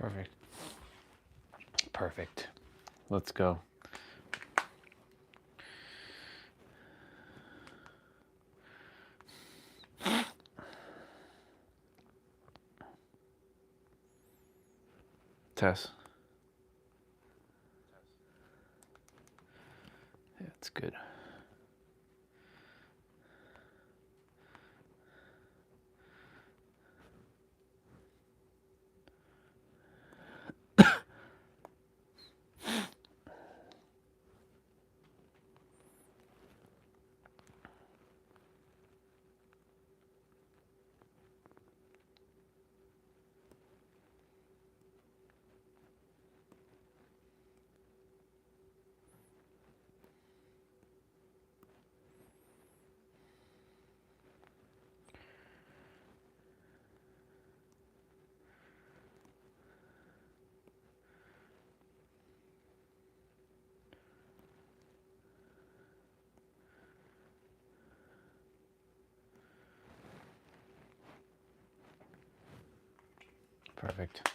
Perfect. Perfect. Let's go. Tess. Yeah, it's good. Perfect.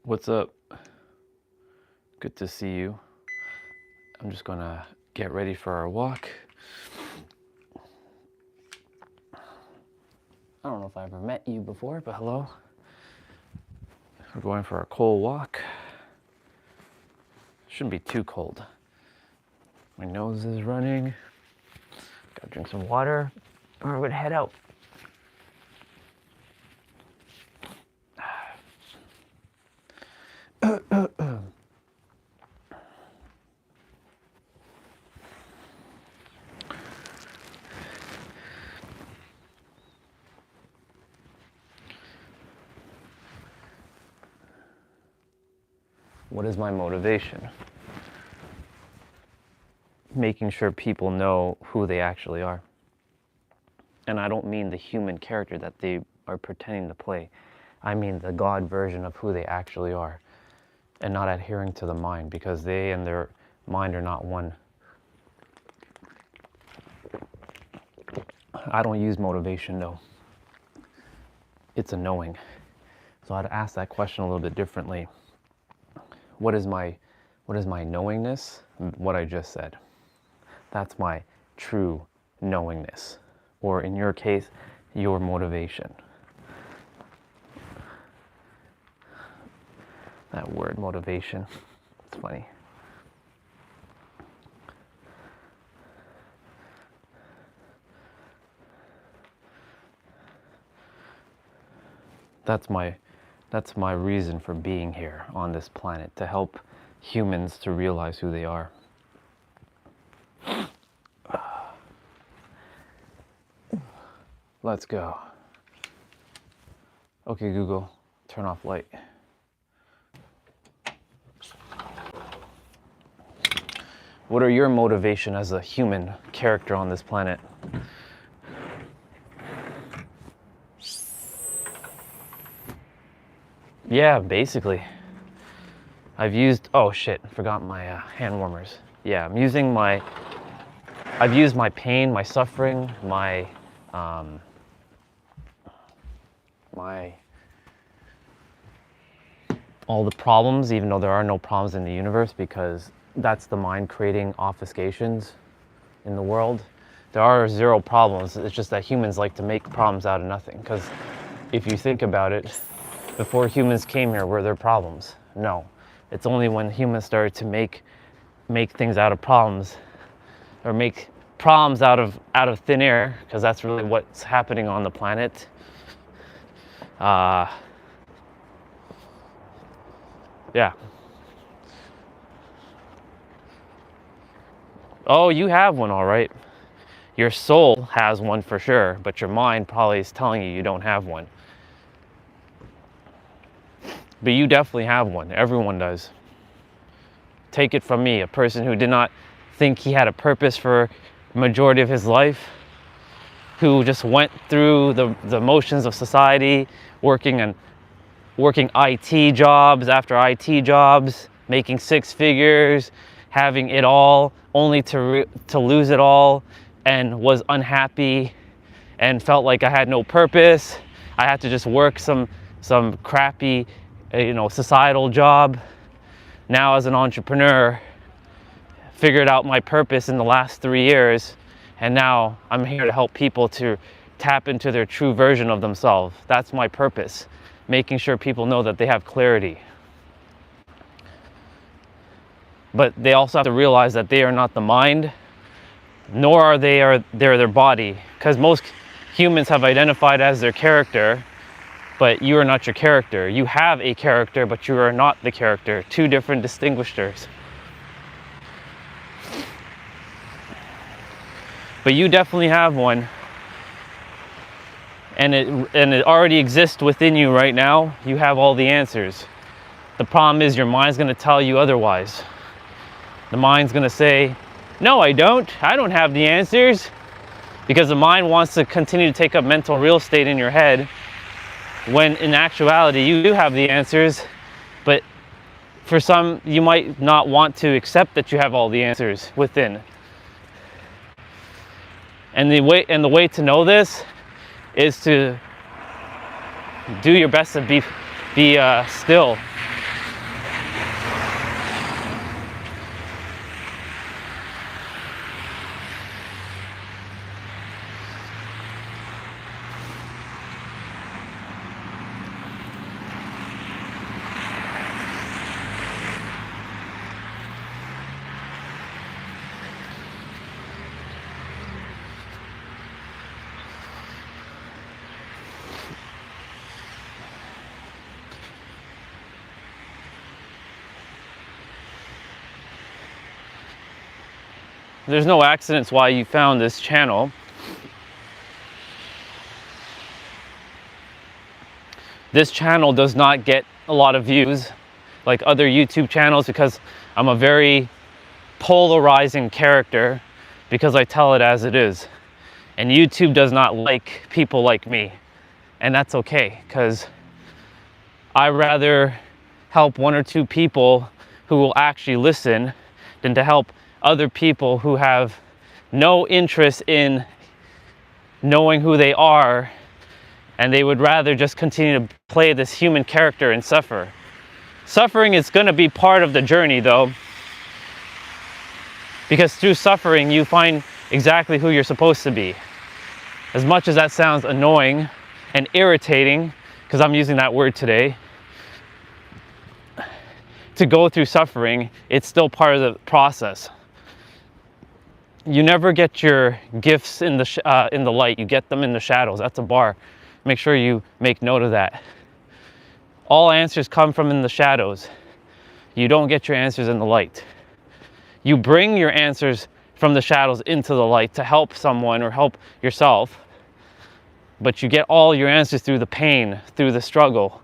What's up? Good to see you. I'm just gonna get ready for our walk. I don't know if I ever met you before, but hello. We're going for a cold walk. Shouldn't be too cold. My nose is running. Gotta drink some water, or we're gonna head out. What is my motivation? Making sure people know who they actually are. And I don't mean the human character that they are pretending to play. I mean the God version of who they actually are. And not adhering to the mind, because they and their mind are not one. I don't use motivation, though. It's a knowing. So I'd ask that question a little bit differently. What is my knowingness? What I just said. That's my true knowingness. Or in your case, your motivation. That word, motivation, it's funny. That's my reason for being here on this planet, to help humans to realize who they are. Let's go. Okay, Google, turn off light. What are your motivation as a human character on this planet? Yeah, basically. I've used, oh shit, forgot my hand warmers. Yeah, I've used my pain, my suffering, my all the problems, even though there are no problems in the universe, because that's the mind creating obfuscations in the world. There are zero problems. It's just that humans like to make problems out of nothing. Because if you think about it, before humans came here, were there problems? No. It's only when humans started to make things out of problems, or make problems out of thin air, because that's really what's happening on the planet. Yeah. Oh, you have one, all right. Your soul has one for sure, but your mind probably is telling you you don't have one. But you definitely have one. Everyone does. Take it from me, a person who did not think he had a purpose for the majority of his life, who just went through the motions of society, working IT jobs after IT jobs, making six figures, having it all, only to lose it all, and was unhappy and felt like I had no purpose. I had to just work some crappy, societal job. Now as an entrepreneur, figured out my purpose in the last 3 years, and now I'm here to help people to tap into their true version of themselves. That's my purpose, making sure people know that they have clarity. But they also have to realize that they are not the mind, nor are they're their body, because most humans have identified as their character, but you are not your character. You have a character, but you are not the character. Two different distinguishers. But you definitely have one, and it already exists within you right now. You have all the answers. The problem is your mind's going to tell you otherwise. The mind's going to say, no, I don't have the answers, because the mind wants to continue to take up mental real estate in your head, when in actuality you do have the answers. But for some, you might not want to accept that you have all the answers within. And the way to know this is to do your best to be still. There's no accidents why you found this channel. This channel does not get a lot of views like other YouTube channels, because I'm a very polarizing character, because I tell it as it is. And YouTube does not like people like me. And that's okay, because I rather help one or two people who will actually listen than to help other people who have no interest in knowing who they are, and they would rather just continue to play this human character and suffer. Suffering is going to be part of the journey, though, because through suffering you find exactly who you're supposed to be. As much as that sounds annoying and irritating, because I'm using that word today, to go through suffering, it's still part of the process. You never get your gifts in the light. You get them in the shadows. That's a bar. Make sure you make note of that. All answers come from in the shadows. You don't get your answers in the light. You bring your answers from the shadows into the light to help someone or help yourself. But you get all your answers through the pain, through the struggle.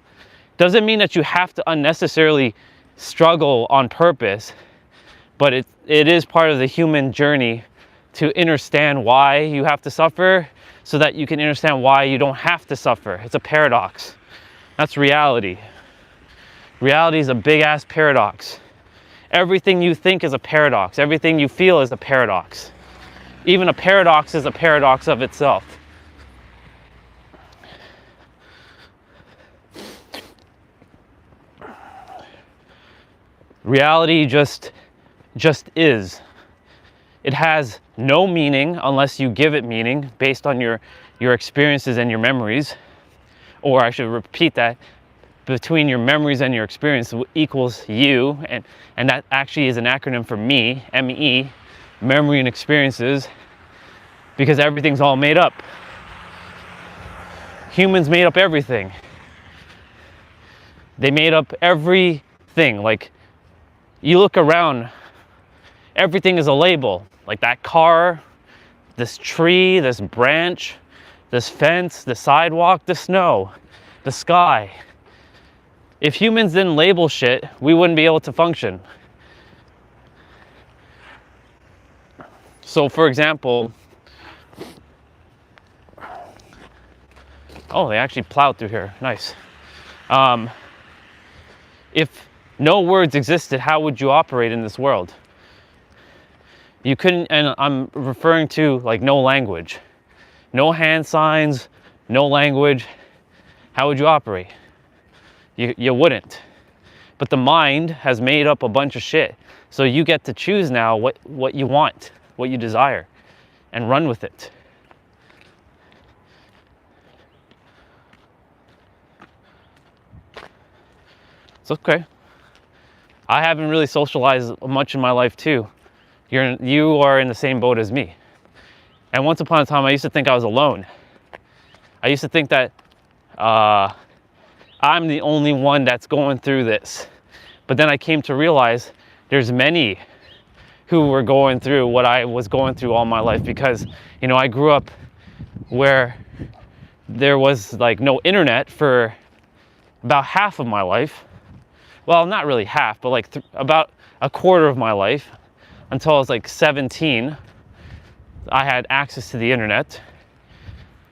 Doesn't mean that you have to unnecessarily struggle on purpose, but it is part of the human journey to understand why you have to suffer, so that you can understand why you don't have to suffer. It's a paradox. That's reality. Reality is a big ass paradox. Everything you think is a paradox. Everything you feel is a paradox. Even a paradox is a paradox of itself. Reality just is. It has no meaning unless you give it meaning based on your experiences and your memories. Or I should repeat that, between your memories and your experience equals you, and that actually is an acronym for me, M-E, memory and experiences, because everything's all made up. Humans made up everything. They made up everything. Like, you look around, everything is a label. Like that car, this tree, this branch, this fence, the sidewalk, the snow, the sky. If humans didn't label shit, we wouldn't be able to function. So for example, oh, they actually plowed through here. Nice. If no words existed, how would you operate in this world? You couldn't, and I'm referring to like no language, no hand signs, no language. How would you operate? You wouldn't. But the mind has made up a bunch of shit. So you get to choose now what you want, what you desire, and run with it. It's okay. I haven't really socialized much in my life too. You are in the same boat as me. And once upon a time, I used to think I was alone. I used to think that I'm the only one that's going through this. But then I came to realize there's many who were going through what I was going through all my life, because, you know, I grew up where there was like no internet for about half of my life. Well, not really half, but like about a quarter of my life, until I was like 17. I had access to the internet,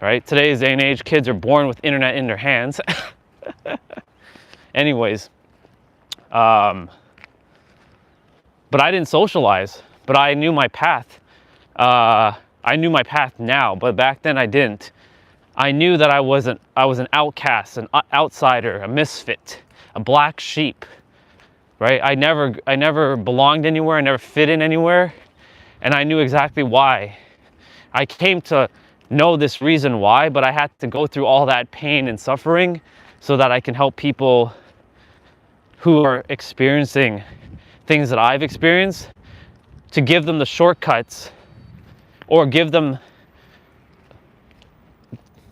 right? Today's day and age, kids are born with internet in their hands. Anyways, but I didn't socialize, but I knew my path. I knew my path now, but back then I didn't. I knew that I was an outcast, an outsider, a misfit, a black sheep, right? I never belonged anywhere. I never fit in anywhere. And I knew exactly why. I came to know this reason why, but I had to go through all that pain and suffering so that I can help people who are experiencing things that I've experienced, to give them the shortcuts, or give them,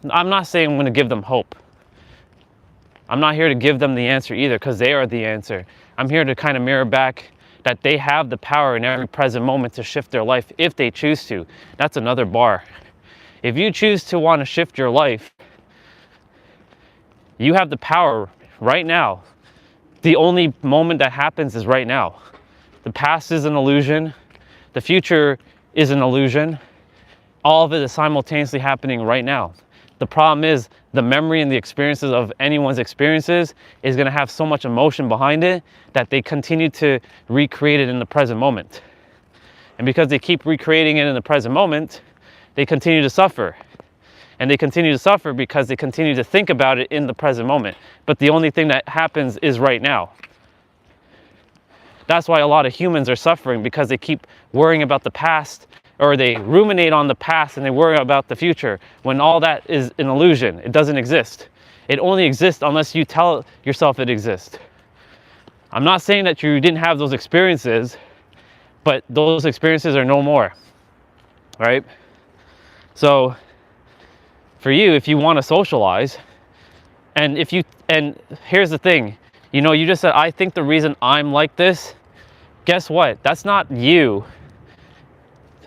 I'm not saying I'm going to give them hope. I'm not here to give them the answer either, because they are the answer. I'm here to kind of mirror back that they have the power in every present moment to shift their life if they choose to. That's another bar. If you choose to want to shift your life, you have the power right now. The only moment that happens is right now. The past is an illusion. The future is an illusion. All of it is simultaneously happening right now. The problem is the memory and the experiences of anyone's experiences is going to have so much emotion behind it that they continue to recreate it in the present moment. And because they keep recreating it in the present moment, they continue to suffer. And they continue to suffer because they continue to think about it in the present moment. But the only thing that happens is right now. That's why a lot of humans are suffering, because they keep worrying about the past, or they ruminate on the past and they worry about the future, when all that is an illusion. It doesn't exist. It only exists unless you tell yourself it exists. I'm not saying that you didn't have those experiences, but those experiences are no more, right? So for you, if you want to socialize, and here's the thing, you know, you just said, I think the reason I'm like this. Guess what? That's not you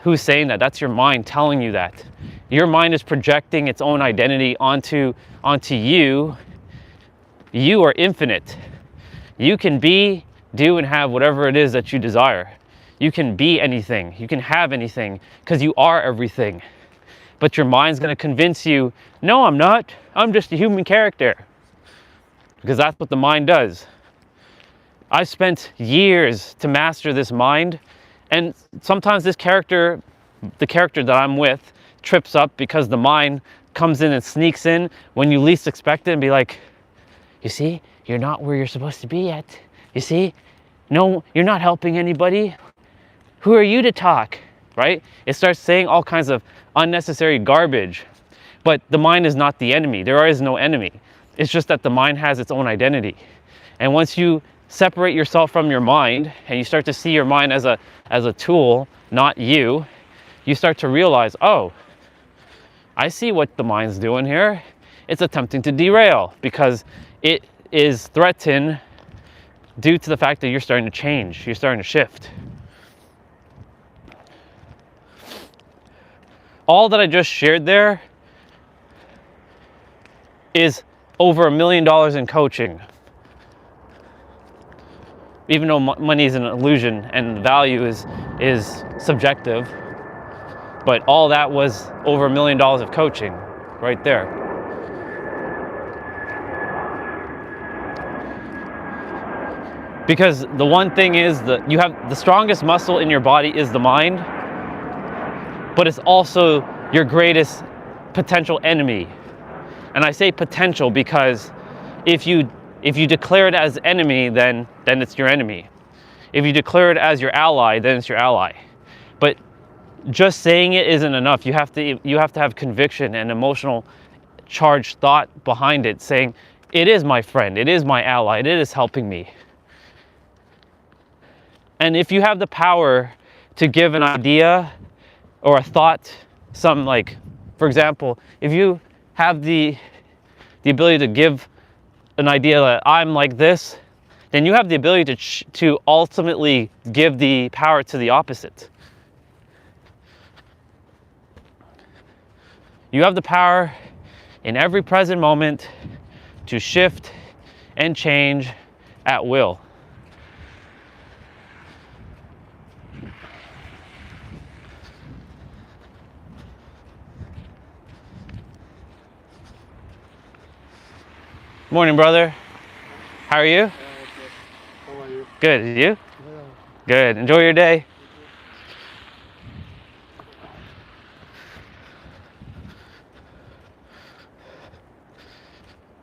who's saying that. That's your mind telling you that. Your mind is projecting its own identity onto you. You are infinite. You can be, do, and have whatever it is that you desire. You can be anything. You can have anything, because you are everything. But your mind's going to convince you, no, I'm not. I'm just a human character. Because that's what the mind does. I spent years to master this mind, and sometimes this character, the character that I'm with, trips up because the mind comes in and sneaks in when you least expect it and be like, you see, you're not where you're supposed to be yet. You see, no, you're not helping anybody. Who are you to talk, right? It starts saying all kinds of unnecessary garbage, but the mind is not the enemy. There is no enemy. It's just that the mind has its own identity. And once you separate yourself from your mind and you start to see your mind as a tool, not you, you start to realize, oh, I see what the mind's doing here. It's attempting to derail because it is threatened due to the fact that you're starting to change, you're starting to shift. All that I just shared there is over $1 million in coaching. Even though money is an illusion and value is subjective, But all that was over $1 million of coaching right there. Because the one thing is that you have the strongest muscle in your body is the mind, but it's also your greatest potential enemy. And I say potential because if you declare it as enemy, then it's your enemy. If you declare it as your ally, then it's your ally. But just saying it isn't enough. You have to have conviction and emotional charged thought behind it, saying it is my friend, it is my ally, it is helping me. And if you have the power to give an idea or a thought, some, like, for example, if you have the ability to give an idea that I'm like this, then you have the ability to ultimately give the power to the opposite. You have the power in every present moment to shift and change at will. Morning, brother. How are you? Okay. How are you? Good. You? Yeah. Good. Enjoy your day.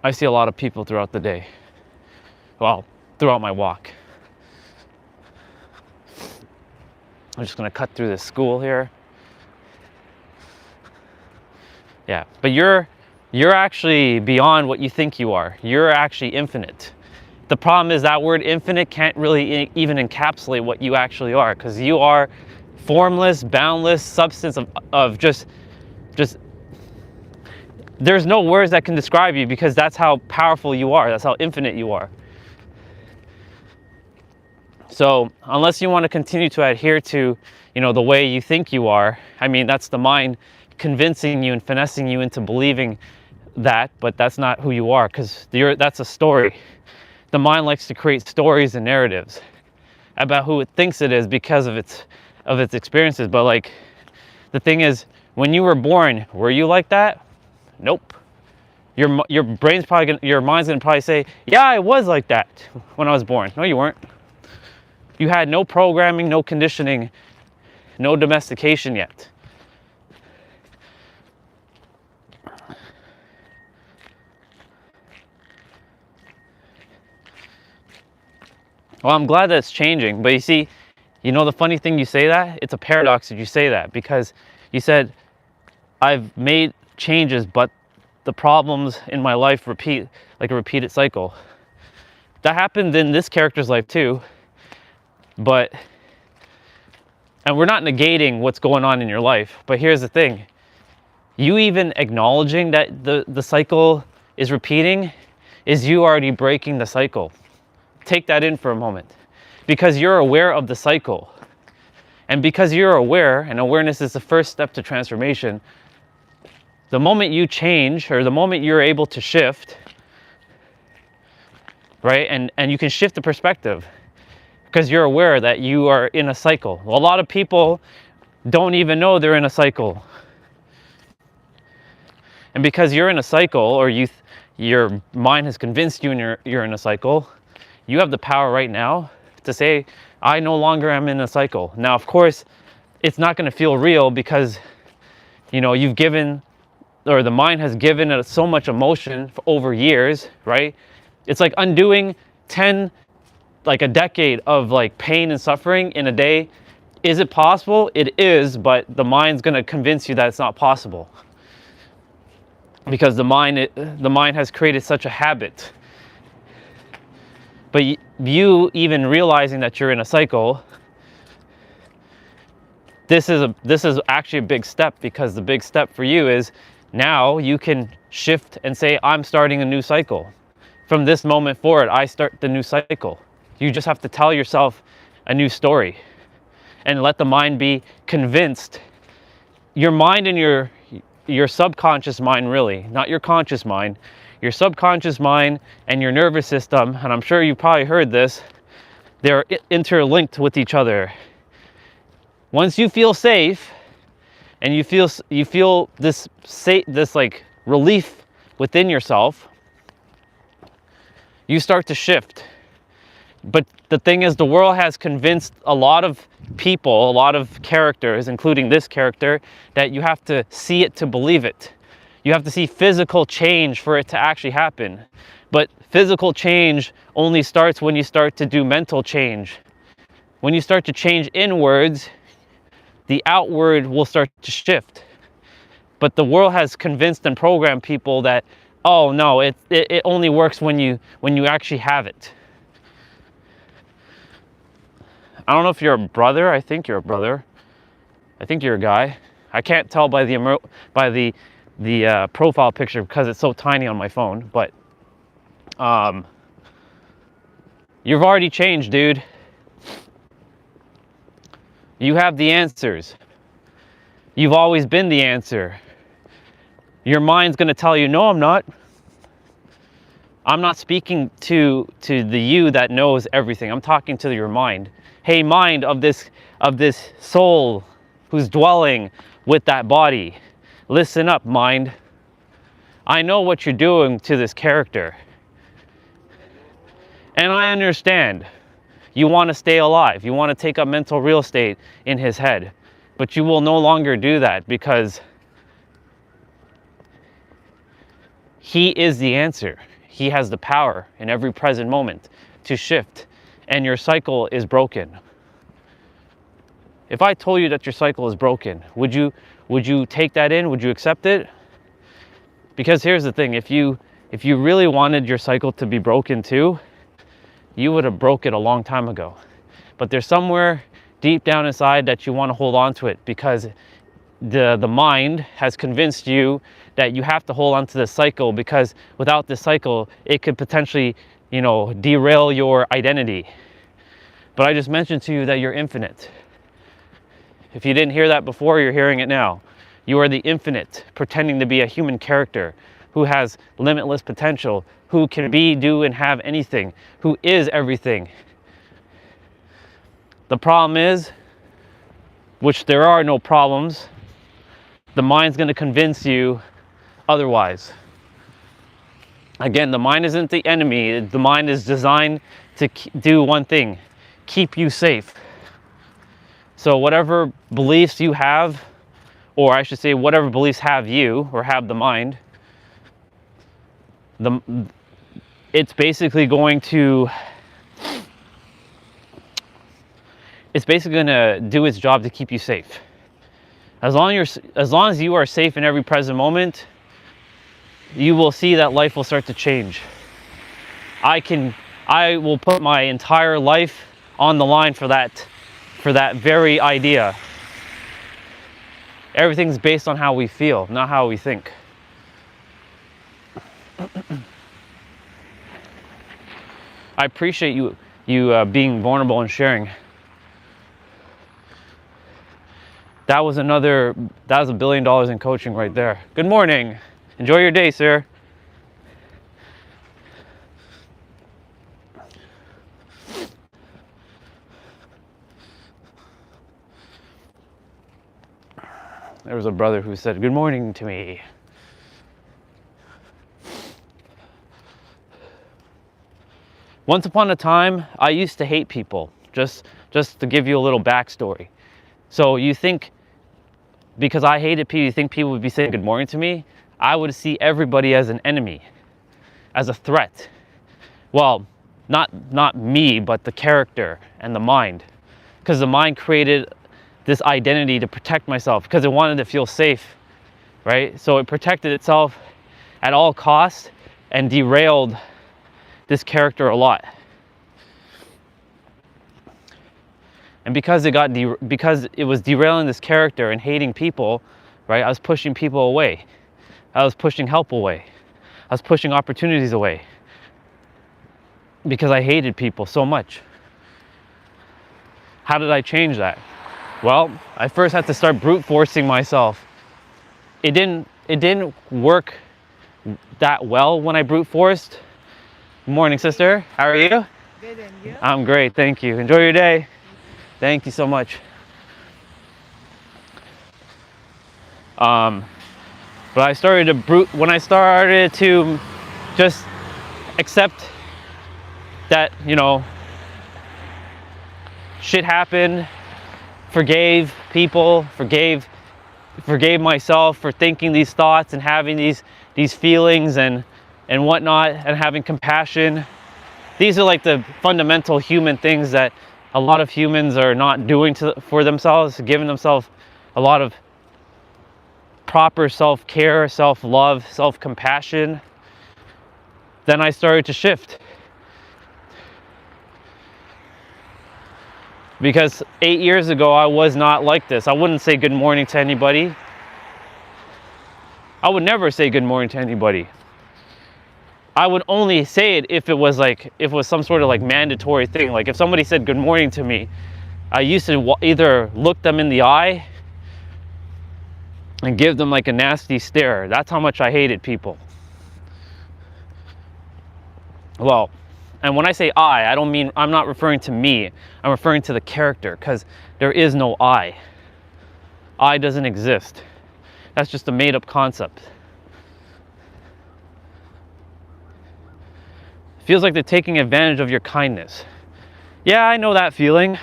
I see a lot of people throughout the day. Well, throughout my walk. I'm just gonna cut through this school here. Yeah, but you're actually beyond what you think you are. You're actually infinite. The problem is that word infinite can't really even encapsulate what you actually are, because you are formless, boundless substance of just there's no words that can describe you, because that's how powerful you are. That's how infinite you are. So unless you want to continue to adhere to, the way you think you are, I mean, that's the mind convincing you and finessing you into believing that, but that's not who you are, because that's a story. The mind likes to create stories and narratives about who it thinks it is because of its experiences. But like, the thing is, when you were born, were you like that? Nope. Your mind's gonna probably say, yeah, I was like that when I was born. No, you weren't. You had no programming, no conditioning, no domestication yet. Well, I'm glad that it's changing, but you see, the funny thing, you say that, it's a paradox that you say that, because you said, I've made changes, but the problems in my life repeat, like a repeated cycle. That happened in this character's life too, and we're not negating what's going on in your life, but here's the thing. You even acknowledging that the cycle is repeating is you already breaking the cycle. Take that in for a moment, because you're aware of the cycle. And because you're aware, and awareness is the first step to transformation, the moment you change, or the moment you're able to shift, right? And you can shift the perspective because you're aware that you are in a cycle. Well, a lot of people don't even know they're in a cycle. And because you're in a cycle, or your mind has convinced you you're in a cycle, you have the power right now to say, I no longer am in a cycle. Now, of course, it's not going to feel real, because, you've given, or the mind has given it so much emotion for over years, right? It's like undoing a decade of pain and suffering in a day. Is it possible? It is, but the mind's going to convince you that it's not possible. Because the mind has created such a habit. But you even realizing that you're in a cycle, this is actually a big step, because the big step for you is now you can shift and say, I'm starting a new cycle. From this moment forward, I start the new cycle. You just have to tell yourself a new story and let the mind be convinced. Your mind and your subconscious mind, really, not your conscious mind, your subconscious mind and your nervous system, and I'm sure you probably heard this, they're interlinked with each other. Once you feel safe, and you feel this like relief within yourself, you start to shift. But the thing is, the world has convinced a lot of people, a lot of characters, including this character, that you have to see it to believe it. You have to see physical change for it to actually happen. But physical change only starts when you start to do mental change. When you start to change inwards, the outward will start to shift. But the world has convinced and programmed people that, oh no, it only works when you actually have it. I don't know if you're a brother. I think you're a brother. I think you're a guy. I can't tell by the profile picture because it's so tiny on my phone. But you've already changed, dude. You have the answers. You've always been the answer. Your mind's going to tell you, no, I'm not. I'm not speaking to the you that knows everything. I'm talking to your mind. Hey, mind of this soul who's dwelling with that body. Listen up, mind. I know what you're doing to this character. And I understand. You want to stay alive. You want to take up mental real estate in his head. But you will no longer do that because he is the answer. He has the power in every present moment to shift. And your cycle is broken. If I told you that your cycle is broken, would you take that in? Would you accept it? Because here's the thing, if you really wanted your cycle to be broken too, you would have broke it a long time ago. But there's somewhere deep down inside that you want to hold on to it because the mind has convinced you that you have to hold on to the cycle because without the cycle, it could potentially, derail your identity. But I just mentioned to you that you're infinite. If you didn't hear that before, you're hearing it now. You are the infinite, pretending to be a human character who has limitless potential, who can be, do, and have anything, who is everything. The problem is, which there are no problems, the mind's going to convince you otherwise. Again, the mind isn't the enemy. The mind is designed to do one thing, keep you safe. So whatever beliefs you have, or I should say whatever beliefs have you or have the mind, it's basically going to do its job to keep you safe. As long as you are safe in every present moment, you will see that life will start to change. I will put my entire life on the line for that very idea. Everything's based on how we feel, not how we think. I appreciate you being vulnerable and sharing. That was $1 billion in coaching right there. Good morning. Enjoy your day, sir. There was a brother who said, good morning to me. Once upon a time, I used to hate people. Just to give you a little backstory. So you think, because I hated people, you think people would be saying good morning to me? I would see everybody as an enemy, as a threat. Well, not me, but the character and the mind. Because the mind created this identity to protect myself because it wanted to feel safe, right? So it protected itself at all costs and derailed this character a lot. And because it was derailing this character and hating people, right? I was pushing people away. I was pushing help away. I was pushing opportunities away because I hated people so much. How did I change that? Well, I first had to start brute forcing myself. It didn't work that well when I brute forced. Good morning, sister. How are you? Good, and you? I'm great, thank you. Enjoy your day. Thank you so much. But when I started to just accept that, you know, shit happened, forgave people, forgave myself for thinking these thoughts and having these feelings and whatnot, and having compassion. These are like the fundamental human things that a lot of humans are not doing for themselves, giving themselves a lot of proper self-care, self-love, self-compassion. Then I started to shift. Because 8 years ago, I was not like this. I wouldn't say good morning to anybody. I would never say good morning to anybody. I would only say it if it was some sort of like mandatory thing. Like if somebody said good morning to me, I used to either look them in the eye and give them like a nasty stare. That's how much I hated people. Well, and when I say I don't mean, I'm not referring to me. I'm referring to the character, because there is no I. I doesn't exist. That's just a made-up concept. Feels like they're taking advantage of your kindness. Yeah, I know that feeling.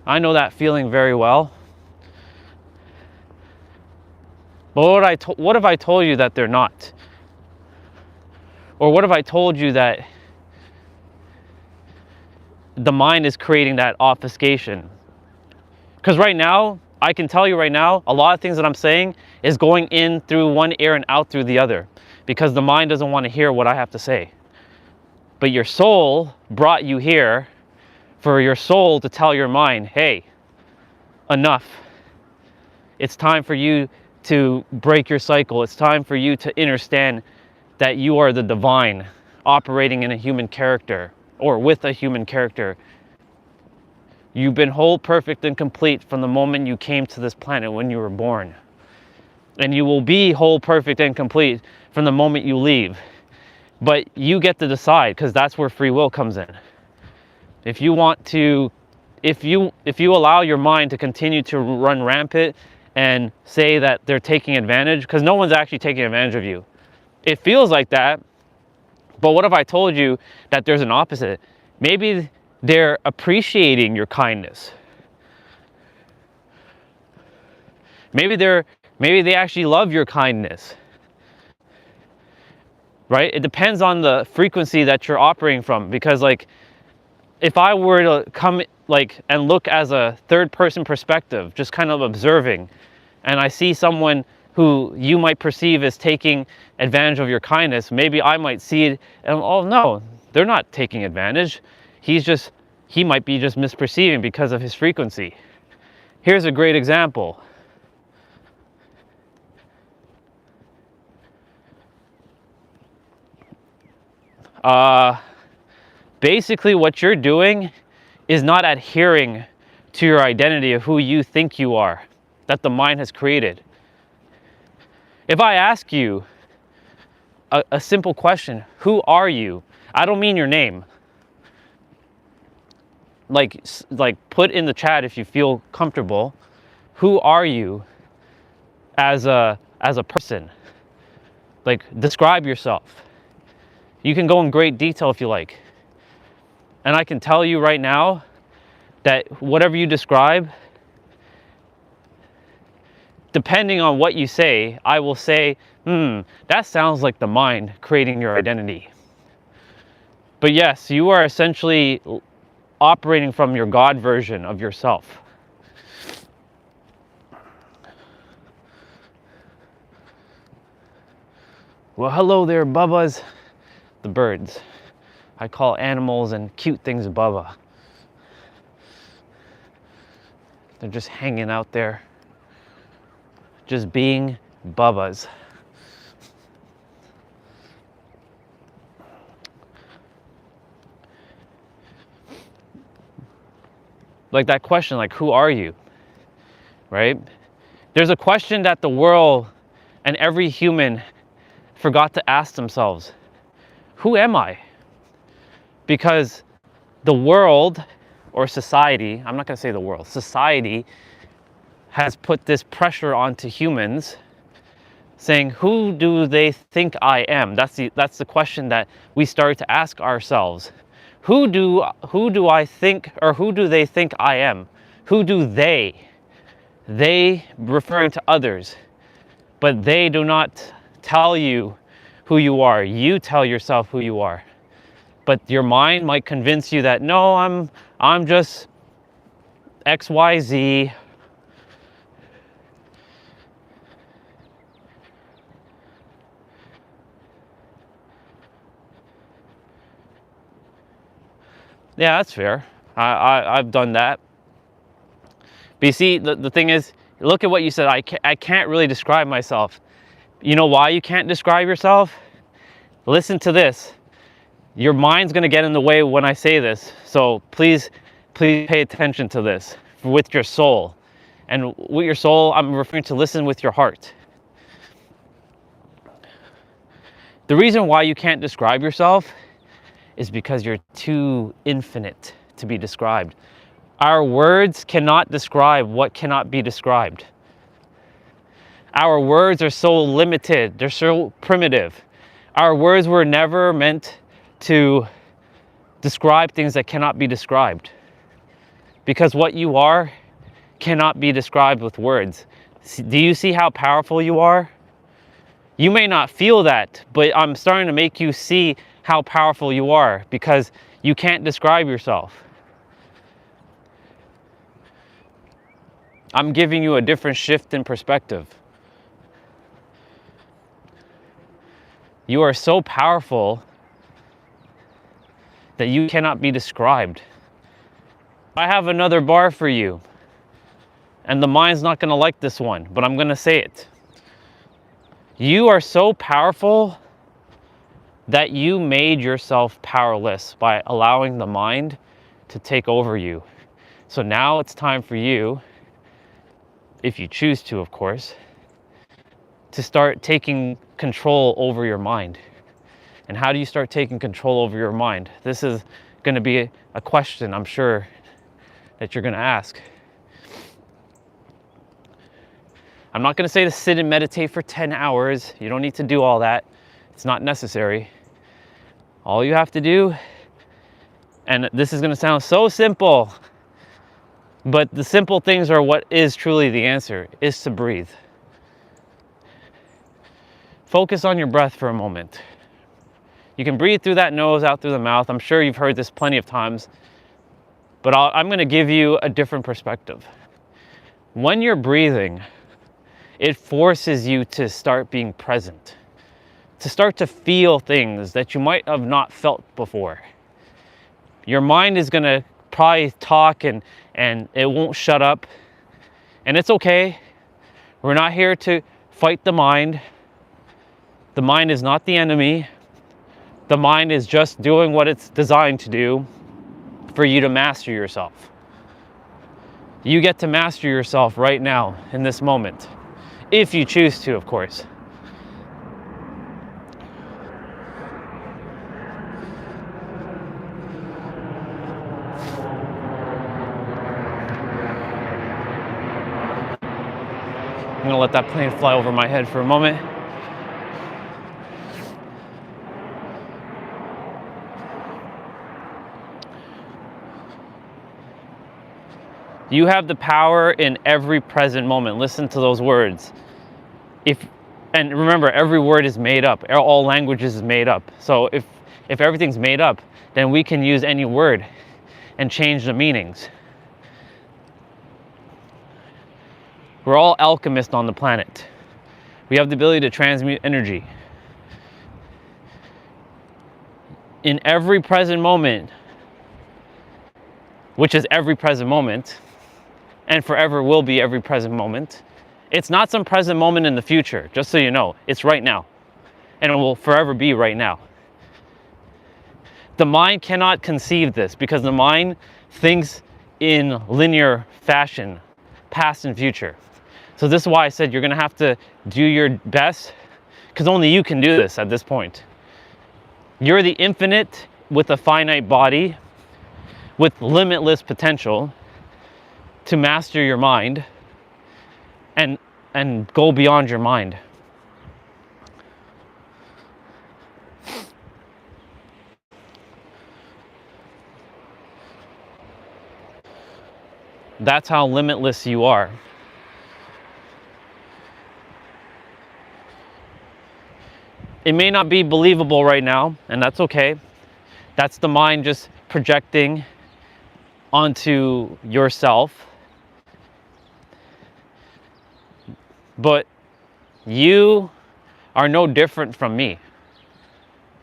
I know that feeling very well. But what if I told you that they're not? Or what if I told you that the mind is creating that obfuscation? Because right now, I can tell you right now, a lot of things that I'm saying is going in through one ear and out through the other, because the mind doesn't want to hear what I have to say. But your soul brought you here for your soul to tell your mind, hey, enough. It's time for you to break your cycle. It's time for you to understand that you are the divine operating in a human character, or with a human character. You've been whole, perfect, and complete from the moment you came to this planet when you were born. And you will be whole, perfect, and complete from the moment you leave. But you get to decide, because that's where free will comes in. If you want to, if you allow your mind to continue to run rampant and say that they're taking advantage, because no one's actually taking advantage of you. It feels like that, but what if I told you that there's an opposite? Maybe they're appreciating your kindness. Maybe they actually love your kindness. Right? It depends on the frequency that you're operating from, because like if I were to come like and look as a third person perspective, just kind of observing, and I see someone who you might perceive as taking advantage of your kindness, maybe I might see it and, oh no, they're not taking advantage. He might be just misperceiving because of his frequency. Here's a great example. Basically what you're doing is not adhering to your identity of who you think you are, that the mind has created. If I ask you a simple question, who are you? I don't mean your name. Like put in the chat if you feel comfortable. Who are you as a person? Like, describe yourself. You can go in great detail if you like. And I can tell you right now that whatever you describe, depending on what you say, I will say, that sounds like the mind creating your identity. But yes, you are essentially operating from your God version of yourself. Well, hello there, Bubbas. The birds. I call animals and cute things Bubba. They're just hanging out there, just being Bubbas. Like that question, like, who are you? Right? There's a question that the world and every human forgot to ask themselves. Who am I? Because the world, or society, I'm not going to say the world, society has put this pressure onto humans, saying, who do they think I am? That's the question that we start to ask ourselves. Who do I think, or who do they think I am? Who do they? They referring to others, but they do not tell you who you are. You tell yourself who you are. But your mind might convince you that, no, I'm just XYZ. Yeah, that's fair. I've done that. But you see, the thing is, look at what you said. I can't really describe myself. You know why you can't describe yourself? Listen to this. Your mind's going to get in the way when I say this. So please pay attention to this with your soul. And with your soul, I'm referring to listen with your heart. The reason why you can't describe yourself is because you're too infinite to be described. Our words cannot describe what cannot be described. Our words are so limited, they're so primitive. Our words were never meant to describe things that cannot be described. Because what you are cannot be described with words. Do you see how powerful you are? You may not feel that, but I'm starting to make you see how powerful you are, because you can't describe yourself. I'm giving you a different shift in perspective. You are so powerful that you cannot be described. I have another bar for you, and the mind's not going to like this one, but I'm going to say it. You are so powerful that you made yourself powerless by allowing the mind to take over you. So now it's time for you, if you choose to, of course, to start taking control over your mind. And how do you start taking control over your mind? This is going to be a question, I'm sure, that you're going to ask. I'm not going to say to sit and meditate for 10 hours. You don't need to do all that. It's not necessary. All you have to do, and this is going to sound so simple, but the simple things are what is truly the answer, is to breathe. Focus on your breath for a moment. You can breathe through that nose, out through the mouth. I'm sure you've heard this plenty of times, but I'm going to give you a different perspective. When you're breathing, it forces you to start being present, to start to feel things that you might have not felt before. Your mind is going to probably talk and it won't shut up. And it's okay. We're not here to fight the mind. The mind is not the enemy. The mind is just doing what it's designed to do for you to master yourself. You get to master yourself right now in this moment, if you choose to, of course. I'm gonna let that plane fly over my head for a moment. You have the power in every present moment. Listen to those words. And remember, every word is made up. All languages is made up. So if everything's made up, then we can use any word and change the meanings. We're all alchemists on the planet. We have the ability to transmute energy. In every present moment, which is every present moment, and forever will be every present moment, it's not some present moment in the future, just so you know. It's right now. And it will forever be right now. The mind cannot conceive this because the mind thinks in linear fashion, past and future. So this is why I said you're going to have to do your best, because only you can do this at this point. You're the infinite with a finite body, with limitless potential to master your mind, and go beyond your mind. That's how limitless you are. It may not be believable right now, and that's okay. That's the mind just projecting onto yourself. But you are no different from me.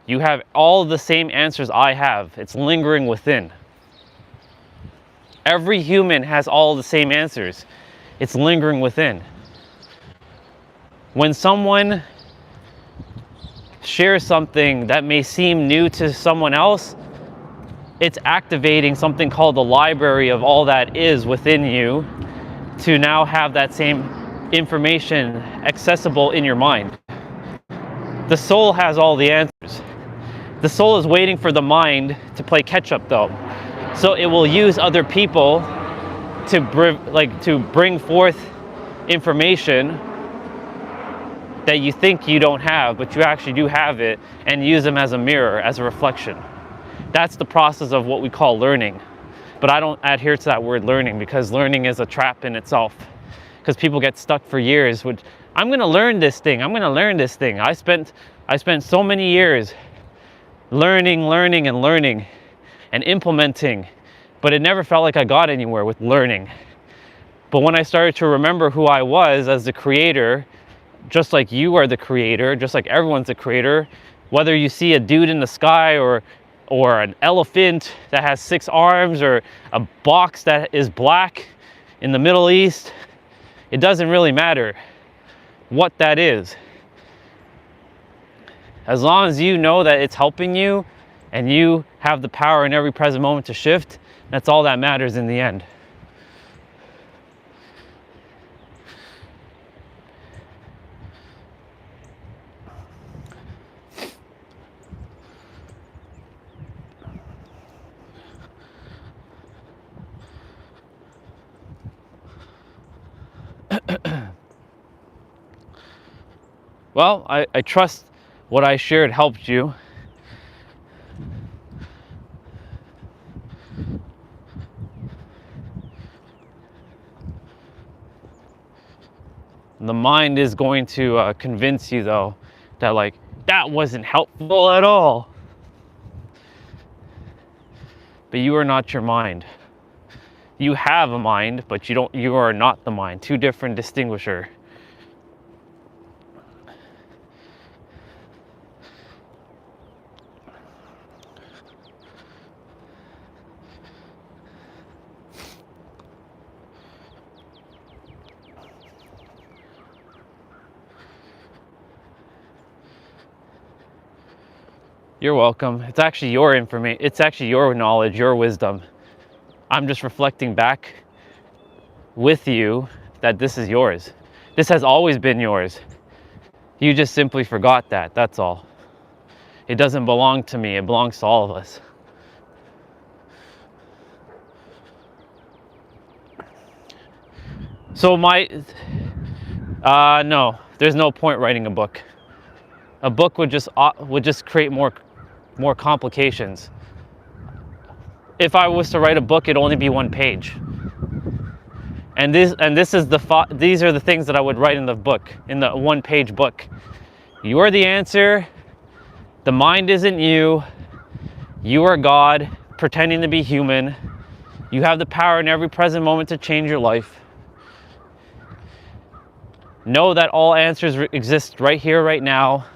You have all the same answers I have. It's lingering within. Every human has all the same answers. It's lingering within. When someone shares something that may seem new to someone else, it's activating something called the library of all that is within you to now have that same information accessible in your mind. The soul has all the answers. The soul is waiting for the mind to play catch up though. So it will use other people to bring forth information that you think you don't have, but you actually do have it, and use them as a mirror, as a reflection. That's the process of what we call learning. But I don't adhere to that word learning, because learning is a trap in itself. Because people get stuck for years with, I'm gonna learn this thing, I'm gonna learn this thing. I spent so many years learning and implementing, but it never felt like I got anywhere with learning. But when I started to remember who I was as the creator, just like you are the creator, just like everyone's the creator, whether you see a dude in the sky or an elephant that has 6 arms or a box that is black in the Middle East, it doesn't really matter what that is. As long as you know that it's helping you and you have the power in every present moment to shift, that's all that matters in the end. Well, I trust what I shared helped you. The mind is going to convince you though that like, that wasn't helpful at all. But you are not your mind. You have a mind, but you are not the mind. Two different distinguisher. You're welcome. It's actually your information. It's actually your knowledge, your wisdom. I'm just reflecting back with you that this is yours. This has always been yours. You just simply forgot that, that's all. It doesn't belong to me, it belongs to all of us. So no, there's no point writing a book. A book would just create more complications. If I was to write a book, it'd only be 1 page. And these are the things that I would write in the book, in the 1-page book. You are the answer. The mind isn't you. You are God pretending to be human. You have the power in every present moment to change your life. Know that all answers exist right here, right now.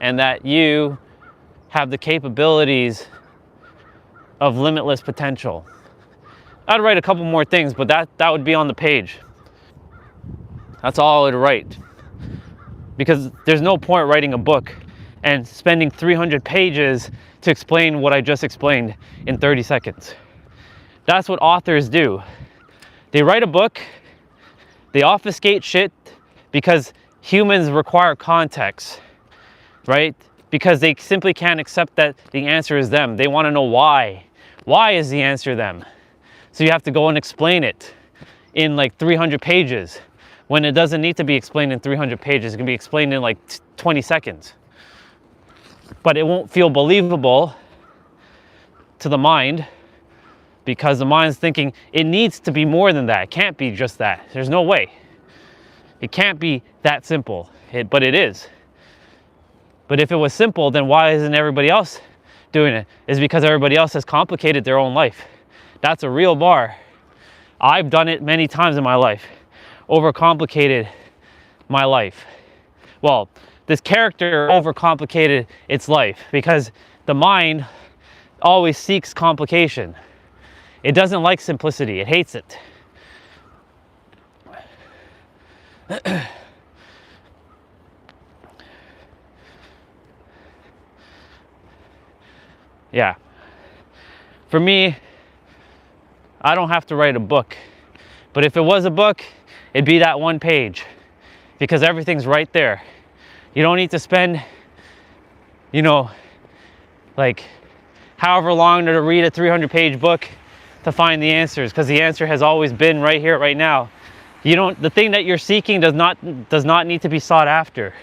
And that you have the capabilities of limitless potential. I'd write a couple more things, but that would be on the page. That's all I would write. Because there's no point writing a book and spending 300 pages to explain what I just explained in 30 seconds. That's what authors do. They write a book, they obfuscate shit because humans require context. Right? Because they simply can't accept that the answer is them. They want to know why. Why is the answer them? So you have to go and explain it. in like 300 pages when it doesn't need to be explained in 300 pages. It can be explained in like 20 seconds. But it won't feel believable to the mind because the mind's thinking it needs to be more than that. It can't be just that. There's no way. It can't be that simple, but it is. But if it was simple, then why isn't everybody else doing it? It's because everybody else has complicated their own life. That's a real bar. I've done it many times in my life. Overcomplicated my life. Well, this character overcomplicated its life because the mind always seeks complication. It doesn't like simplicity. It hates it. Yeah. For me, I don't have to write a book. But if it was a book, it'd be that one page because everything's right there. You don't need to spend, you know, like however long to read a 300-page book to find the answers because the answer has always been right here, right now. The thing that you're seeking does not need to be sought after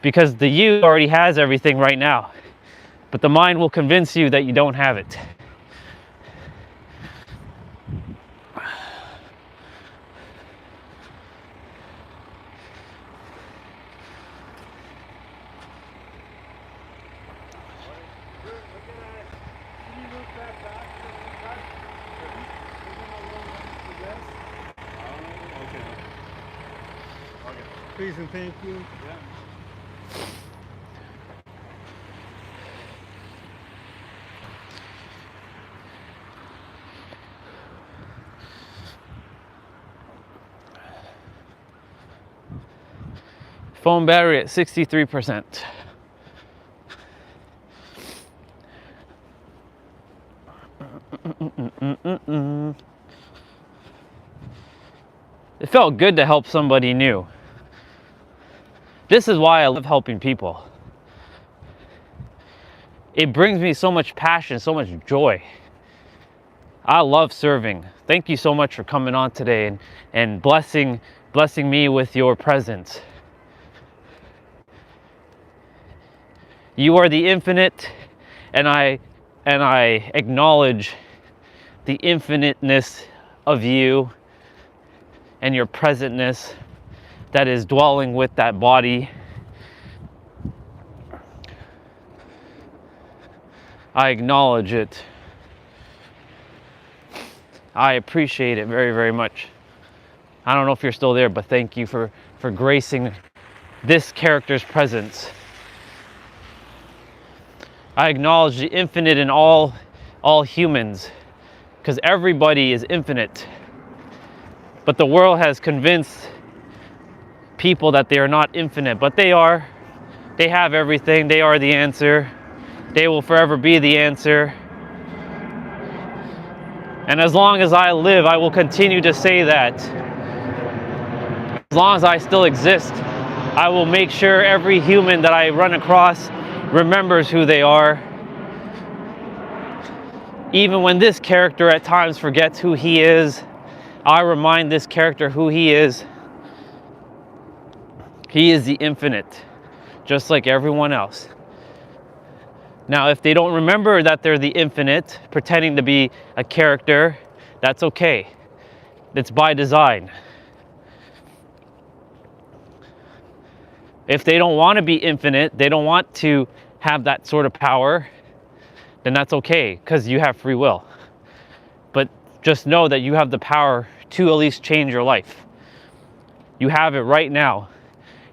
because the you already has everything right now. But the mind will convince you that you don't have it. Please and thank you. Yeah. Phone battery at 63%. It felt good to help somebody new. This is why I love helping people. It brings me so much passion, so much joy. I love serving. Thank you so much for coming on today and blessing me with your presence. You are the infinite, and I acknowledge the infiniteness of you and your presentness that is dwelling with that body. I acknowledge it. I appreciate it very, very much. I don't know if you're still there, but thank you for gracing this character's presence. I acknowledge the infinite in all humans, because everybody is infinite. But the world has convinced people that they are not infinite, but they are. They have everything. They are the answer. They will forever be the answer. And as long as I live, I will continue to say that. As long as I still exist, I will make sure every human that I run across remembers who they are. Even when this character at times forgets who he is, I remind this character who he is. He is the infinite, just like everyone else. Now, if they don't remember that they're the infinite, pretending to be a character, that's okay. It's by design. If they don't want to be infinite, they don't want to have that sort of power, then that's okay, because you have free will. But just know that you have the power to at least change your life. You have it right now.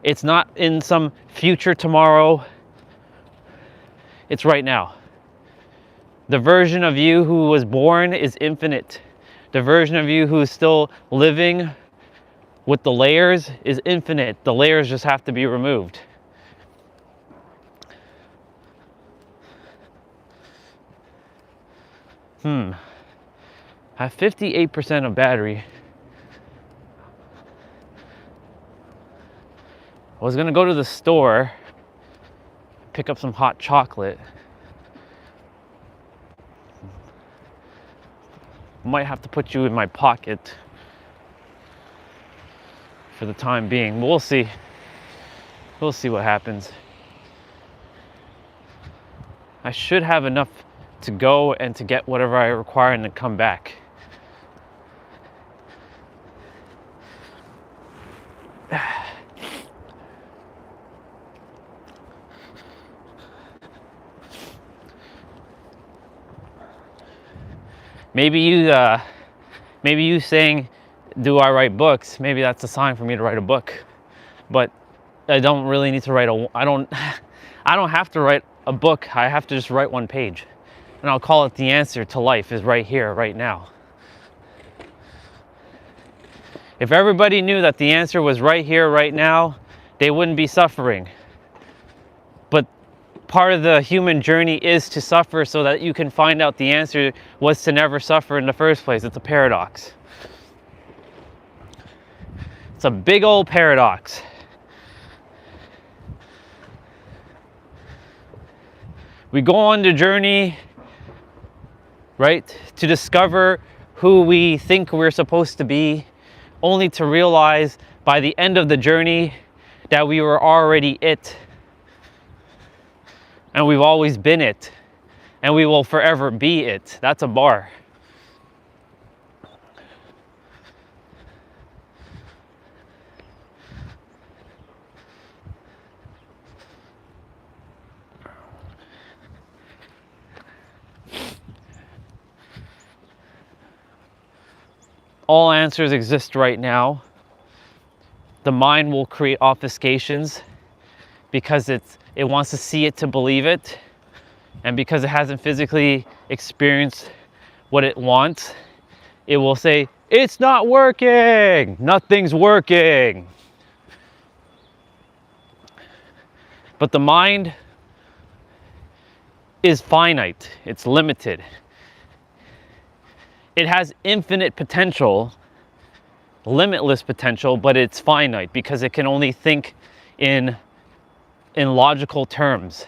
It's not in some future tomorrow. It's right now. The version of you who was born is infinite. The version of you who is still living with the layers is infinite. The layers just have to be removed. I have 58% of battery. I was gonna go to the store, pick up some hot chocolate. Might have to put you in my pocket for the time being. We'll see. We'll see what happens. I should have enough to go and to get whatever I require and then come back. Maybe you saying, do I write books? Maybe that's a sign for me to write a book. But I don't really need to write I don't have to write a book. I have to just write one page. And I'll call it The Answer to Life is right here, right now. If everybody knew that the answer was right here, right now, they wouldn't be suffering. But part of the human journey is to suffer so that you can find out the answer was to never suffer in the first place. It's a paradox. It's a big old paradox. We go on the journey, right, to discover who we think we're supposed to be, only to realize by the end of the journey that we were already it. And we've always been it. And we will forever be it. That's a bar. All answers exist right now. The mind will create obfuscations because it wants to see it to believe it, and because it hasn't physically experienced what it wants, it will say, it's not working, nothing's working. But the mind is finite, it's limited. It has infinite potential, limitless potential, but it's finite because it can only think in logical terms.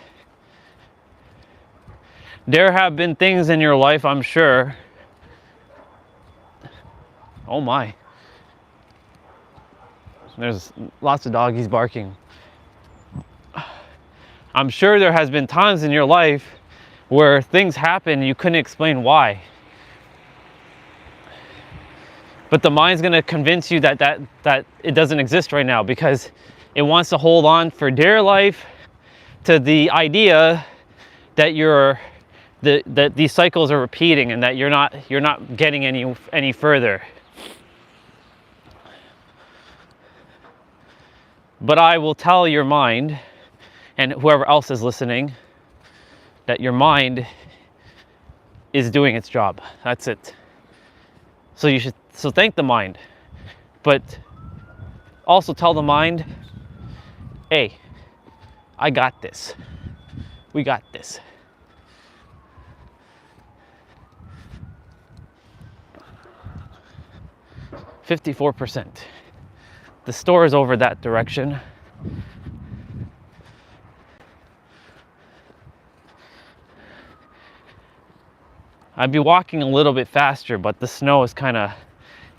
There have been things in your life, I'm sure. Oh my. There's lots of doggies barking. I'm sure there has been times in your life where things happen you couldn't explain why. But the mind's going to convince you that it doesn't exist right now because it wants to hold on for dear life to the idea that that these cycles are repeating and that you're not getting any further. But I will tell your mind and whoever else is listening that your mind is doing its job. That's it. So thank the mind, but also tell the mind, hey, I got this. We got this. %54%. The store is over that direction. I'd be walking a little bit faster, but the snow is kind of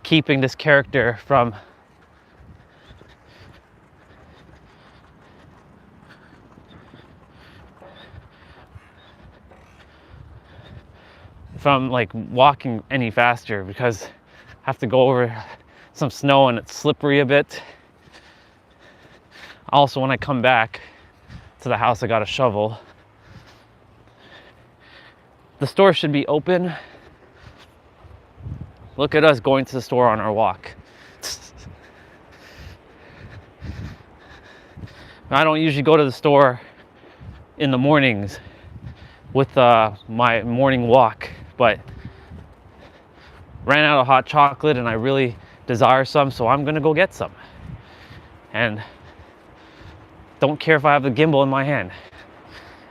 keeping this character from like walking any faster because I have to go over some snow and it's slippery a bit. Also, when I come back to the house, I got a shovel. The store should be open. Look at us going to the store on our walk. I don't usually go to the store in the mornings with my morning walk, but ran out of hot chocolate and I really desire some, so I'm gonna go get some. And don't care if I have the gimbal in my hand.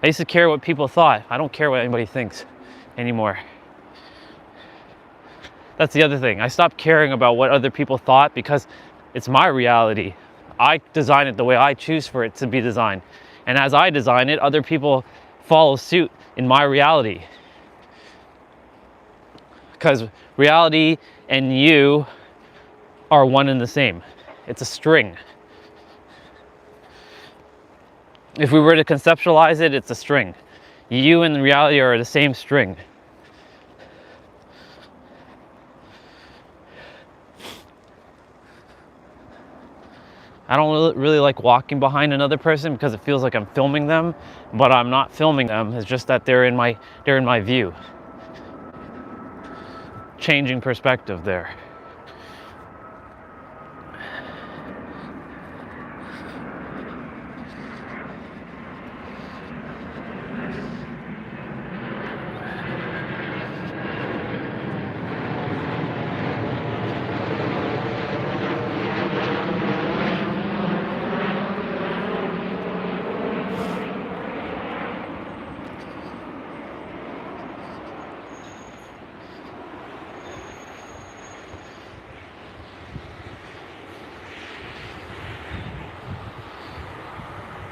I used to care what people thought. I don't care what anybody thinks anymore. That's the other thing. I stopped caring about what other people thought because it's my reality. I design it the way I choose for it to be designed. And as I design it, other people follow suit in my reality. Because reality and you are one and the same. It's a string. If we were to conceptualize it, it's a string. You and reality are the same string. I don't really like walking behind another person because it feels like I'm filming them, but I'm not filming them. It's just that they're in my view. Changing perspective there.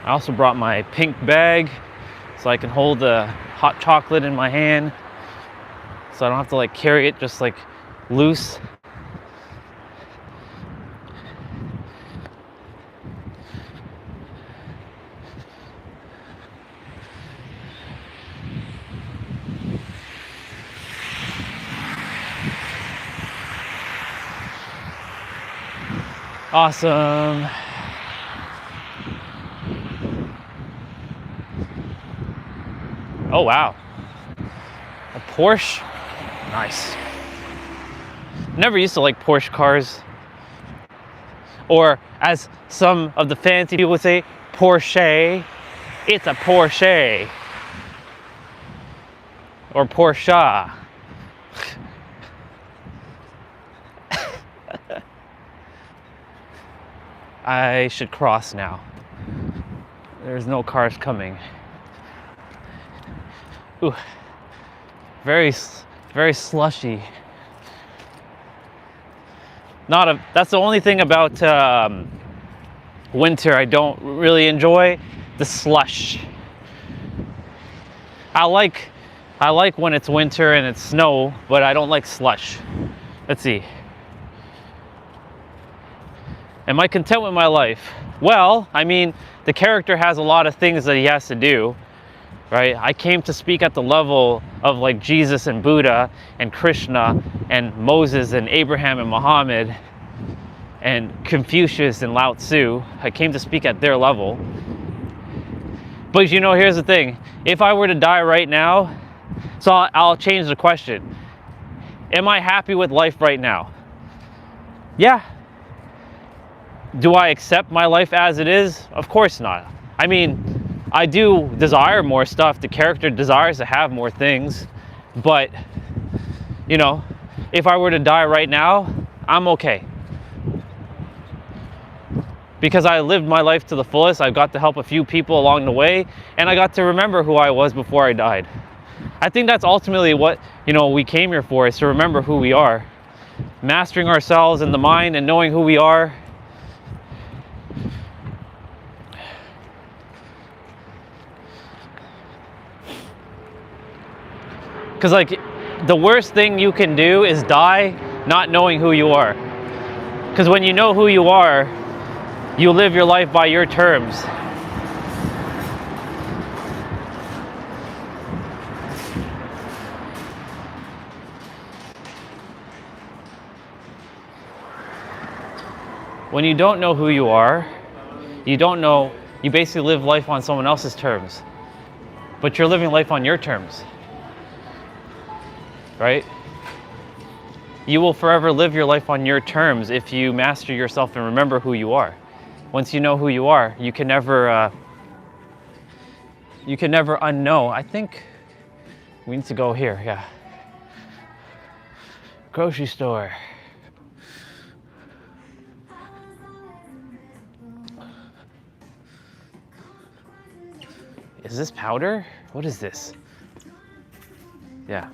I also brought my pink bag so I can hold the hot chocolate in my hand, so I don't have to like carry it just like loose. Awesome. Oh wow, a Porsche, nice. Never used to like Porsche cars, or as some of the fancy people would say, Porsche. It's a Porsche, or Porsche. I should cross now. There's no cars coming. Ooh, very slushy. That's the only thing about winter I don't really enjoy, the slush. I like when it's winter and it's snow, but I don't like slush. Let's see. Am I content with my life? Well, I mean, the character has a lot of things that he has to do. Right? I came to speak at the level of like Jesus and Buddha and Krishna and Moses and Abraham and Muhammad and Confucius and Lao Tzu. I came to speak at their level. But you know, here's the thing. If I were to die right now, so I'll change the question. Am I happy with life right now? Yeah. Do I accept my life as it is? Of course not. I mean, I do desire more stuff. The character desires to have more things. But, you know, if I were to die right now, I'm okay. Because I lived my life to the fullest. I got to help a few people along the way. And I got to remember who I was before I died. I think that's ultimately what, you know, we came here for, is to remember who we are. Mastering ourselves in the mind and knowing who we are. Because like the worst thing you can do is die not knowing who you are. Because when you know who you are, you live your life by your terms. When you don't know who you are, you basically live life on someone else's terms. But you're living life on your terms. Right? You will forever live your life on your terms if you master yourself and remember who you are. Once you know who you are, you can never unknow. I think we need to go here, yeah. Grocery store. Is this powder? What is this? Yeah.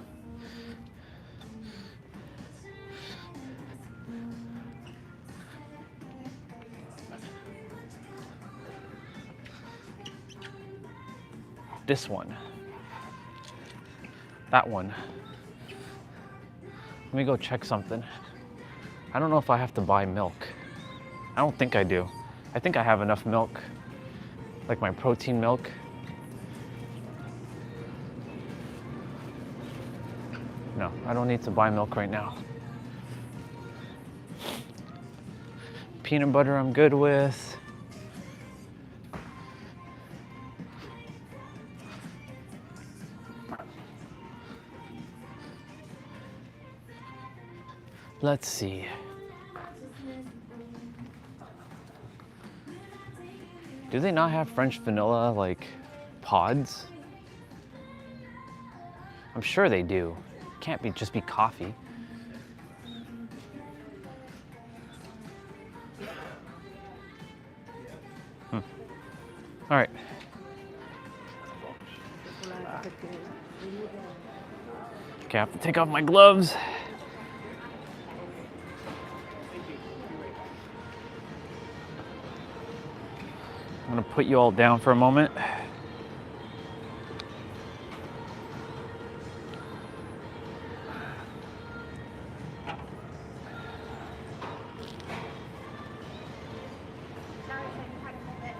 This one. That one. Let me go check something. I don't know if I have to buy milk. I don't think I do. I think I have enough milk, like my protein milk. No, I don't need to buy milk right now. Peanut butter I'm good with. Let's see. Do they not have French vanilla like pods? I'm sure they do. It can't be just be coffee. All right. Okay, I have to take off my gloves. I'm gonna put you all down for a moment.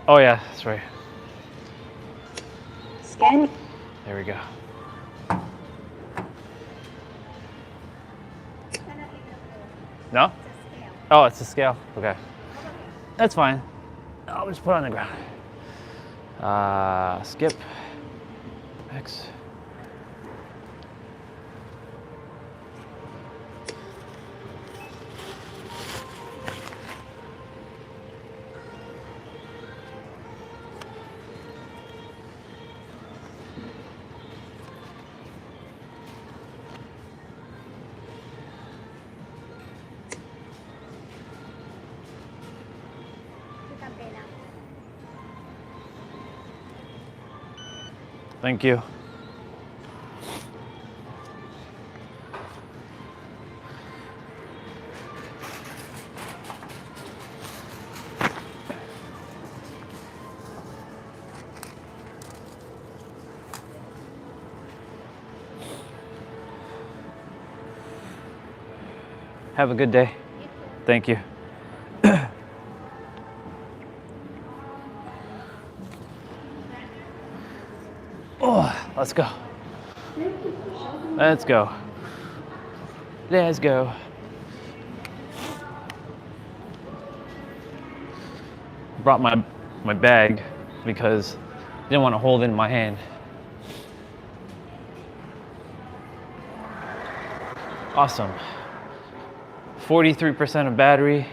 Oh yeah, that's right. Scan. There we go. No? Oh, it's a scale. Okay. That's fine. I'll just put it on the ground. Skip. X. Thank you. Have a good day. Thank you. Oh, let's go. Let's go. Let's go. Brought my bag because I didn't want to hold it in my hand. Awesome. 43% of battery.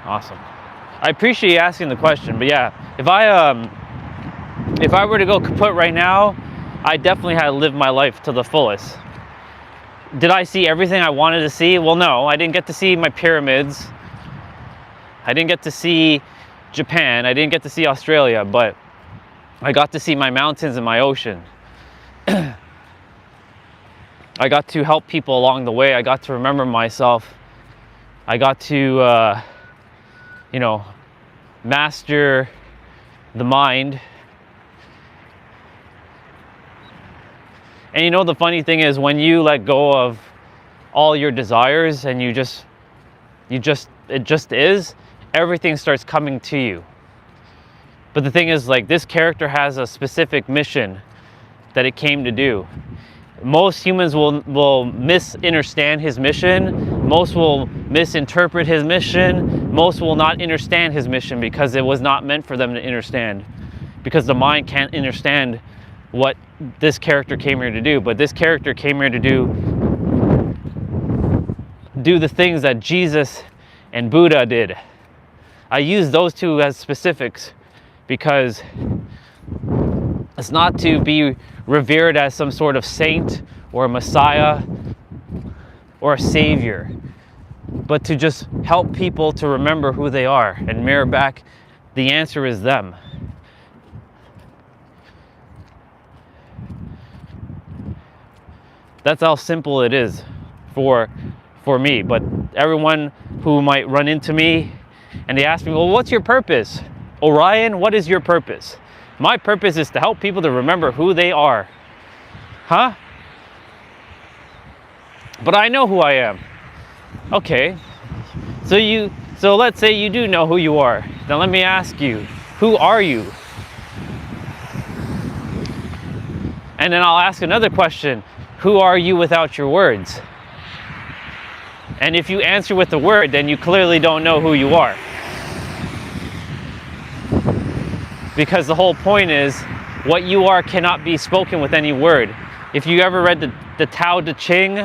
Awesome. I appreciate you asking the question, but yeah, if I were to go kaput right now, I definitely had to live my life to the fullest. Did I see everything I wanted to see? Well, no, I didn't get to see my pyramids. I didn't get to see Japan. I didn't get to see Australia, but I got to see my mountains and my ocean. I got to help people along the way. I got to remember myself. I got to, master the mind. And the funny thing is, when you let go of all your desires and it just is, everything starts coming to you. But the thing is, like, this character has a specific mission that it came to do. Most humans will misunderstand his mission. Most will misinterpret his mission. Most will not understand his mission because it was not meant for them to understand. Because the mind can't understand what this character came here to do. But this character came here to do the things that Jesus and Buddha did. I use those two as specifics because it's not to be revered as some sort of saint or a messiah or a savior, but to just help people to remember who they are and mirror back the answer is them. That's how simple it is for me. But everyone who might run into me and they ask me, well, what's your purpose? Orion, what is your purpose? My purpose is to help people to remember who they are. Huh? But I know who I am. Okay. So let's say you do know who you are. Then let me ask you, who are you? And then I'll ask another question. Who are you without your words? And if you answer with the word, then you clearly don't know who you are. Because the whole point is, what you are cannot be spoken with any word. If you ever read the Tao Te Ching,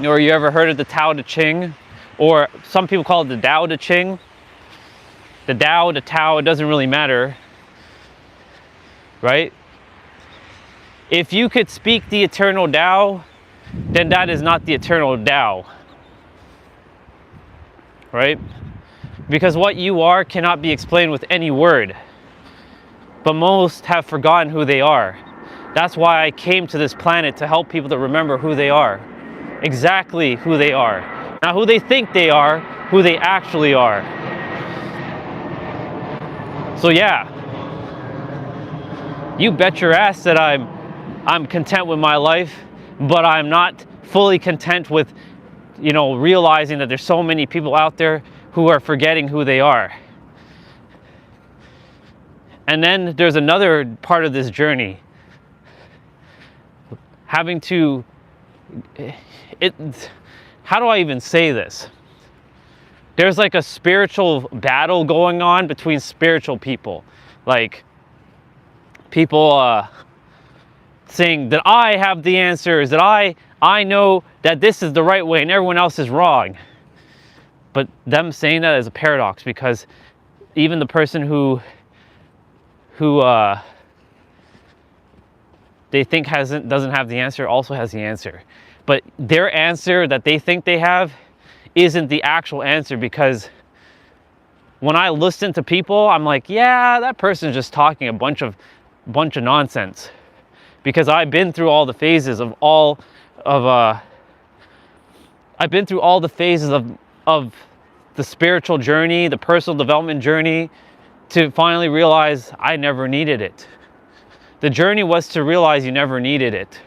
or you ever heard of the Tao Te Ching, or some people call it the Tao Te Ching, the Tao, the Tao, it doesn't really matter, right? If you could speak the eternal Tao, then that is not the eternal Tao, right? Because what you are cannot be explained with any word. But most have forgotten who they are. That's why I came to this planet, to help people to remember who they are. Exactly who they are. Not who they think they are, who they actually are. So yeah, you bet your ass that I'm content with my life, but I'm not fully content with, realizing that there's so many people out there who are forgetting who they are. And then there's another part of this journey. How do I even say this? There's like a spiritual battle going on between spiritual people. Like, people saying that I have the answers, that I know that this is the right way and everyone else is wrong. But them saying that is a paradox, because even the person who they think doesn't have the answer also has the answer. But their answer that they think they have isn't the actual answer, because when I listen to people, I'm like, yeah, that person's just talking a bunch of nonsense. Because I've been through all the phases of the spiritual journey, the personal development journey, to finally realize I never needed it. The journey was to realize you never needed it.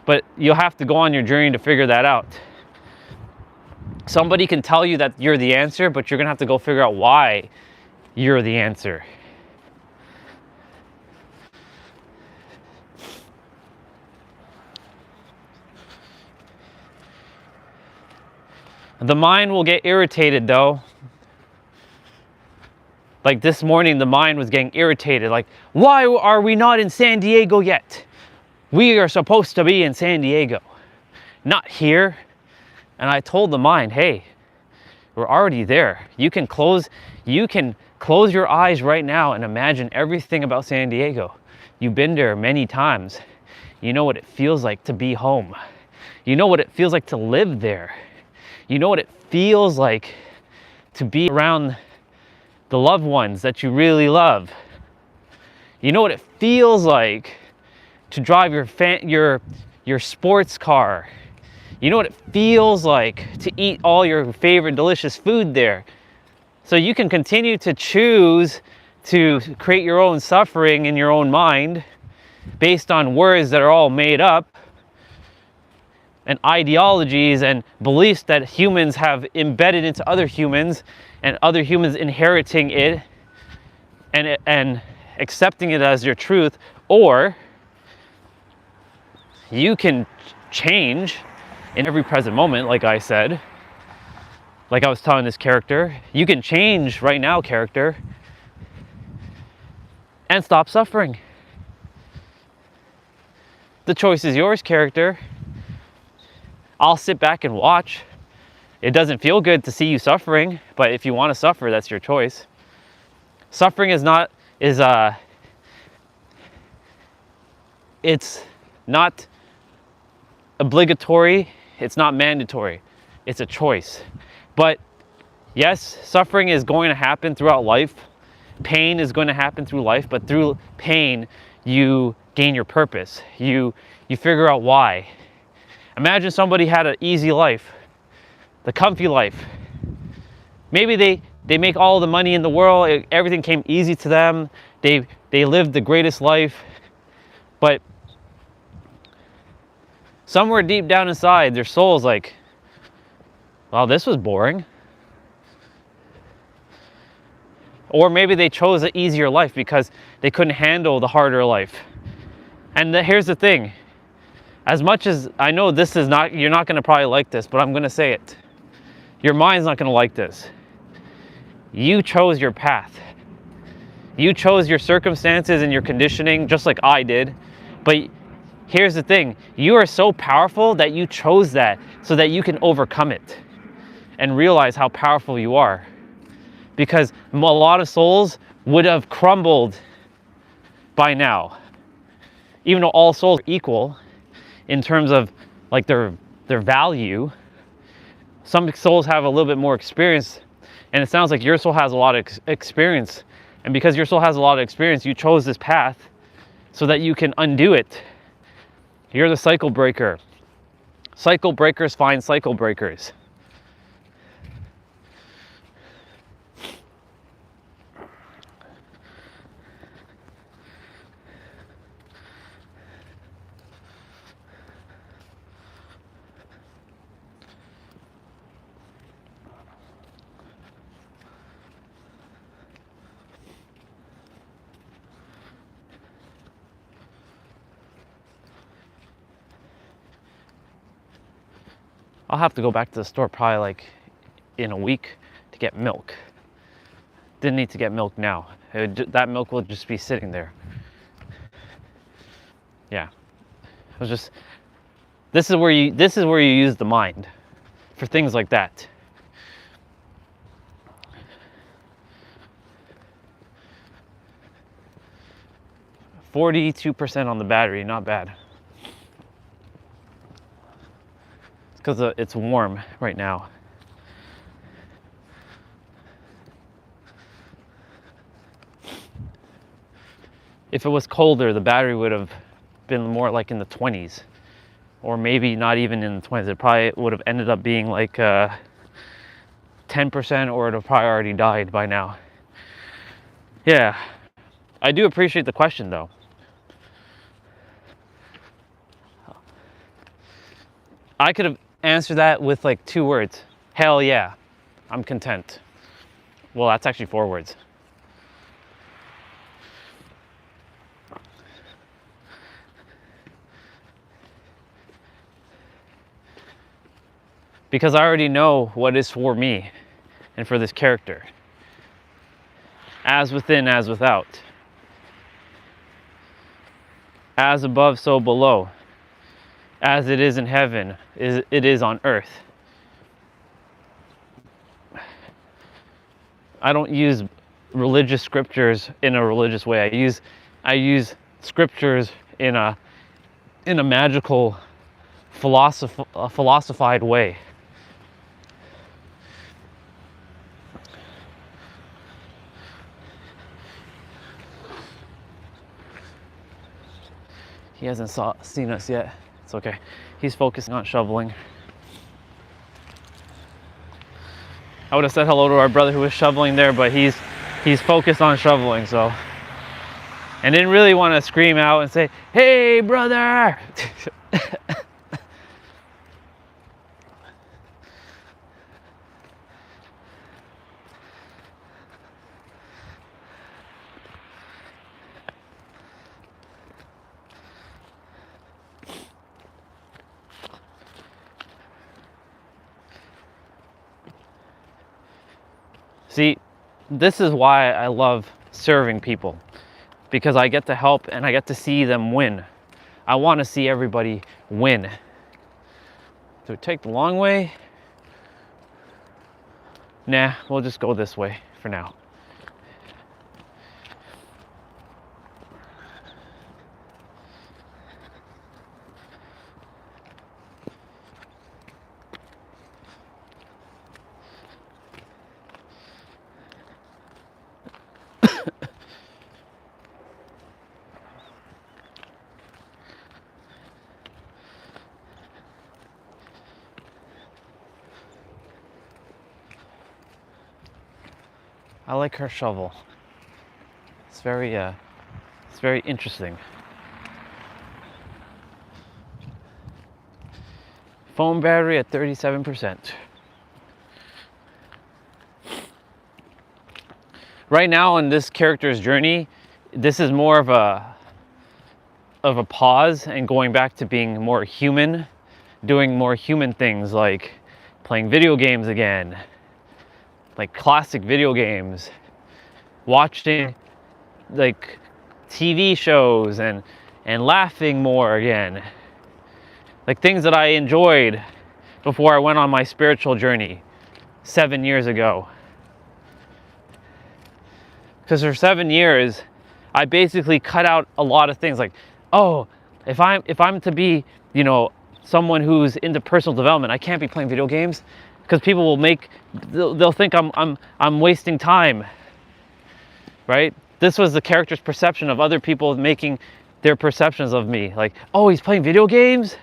But you'll have to go on your journey to figure that out. Somebody can tell you that you're the answer, but you're gonna have to go figure out why you're the answer. The mind will get irritated though. Like this morning, the mind was getting irritated. Like, why are we not in San Diego yet? We are supposed to be in San Diego, not here. And I told the mind, hey, we're already there. You can close your eyes right now and imagine everything about San Diego. You've been there many times. You know what it feels like to be home. You know what it feels like to live there. You know what it feels like to be around the loved ones that you really love. You know what it feels like to drive your sports car. You know what it feels like to eat all your favorite delicious food there. So you can continue to choose to create your own suffering in your own mind based on words that are all made up, and ideologies and beliefs that humans have embedded into other humans, and other humans inheriting it and accepting it as your truth. Or you can change in every present moment, like I said, like I was telling this character. You can change right now, character, and stop suffering. The choice is yours, character. I'll sit back and watch. It doesn't feel good to see you suffering, but if you want to suffer, that's your choice. Suffering it's not obligatory, it's not mandatory, it's a choice. But yes, suffering is going to happen throughout life. Pain is going to happen through life, but through pain, you gain your purpose. You figure out why. Imagine somebody had an easy life, the comfy life. Maybe they make all the money in the world, everything came easy to them, they lived the greatest life, but somewhere deep down inside, their soul's like, well, this was boring. Or maybe they chose an easier life because they couldn't handle the harder life. And here's the thing. As much as I know this is not, you're not going to probably like this, but I'm going to say it. Your mind's not going to like this. You chose your path. You chose your circumstances and your conditioning, just like I did. But here's the thing. You are so powerful that you chose that so that you can overcome it and realize how powerful you are. Because a lot of souls would have crumbled by now. Even though all souls are equal in terms of like their value, some souls have a little bit more experience, and it sounds like your soul has a lot of experience. And because your soul has a lot of experience, you chose this path so that you can undo it. You're the cycle breaker. Cycle breakers find cycle breakers. I'll have to go back to the store probably like in a week to get milk. Didn't need to get milk now. That milk will just be sitting there. Yeah. It was just, this is where you use the mind for things like that. %42 on the battery, not bad. Because it's warm right now. If it was colder, the battery would have been more like in the 20s, or maybe not even in the 20s. It probably would have ended up being like 10%, or it would have probably already died by now. Yeah, I do appreciate the question though. I could have answered that with like 2 words. Hell yeah, I'm content. Well, that's actually 4 words. Because I already know what is for me and for this character. As within, as without. As above, so below. As it is in heaven, it is on earth. I don't use religious scriptures in a religious way. I use scriptures in a magical, philosophized way. He hasn't seen us yet. It's okay. He's focusing on shoveling. I would have said hello to our brother who was shoveling there, but he's focused on shoveling, so. And didn't really want to scream out and say, "Hey, brother!" See, this is why I love serving people, because I get to help and I get to see them win. I want to see everybody win. Do we take the long way? Nah, we'll just go this way for now. I like her shovel. It's very interesting. Phone battery at 37%. Right now in this character's journey, this is more of a pause and going back to being more human, doing more human things like playing video games again, like classic video games, watching like TV shows and laughing more again. Like things that I enjoyed before I went on my spiritual journey 7 years ago. Because for 7 years, I basically cut out a lot of things like, oh, if I'm to be, you know, someone who's into personal development, I can't be playing video games because people will they'll think I'm wasting time. Right? This was the character's perception of other people making their perceptions of me. Like, oh, he's playing video games?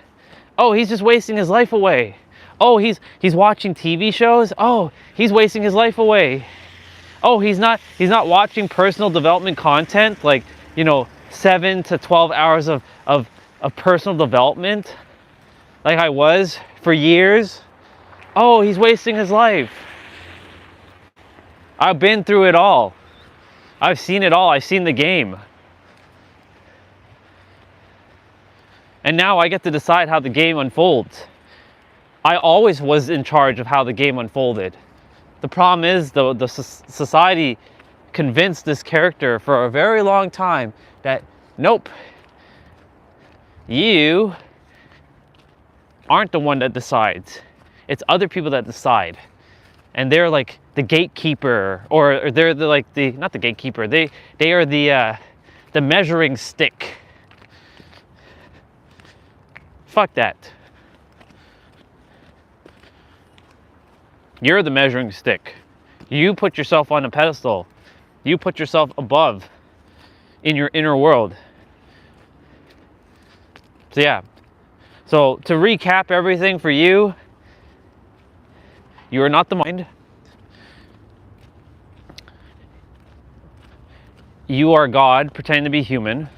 Oh, he's just wasting his life away. Oh, he's watching TV shows? Oh, he's wasting his life away. Oh, he's not watching personal development content, like, you know, 7 to 12 hours of personal development like I was for years. Oh, he's wasting his life. I've been through it all. I've seen it all. I've seen the game. And now I get to decide how the game unfolds. I always was in charge of how the game unfolded. The problem is the society convinced this character for a very long time that, nope, you aren't the one that decides. It's other people that decide. And they're like the gatekeeper, or they're not the gatekeeper, they are the measuring stick. Fuck that. You're the measuring stick. You put yourself on a pedestal. You put yourself above in your inner world. So yeah. So to recap everything for you, you are not the mind. You are God pretending to be human.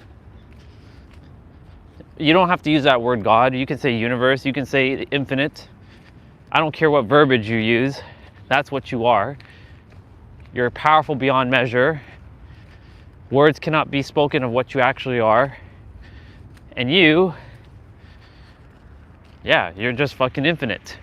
You don't have to use that word God. You can say universe. You can say infinite. I don't care what verbiage you use. That's what you are. You're powerful beyond measure. Words cannot be spoken of what you actually are. And you, yeah, you're just fucking infinite.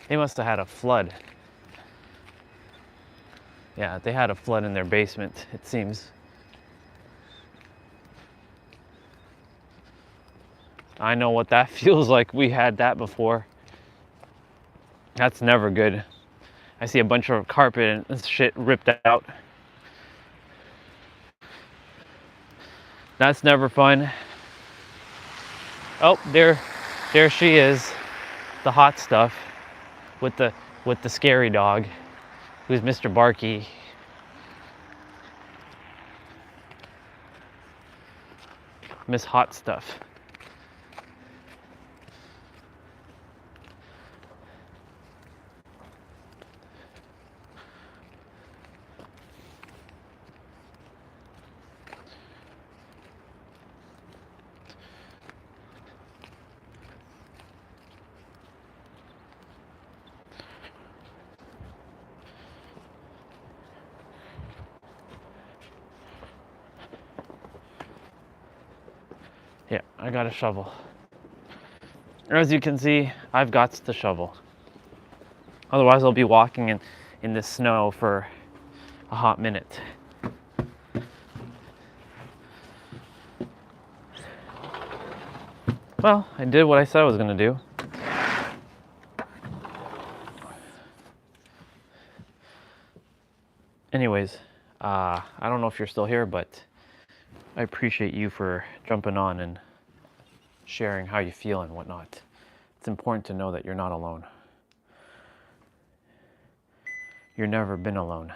They must have had a flood. Yeah, they had a flood in their basement, it seems. I know what that feels like. We had that before. That's never good. I see a bunch of carpet and shit ripped out. That's never fun. Oh, there she is. The hot stuff with the scary dog, who's Mr. Barky. Miss Hot Stuff. Yeah, I got a shovel. As you can see, I've got to shovel. Otherwise, I'll be walking in the snow for a hot minute. Well, I did what I said I was going to do. Anyways, I don't know if you're still here, but I appreciate you for jumping on and sharing how you feel and whatnot. It's important to know that you're not alone. You've never been alone.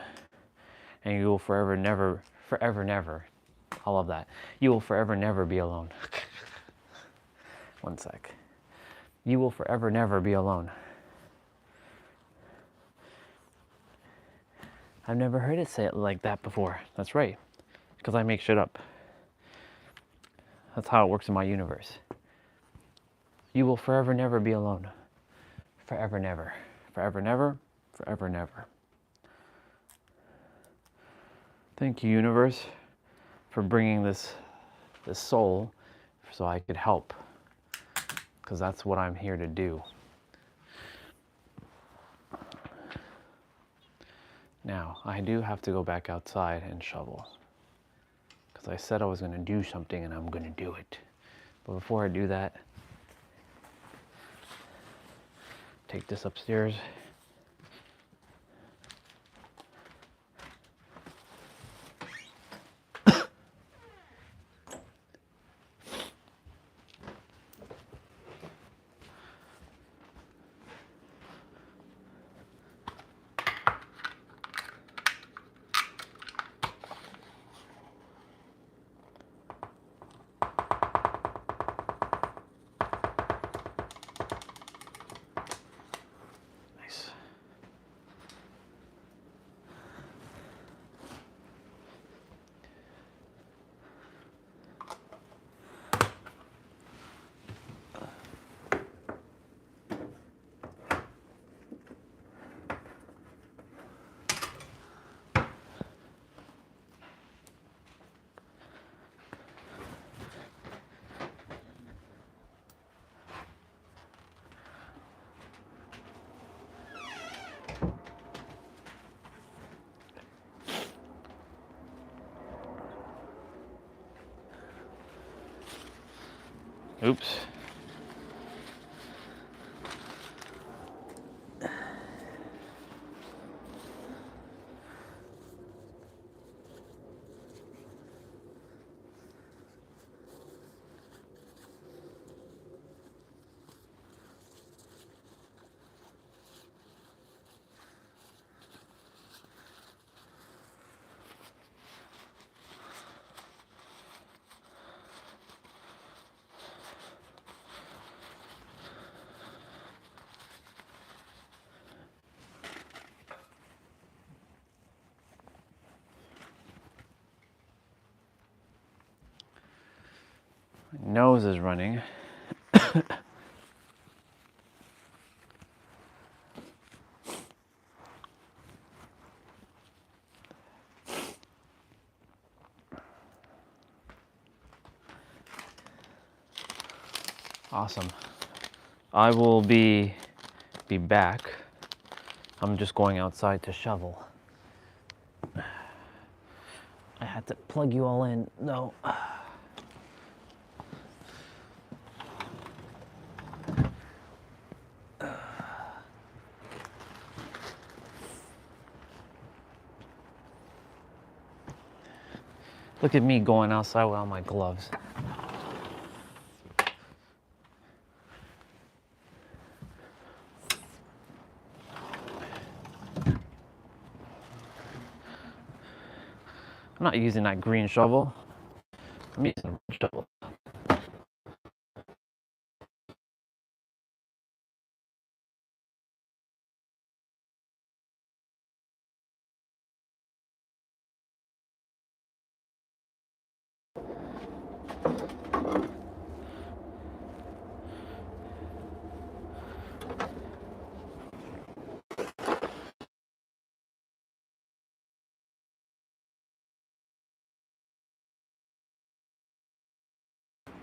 And you will forever never, I love that. You will forever never be alone. One sec. You will forever never be alone. I've never heard it say it like that before. That's right, because I make shit up. That's how it works in my universe. You will forever never be alone. Forever never. Forever never. Forever never. Thank you, universe, for bringing this soul so I could help, because that's what I'm here to do. Now, I do have to go back outside and shovel, because I said I was going to do something and I'm going to do it. But before I do that, take this upstairs. Nice. Oops. My nose is running. Awesome. I will be back. I'm just going outside to shovel. I had to plug you all in, though. Look at me going outside without my gloves. I'm not using that green shovel. I'm using a red shovel.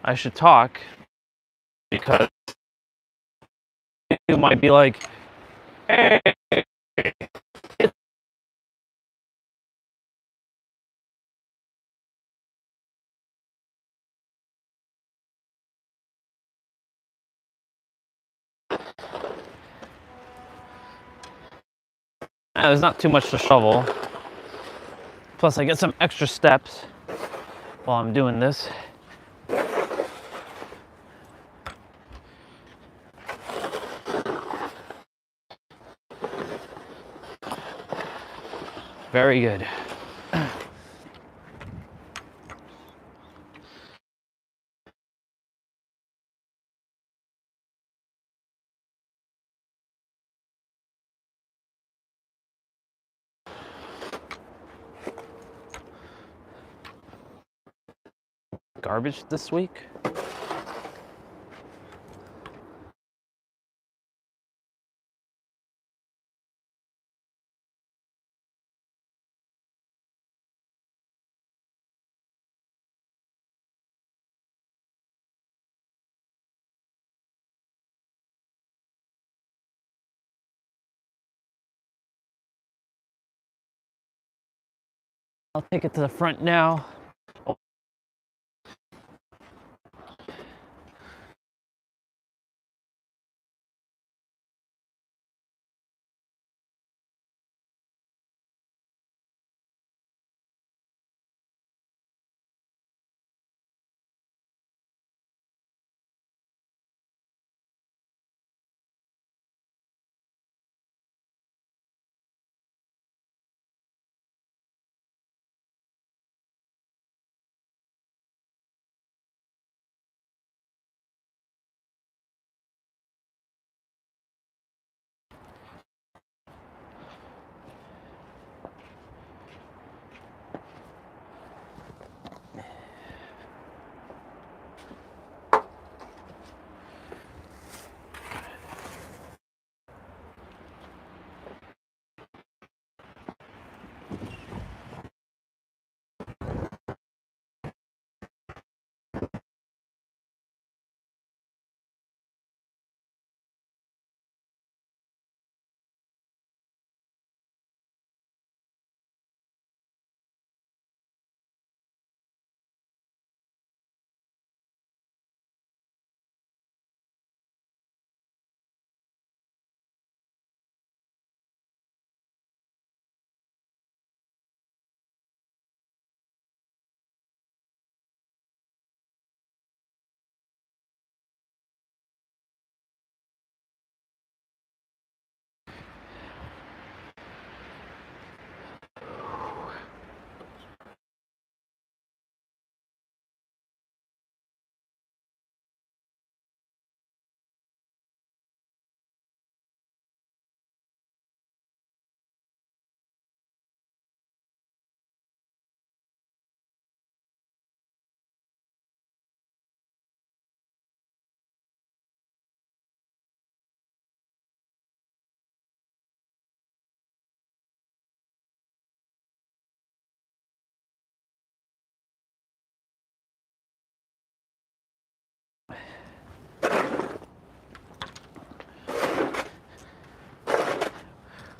I should talk because you might be like, hey. There's not too much to shovel. Plus I get some extra steps while I'm doing this. Very good. garbage this week. I'll take it to the front now. Oh.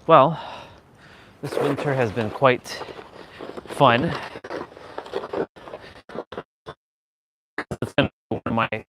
Well, this winter has been quite fun. It's been one of my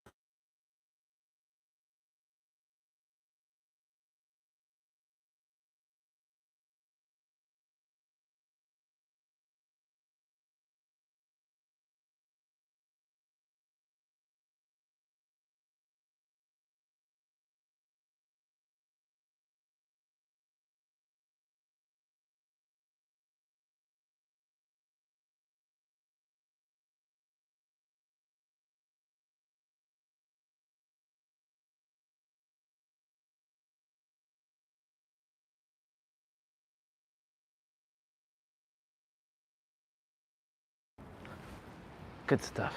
good stuff.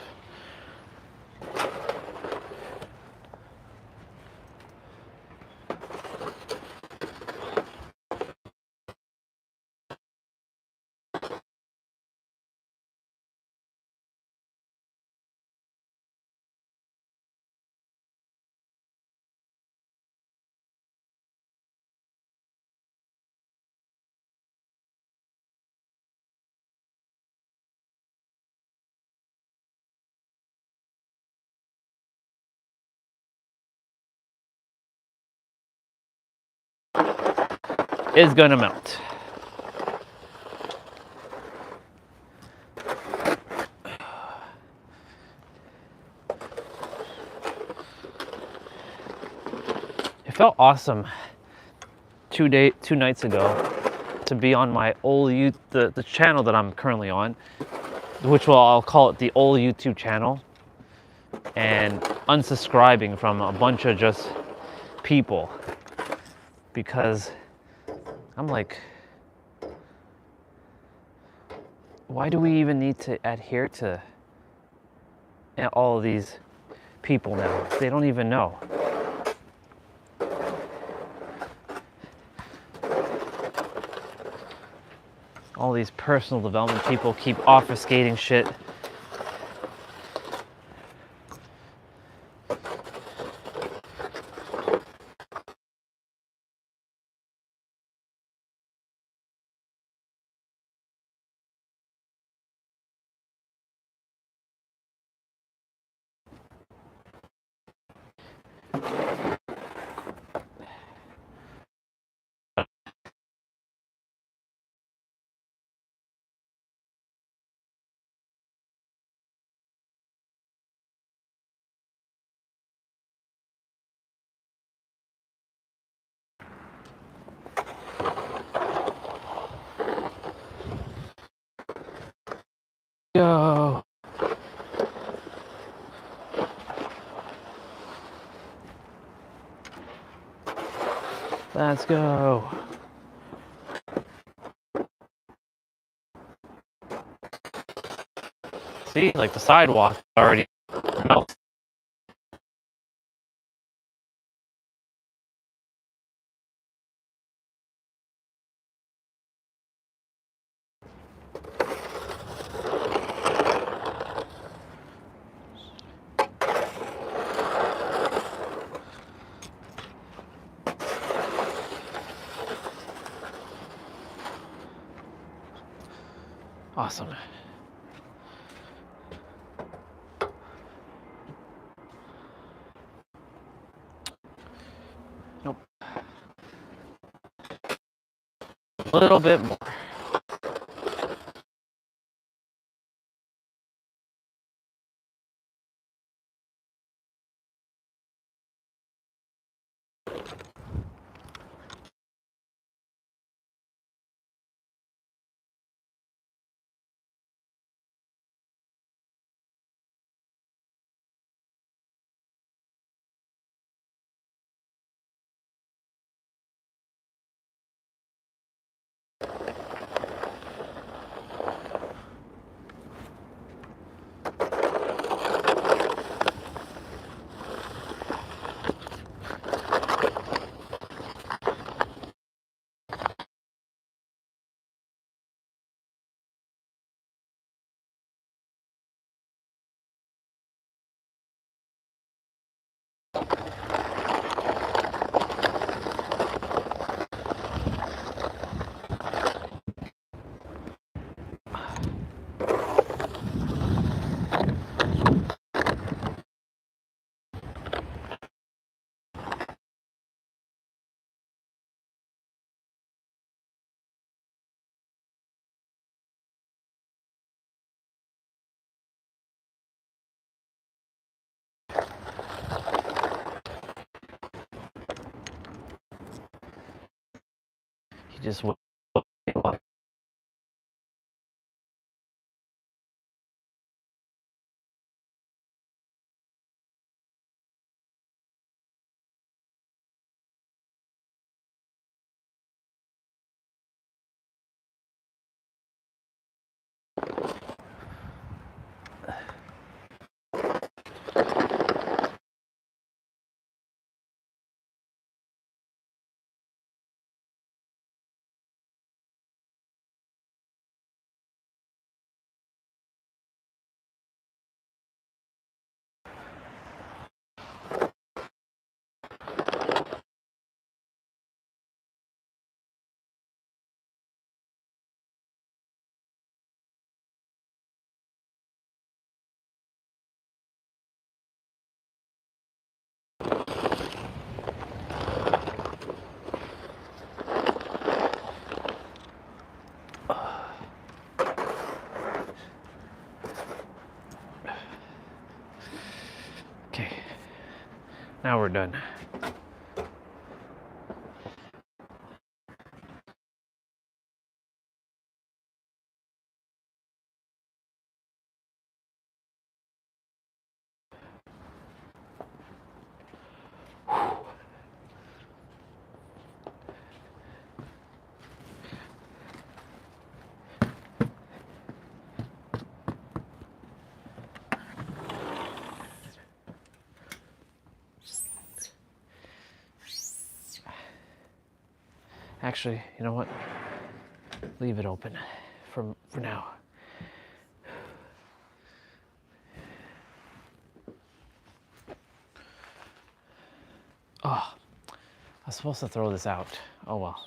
Is gonna melt. It felt awesome 2 nights ago to be on my old the channel that I'm currently on, which I'll call it the old YouTube channel, and unsubscribing from a bunch of just people, because I'm like, why do we even need to adhere to all of these people now. They don't even know. All these personal development people keep obfuscating shit. Go. Let's go. See, like the sidewalk already melted. Awesome. Nope. A little bit more. He just went. Okay, now we're done. Actually, you know what? Leave it open for now. Oh, I was supposed to throw this out. Oh well.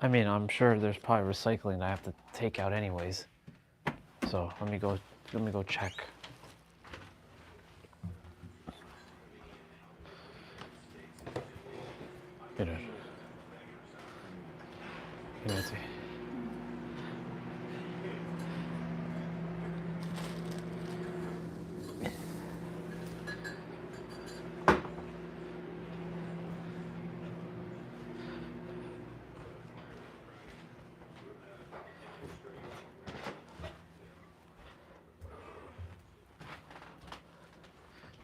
I mean, I'm sure there's probably recycling I have to take out anyways. So let me go check. Get it. Let's see.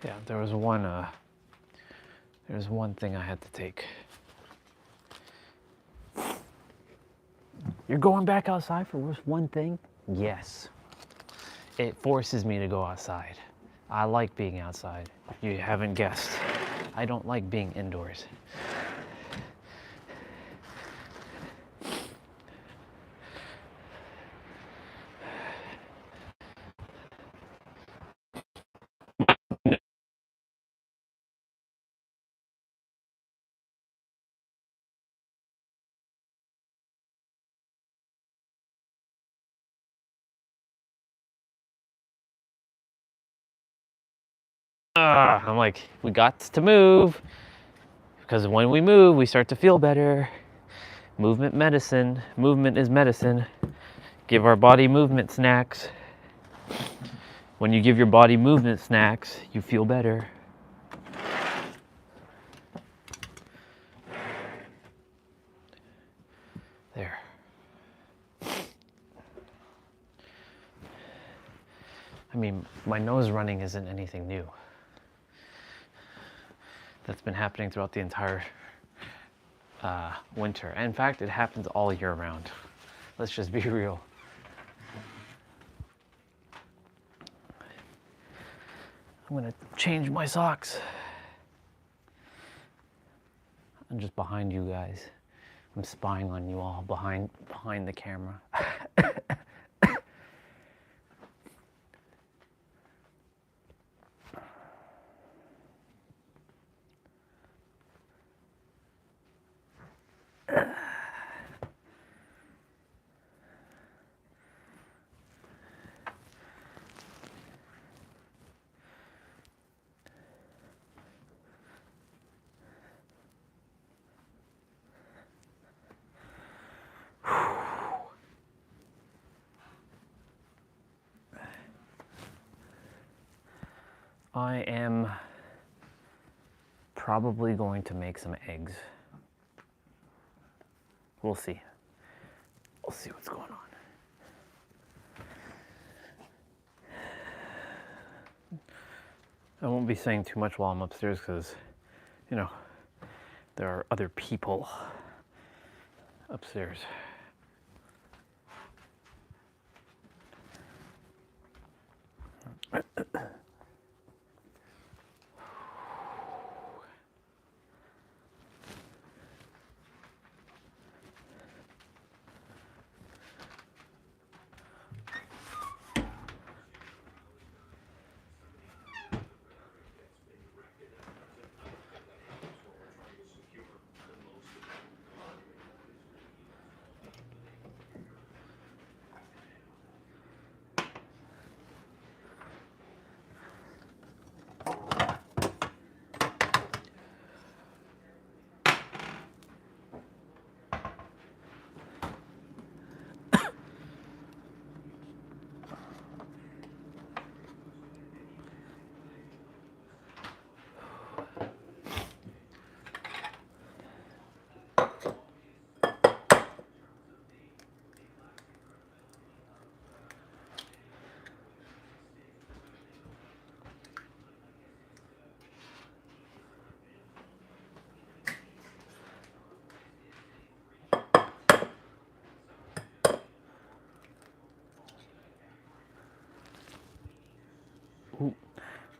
Yeah, there was one thing I had to take. You're going back outside for just one thing? Yes. It forces me to go outside. I like being outside. If you haven't guessed, I don't like being indoors. I'm like, we got to move, because when we move, we start to feel better. Movement medicine. Movement is medicine. Give our body movement snacks. When you give your body movement snacks, you feel better. There. I mean, my nose running isn't anything new. That's been happening throughout the entire winter. And in fact, it happens all year round. Let's just be real. I'm gonna change my socks. I'm just behind you guys. I'm spying on you all behind the camera. I am probably going to make some eggs. We'll see. We'll see what's going on. I won't be saying too much while I'm upstairs because, you know, there are other people upstairs.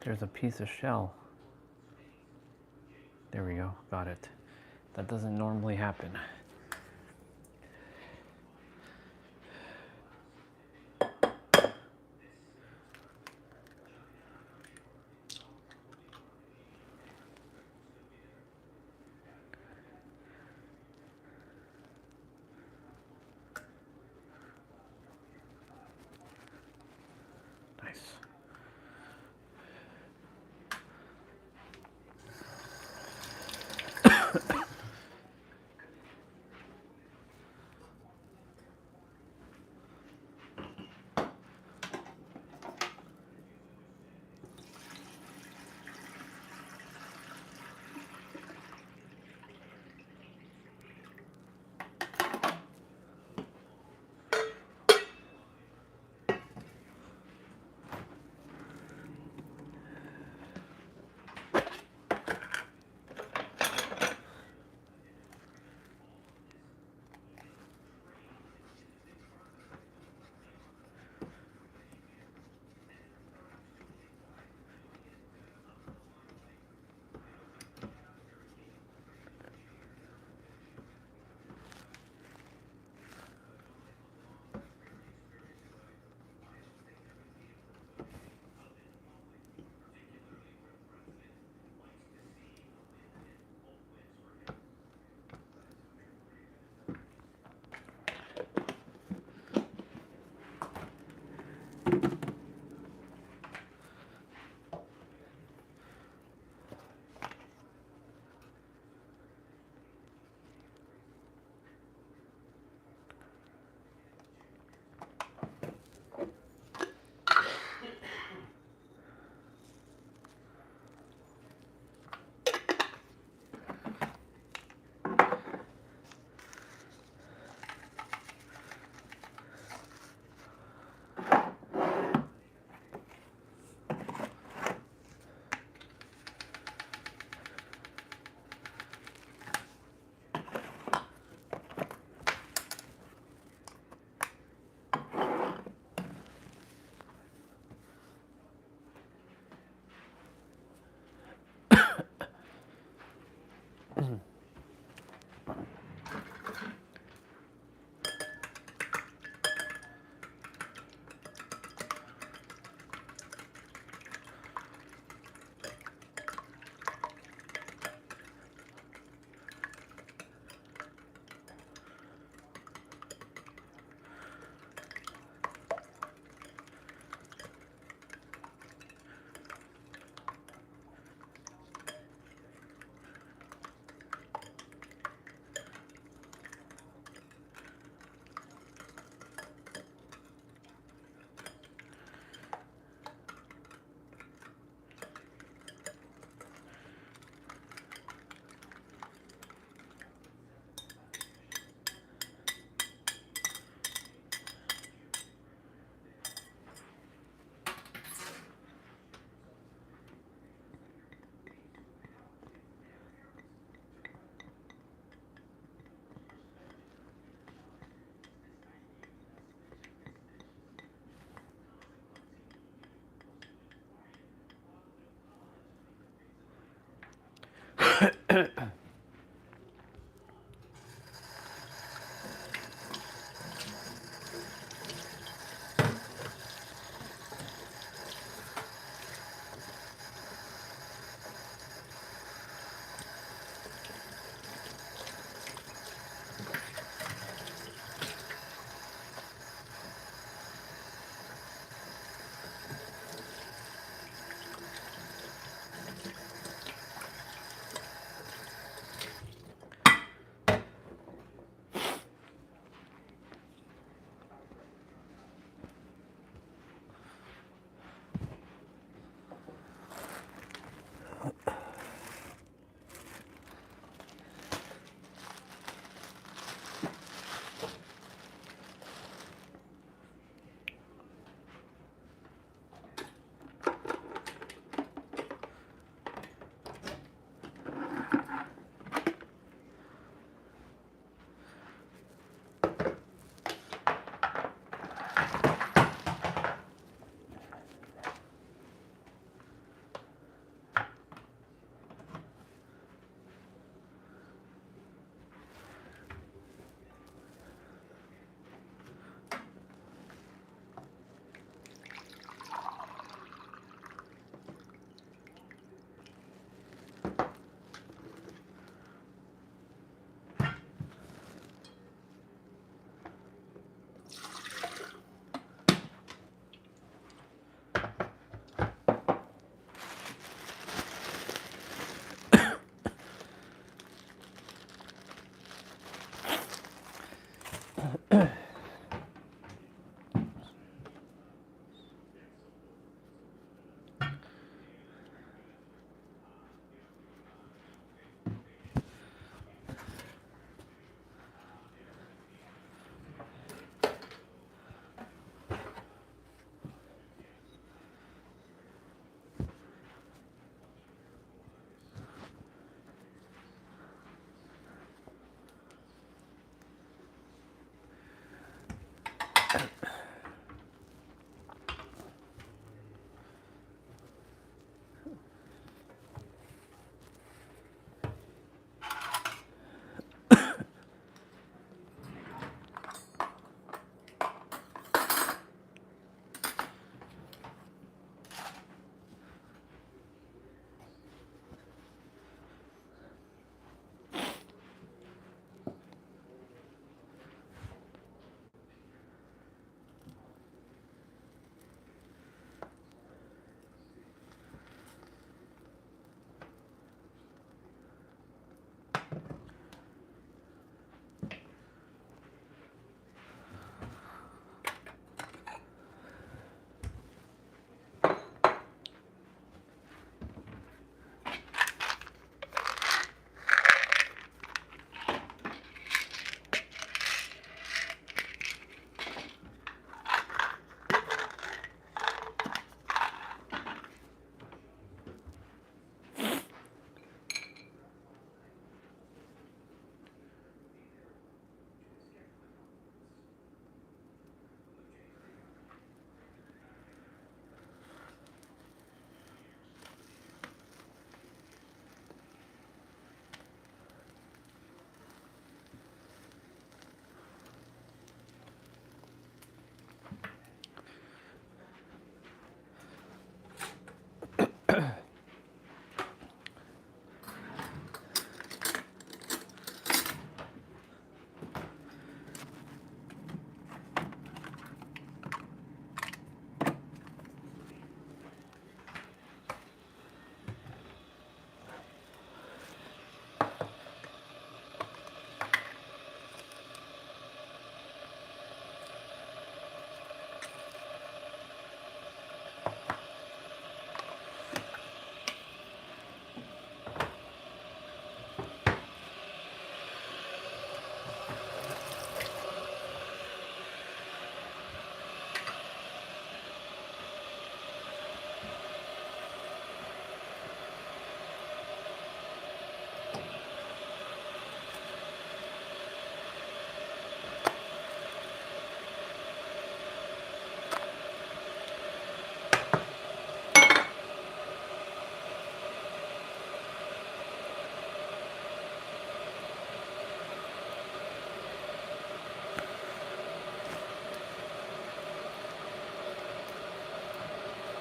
There's a piece of shell. There we go, got it. That doesn't normally happen. Nice.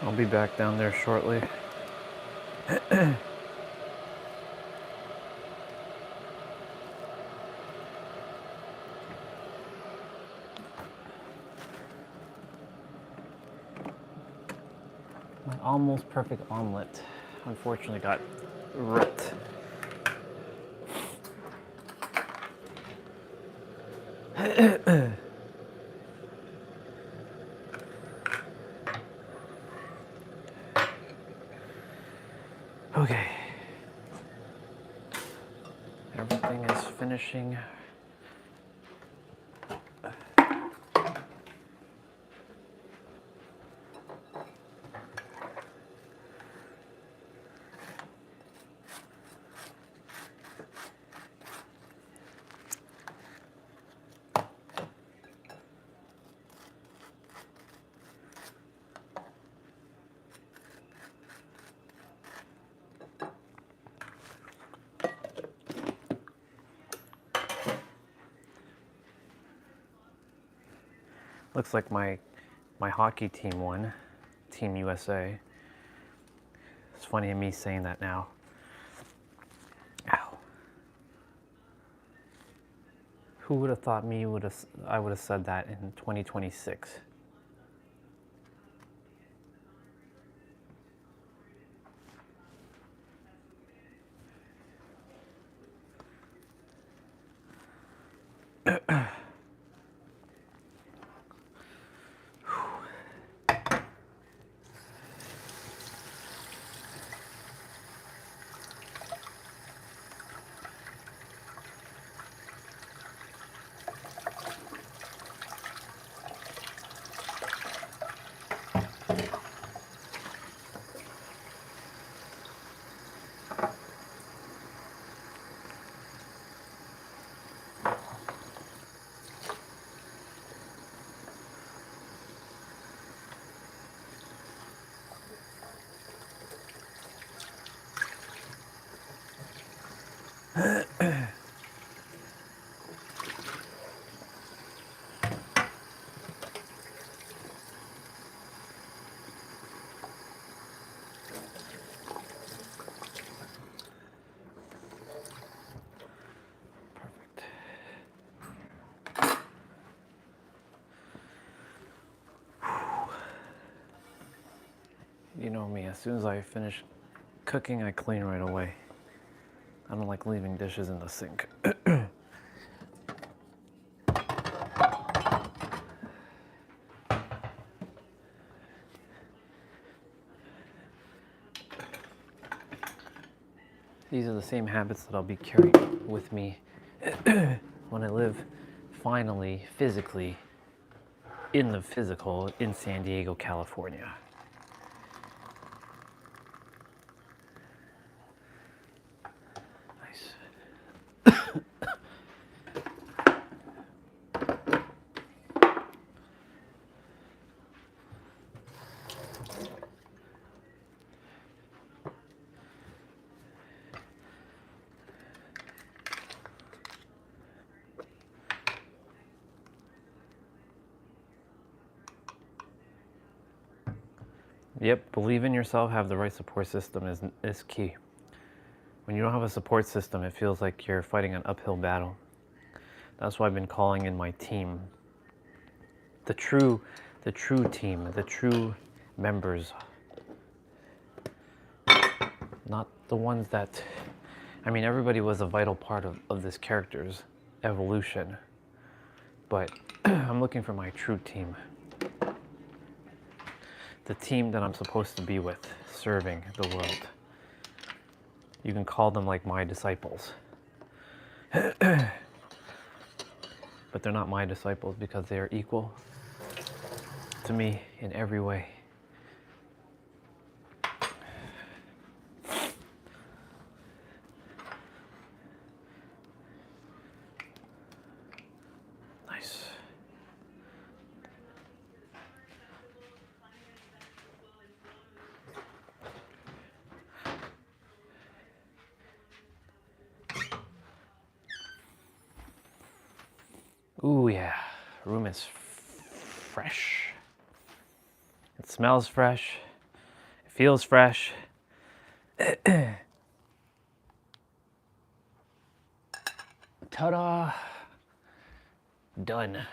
I'll be back down there shortly. My almost perfect omelet unfortunately got ripped. Okay. Everything is finishing. Looks like my hockey team won, Team USA. It's funny me saying that now. Ow. Who would have thought I would have said that in 2026? You know me, as soon as I finish cooking, I clean right away. I don't like leaving dishes in the sink. These are the same habits that I'll be carrying with me when I live finally, physically, in the physical in San Diego, California. Nice. Yep, believe in yourself, have the right support system is key. When you don't have a support system, it feels like you're fighting an uphill battle. That's why I've been calling in my team. The true team, the true members. Not the ones that, I mean, everybody was a vital part of this character's evolution. But I'm looking for my true team. The team that I'm supposed to be with, serving the world. You can call them like my disciples. But they're not my disciples because they are equal to me in every way. Nice. Ooh, yeah, room is fresh. It smells fresh. Feels fresh. Ta-da! Done.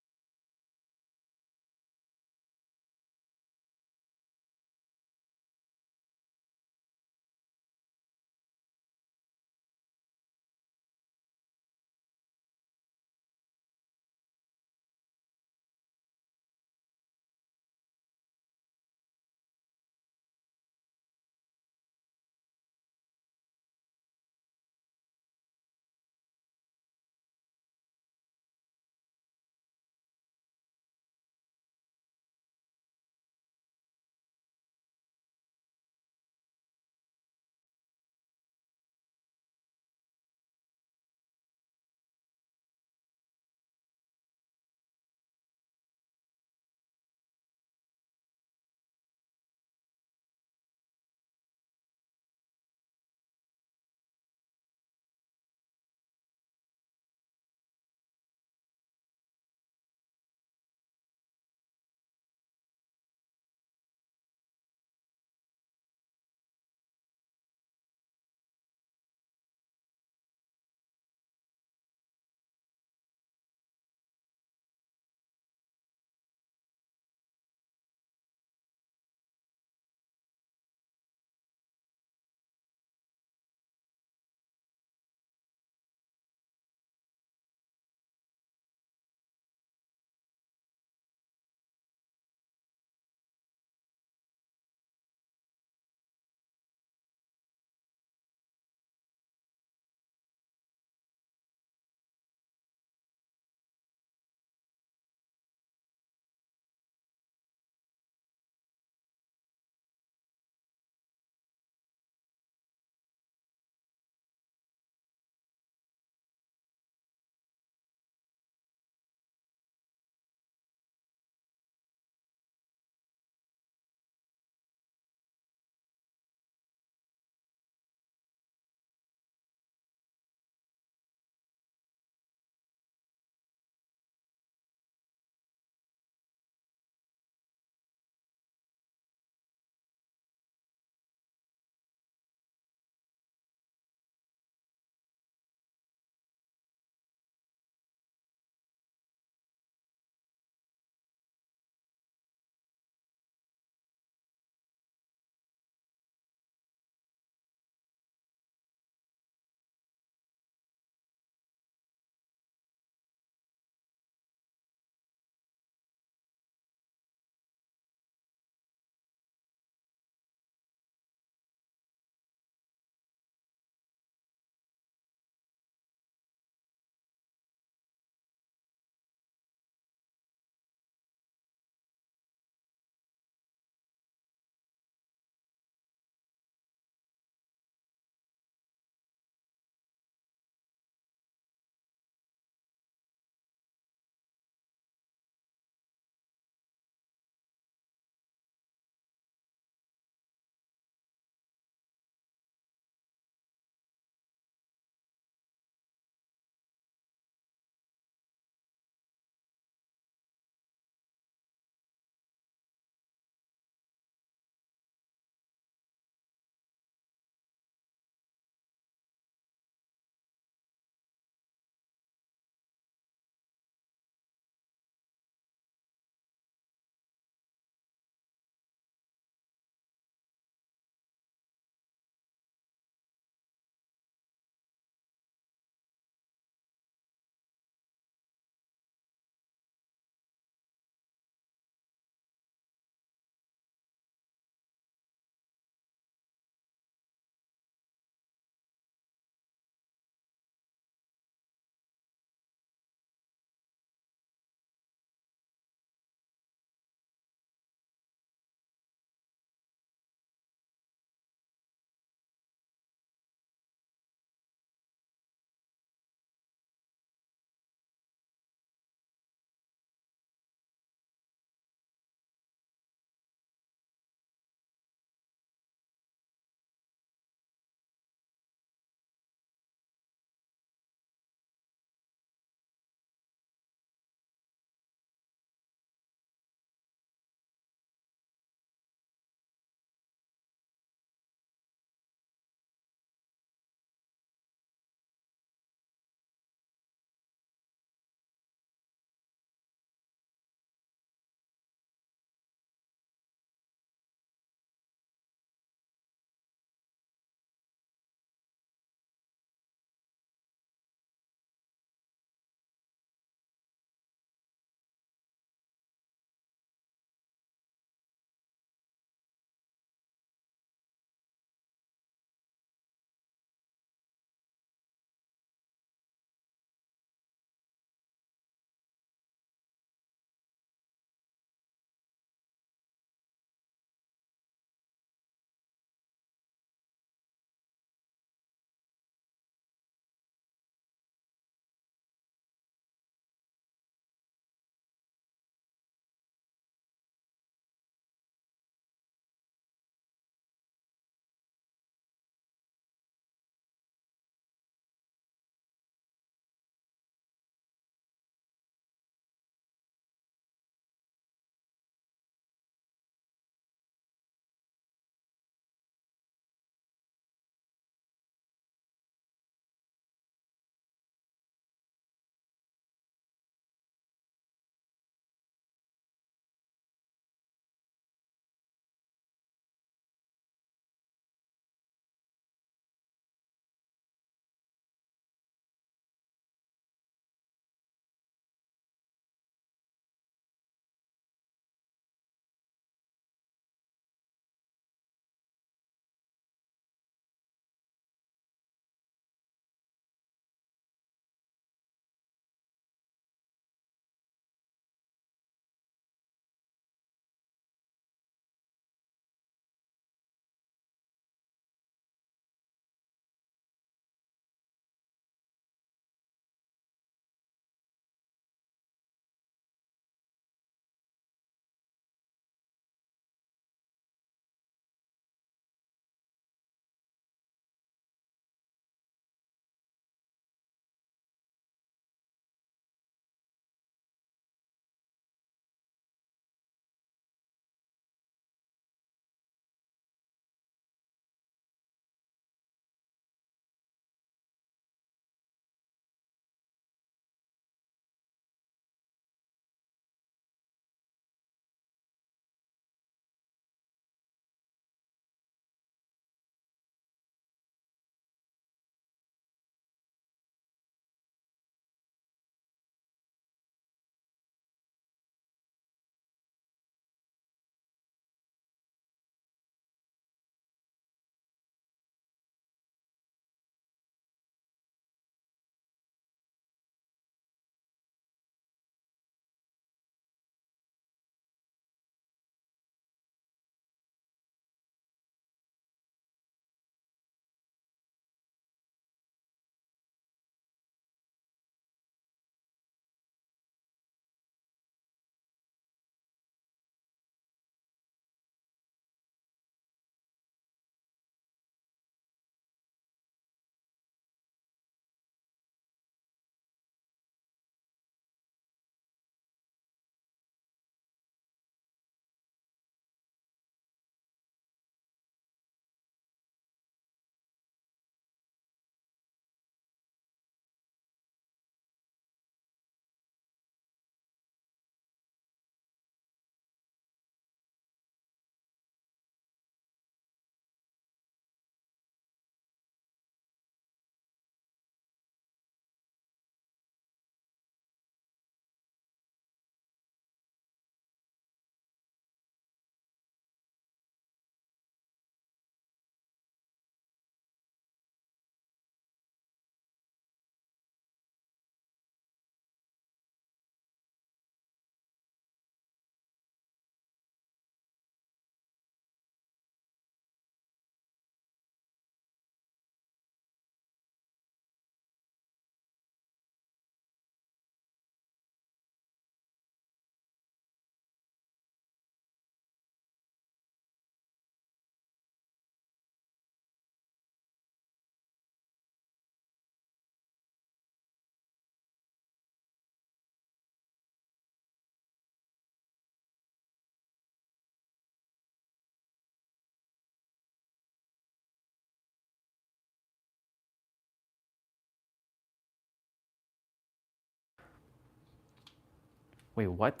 Wait, what?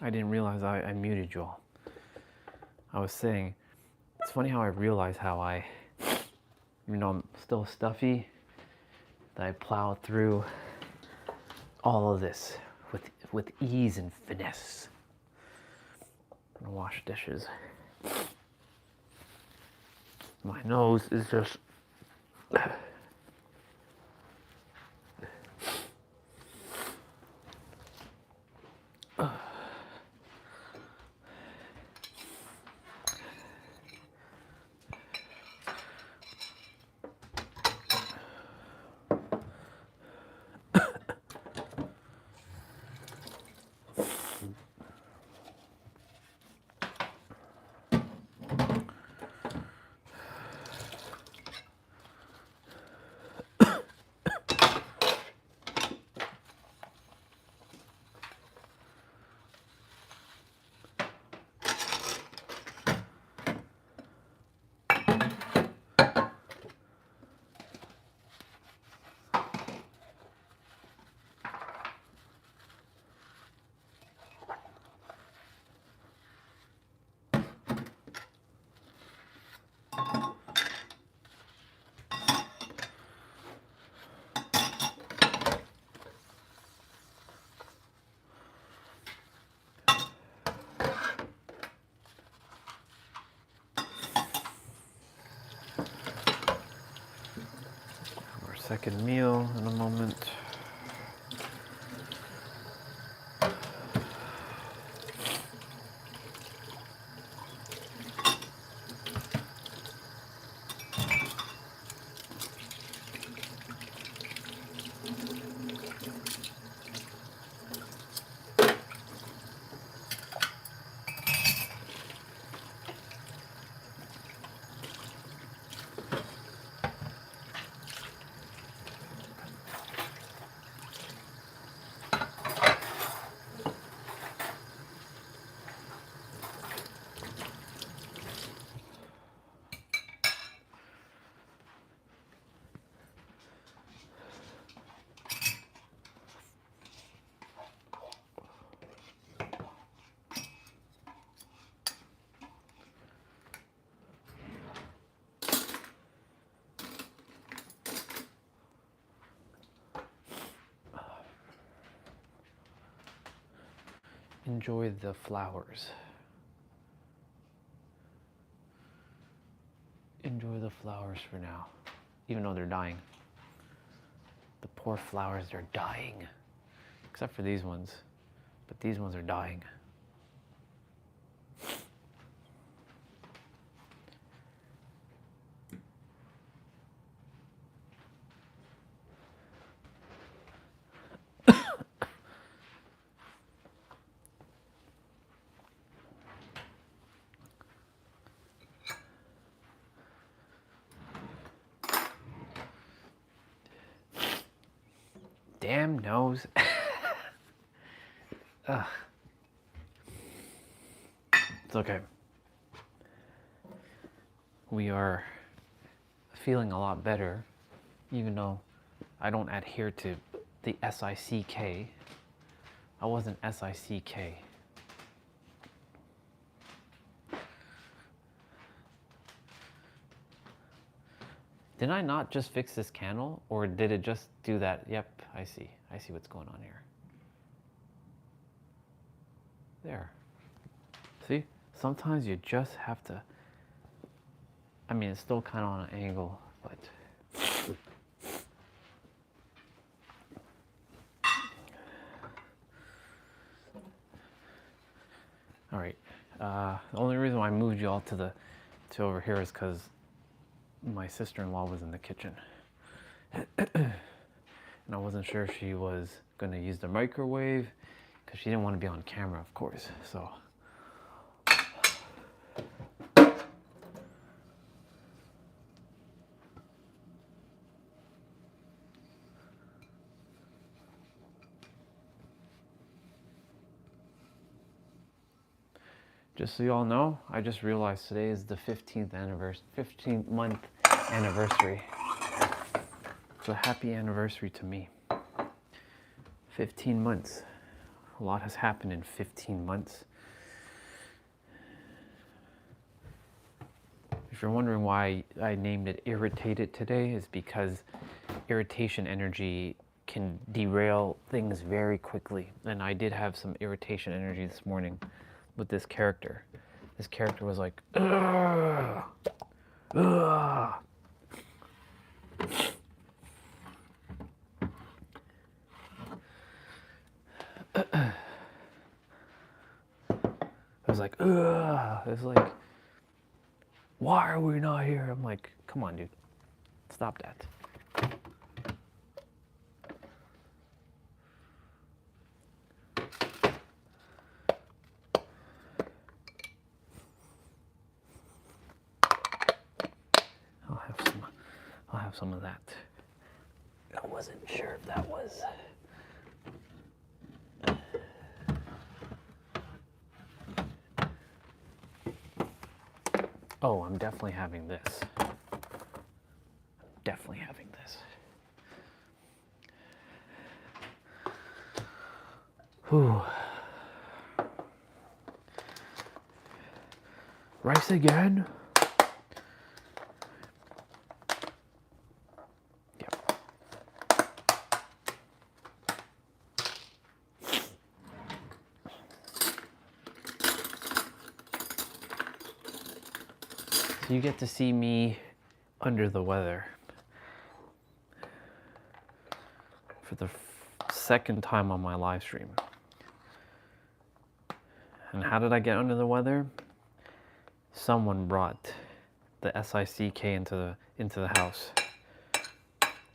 I didn't realize I muted you all. I was saying, it's funny how I realize how I, even though I'm still stuffy, that I plow through all of this with ease and finesse. I'm gonna wash dishes. My nose is just our second meal in a moment. Enjoy the flowers. Enjoy the flowers for now, even though they're dying. The poor flowers, they're dying. Except for these ones, but these ones are dying. Damn nose. Ugh. It's okay. We are feeling a lot better, even though I don't adhere to the SICK. I wasn't SICK. Did I not just fix this candle, or did it just do that? Yep, I see. I see what's going on here. There. See? Sometimes you just have to, I mean, it's still kind of on an angle, but all right. The only reason why I moved you all to over here is because my sister-in-law was in the kitchen. And I wasn't sure if she was going to use the microwave because she didn't want to be on camera, of course. So just so you all know, I just realized today is the 15th month anniversary. So happy anniversary to me. 15 months. A lot has happened in 15 months. If you're wondering why I named it Irritated today, is because irritation energy can derail things very quickly. And I did have some irritation energy this morning with this character. This character was like, ugh, ugh. I was like, ugh. It was like, why are we not here? I'm like, come on, dude. Stop that. I'll have some of that. I wasn't sure if that was. Oh, I'm definitely having this. Definitely having this. Whew. Rice again? Yep. So you get to see me under the weather for the second time on my live stream. And how did I get under the weather? Someone brought the SICK into the house.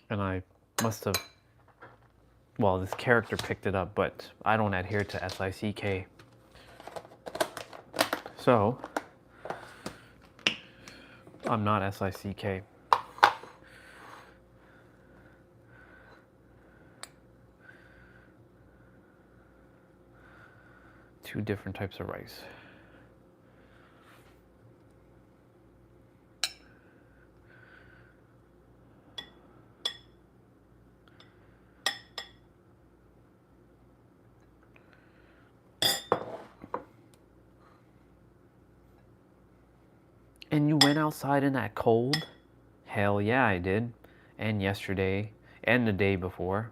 And I must have, well, this character picked it up, but I don't adhere to SICK. So, I'm not SICK. Two different types of rice. And you went outside in that cold? Hell yeah, I did. And yesterday, and the day before.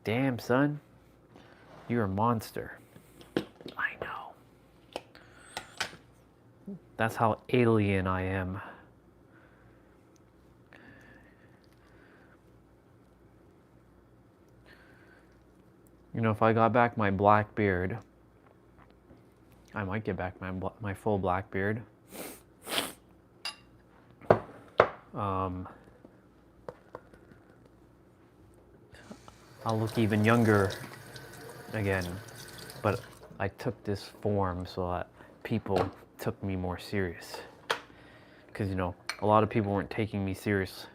Damn, son. You're a monster. I know. That's how alien I am. You know, if I got back my black beard, I might get back my full black beard. I'll look even younger again, but I took this form so that people took me more serious. Because, you know, a lot of people weren't taking me serious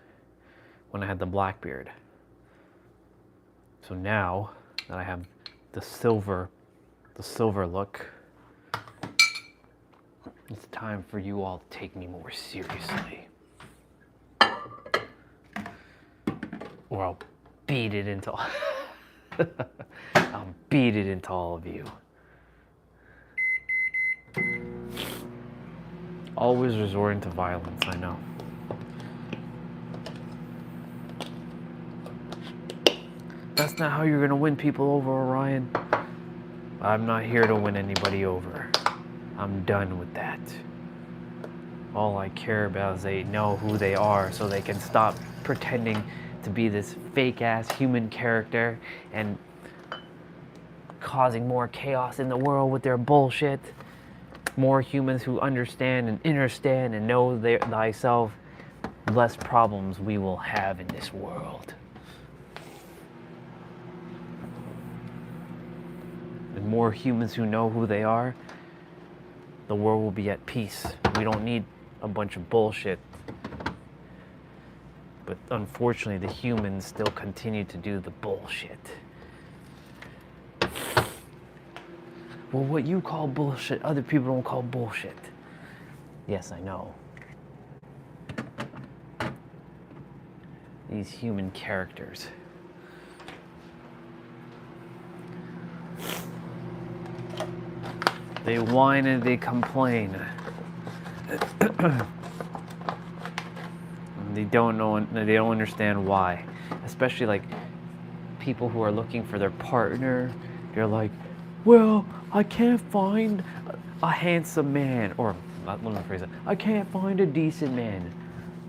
when I had the black beard. So now that I have the silver look, it's time for you all to take me more seriously. Or I'll beat it into I'll beat it into all of you. Always resorting to violence, I know. That's not how you're gonna win people over, Orion. I'm not here to win anybody over. I'm done with that. All I care about is they know who they are so they can stop pretending to be this fake-ass human character and causing more chaos in the world with their bullshit. More humans who understand and understand and know thyself, less problems we will have in this world. And more humans who know who they are, the world will be at peace. We don't need a bunch of bullshit. But unfortunately, the humans still continue to do the bullshit. Well, what you call bullshit, other people don't call bullshit. Yes, I know. These human characters. They whine and they complain. They don't know. They don't understand why. Especially like people who are looking for their partner. They're like, well, I can't find a handsome man, or let me phrase it. I can't find a decent man.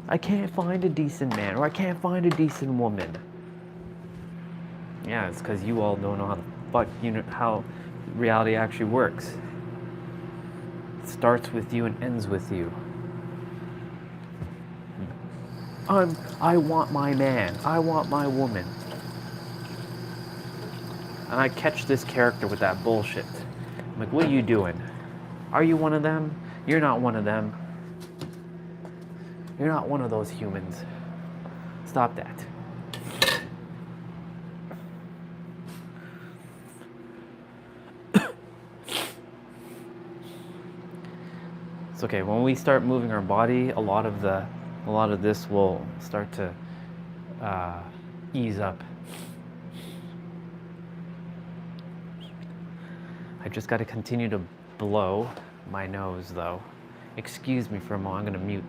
I can't find a decent man, or I can't find a decent woman. Yeah, it's because you all don't know how the fuck how reality actually works. It starts with you and ends with you. I want my man. I want my woman. And I catch this character with that bullshit. I'm like, what are you doing? Are you one of them? You're not one of them. You're not one of those humans. Stop that. It's okay. When we start moving our body, a lot of this will start to ease up. I just got to continue to blow my nose, though. Excuse me for a moment. I'm gonna mute.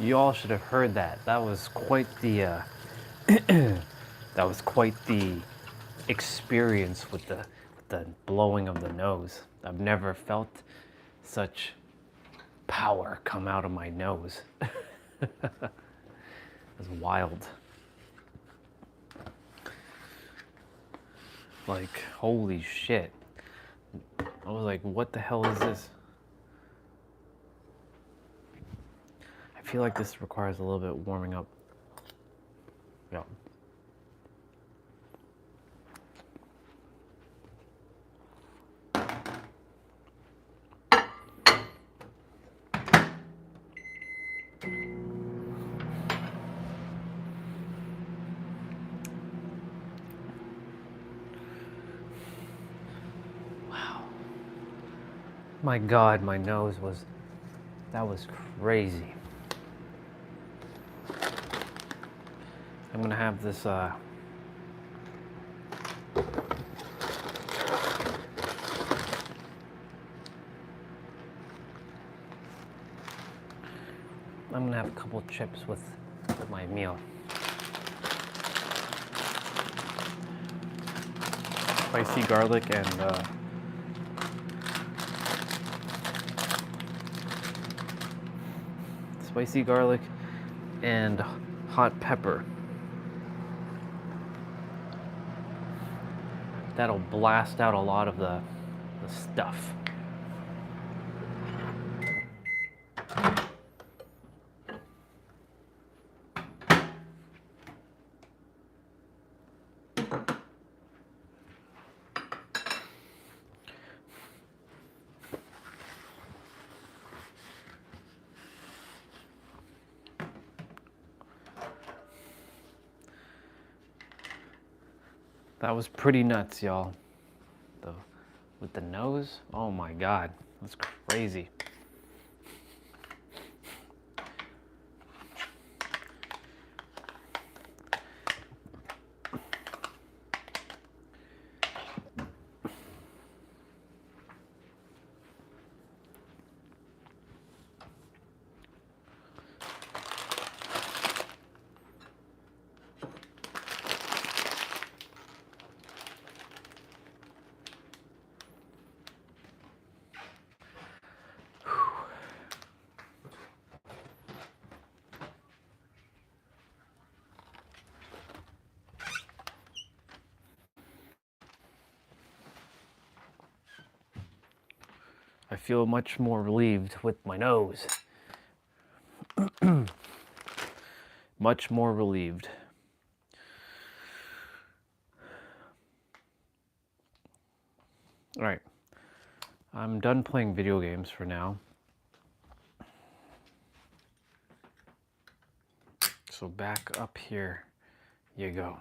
You all should have heard that. That was quite the that was quite the experience with the blowing of the nose. I've never felt such power come out of my nose. It was wild. Like, holy shit. I was like, what the hell is this? I feel like this requires a little bit warming up. Yeah. My God, my nose was, that was crazy. I'm gonna have this, I'm gonna have a couple chips with my meal. Spicy garlic and, spicy garlic and hot pepper. That'll blast out a lot of the stuff. That was pretty nuts, y'all. With the nose, oh my God, that's crazy. I feel much more relieved with my nose. Much more relieved. All right, I'm done playing video games for now. So back up here you go.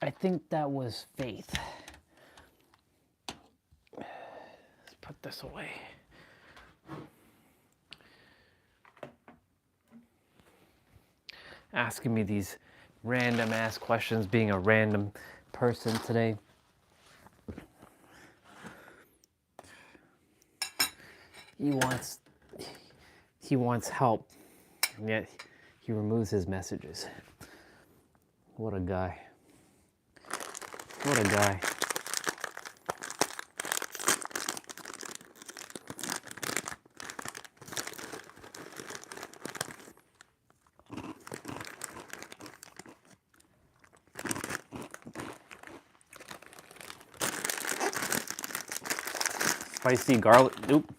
I think that was faith. Let's put this away. Asking me these random ass questions, being a random person today. He wants help, and yet he removes his messages. What a guy. What a guy. Spicy garlic. Oop.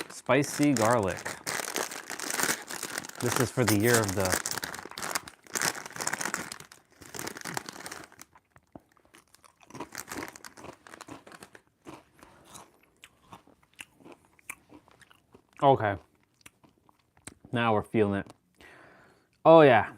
Spicy garlic. This is for the year of the... Okay. Now we're feeling it. Oh yeah.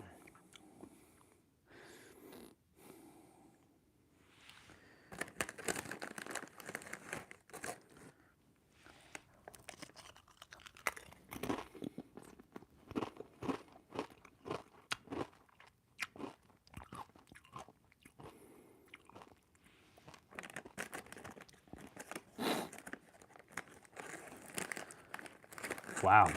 Wow.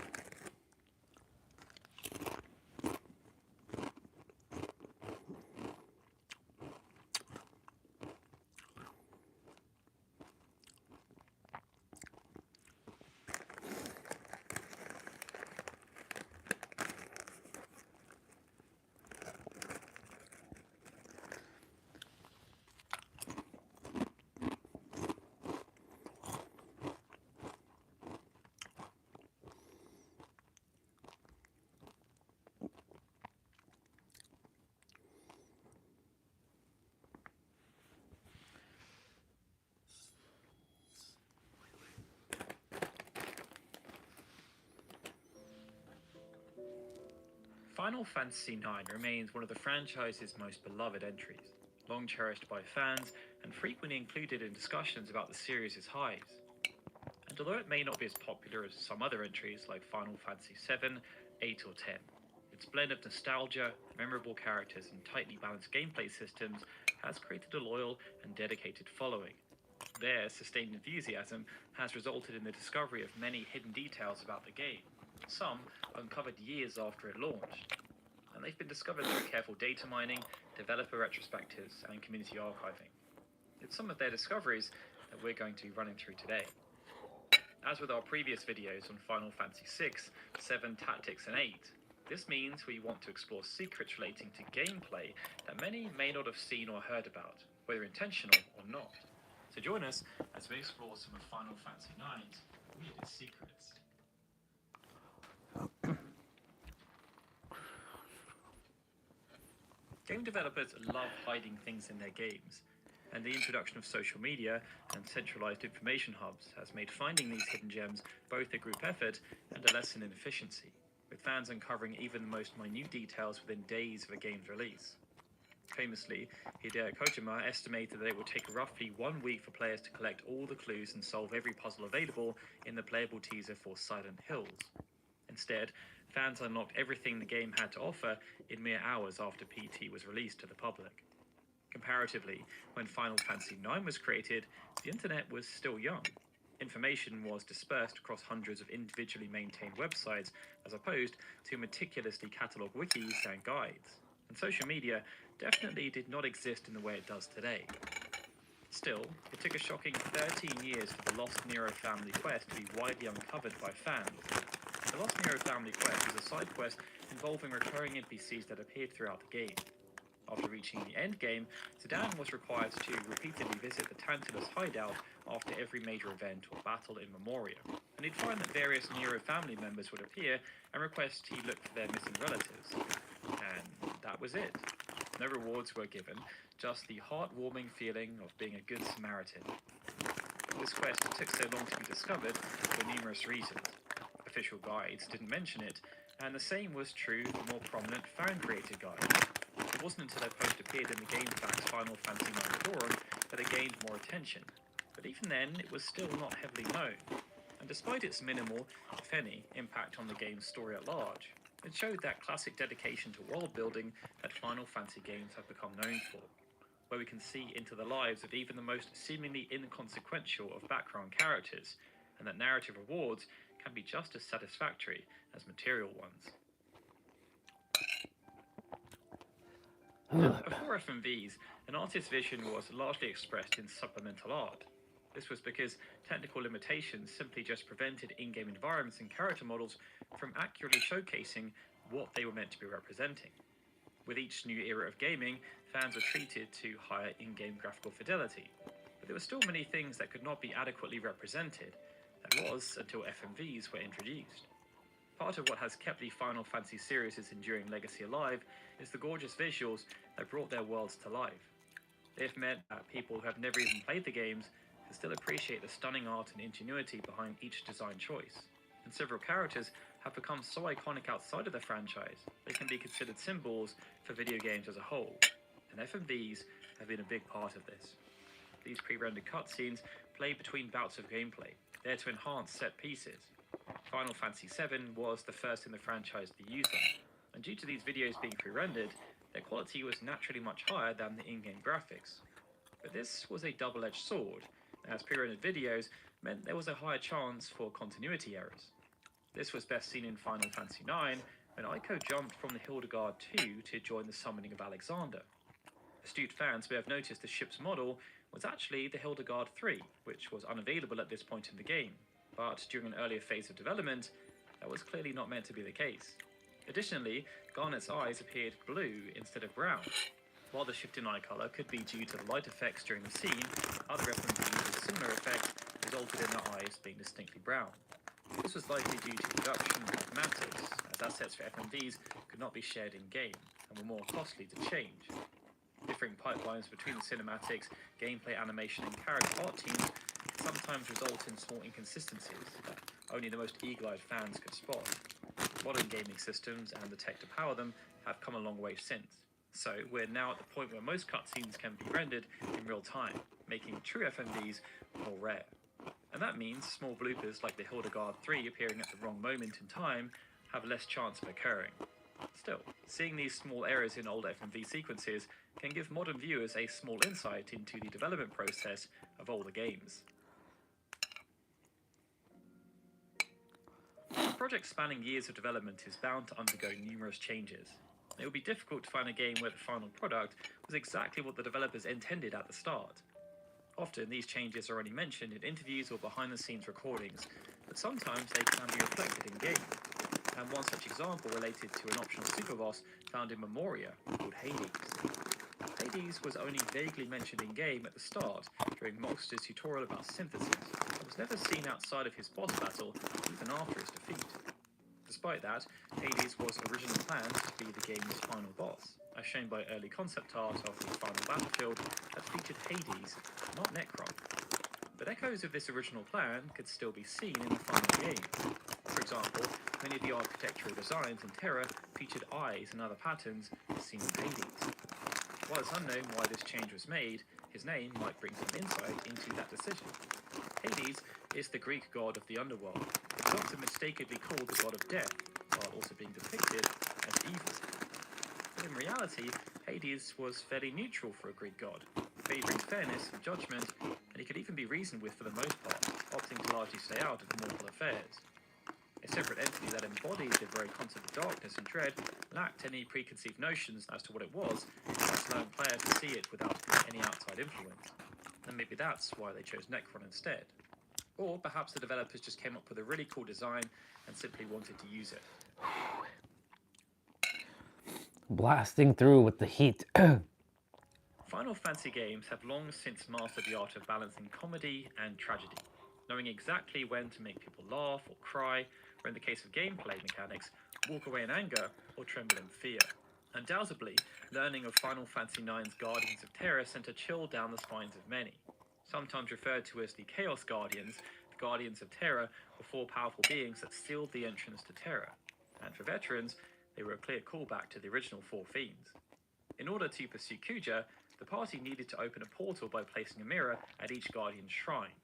Final Fantasy IX remains one of the franchise's most beloved entries, long cherished by fans and frequently included in discussions about the series' highs. And although it may not be as popular as some other entries like Final Fantasy VII, 8 or 10, its blend of nostalgia, memorable characters and tightly balanced gameplay systems has created a loyal and dedicated following. Their sustained enthusiasm has resulted in the discovery of many hidden details about the game, some uncovered years after it launched, and they've been discovered through careful data mining, developer retrospectives, and community archiving. It's some of their discoveries that we're going to be running through today. As with our previous videos on Final Fantasy VI, 7 Tactics, and 8, this means we want to explore secrets relating to gameplay that many may not have seen or heard about, whether intentional or not. So join us as we explore some of Final Fantasy IX's weirdest secrets. Game developers love hiding things in their games, and the introduction of social media and centralized information hubs has made finding these hidden gems both a group effort and a lesson in efficiency, with fans uncovering even the most minute details within days of a game's release. Famously, Hideo Kojima estimated that it would take roughly 1 week for players to collect all the clues and solve every puzzle available in the playable teaser for Silent Hills. Instead, fans unlocked everything the game had to offer in mere hours after PT was released to the public. Comparatively, when Final Fantasy IX was created, the internet was still young. Information was dispersed across hundreds of individually maintained websites, as opposed to meticulously catalogued wikis and guides. And social media definitely did not exist in the way it does today. Still, it took a shocking 13 years for the Lost Nero Family Quest to be widely uncovered by fans. The Lost Nero Family Quest is a side quest involving recurring NPCs that appeared throughout the game. After reaching the end game, Zidane was required to repeatedly visit the Tantalus hideout after every major event or battle in Memoria, and he'd find that various Nero family members would appear and request he look for their missing relatives. And that was it. No rewards were given, just the heartwarming feeling of being a good Samaritan. This quest took so long to be discovered for numerous reasons. Official guides didn't mention it, and the same was true for more prominent fan-created guides. It wasn't until a post appeared in the GameFAQs Final Fantasy IX forum that it gained more attention, but even then it was still not heavily known. And despite its minimal, if any, impact on the game's story at large, it showed that classic dedication to world building that Final Fantasy games have become known for, where we can see into the lives of even the most seemingly inconsequential of background characters, and that narrative rewards can be just as satisfactory as material ones. Before FMVs, an artist's vision was largely expressed in supplemental art. This was because technical limitations simply just prevented in-game environments and character models from accurately showcasing what they were meant to be representing. With each new era of gaming, fans were treated to higher in-game graphical fidelity, but there were still many things that could not be adequately represented. That was until FMVs were introduced. Part of what has kept the Final Fantasy series' enduring legacy alive is the gorgeous visuals that brought their worlds to life. They've meant that people who have never even played the games can still appreciate the stunning art and ingenuity behind each design choice. And several characters have become so iconic outside of the franchise, they can be considered symbols for video games as a whole. And FMVs have been a big part of this. These pre-rendered cutscenes play between bouts of gameplay, there to enhance set pieces. Final Fantasy VII was the first in the franchise to use them, and due to these videos being pre-rendered, their quality was naturally much higher than the in-game graphics. But this was a double-edged sword, as pre-rendered videos meant there was a higher chance for continuity errors. This was best seen in Final Fantasy IX, when Ico jumped from the Hildegard 2 to join the summoning of Alexander. Astute fans may have noticed the ship's model was actually the Hildegard 3, which was unavailable at this point in the game, but during an earlier phase of development, that was clearly not meant to be the case. Additionally, Garnet's eyes appeared blue instead of brown. While the shift in eye color could be due to the light effects during the scene, other FMVs with similar effects resulted in the eyes being distinctly brown. This was likely due to production of matters, as assets for FMVs could not be shared in-game and were more costly to change. Differing pipelines between the cinematics, gameplay, animation, and character art teams sometimes result in small inconsistencies that only the most eagle-eyed fans could spot. Modern gaming systems and the tech to power them have come a long way since. So we're now at the point where most cutscenes can be rendered in real time, making true FMVs more rare. And that means small bloopers like the Hildegard 3 appearing at the wrong moment in time have less chance of occurring. Still, seeing these small errors in old FMV sequences can give modern viewers a small insight into the development process of older games. A project spanning years of development is bound to undergo numerous changes. It would be difficult to find a game where the final product was exactly what the developers intended at the start. Often these changes are only mentioned in interviews or behind-the-scenes recordings, but sometimes they can be reflected in-game. And one such example related to an optional superboss found in Memoria called Hades. Hades was only vaguely mentioned in-game at the start during Moxter's tutorial about synthesis, and was never seen outside of his boss battle even after his defeat. Despite that, Hades was originally planned to be the game's final boss, as shown by early concept art of the final battlefield that featured Hades, not Necron. But echoes of this original plan could still be seen in the final game. For example, many of the architectural designs in Terra featured eyes and other patterns seen in Hades. While it's unknown why this change was made, his name might bring some insight into that decision. Hades is the Greek god of the underworld, but is often mistakenly called the god of death, while also being depicted as evil. But in reality, Hades was fairly neutral for a Greek god, favouring fairness and judgment, and he could even be reasoned with for the most part, opting to largely stay out of mortal affairs. A separate entity that embodied the very concept of darkness and dread lacked any preconceived notions as to what it was, and thus allowing players to see it without any outside influence. And maybe that's why they chose Necron instead. Or perhaps the developers just came up with a really cool design and simply wanted to use it. Blasting through with the heat. Final Fantasy games have long since mastered the art of balancing comedy and tragedy, knowing exactly when to make people laugh or cry, or in the case of gameplay mechanics, walk away in anger or tremble in fear. Undoubtedly, learning of Final Fantasy IX's Guardians of Terror sent a chill down the spines of many. Sometimes referred to as the Chaos Guardians, the Guardians of Terror were four powerful beings that sealed the entrance to Terror, and for veterans, they were a clear callback to the original four fiends. In order to pursue Kuja, the party needed to open a portal by placing a mirror at each Guardian's shrine.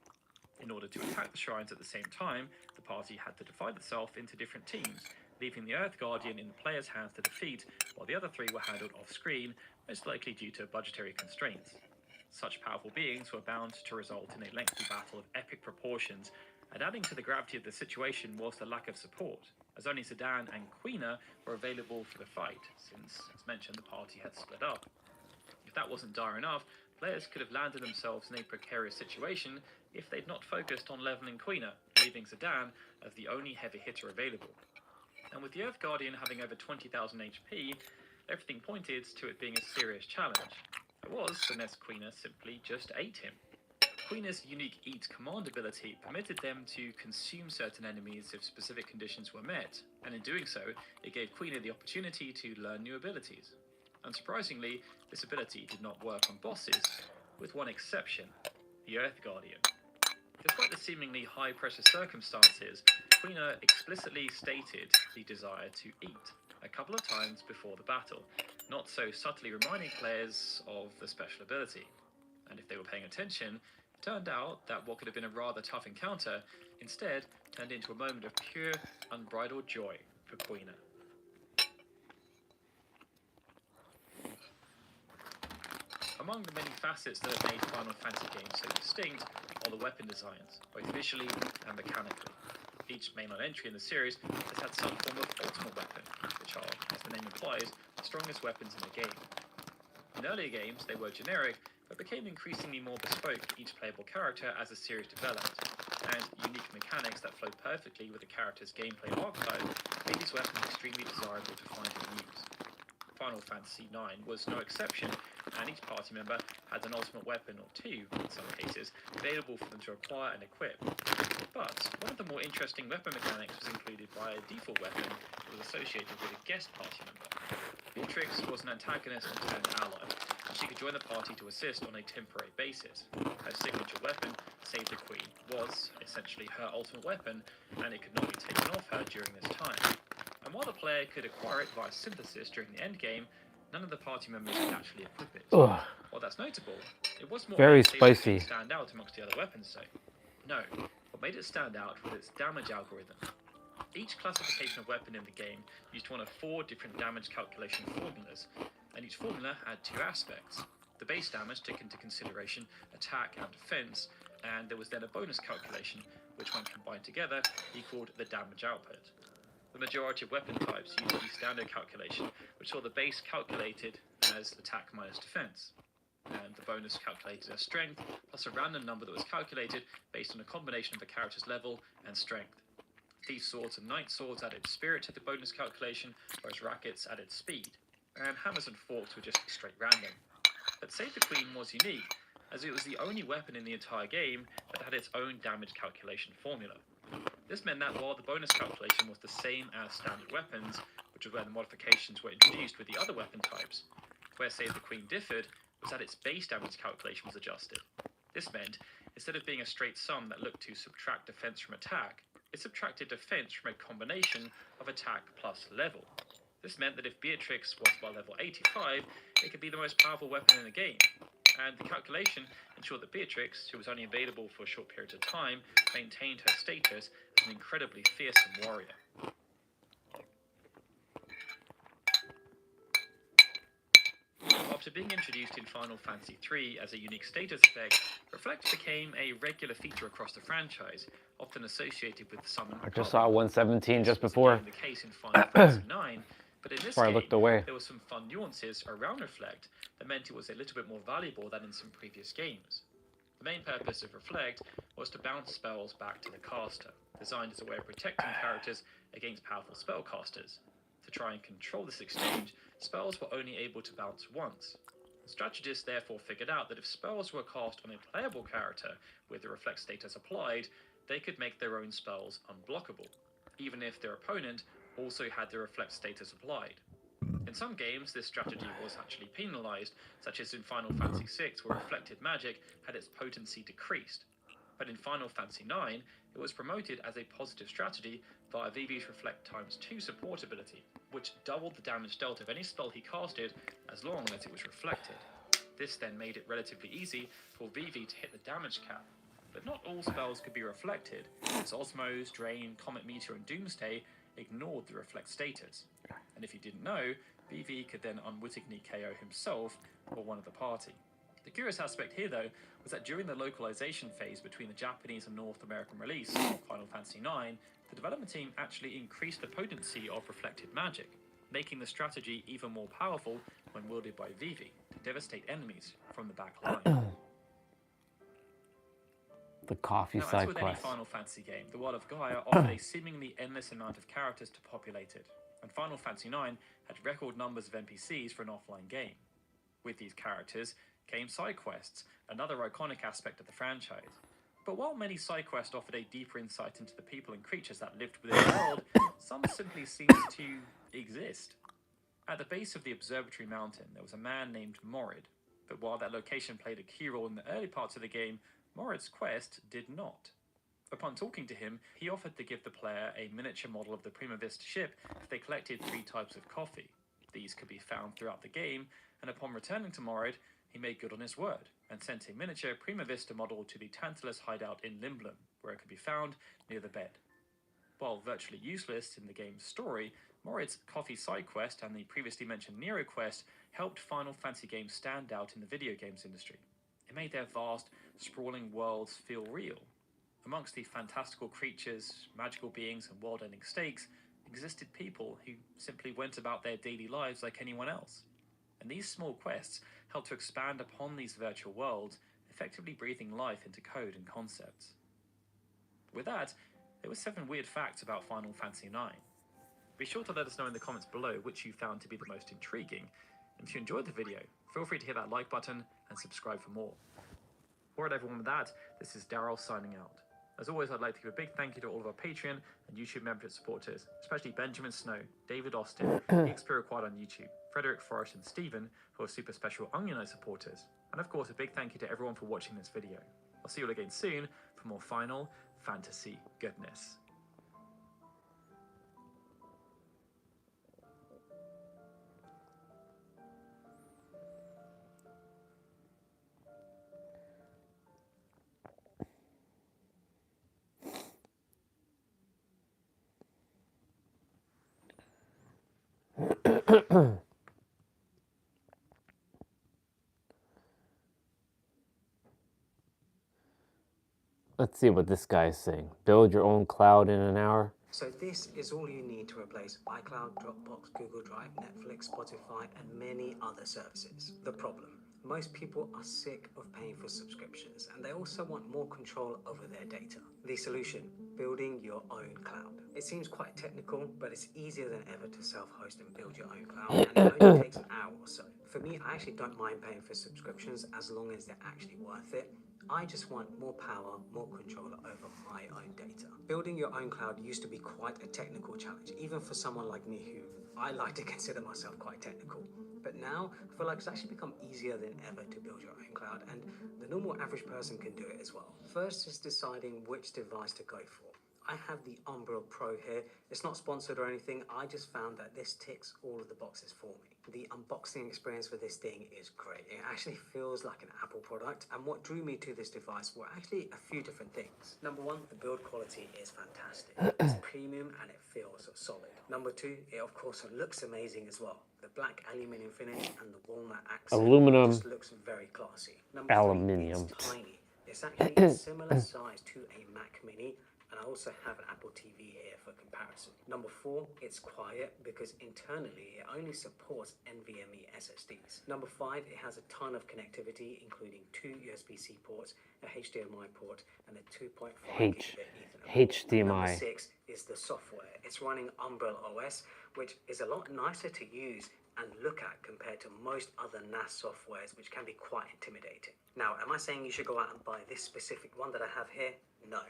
In order to attack the shrines at the same time, the party had to divide itself into different teams, leaving the Earth Guardian in the player's hands to defeat, while the other three were handled off-screen, most likely due to budgetary constraints. Such powerful beings were bound to result in a lengthy battle of epic proportions, and adding to the gravity of the situation was the lack of support, as only Zidane and Quina were available for the fight, since, as mentioned, the party had split up. If that wasn't dire enough, players could have landed themselves in a precarious situation if they'd not focused on leveling Quina, leaving Zidane as the only heavy hitter available. And with the Earth Guardian having over 20,000 HP, everything pointed to it being a serious challenge. It was unless Quina simply just ate him. Queena's unique Eat command ability permitted them to consume certain enemies if specific conditions were met, and in doing so, it gave Queena the opportunity to learn new abilities. Unsurprisingly, this ability did not work on bosses, with one exception, the Earth Guardian. Despite the seemingly high-pressure circumstances, Queena explicitly stated the desire to eat a couple of times before the battle, not so subtly reminding players of the special ability. And if they were paying attention, it turned out that what could have been a rather tough encounter instead turned into a moment of pure, unbridled joy for Queena. Among the many facets that have made Final Fantasy games so distinct are the weapon designs, both visually and mechanically. Each mainline entry in the series has had some form of ultimate weapon, which are, as the name implies, the strongest weapons in the game. In earlier games, they were generic, but became increasingly more bespoke to each playable character as the series developed, and unique mechanics that flowed perfectly with the character's gameplay archetype made these weapons extremely desirable to find and use. Final Fantasy IX was no exception, and each party member had an ultimate weapon or two, in some cases, available for them to acquire and equip. But one of the more interesting weapon mechanics was included by a default weapon that was associated with a guest party member. Beatrix was an antagonist and turned ally, and she could join the party to assist on a temporary basis. Her signature weapon, Save the Queen, was essentially her ultimate weapon, and it could not be taken off her during this time. And while the player could acquire it via synthesis during the endgame, none of the party members could actually equip it. Ugh. While that's notable, it was more Very likely that spicy. it stand out amongst the other weapons, though. No, what made it stand out was its damage algorithm. Each classification of weapon in the game used one of 4 different damage calculation formulas, and each formula had 2 aspects. The base damage took into consideration attack and defense, and there was then a bonus calculation, which when combined together equaled the damage output. The majority of weapon types used the standard calculation, which saw the base calculated as attack minus defense, and the bonus calculated as strength, plus a random number that was calculated based on a combination of the character's level and strength. Thief swords and knight swords added spirit to the bonus calculation, whereas rackets added speed, and hammers and forks were just straight random. But Save the Queen was unique, as it was the only weapon in the entire game that had its own damage calculation formula. This meant that while the bonus calculation was the same as standard weapons, which was where the modifications were introduced with the other weapon types, where Save the Queen differed was that its base damage calculation was adjusted. This meant, instead of being a straight sum that looked to subtract defense from attack, it subtracted defense from a combination of attack plus level. This meant that if Beatrix was by level 85, it could be the most powerful weapon in the game. And the calculation ensured that Beatrix, who was only available for a short period of time, maintained her status as an incredibly fearsome warrior. After being introduced in Final Fantasy III as a unique status effect, Reflect became a regular feature across the franchise, often associated with the summon. I just saw 117 just before. The case in Final Fantasy IX, but in this Before I game, looked away. there were some fun nuances around Reflect that meant it was a little bit more valuable than in some previous games. The main purpose of Reflect was to bounce spells back to the caster, designed as a way of protecting characters against powerful spellcasters. To try and control this exchange, spells were only able to bounce once. The strategists therefore figured out that if spells were cast on a playable character with the Reflect status applied, they could make their own spells unblockable, even if their opponent also had the Reflect status applied. In some games, this strategy was actually penalized, such as in Final Fantasy VI, where reflected magic had its potency decreased. But in Final Fantasy IX, it was promoted as a positive strategy via Vivi's Reflect ×2 support ability, which doubled the damage dealt of any spell he casted as long as it was reflected. This then made it relatively easy for Vivi to hit the damage cap. But not all spells could be reflected, as Osmose, Drain, Comet Meteor and Doomsday ignored the reflect status. And if you didn't know, Vivi could then unwittingly KO himself or one of the party. The curious aspect here, though, was that during the localization phase between the Japanese and North American release of Final Fantasy IX, the development team actually increased the potency of reflected magic, making the strategy even more powerful when wielded by Vivi to devastate enemies from the back line. The coffee Now, side as with any quest. Final Fantasy game, the world of Gaia offered a seemingly endless amount of characters to populate it, and Final Fantasy IX had record numbers of NPCs for an offline game. With these characters, came side quests, another iconic aspect of the franchise. But while many side quests offered a deeper insight into the people and creatures that lived within the world, some simply seemed to exist. At the base of the observatory mountain, there was a man named Morid, but while that location played a key role in the early parts of the game, Morid's quest did not. Upon talking to him, he offered to give the player a miniature model of the Prima Vista ship if they collected 3 types of coffee. These could be found throughout the game, and upon returning to Morid, he made good on his word and sent a miniature Prima Vista model to the Tantalus hideout in Limblum, where it could be found near the bed. While virtually useless in the game's story, Morid's coffee side quest and the previously mentioned Nero quest helped Final Fantasy games stand out in the video games industry. It made their vast, sprawling worlds feel real. Amongst the fantastical creatures, magical beings, and world-ending stakes existed people who simply went about their daily lives like anyone else. And these small quests helped to expand upon these virtual worlds, effectively breathing life into code and concepts. With that, there were 7 weird facts about Final Fantasy IX. Be sure to let us know in the comments below which you found to be the most intriguing, and if you enjoyed the video, feel free to hit that like button and subscribe for more. Alright everyone, with that, this is Daryl signing out. As always, I'd like to give a big thank you to all of our Patreon and YouTube membership supporters, especially Benjamin Snow, David Austin, The XP Required on YouTube, Frederick Forrest and Stephen, who are super special Onion Eye supporters, and of course a big thank you to everyone for watching this video. I'll see you all again soon for more Final Fantasy goodness. Let's see what this guy's saying. Build your own cloud in an hour. So this is all you need to replace iCloud, Dropbox, Google Drive, Netflix, Spotify, and many other services. The problem: most people are sick of paying for subscriptions, and they also want more control over their data. The solution: building your own cloud. It seems quite technical, but it's easier than ever to self-host and build your own cloud, and it only takes an hour or so. For me, I actually don't mind paying for subscriptions as long as they're actually worth it. I just want more power, more control over my own data. Building your own cloud used to be quite a technical challenge, even for someone like me who I like to consider myself quite technical. But now, I feel like it's actually become easier than ever to build your own cloud, and the normal average person can do it as well. First is deciding which device to go for. I have the Umbro Pro here. It's not sponsored or anything. I just found that this ticks all of the boxes for me. The unboxing experience for this thing is great. It actually feels like an Apple product. And what drew me to this device were actually a few different things. Number one, the build quality is fantastic. It's premium and it feels solid. Number two, it of course looks amazing as well. The black aluminium finish and the walnut accent Aluminum. just looks very classy. Number Aluminium. three, it's tiny. It's actually a similar size to a Mac Mini. And I also have an Apple TV here for comparison. Number four, it's quiet because internally it only supports NVMe SSDs. Number five, it has a ton of connectivity, including 2 USB-C ports, a HDMI port, and a 2.5 gigabit Ethernet. HDMI. Number six is the software. It's running Umbrella OS, which is a lot nicer to use and look at compared to most other NAS softwares, which can be quite intimidating. Now, am I saying you should go out and buy this specific one that I have here? No.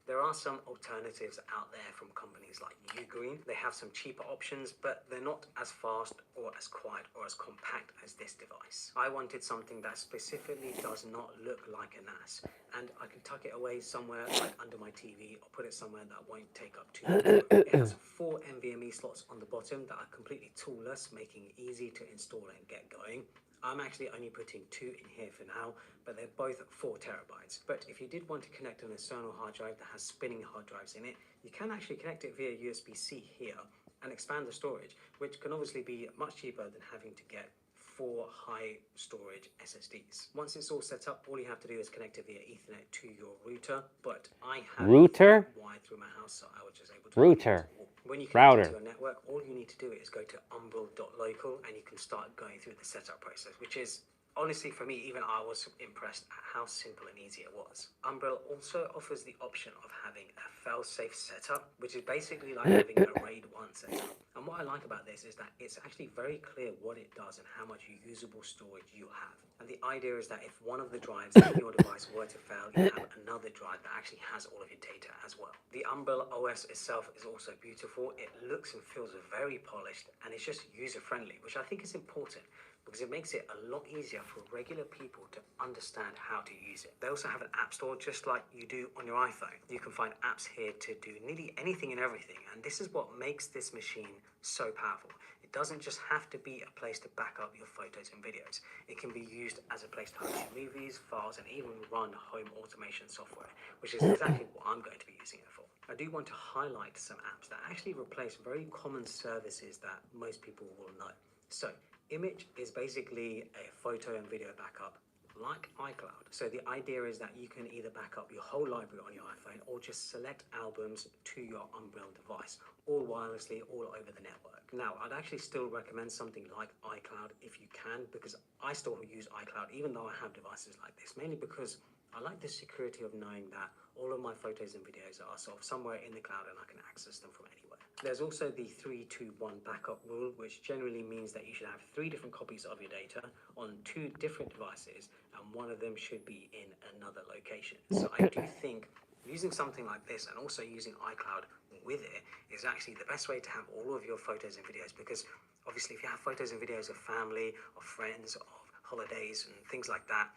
There are some alternatives out there from companies like Ugreen. They have some cheaper options, but they're not as fast or as quiet or as compact as this device. I wanted something that specifically does not look like a NAS, and I can tuck it away somewhere like under my TV or put it somewhere that won't take up too much room. It has 4 NVMe slots on the bottom that are completely toolless, making it easy to install and get going. I'm actually only putting 2 in here for now, but they're both 4 terabytes. But if you did want to connect an external hard drive that has spinning hard drives in it, you can actually connect it via USB-C here and expand the storage, which can obviously be much cheaper than having to get 4 high storage SSDs. Once it's all set up, all you have to do is connect it via Ethernet to your router, but I have Router? wired through my house, so I was just able to Router. when you connect Router. it to your network, all you need to do is go to umbral.local and you can start going through the setup process, which is Honestly, for me, even I was impressed at how simple and easy it was. Umbrella also offers the option of having a fail-safe setup, which is basically like having a RAID 1 setup. And what I like about this is that it's actually very clear what it does and how much usable storage you have. And the idea is that if one of the drives in your device were to fail, you have another drive that actually has all of your data as well. The Umbrella OS itself is also beautiful. It looks and feels very polished, and it's just user-friendly, which I think is important, because it makes it a lot easier for regular people to understand how to use it. They also have an app store just like you do on your iPhone. You can find apps here to do nearly anything and everything, and this is what makes this machine so powerful. It doesn't just have to be a place to back up your photos and videos. It can be used as a place to host your movies, files, and even run home automation software, which is exactly what I'm going to be using it for. I do want to highlight some apps that actually replace very common services that most people will know. So, Image is basically a photo and video backup like iCloud. So the idea is that you can either back up your whole library on your iPhone or just select albums to your Umbrella device, all wirelessly, all over the network. Now, I'd actually still recommend something like iCloud if you can, because I still use iCloud even though I have devices like this, mainly because I like the security of knowing that all of my photos and videos are sort of somewhere in the cloud and I can access them from anywhere. There's also the 3-2-1 backup rule, which generally means that you should have 3 different copies of your data on 2 different devices, and one of them should be in another location. So I do think using something like this and also using iCloud with it is actually the best way to have all of your photos and videos, because obviously if you have photos and videos of family, of friends, of holidays and things like that,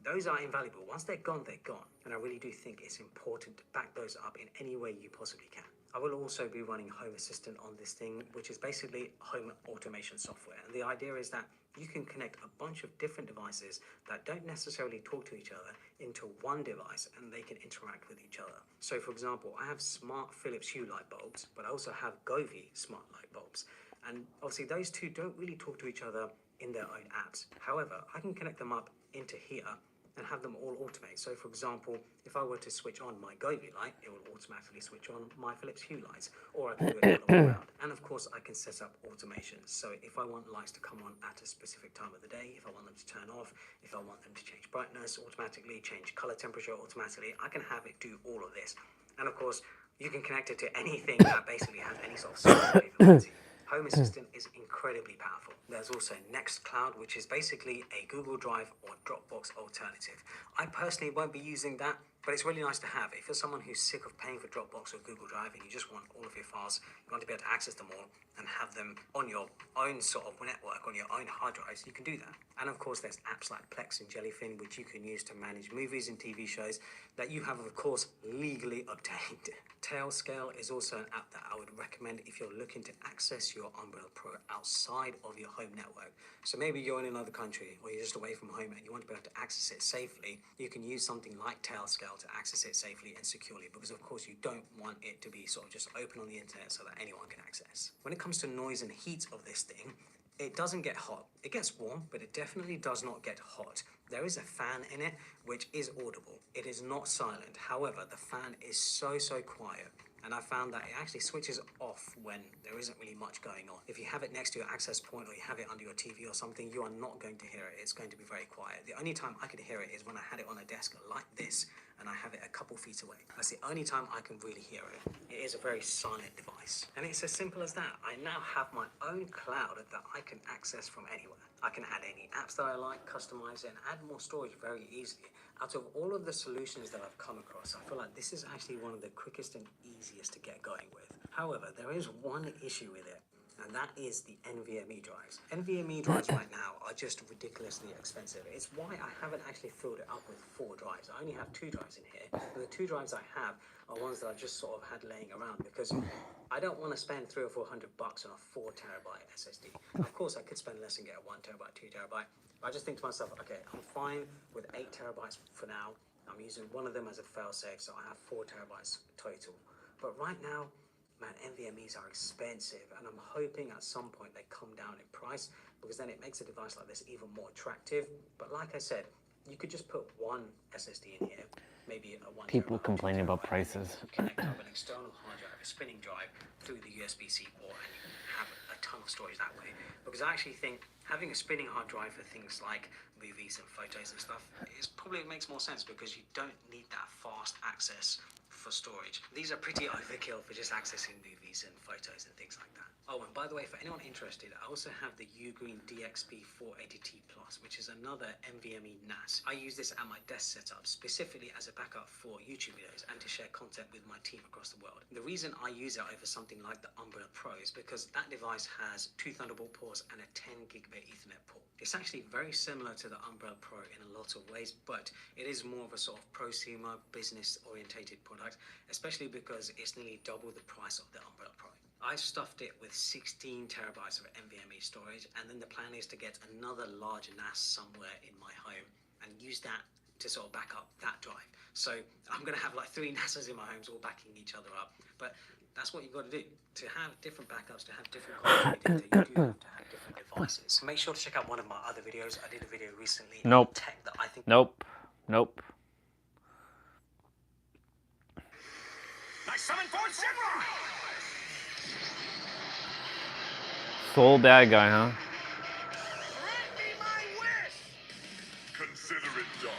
those are invaluable. Once they're gone, they're gone. And I really do think it's important to back those up in any way you possibly can. I will also be running Home Assistant on this thing, which is basically home automation software. And the idea is that you can connect a bunch of different devices that don't necessarily talk to each other into one device, and they can interact with each other. So for example, I have smart Philips Hue light bulbs, but I also have Govee smart light bulbs. And obviously those two don't really talk to each other in their own apps. However, I can connect them up into here and have them all automate. So for example, if I were to switch on my Govee light, it will automatically switch on my Philips Hue lights, or I can do it the other way around. And of course, I can set up automations. So if I want lights to come on at a specific time of the day, if I want them to turn off, if I want them to change brightness automatically, change color temperature automatically, I can have it do all of this. And of course, you can connect it to anything that basically has any sort of software capability. Home Assistant is incredibly powerful. There's also Nextcloud, which is basically a Google Drive or Dropbox alternative. I personally won't be using that, but it's really nice to have. If you're someone who's sick of paying for Dropbox or Google Drive and you just want all of your files, you want to be able to access them all and have them on your own sort of network, on your own hard drives, you can do that. And of course, there's apps like Plex and Jellyfin, which you can use to manage movies and TV shows that you have, of course, legally obtained. Tailscale is also an app that I would recommend if you're looking to access your Umbrella Pro outside of your home network. So maybe you're in another country or you're just away from home and you want to be able to access it safely. You can use something like Tailscale to access it safely and securely, because of course you don't want it to be sort of just open on the internet so that anyone can access. When it comes to noise and heat of this thing, it doesn't get hot. It gets warm, but it definitely does not get hot. There is a fan in it, which is audible. It is not silent. However, the fan is so quiet. And I found that it actually switches off when there isn't really much going on. If you have it next to your access point or you have it under your TV or something, you are not going to hear it. It's going to be very quiet. The only time I could hear it is when I had it on a desk like this and I have it a couple feet away. That's the only time I can really hear it. It is a very silent device. And it's as simple as that. I now have my own cloud that I can access from anywhere. I can add any apps that I like, customize it, and add more storage very easily. Out of all of the solutions that I've come across, I feel like this is actually one of the quickest and easiest to get going with. However, there is one issue with it, and that is the NVMe drives. NVMe drives right now are just ridiculously expensive. It's why I haven't actually filled it up with 4 drives. I only have 2 drives in here, and the 2 drives I have are ones that I just sort of had laying around because I don't want to spend $300 or $400 on a 4 terabyte SSD. Of course, I could spend less and get a 1 terabyte, 2 terabyte. I just think to myself, okay, I'm fine with 8 terabytes for now. I'm using one of them as a failsafe, so I have 4 terabytes total. But right now, man, NVMEs are expensive, and I'm hoping at some point they come down in price, because then it makes a device like this even more attractive. But like I said, you could just put one SSD in here, maybe a 1 People terabyte, complaining 2 about terabyte, prices. connect up an external hard drive, a spinning drive, through the USB-C port, and you have a ton ton of storage that way. Because I actually think having a spinning hard drive for things like movies and photos and stuff is probably makes more sense because you don't need that fast access for storage. These are pretty overkill for just accessing movies and photos and things like that. Oh, and by the way, for anyone interested, I also have the Ugreen DXP 480T Plus, which is another NVMe NAS. I use this at my desk setup specifically as a backup for YouTube videos and to share content with my team across the world. The reason I use it over something like the Umbrella Pro is because that device has 2 Thunderbolt ports and a 10 gigabit Ethernet port. It's actually very similar to the Umbrella Pro in a lot of ways, but it is more of a sort of prosumer, business-orientated product, especially because it's nearly double the price of the Umbrella Pro. I stuffed it with 16 terabytes of NVMe storage, and then the plan is to get another large NAS somewhere in my home and use that to sort of back up that drive. So I'm going to have like 3 NASs in my homes all backing each other up, but that's what you've got to do. To have different backups, to have different connectivity data, you do have to have different devices. Make sure to check out one of my other videos. I did a video recently on tech that I think... Nope. I summon forth Shenron! Soul bad guy, huh? Grant me my wish! Consider it done.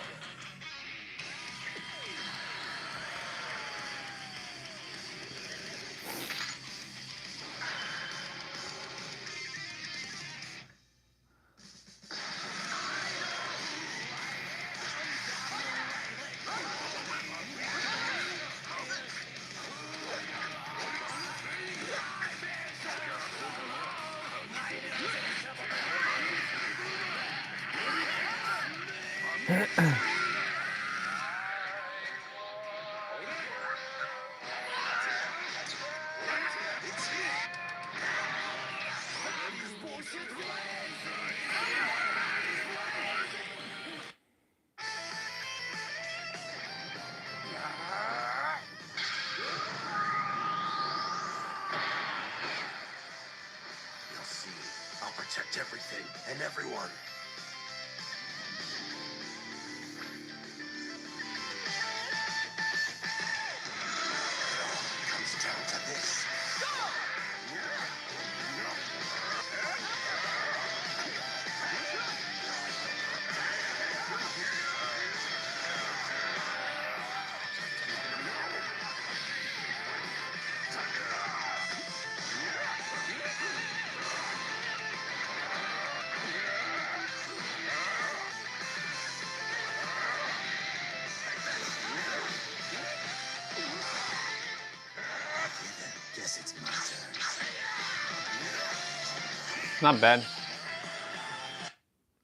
You'll see. I'll protect everything and everyone. Comes down to this. Guess it's my turn. Not bad.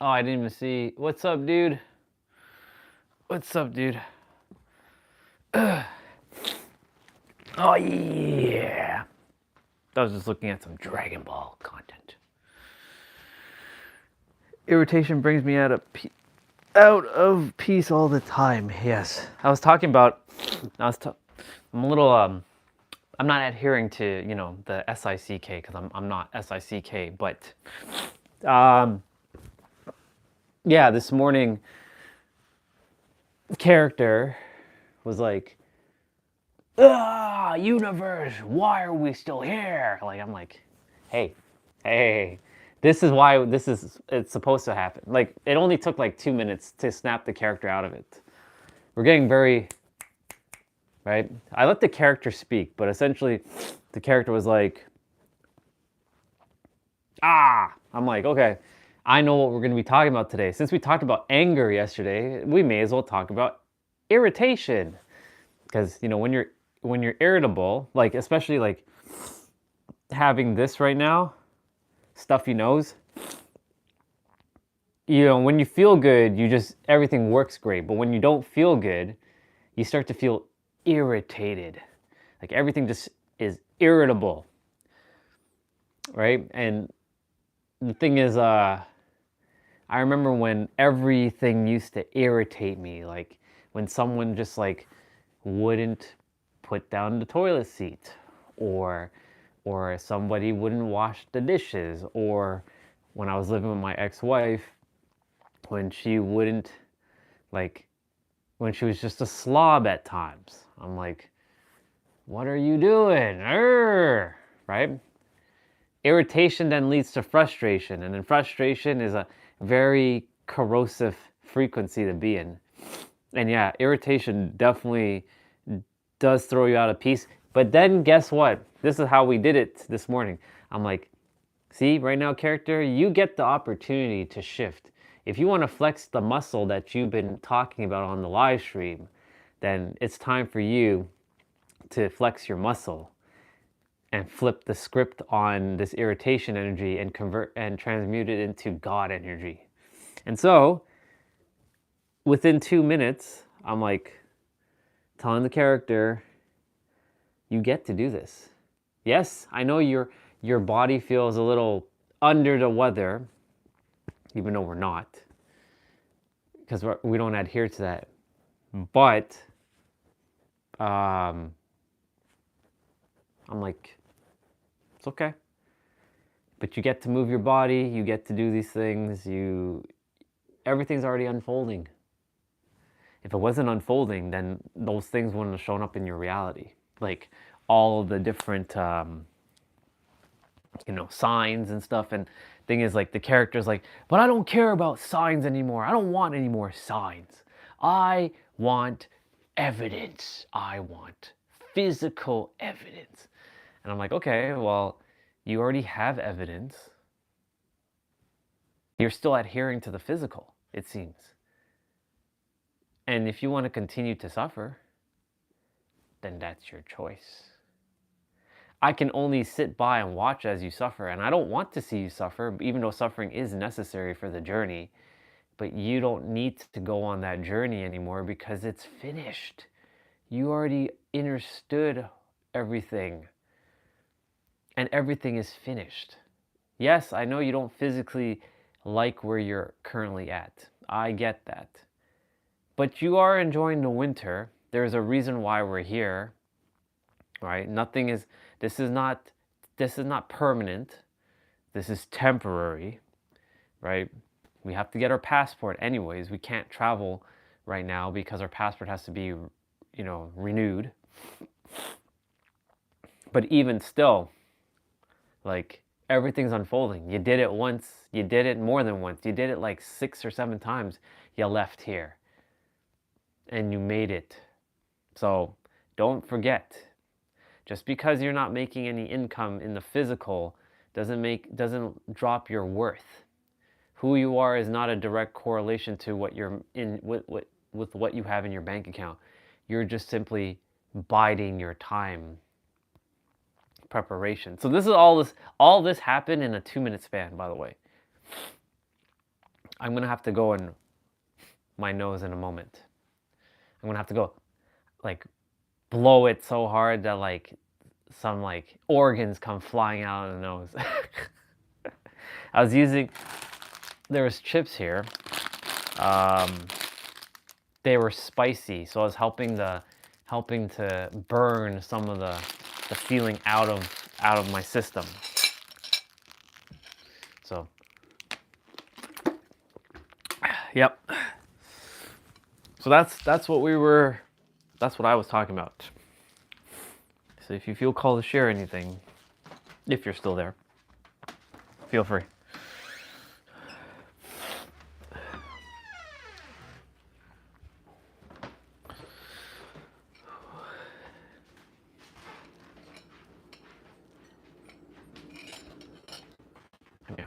Oh, I didn't even see. What's up, dude? What's up, dude? Oh, yeah. I was just looking at some Dragon Ball content. Irritation brings me out of peace all the time. Yes. I was talking about, I'm a little, I'm not adhering to, you know, the SICK because I'm not SICK, but yeah, this morning the character was like, universe, why are we still here? Like, I'm like, hey, this is why it's supposed to happen. Like, it only took like 2 minutes to snap the character out of it. We're getting very, right? I let the character speak, but essentially the character was like, I'm like, okay, I know what we're going to be talking about today. Since we talked about anger yesterday, we may as well talk about irritation. Because, you know, when you're irritable, like, especially like having this right now, stuffy nose, you know, when you feel good, everything works great. But when you don't feel good, you start to feel irritated. Like everything just is irritable, right? And the thing is, I remember when everything used to irritate me, like when someone just like wouldn't put down the toilet seat, or somebody wouldn't wash the dishes, or when I was living with my ex-wife, when she wouldn't, like, when she was just a slob at times. I'm like, what are you doing? Right? Irritation then leads to frustration, and then frustration is a very corrosive frequency to be in. And yeah, irritation definitely does throw you out of peace. But then guess what? This is how we did it this morning. I'm like, see, right now, character, you get the opportunity to shift. If you want to flex the muscle that you've been talking about on the live stream, then it's time for you to flex your muscle and flip the script on this irritation energy and convert and transmute it into God energy. And so within 2 minutes, I'm like telling the character, you get to do this. Yes, I know your body feels a little under the weather, even though we're not, because we don't adhere to that. But I'm like, it's okay. But you get to move your body, you get to do these things, everything's already unfolding. If it wasn't unfolding, then those things wouldn't have shown up in your reality. Like all the different signs and stuff. And thing is, like, the character's like, but I don't care about signs anymore. I don't want any more signs. I want evidence. I want physical evidence. And I'm like, okay, well, you already have evidence. You're still adhering to the physical, it seems. And if you want to continue to suffer, then that's your choice. I can only sit by and watch as you suffer, and I don't want to see you suffer, even though suffering is necessary for the journey. But you don't need to go on that journey anymore because it's finished. You already understood everything. And everything is finished. Yes, I know you don't physically like where you're currently at. I get that. But you are enjoying the winter. There's a reason why we're here, right? This is not permanent. This is temporary, right? We have to get our passport anyways. We can't travel right now because our passport has to be, renewed. But even still, like, everything's unfolding. You did it once, you did it more than once. You did it like 6 or 7 times. You left here. And you made it. So don't forget, just because you're not making any income in the physical doesn't drop your worth. Who you are is not a direct correlation to what you're in with what you have in your bank account. You're just simply biding your time. Preparation. So this is all this happened in a 2-minute span, by the way. I'm gonna have to go in my nose in a moment. I'm gonna have to go like blow it so hard that like some like organs come flying out of the nose. There was chips here. They were spicy, so I was helping to burn some of the feeling out of my system. So, yep. So that's what I was talking about. So if you feel called to share anything, if you're still there, feel free. Yeah.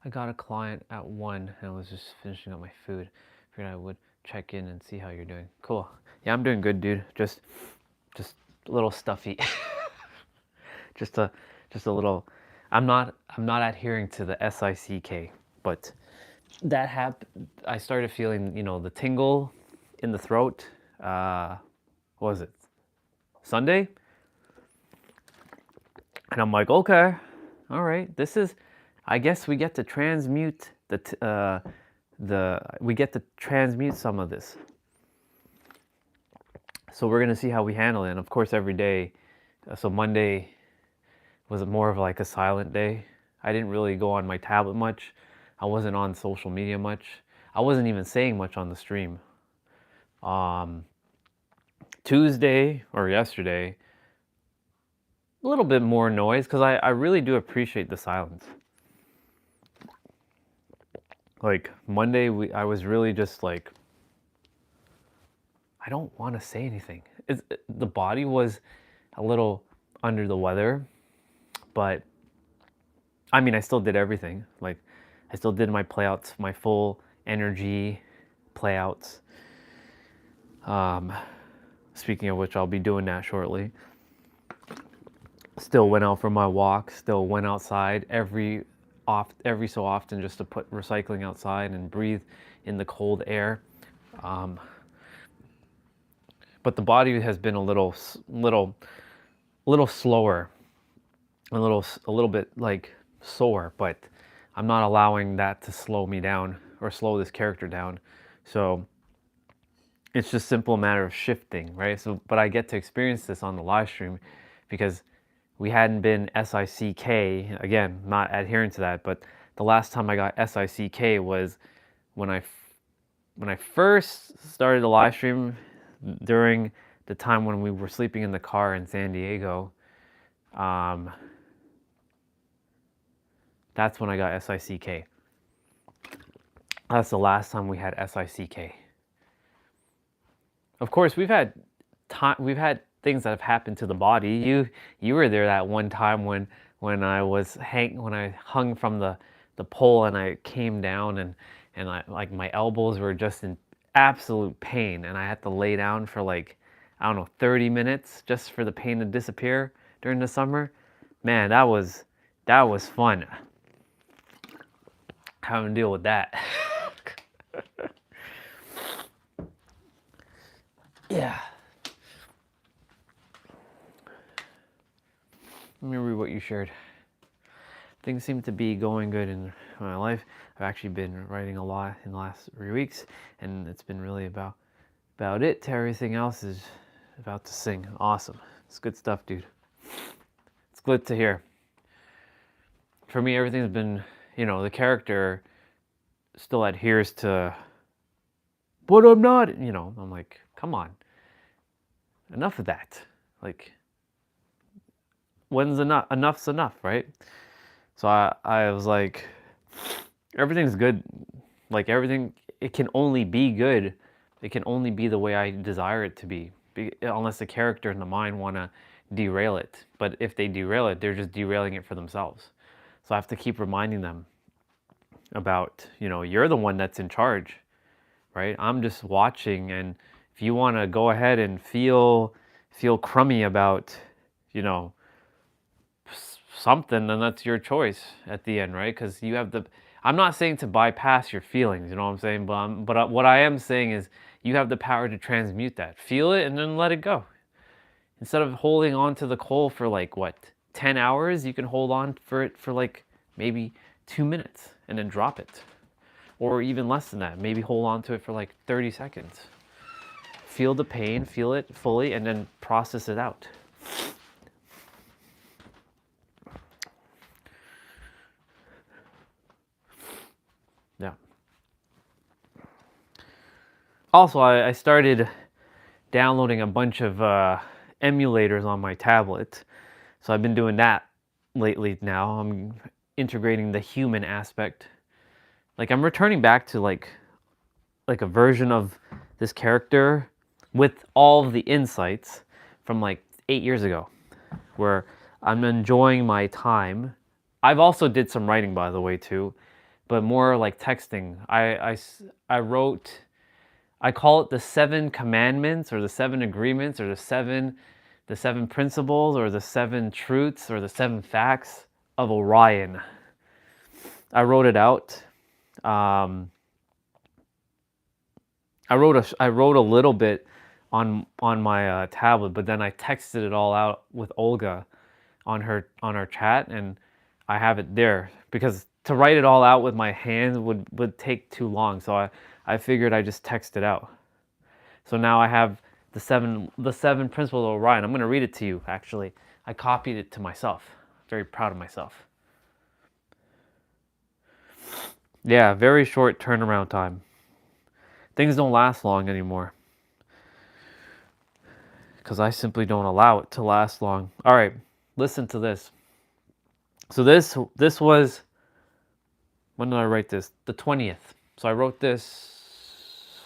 I got a client at 1 and I was just finishing up my food. Figured I would check in and see how you're doing. Cool. Yeah, I'm doing good, dude. Just a little stuffy. just a little. I'm not adhering to the SICK, but that happened. I started feeling, you know, the tingle in the throat. What was it? Sunday? And I'm like, okay, all right. This is, I guess we get to transmute we get to transmute some of this. So we're gonna see how we handle it. And of course, every day. So Monday was more of like a silent day. I didn't really go on my tablet much. I wasn't on social media much. I wasn't even saying much on the stream. Tuesday or yesterday, a little bit more noise because I really do appreciate the silence. Like Monday, I was really just like, I don't want to say anything. The body was a little under the weather, but I mean, I still did everything. Like, I still did my playouts, my full energy playouts. Speaking of which, I'll be doing that shortly. Still went out for my walk. Still went outside every so often just to put recycling outside and breathe in the cold air. But the body has been a little slower, a little bit like sore. But I'm not allowing that to slow me down or slow this character down. So it's just simple matter of shifting, right? So, but I get to experience this on the live stream because we hadn't been SICK, again, not adhering to that, but the last time I got SICK was when I first started the live stream during the time when we were sleeping in the car in San Diego. That's when I got SICK. That's the last time we had SICK. Of course, we've had things that have happened to the body. You were there that one time when I hung from the pole and I came down and I, like, my elbows were just in absolute pain and I had to lay down for like, I don't know, 30 minutes just for the pain to disappear during the summer. Man, that was fun. Having to deal with that. Yeah. Let me read what you shared. Things seem to be going good in my life. I've actually been writing a lot in the last 3 weeks, and it's been really about it. Everything else is about to sing. Awesome. It's good stuff, dude. It's good to hear. For me, everything's been, you know, the character still adheres to, but I'm not, you know, I'm like, come on. Enough of that. Like, when's enough? Enough's enough, right? So I was like, everything's good. Like, everything, it can only be good. It can only be the way I desire it to be unless the character and the mind want to derail it. But if they derail it, they're just derailing it for themselves. So I have to keep reminding them about, you know, you're the one that's in charge, right? I'm just watching, and if you want to go ahead and feel crummy about, you know, something, then that's your choice at the end, right? Because you have the, I'm not saying to bypass your feelings, you know what I'm saying? But what I am saying is you have the power to transmute that. Feel it and then let it go. Instead of holding on to the coal for like, what, 10 hours, you can hold on for it for like maybe 2 minutes and then drop it. Or even less than that, maybe hold on to it for like 30 seconds. Feel the pain, feel it fully, and then process it out. Yeah. Also, I started downloading a bunch of emulators on my tablet. So I've been doing that lately now. I'm integrating the human aspect. Like, I'm returning back to like a version of this character with all of the insights from like 8 years ago, where I'm enjoying my time. I've also did some writing, by the way, too. but more like texting. I wrote, I call it the 7 commandments or the 7 agreements or the seven principles or the 7 truths or the 7 facts of Orion. I wrote it out. I wrote a little bit on my tablet, but then I texted it all out with Olga on our chat, and I have it there because to write it all out with my hands would take too long. So I figured I just text it out. So now I have the seven principles of Orion. I'm going to read it to you. Actually, I copied it to myself. Very proud of myself. Yeah, very short turnaround time. Things don't last long anymore because I simply don't allow it to last long. All right, listen to this. So this was, when did I write this? The 20th. So I wrote this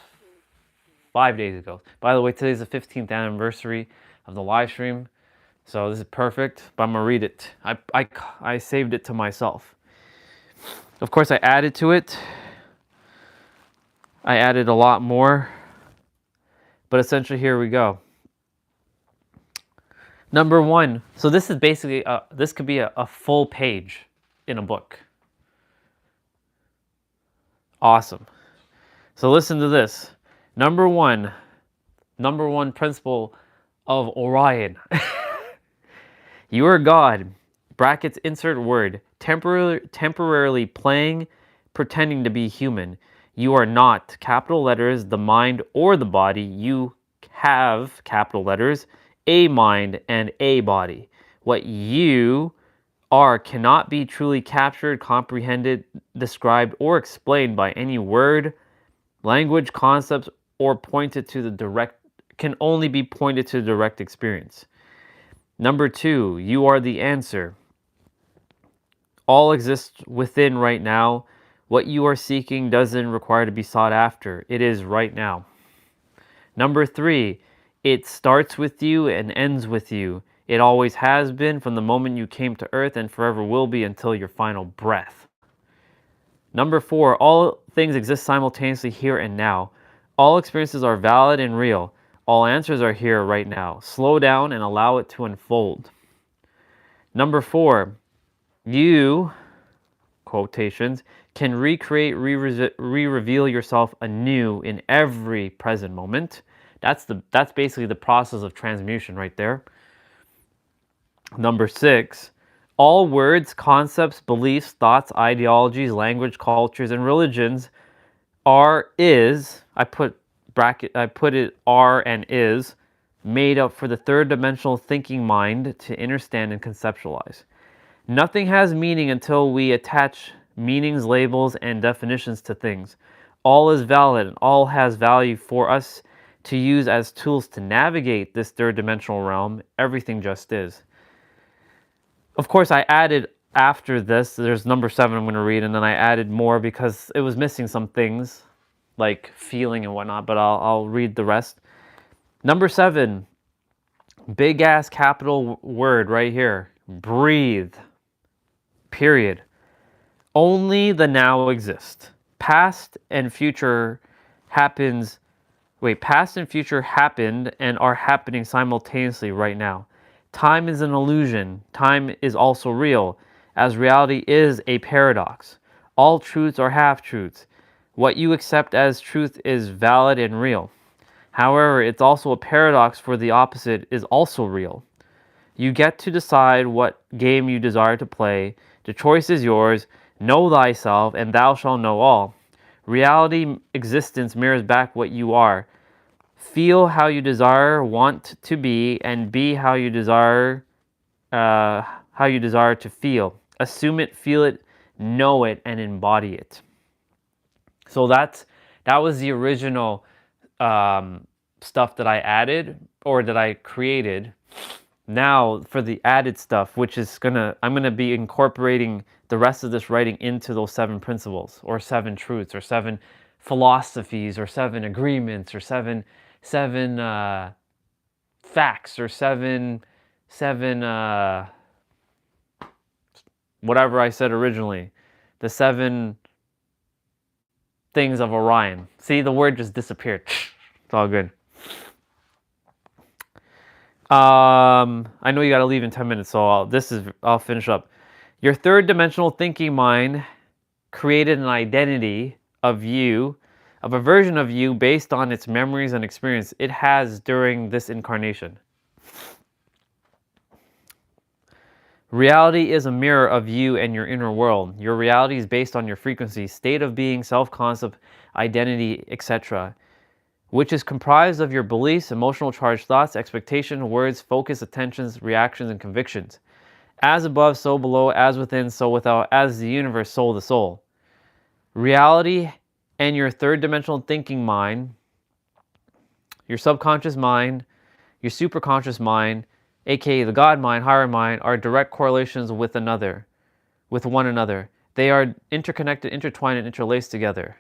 5 days ago. By the way, today's the 15th anniversary of the live stream. So this is perfect, but I'm gonna read it. I saved it to myself. Of course, I added to it. I added a lot more, but essentially here we go. Number 1. So this is basically this could be a full page in a book. Awesome. So listen to this. Number one principle of Orion. You are God, brackets insert word, temporarily playing, pretending to be human. You are not, capital letters, the mind or the body. You have, capital letters, a mind and a body. What you are cannot be truly captured, comprehended, described, or explained by any word, language, concepts, or pointed to the direct, can only be pointed to direct experience. Number 2, you are the answer. All exists within right now. What you are seeking doesn't require to be sought after. It is right now. Number 3, it starts with you and ends with you. It always has been from the moment you came to earth and forever will be until your final breath. Number 4, all things exist simultaneously here and now. All experiences are valid and real. All answers are here right now. Slow down and allow it to unfold. Number 4, you, quotations, can recreate, re-reveal yourself anew in every present moment. That's basically the process of transmutation right there. Number 6, all words, concepts, beliefs, thoughts, ideologies, language, cultures, and religions I put it are and is, made up for the third dimensional thinking mind to understand and conceptualize. Nothing has meaning until we attach meanings, labels, and definitions to things. All is valid and all has value for us to use as tools to navigate this third dimensional realm. Everything just is. Of course, I added after this, there's number 7 I'm going to read, and then I added more because it was missing some things like feeling and whatnot, but I'll read the rest. Number 7, big ass capital word right here. Breathe. Period. Only the now exist. Past and future happened and are happening simultaneously right now. Time is an illusion. Time is also real, as reality is a paradox. All truths are half-truths. What you accept as truth is valid and real. However, it's also a paradox, for the opposite is also real. You get to decide what game you desire to play. The choice is yours. Know thyself, and thou shalt know all. Reality existence mirrors back what you are. Feel how you desire, want to be, and be how you desire to feel. Assume it, feel it, know it, and embody it. So that was the original stuff that I added or that I created. Now for the added stuff, which is I'm gonna be incorporating the rest of this writing into those 7 principles or 7 truths or 7 philosophies or 7 agreements or seven facts or seven whatever I said originally. The 7 things of Orion. See, the word just disappeared. It's all good. I know you got to leave in 10 minutes, so I'll finish up. Your third dimensional thinking mind created an identity of you, of a version of you based on its memories and experience it has during this incarnation. Reality is a mirror of you and your inner world. Your reality is based on your frequency, state of being, self-concept, identity, etc., which is comprised of your beliefs, emotional charged thoughts, expectation, words, focus, attentions, reactions, and convictions. As above, so below, as within, so without, as the universe, so the soul. Reality and your third dimensional thinking mind, your subconscious mind, your superconscious mind, aka the God mind, higher mind, are direct correlations with one another. They are interconnected, intertwined, and interlaced together.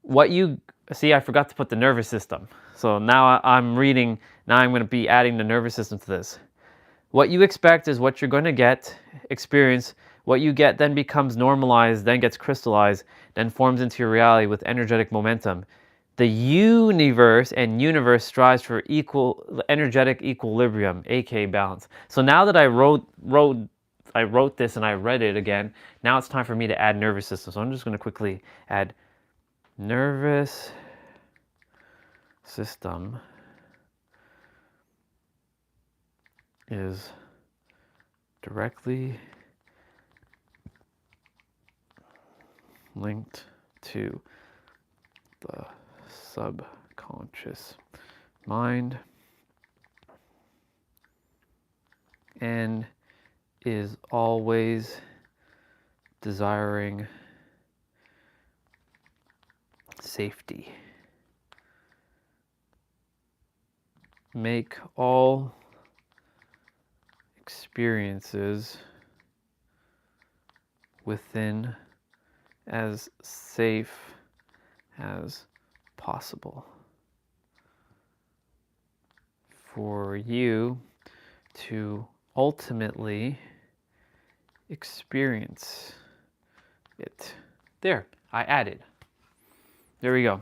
What you see, I forgot to put the nervous system. So now I'm going to be adding the nervous system to this. What you expect is what you're going to experience. What you get then becomes normalized, then gets crystallized, then forms into your reality with energetic momentum. The universe strives for energetic equilibrium, aka balance. So now that I wrote this and I read it again, now it's time for me to add nervous system. So I'm just going to quickly add nervous system is directly linked to the subconscious mind and is always desiring safety. Make all experiences within as safe as possible for you to ultimately experience it. There, I added. There we go.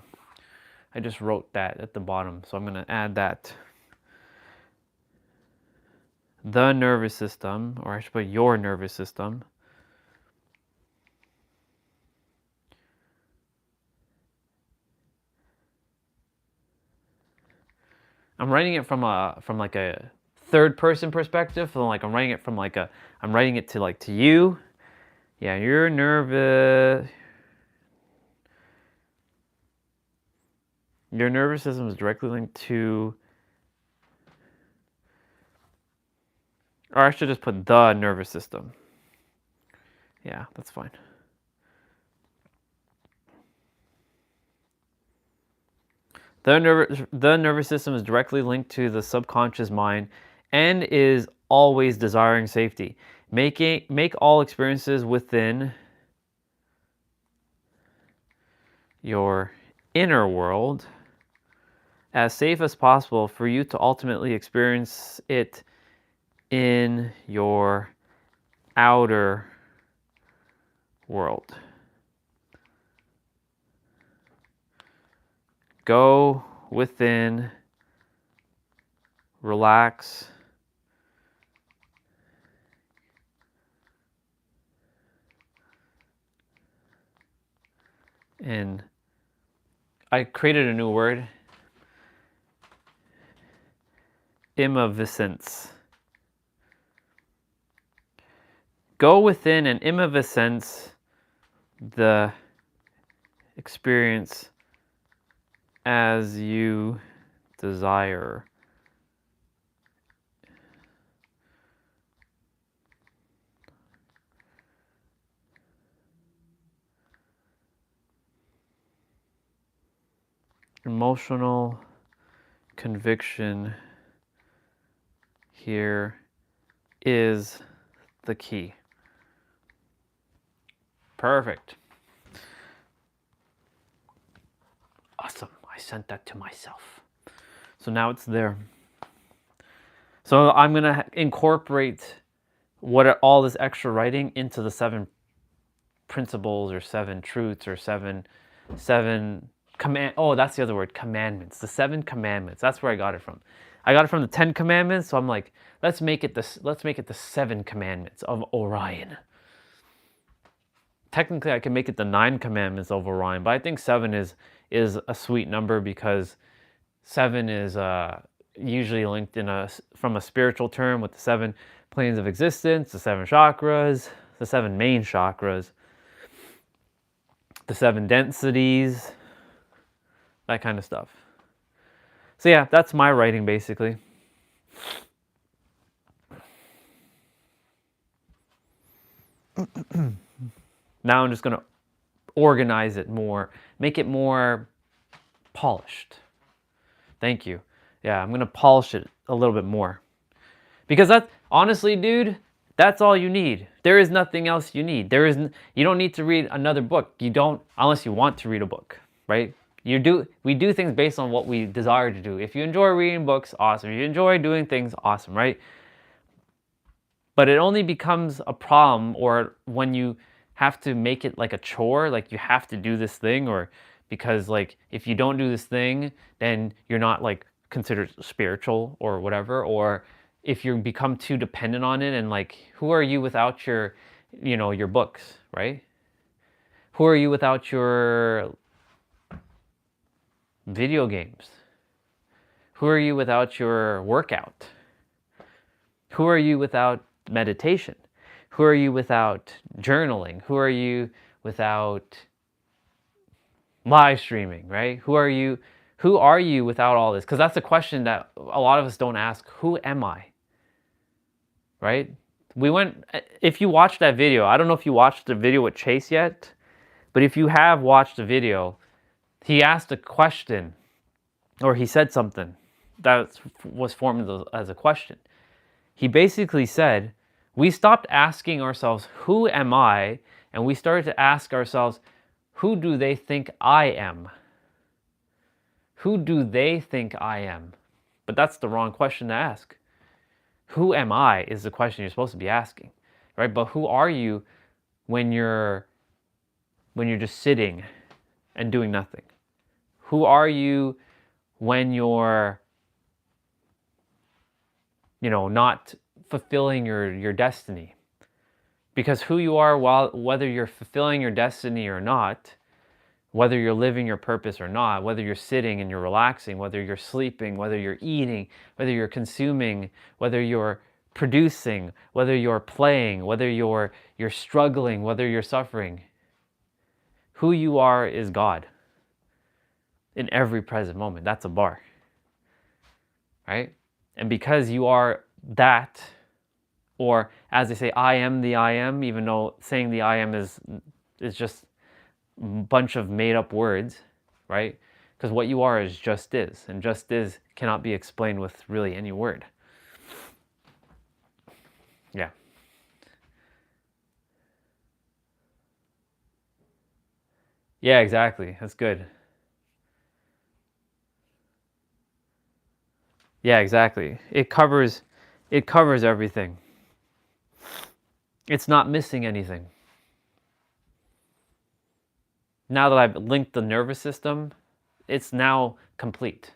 I just wrote that at the bottom, so I'm going to add that. The nervous system, or I should put your nervous system, I'm writing it from like a third person perspective. So like I'm writing it to you. Yeah, you're nervous. Your nervous system is directly linked to, or I should just put the nervous system. Yeah, that's fine. The nervous system is directly linked to the subconscious mind and is always desiring safety. Make all experiences within your inner world as safe as possible for you to ultimately experience it in your outer world. Go within, relax, and I created a new word, immaviscence. Go within and immaviscence the experience as you desire. Emotional conviction here is the key. Perfect. Awesome. I sent that to myself. So now it's there. So I'm going to incorporate all this extra writing into the 7 principles or 7 truths or seven oh, that's the other word, commandments. The 7 commandments. That's where I got it from. I got it from the 10 commandments, so I'm like, let's make it the 7 commandments of Orion. Technically, I can make it the 9 commandments of Orion, but I think 7 is a sweet number because 7 is usually linked from a spiritual term with the 7 planes of existence, the 7 chakras, the 7 main chakras, the 7 densities, that kind of stuff. So yeah, that's my writing basically. Now I'm just going to organize it more, make it more polished. Thank you. Yeah, I'm going to polish it a little bit more. Because that, honestly, dude, that's all you need. There is nothing else you need. You don't need to read another book. You don't, unless you want to read a book, right? We do things based on what we desire to do. If you enjoy reading books, awesome. If you enjoy doing things, awesome, right? But it only becomes a problem or when you have to make it like a chore, like you have to do this thing, or because like if you don't do this thing, then you're not like considered spiritual or whatever, or if you become too dependent on it, and like who are you without your books, right? Who are you without your video games? Who are you without your workout? Who are you without meditation? Who are you without journaling? Who are you without live streaming, right? Who are you without all this? Because that's a question that a lot of us don't ask. Who am I? Right? If you watched that video, I don't know if you watched the video with Chase yet, but if you have watched the video, he asked a question, or he said something that was formed as a question. He basically said, we stopped asking ourselves, who am I? And we started to ask ourselves, who do they think I am? Who do they think I am? But that's the wrong question to ask. Who am I is the question you're supposed to be asking, right? But who are you when you're just sitting and doing nothing? Who are you when you're, not fulfilling your destiny? Because who you are, whether you're fulfilling your destiny or not, whether you're living your purpose or not, whether you're sitting and you're relaxing, whether you're sleeping, whether you're eating, whether you're consuming, whether you're producing, whether you're playing, whether you're struggling, whether you're suffering, who you are is God in every present moment. That's a bar, right? And because you are that, or as they say, I am the I am, even though saying the I am is just a bunch of made up words, right? Because what you are is just is, and just is cannot be explained with really any word. Yeah. Yeah, exactly. That's good. Yeah, exactly. It covers everything. It's not missing anything. Now that I've linked the nervous system, it's now complete.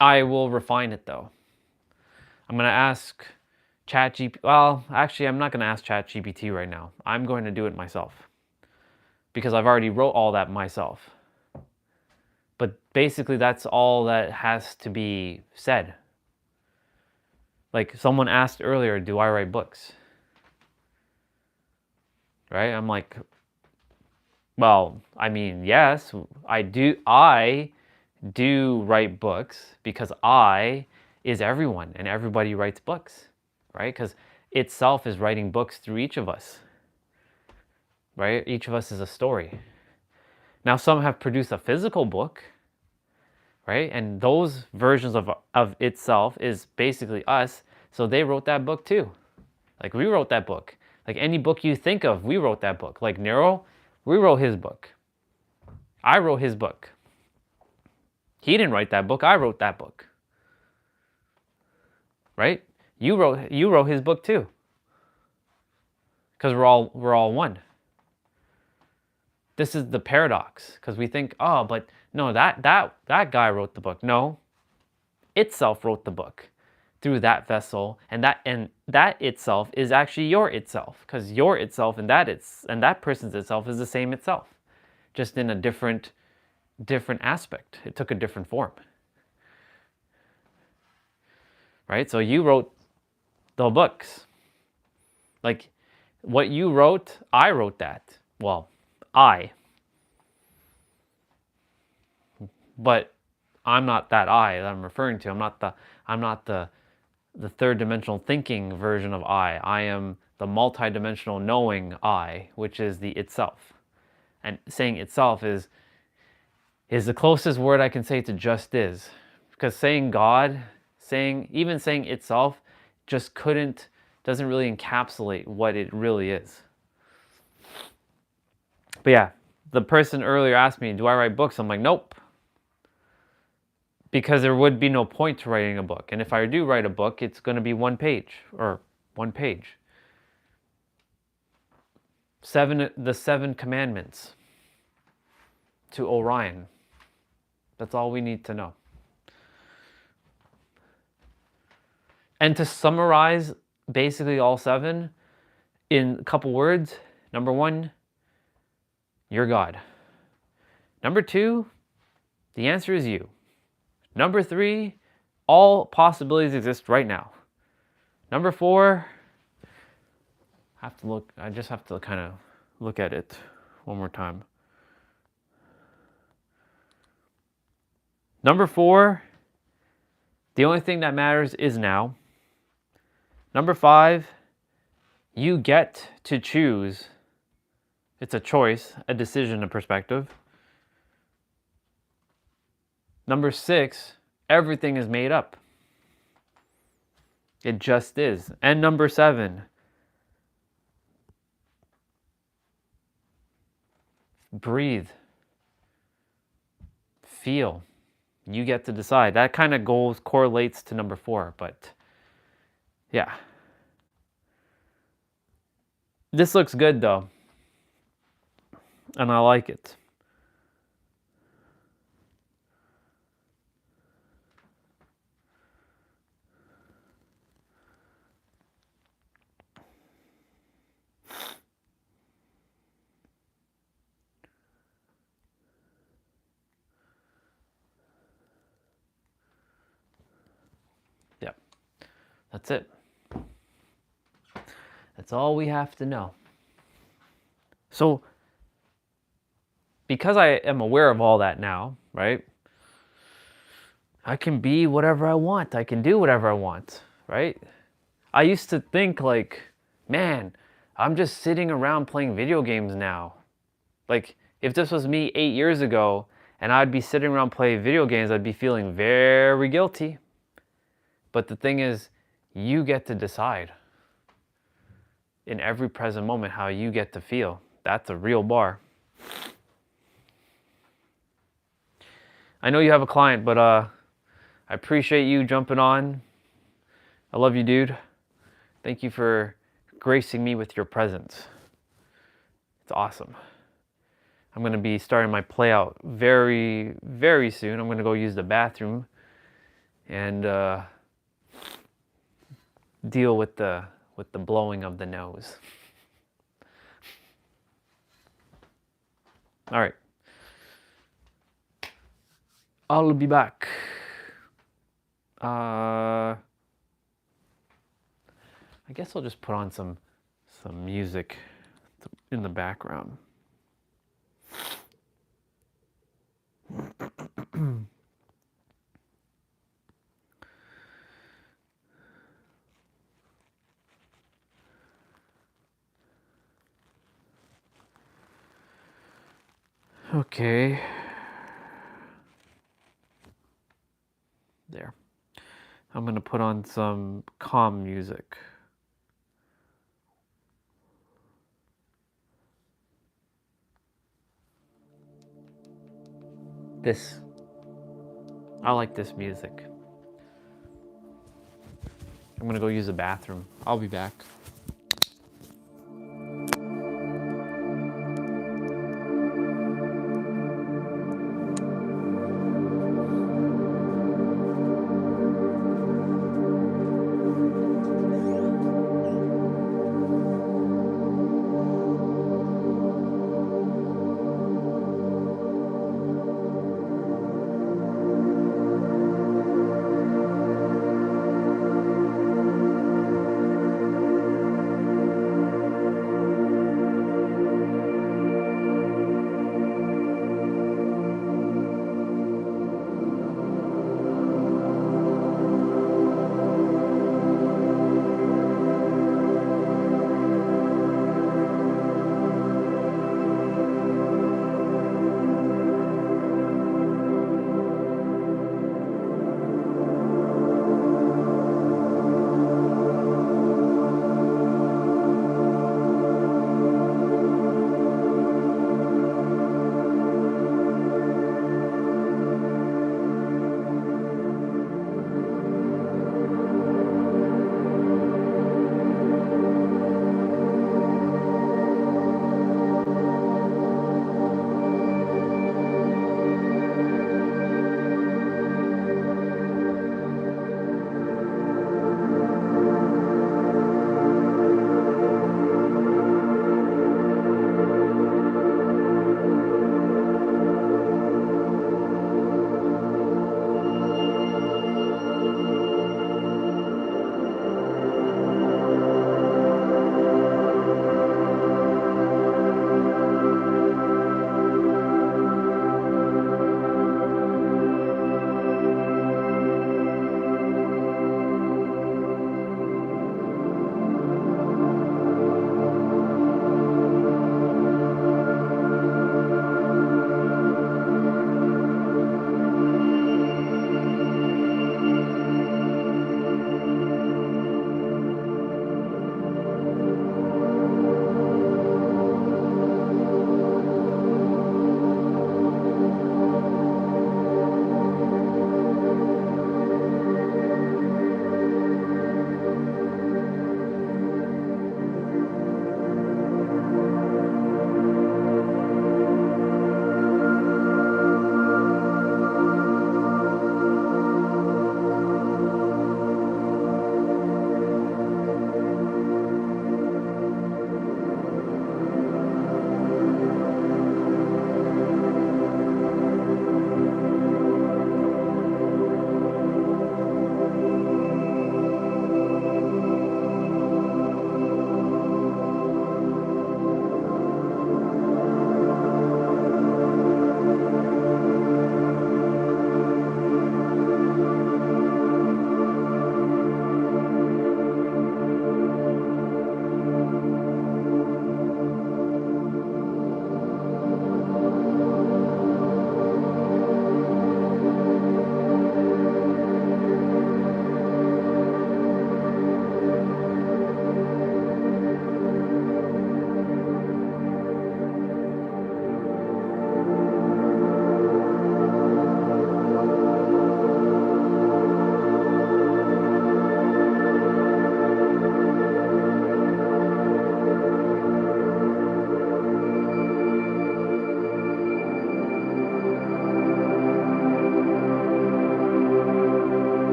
I will refine it though. I'm going to ask ChatGPT. Well, actually, I'm not going to ask ChatGPT right now. I'm going to do it myself because I've already wrote all that myself. But basically, that's all that has to be said. Like someone asked earlier, do I write books? Right? I'm like, well, I mean, yes, I do. I do write books because I is everyone and everybody writes books, right? Because itself is writing books through each of us, right? Each of us is a story. Now, some have produced a physical book, right? And those versions of itself is basically us. So they wrote that book too. Like we wrote that book. Like any book you think of, we wrote that book. Like Nero, we wrote his book. I wrote his book. He didn't write that book. I wrote that book. Right? You wrote his book too. Because we're all one. This is the paradox, because we think, oh, but no, that guy wrote the book. No, itself wrote the book through that vessel, and that itself is actually your itself, because your itself and that person's itself is the same itself, just in a different aspect. It took a different form. Right? So you wrote the books. Like what you wrote, I wrote that. Well, but I'm not that I that I'm referring to. I'm not the third dimensional thinking version of I. I am the multidimensional knowing I, which is the itself. And saying itself is the closest word I can say to just is. Because saying God, even saying itself just doesn't really encapsulate what it really is. But yeah, the person earlier asked me, do I write books? I'm like, nope. Because there would be no point to writing a book. And if I do write a book, it's going to be one page. The 7 commandments to Orion. That's all we need to know. And to summarize basically all 7 in a couple words, number 1, you're God. Number 2, the answer is you. Number 3, all possibilities exist right now. Number 4, I just have to kind of look at it one more time. Number 4, the only thing that matters is now. Number 5, you get to choose. It's a choice, a decision, a perspective. Number 6, everything is made up. It just is. And number 7, breathe. Feel. You get to decide. That kind of correlates to number 4, but yeah. This looks good though. And I like it. Yeah. That's it. That's all we have to know. So, because I am aware of all that now, right? I can be whatever I want. I can do whatever I want, right? I used to think like, man, I'm just sitting around playing video games now. Like, if this was me 8 years ago and I'd be sitting around playing video games, I'd be feeling very guilty. But the thing is, you get to decide in every present moment how you get to feel. That's a real bar. I know you have a client, but I appreciate you jumping on. I love you, dude. Thank you for gracing me with your presence. It's awesome. I'm going to be starting my play out very, very soon. I'm going to go use the bathroom and deal with the blowing of the nose. All right. I'll be back. I guess I'll just put on some music in the background. Okay. There. I'm going to put on some calm music. I like this music. I'm going to go use the bathroom. I'll be back.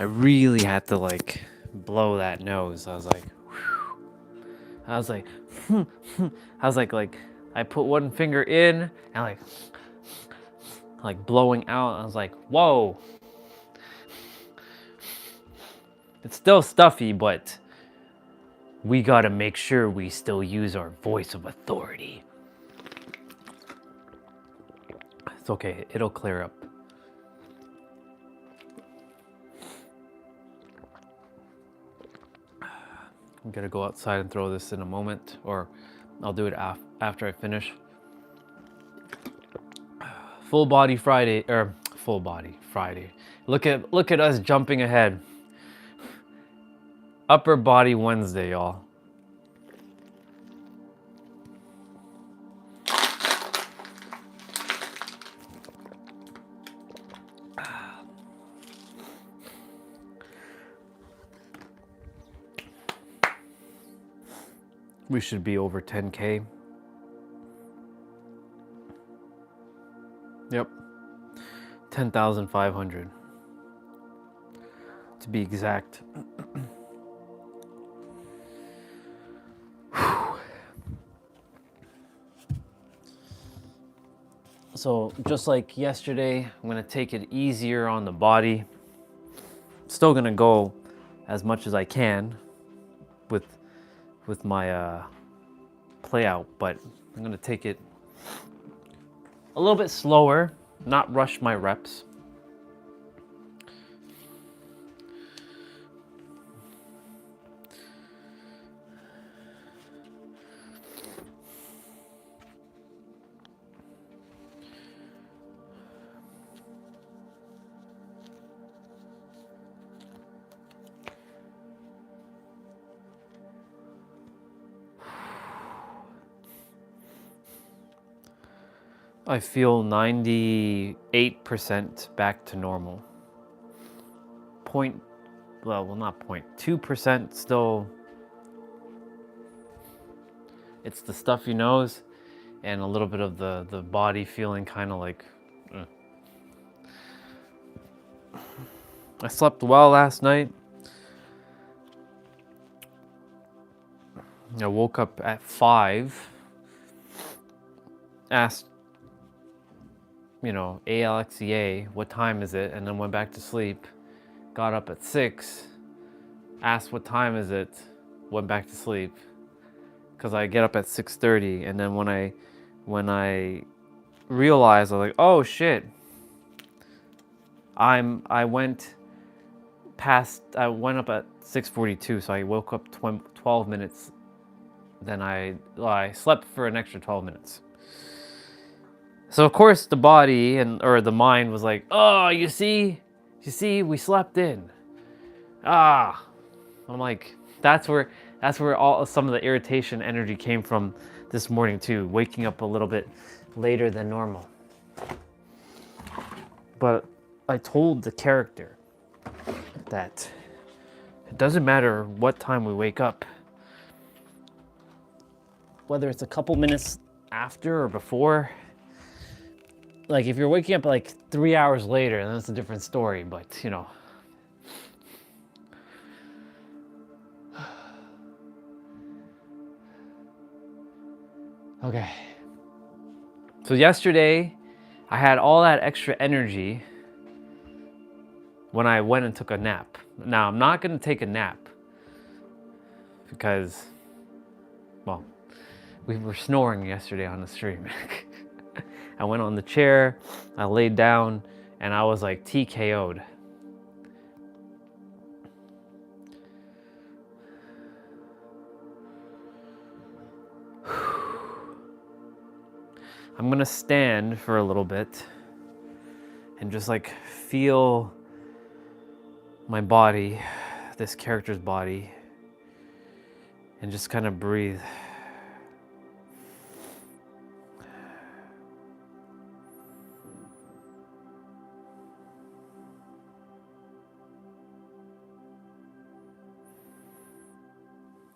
I really had to like blow that nose. I was like, whew. I was like, I was like I put one finger in and like blowing out. I was like, whoa. It's still stuffy, but we gotta make sure we still use our voice of authority. It's okay, it'll clear up. I'm gonna go outside and throw this in a moment, or I'll do it after I finish. Full body Friday, or full body Friday. Look at us jumping ahead. Upper body Wednesday, y'all. We should be over 10K. Yep. 10,500. To be exact. So just like yesterday, I'm gonna take it easier on the body. Still gonna go as much as I can with my play out, but I'm gonna take it a little bit slower, not rush my reps. I feel 98% back to normal. Not 2% still. It's the stuffy nose and a little bit of the body feeling kind of like. I slept well last night. I woke up at 5. Asked, Alexa, what time is it? And then went back to sleep. Got up at 6. Asked what time is it? Went back to sleep. Because I get up at 6:30, and then when I realized, I was like, oh shit. I went up at 6:42, so I woke up 12 minutes. Then I slept for an extra 12 minutes. So of course the body or the mind was like, oh, you see, we slept in. I'm like, that's where some of the irritation energy came from this morning too, waking up a little bit later than normal. But I told the character that it doesn't matter what time we wake up, whether it's a couple minutes after or before. Like if you're waking up like 3 hours later, then that's a different story, but Okay. So yesterday, I had all that extra energy when I went and took a nap. Now, I'm not going to take a nap because, well, we were snoring yesterday on the stream. I went on the chair, I laid down, and I was like TKO'd. I'm gonna stand for a little bit and just like feel my body, this character's body, and just kind of breathe.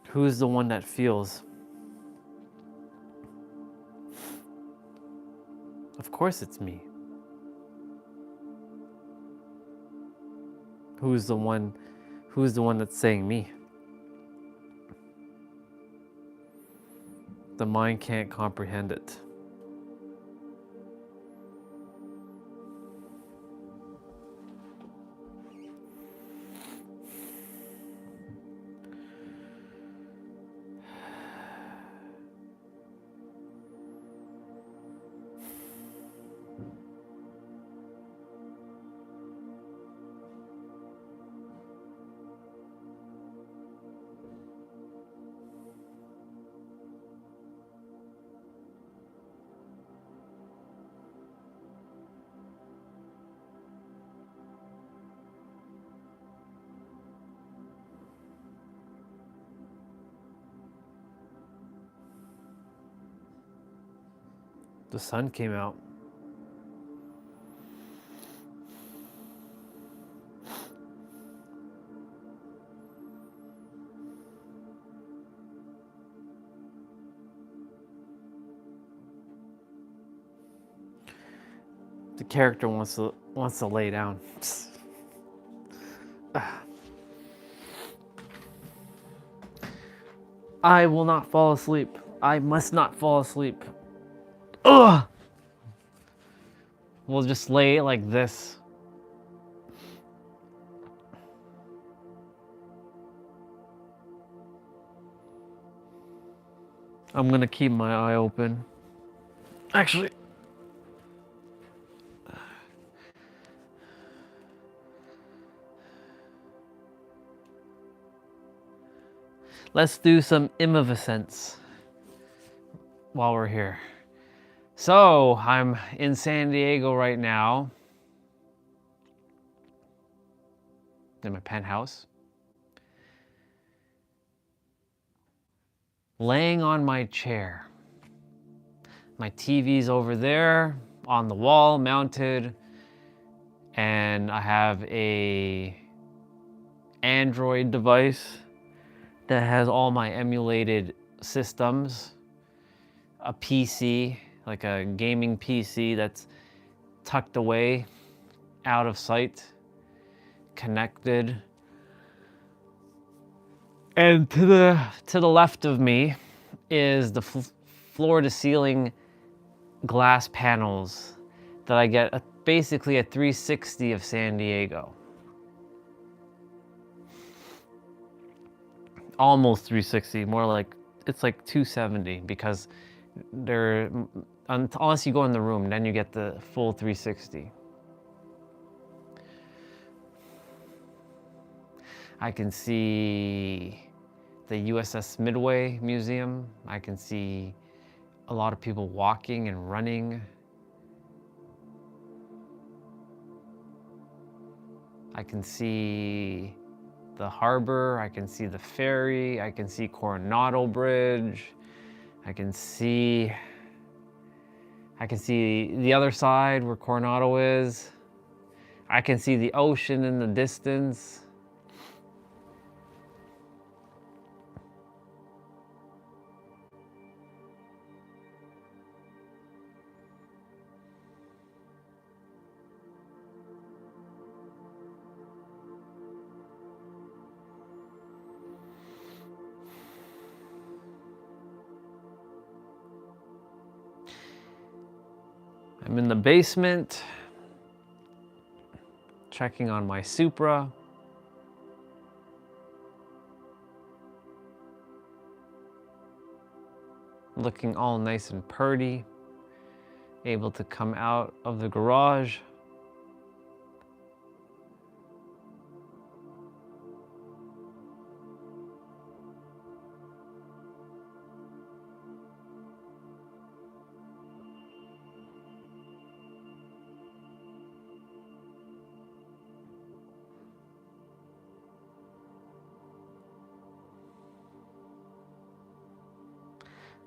Who's the one that feels? Of course it's me. Who's the one that's saying me? The mind can't comprehend it. The sun came out. The character wants to lay down. I will not fall asleep. I must not fall asleep. Ugh! We'll just lay like this. I'm gonna keep my eye open. Actually, let's do some immersion while we're here. So, I'm in San Diego right now, in my penthouse, laying on my chair. My TV's over there on the wall, mounted, and I have a Android device that has all my emulated systems, a PC, like a gaming PC that's tucked away, out of sight, connected. And to the left of me is the floor to ceiling glass panels that I get basically a 360 of San Diego. Almost 360, more like, it's like 270 because unless you go in the room, then you get the full 360. I can see the USS Midway Museum. I can see a lot of people walking and running. I can see the harbor, I can see the ferry, I can see Coronado Bridge, I can see the other side where Coronado is. I can see the ocean in the distance. I'm in the basement, checking on my Supra. Looking all nice and purty, able to come out of the garage.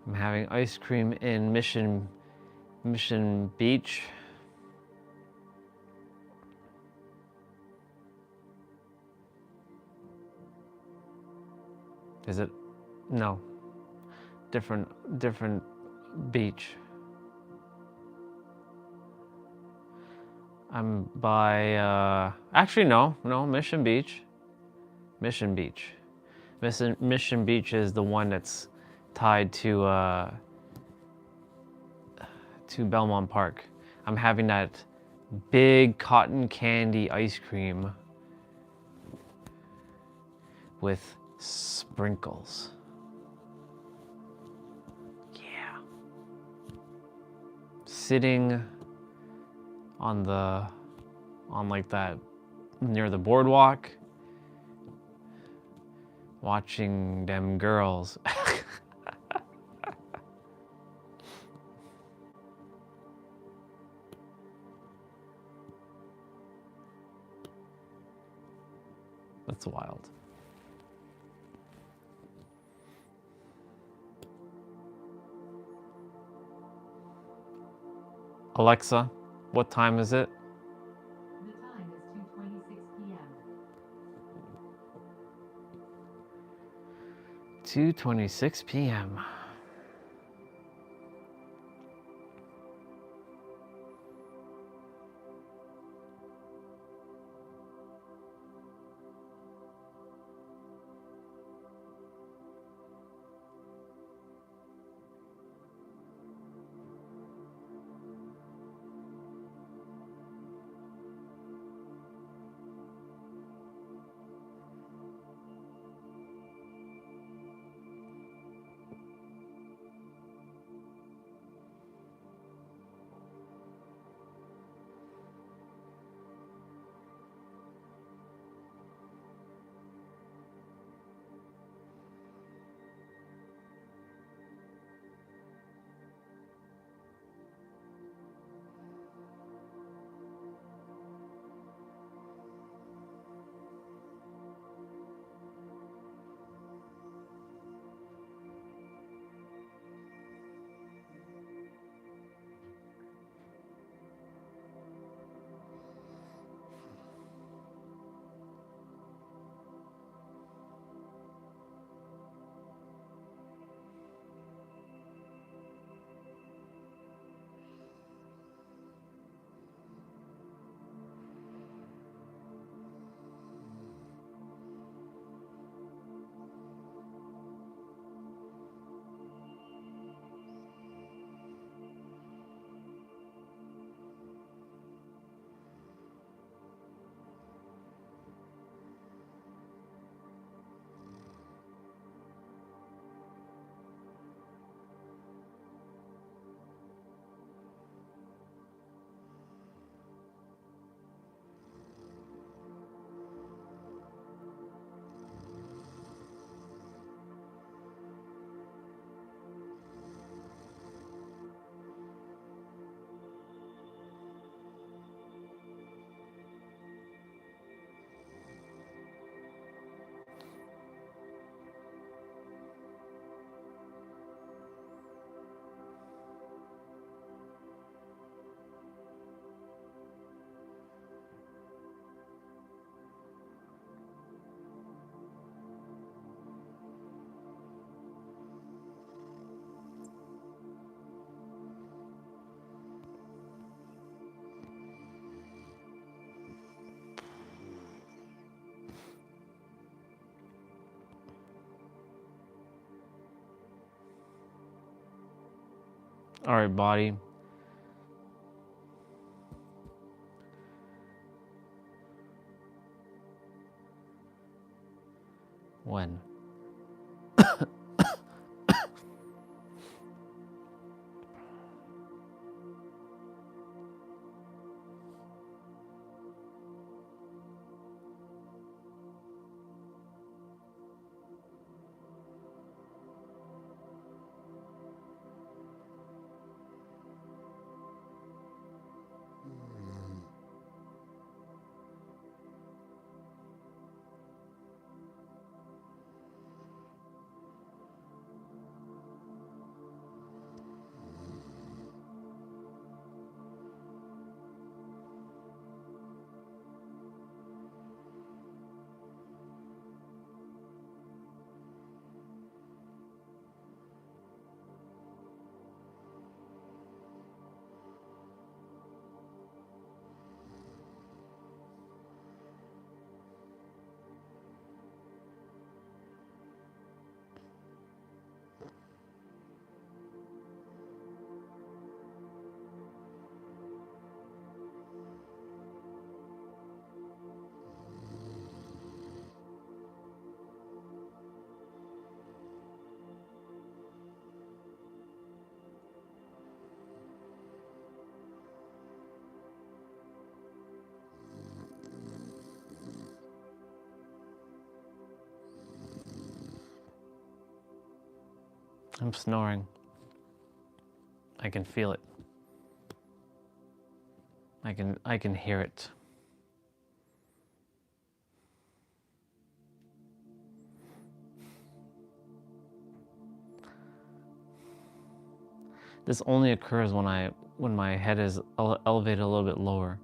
I'm having ice cream in Mission Beach. Is it? No. Different beach. I'm by, actually, no, Mission Beach. Mission Beach. Mission Beach is the one that's tied to Belmont Park. I'm having that big cotton candy ice cream with sprinkles. Yeah. Sitting on like that near the boardwalk, watching them girls. That's wild. Alexa, what time is it? The time is 2:26 p.m. 2:26 p.m. All right, body. When? I'm snoring. I can feel it. I can hear it. This only occurs when my head is elevated a little bit lower.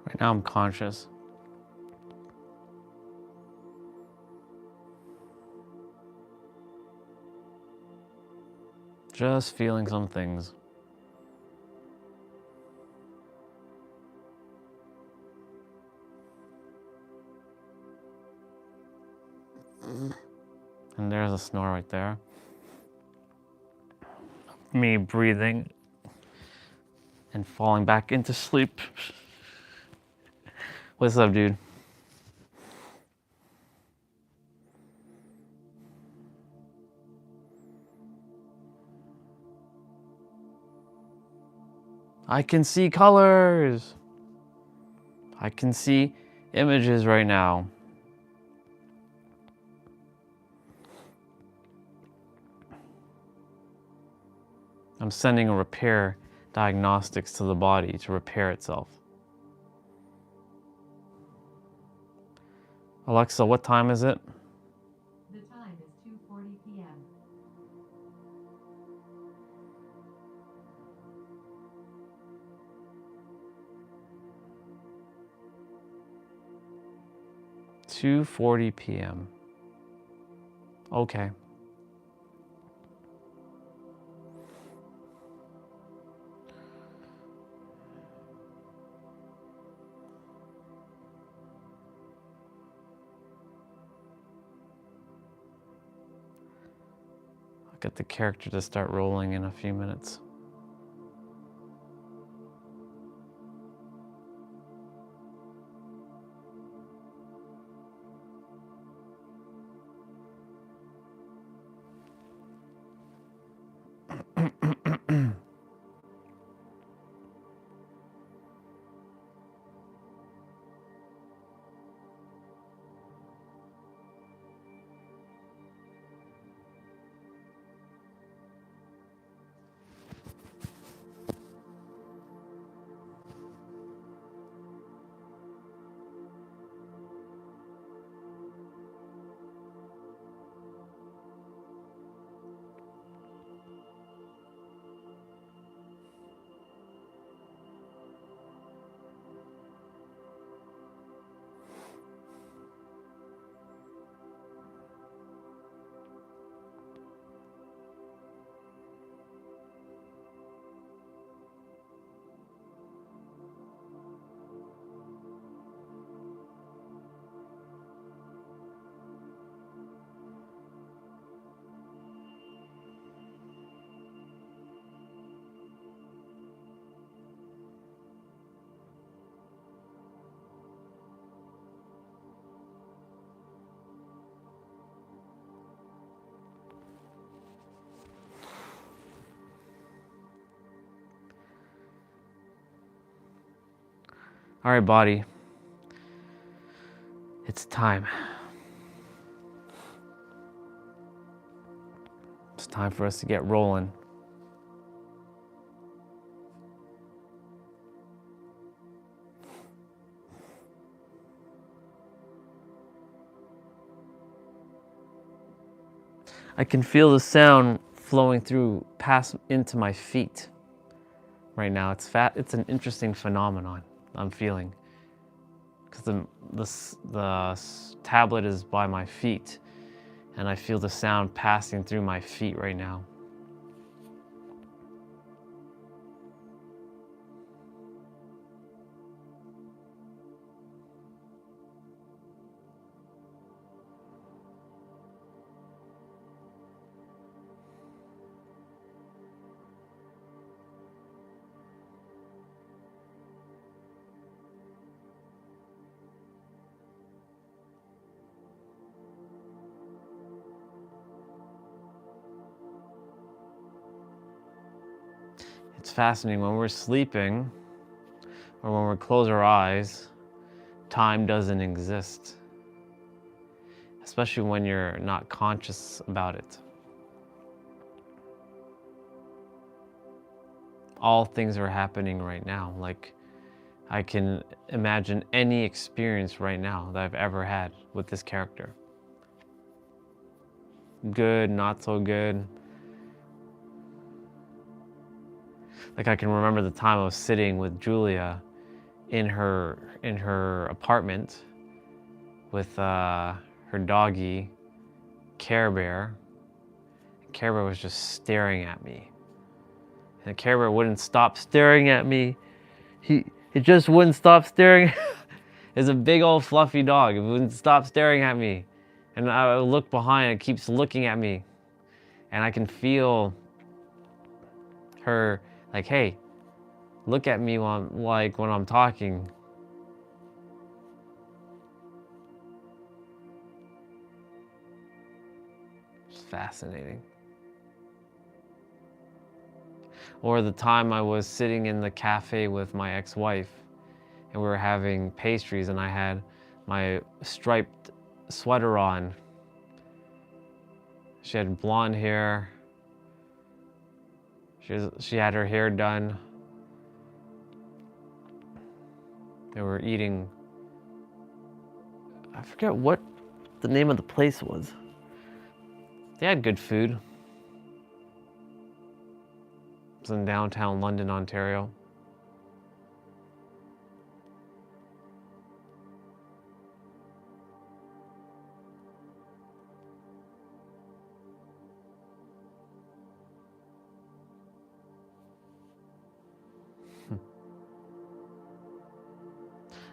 Right now I'm conscious. Just feeling some things. And there's a snore right there. Me breathing and falling back into sleep. What's up, dude? I can see colors. I can see images right now. I'm sending a repair diagnostics to the body to repair itself. Alexa, what time is it? The time is 2:40 p.m. 2:40 p.m. Okay. I'll get the character to start rolling in a few minutes. All right, body. It's time. It's time for us to get rolling. I can feel the sound flowing through, past into my feet. Right now, it's an interesting phenomenon I'm feeling, because the tablet is by my feet, and I feel the sound passing through my feet right now. It's fascinating, when we're sleeping or when we close our eyes, time doesn't exist. especially when you're not conscious about it. All things are happening right now. Like, I can imagine any experience right now that I've ever had with this character. Good, not so good. Like, I can remember the time I was sitting with Julia in her apartment with her doggy, Care Bear. Care Bear was just staring at me. And Care Bear wouldn't stop staring at me. It just wouldn't stop staring. It's a big old fluffy dog. It wouldn't stop staring at me. And I would look behind, it keeps looking at me. And I can feel her like, hey, look at me while when I'm talking. It's fascinating. Or the time I was sitting in the cafe with my ex-wife and we were having pastries and I had my striped sweater on. She had blonde hair. She had her hair done. They were eating, I forget what the name of the place was. They had good food. It was in downtown London, Ontario.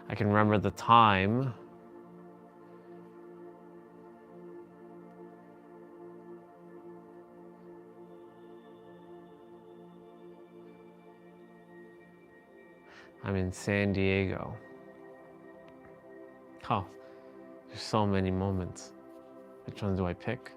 I can remember the time I'm in San Diego. Oh, there's so many moments. Which one do I pick?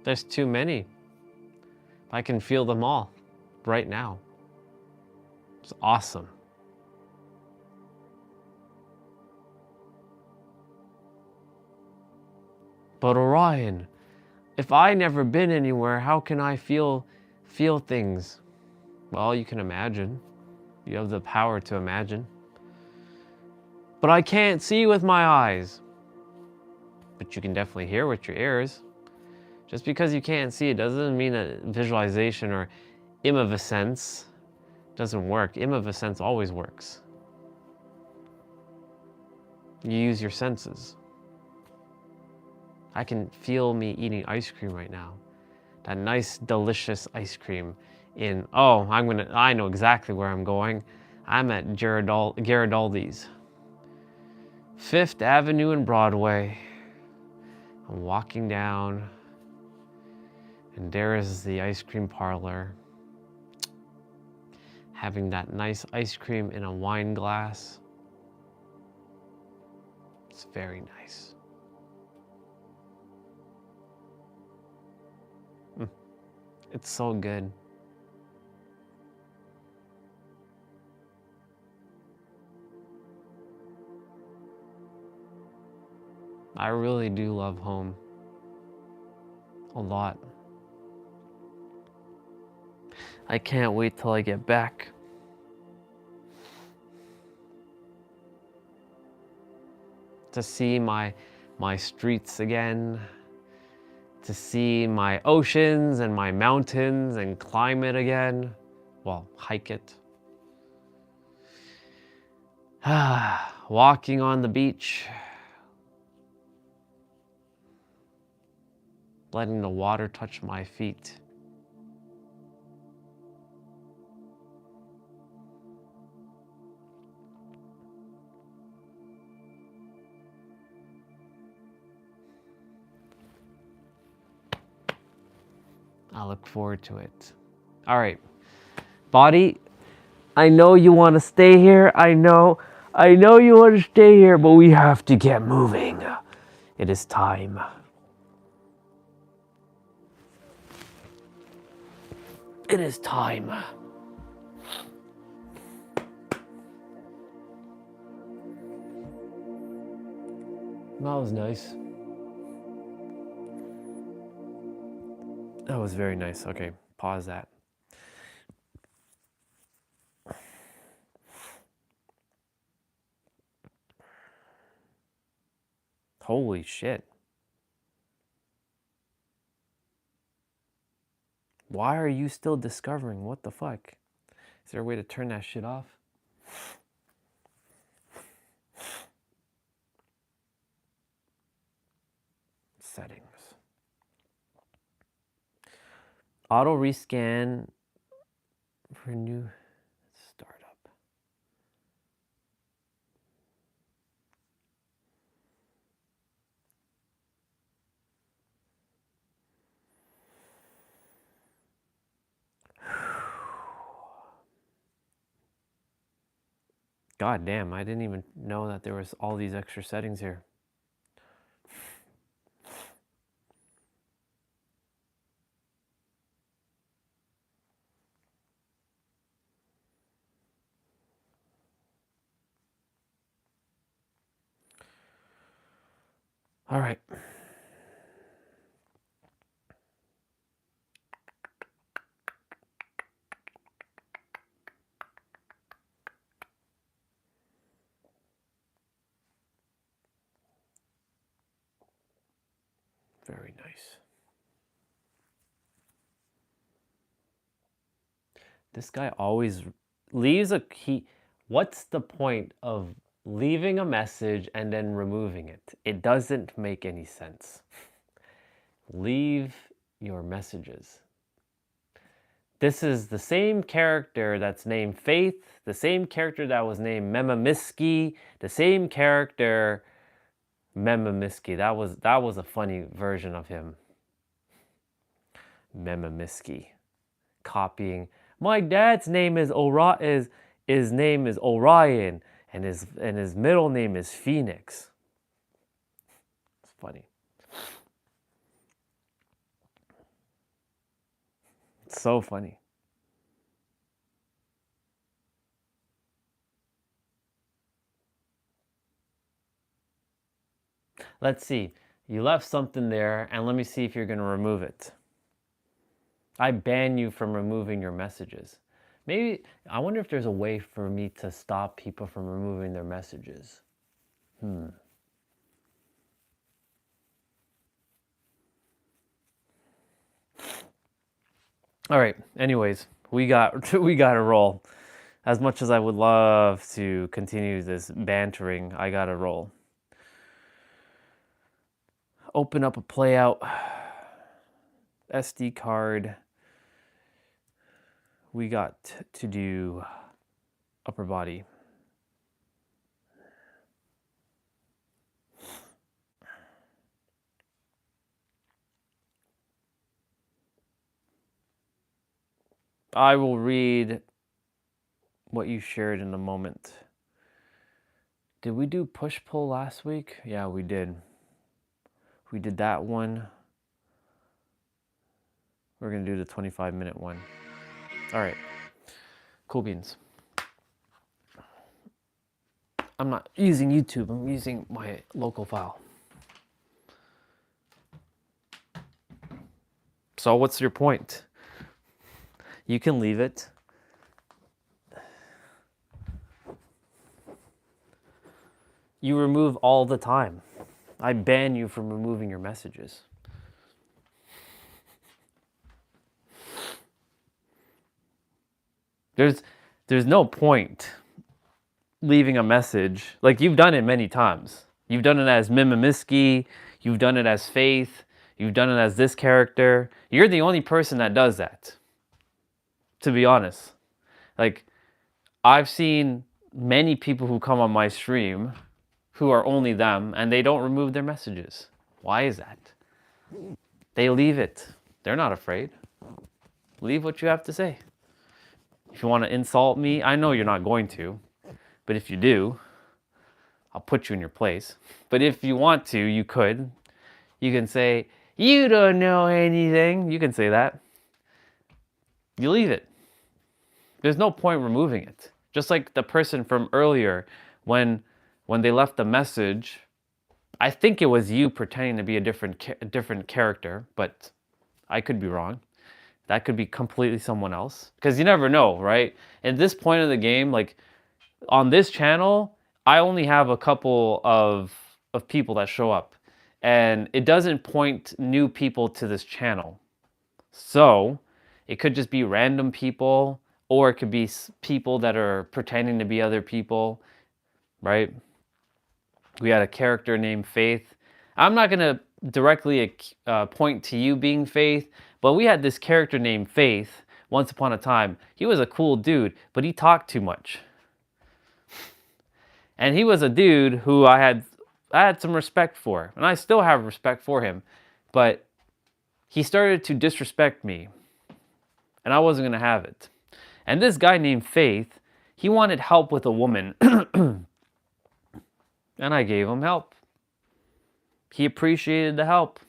There's too many. I can feel them all right now. It's awesome. But Orion, if I never been anywhere, how can I feel things? Well, you can imagine. You have the power to imagine. But I can't see with my eyes. But you can definitely hear with your ears. Just because you can't see it doesn't mean that visualization or imiviscence doesn't work. Imiviscence always works. You use your senses. I can feel me eating ice cream right now. That nice, delicious ice cream in, I know exactly where I'm going. I'm at Garibaldi's. 5th Avenue and Broadway. I'm walking down. And there is the ice cream parlor, having that nice ice cream in a wine glass. It's very nice. It's so good. I really do love home a lot. I can't wait till I get back. To see my streets again, to see my oceans and my mountains and climb it again. Well, hike it. Walking on the beach. Letting the water touch my feet. I look forward to it. All right, body, I know you want to stay here. I know you want to stay here, but we have to get moving. It is time. It is time. That was nice. That was very nice. Okay, pause that. Holy shit. Why are you still discovering? What the fuck? Is there a way to turn that shit off? Settings. Auto rescan for new startup. God damn, I didn't even know that there was all these extra settings here. All right. Very nice. This guy always leaves a key. What's the point of leaving a message and then removing it? It doesn't make any sense. Leave your messages. This is the same character that's named Faith, the same character that was named Memamiski, the same character Memamiski. That was a funny version of him. Memamiski. Copying. My dad's name is his name is Orion, and his middle name is Phoenix. It's funny. It's so funny. Let's see. You left something there, and let me see if you're going to remove it. I ban you from removing your messages. Maybe, I wonder if there's a way for me to stop people from removing their messages. All right, anyways, we got to roll. As much as I would love to continue this bantering, I got to roll. Open up a playout. SD card. We got to do upper body. I will read what you shared in a moment. Did we do push-pull last week? Yeah, we did. We did that one. We're going to do the 25-minute one. All right. Cool beans. I'm not using YouTube. I'm using my local file. So what's your point? You can leave it. You remove all the time. I ban you from removing your messages. There's no point leaving a message. Like, you've done it many times. You've done it as Mimimiski. You've done it as Faith. You've done it as this character. You're the only person that does that, to be honest. Like, I've seen many people who come on my stream who are only them, and they don't remove their messages. Why is that? They leave it. They're not afraid. Leave what you have to say. If you want to insult me, I know you're not going to, but if you do, I'll put you in your place. But if you want to, you could. You can say, you don't know anything. You can say that. You leave it. There's no point removing it. Just like the person from earlier, when they left the message, I think it was you pretending to be a different character, but I could be wrong. That could be completely someone else. Because you never know, right? At this point of the game, like on this channel, I only have a couple of people that show up. And it doesn't point new people to this channel. So it could just be random people, or it could be people that are pretending to be other people, right? We had a character named Faith. I'm not going to directly point to you being Faith, but we had this character named Faith once upon a time. He was a cool dude, but he talked too much. And he was a dude who I had some respect for, and I still have respect for him, but he started to disrespect me, and I wasn't going to have it. And this guy named Faith, he wanted help with a woman, and I gave him help. He appreciated the help.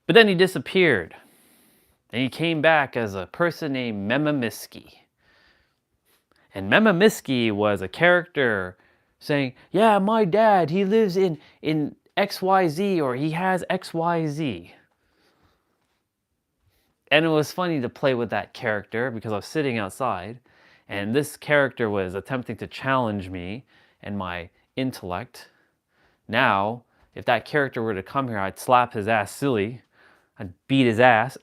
But then he disappeared, and he came back as a person named Memamiski. And Memamiski was a character saying, yeah, my dad, he lives in XYZ, or he has XYZ. And it was funny to play with that character because I was sitting outside and this character was attempting to challenge me and my intellect. Now, if that character were to come here, I'd slap his ass silly. I'd beat his ass.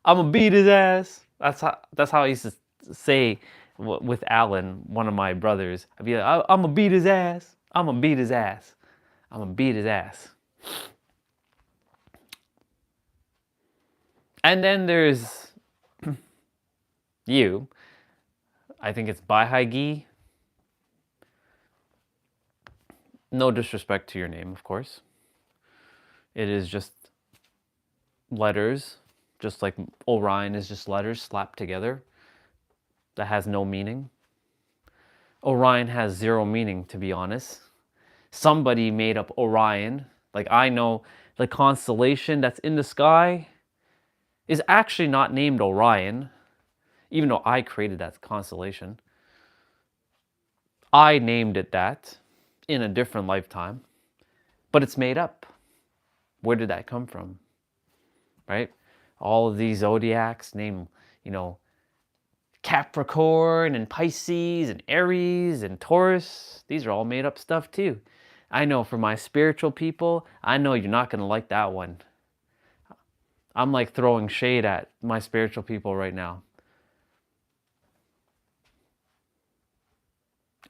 I'm gonna beat his ass. That's how I used to say with Alan, one of my brothers. I'd be like, I'm gonna beat his ass. I'm gonna beat his ass. I'm gonna beat his ass. And then there's you. I think it's Baihagi. No disrespect to your name, of course. It is just letters, just like Orion is just letters slapped together. That has no meaning. Orion has zero meaning, to be honest. Somebody made up Orion. Like, I know the constellation that's in the sky is actually not named Orion, even though I created that constellation. I named it that in a different lifetime, but it's made up. Where did that come from? Right? All of these zodiacs named, Capricorn and Pisces and Aries and Taurus. These are all made up stuff too. I know for my spiritual people, I know you're not going to like that one. I'm like throwing shade at my spiritual people right now.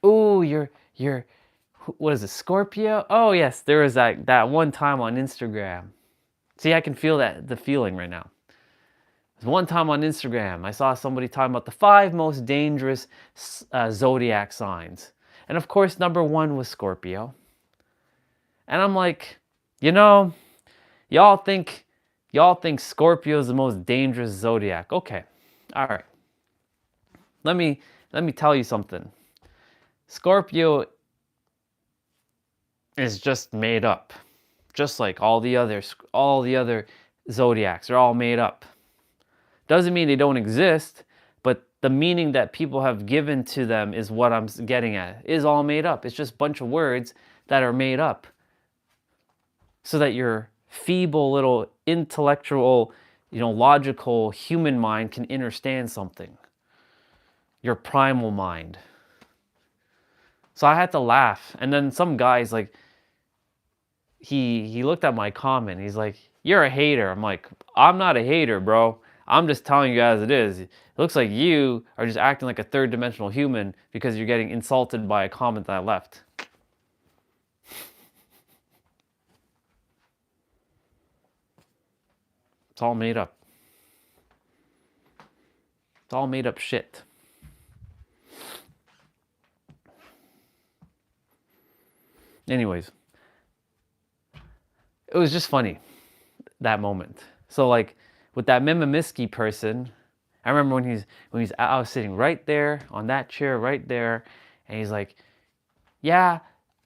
Ooh, you're what is it, Scorpio? Oh yes, there was that one time on Instagram. See, I can feel the feeling right now. One time on Instagram, I saw somebody talking about the 5 most dangerous zodiac signs. And of course, number 1 was Scorpio. And I'm like, y'all think Scorpio is the most dangerous zodiac. Okay, all right. Let me tell you something. Scorpio is just made up, just like all the other zodiacs are all made up. Doesn't mean they don't exist, but the meaning that people have given to them is what I'm getting at. Is all made up. It's just a bunch of words that are made up so that your feeble little intellectual, logical human mind can understand something. Your primal mind. So I had to laugh. And then some guy's like, he looked at my comment. He's like, you're a hater. I'm like, I'm not a hater, bro. I'm just telling you as it is. It looks like you are just acting like a third dimensional human because you're getting insulted by a comment that I left. It's all made up. It's all made up shit. Anyways, it was just funny, that moment. So like with that Mimimiski person, I remember I was sitting right there on that chair right there, and he's like, yeah,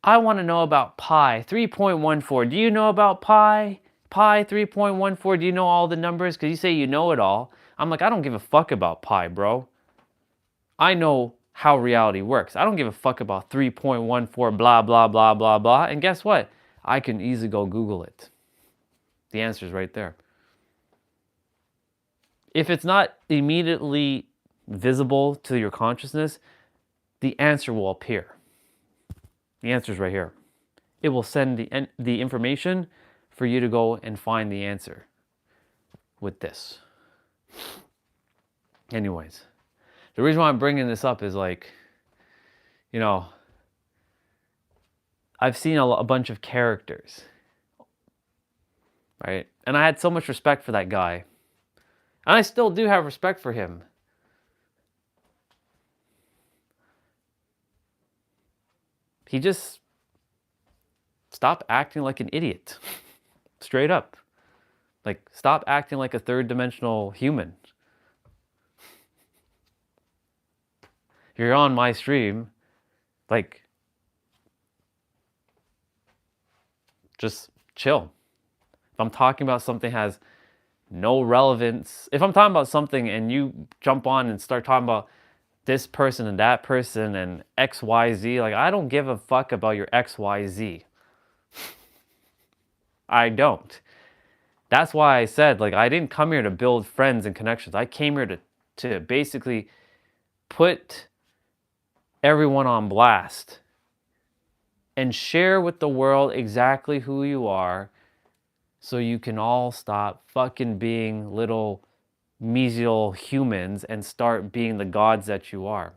I want to know about pi 3.14. Do you know about pi? Pi 3.14. Do you know all the numbers? Because you say you know it all. I'm like, I don't give a fuck about pi, bro. I know how reality works. I don't give a fuck about 3.14 blah, blah, blah, blah, blah. And guess what? I can easily go Google it. The answer is right there. If it's not immediately visible to your consciousness, the answer will appear. The answer is right here. It will send the information for you to go and find the answer with this. Anyways, the reason why I'm bringing this up is like, you know, I've seen a bunch of characters, right? And I had so much respect for that guy. And I still do have respect for him. He just stopped acting like an idiot. Straight up. Like, stop acting like a third-dimensional human. You're on my stream, like, just chill. If I'm talking about something has no relevance, if I'm talking about something and you jump on and start talking about this person and that person and XYZ, like, I don't give a fuck about your XYZ. I don't. That's why I said, like, I didn't come here to build friends and connections. I came here to basically put everyone on blast and share with the world exactly who you are so you can all stop fucking being little mesial humans and start being the gods that you are.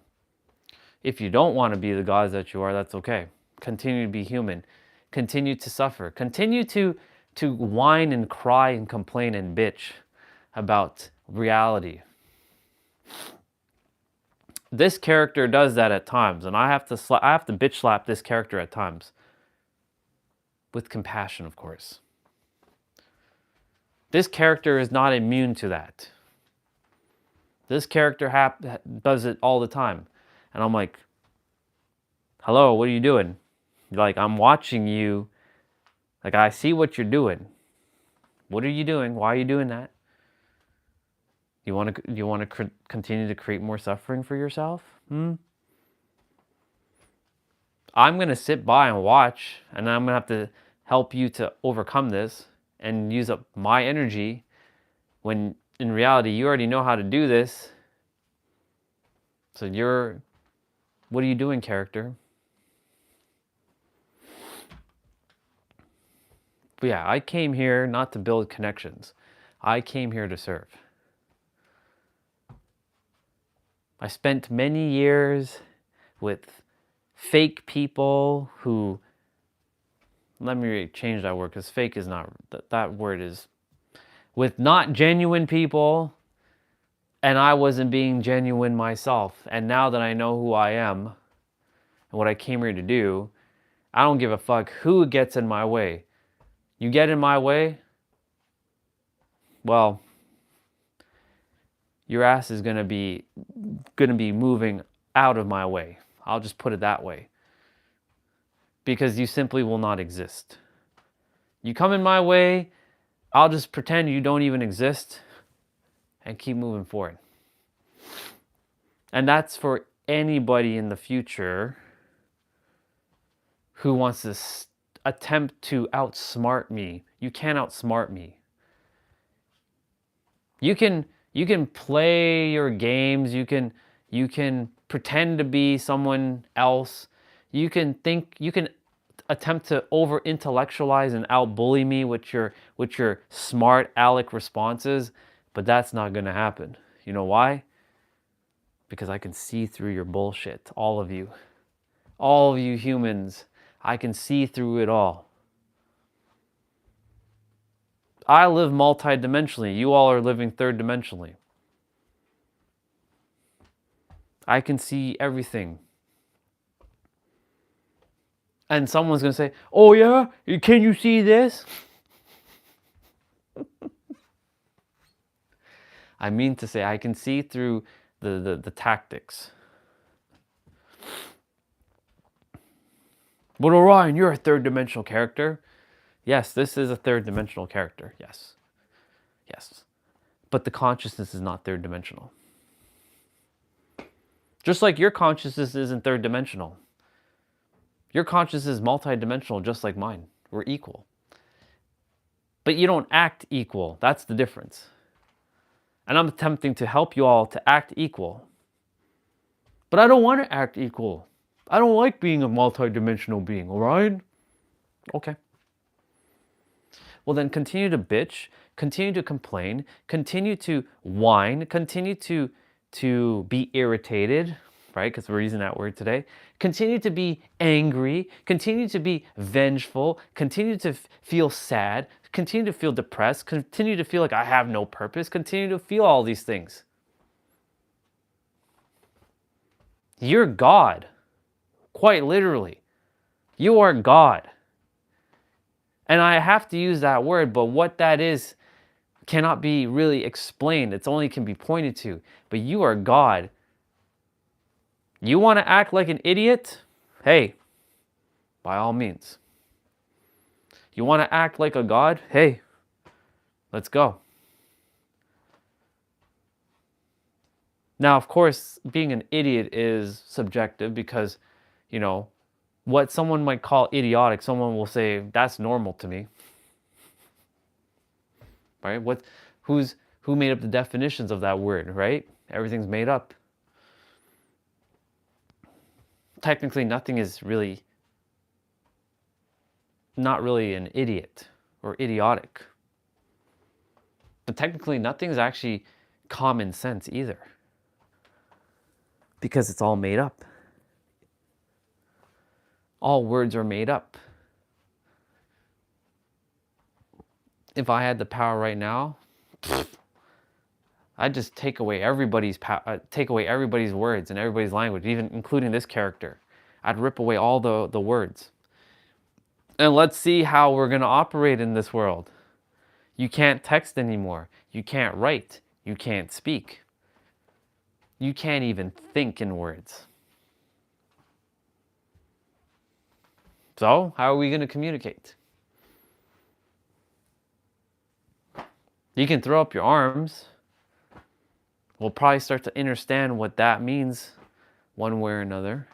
If you don't want to be the gods that you are, that's okay. Continue to be human. Continue to suffer. Continue to whine and cry and complain and bitch about reality. This character does that at times, and I have to bitch slap this character at times. With compassion, of course. This character is not immune to that. This character does it all the time. And I'm like, hello, what are you doing? Like, I'm watching you. Like, I see what you're doing. What are you doing? Why are you doing that? You want to continue to create more suffering for yourself? I'm going to sit by and watch, and I'm going to have to help you to overcome this and use up my energy when in reality you already know how to do this. So what are you doing, character? But yeah, I came here not to build connections. I came here to serve. I spent many years with fake people who, let me change that word because fake is not, that word is, with not genuine people, and I wasn't being genuine myself. And now that I know who I am and what I came here to do, I don't give a fuck who gets in my way. You get in my way, well, your ass is gonna be moving out of my way. I'll just put it that way. Because you simply will not exist. You come in my way, I'll just pretend you don't even exist and keep moving forward. And that's for anybody in the future who wants to attempt to outsmart me. You can't outsmart me. You can play your games, you can pretend to be someone else. You can attempt to over intellectualize and out bully me with your smart aleck responses, but that's not going to happen. You know why? Because I can see through your bullshit, all of you humans. I can see through it all. I live multidimensionally. You all are living third-dimensionally. I can see everything. And someone's going to say, oh yeah? Can you see this? I mean to say I can see through the tactics. But Orion, you're a third dimensional character. Yes, this is a third dimensional character. Yes. Yes. But the consciousness is not third dimensional. Just like your consciousness isn't third dimensional. Your consciousness is multidimensional just like mine. We're equal. But you don't act equal. That's the difference. And I'm attempting to help you all to act equal. But I don't want to act equal. I don't like being a multidimensional being, all right? Okay. Well, then continue to bitch, continue to complain, continue to whine, continue to be irritated, right? Because we're using that word today. Continue to be angry, continue to be vengeful, continue to feel sad, continue to feel depressed, continue to feel like I have no purpose, continue to feel all these things. You're God. Quite literally. You are God. And I have to use that word, but what that is cannot be really explained. It only can be pointed to. But you are God. You want to act like an idiot? Hey, by all means. You want to act like a God? Hey, let's go. Now, of course, being an idiot is subjective because, you know, what someone might call idiotic, someone will say, that's normal to me. Right? Who made up the definitions of that word, right? Everything's made up. Technically, nothing is really, not really an idiot or idiotic. But technically, nothing's actually common sense either. Because it's all made up. All words are made up. If I had the power right now, I'd just take away everybody's words and everybody's language, even including this character. I'd rip away all the words. And let's see how we're going to operate in this world. You can't text anymore. You can't write. You can't speak. You can't even think in words. So, how are we going to communicate? You can throw up your arms. We'll probably start to understand what that means one way or another.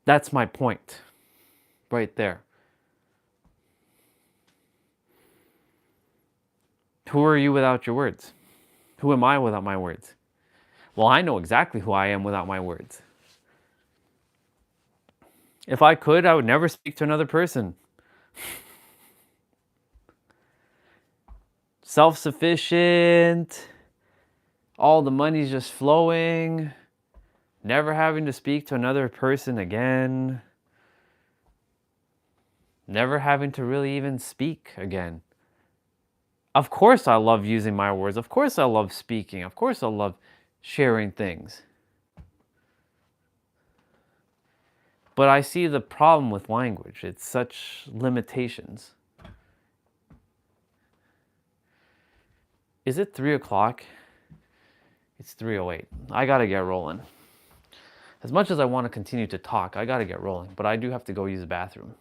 That's my point, right there. Who are you without your words? Who am I without my words? Well, I know exactly who I am without my words. If I could, I would never speak to another person. Self-sufficient, all the money's just flowing, never having to speak to another person again, never having to really even speak again. Of course I love using my words. Of course I love speaking. Of course I love sharing things. But I see the problem with language. It's such limitations. Is it 3 o'clock? It's 3:08. I gotta get rolling. As much as I want to continue to talk, I got to get rolling, but I do have to go use the bathroom.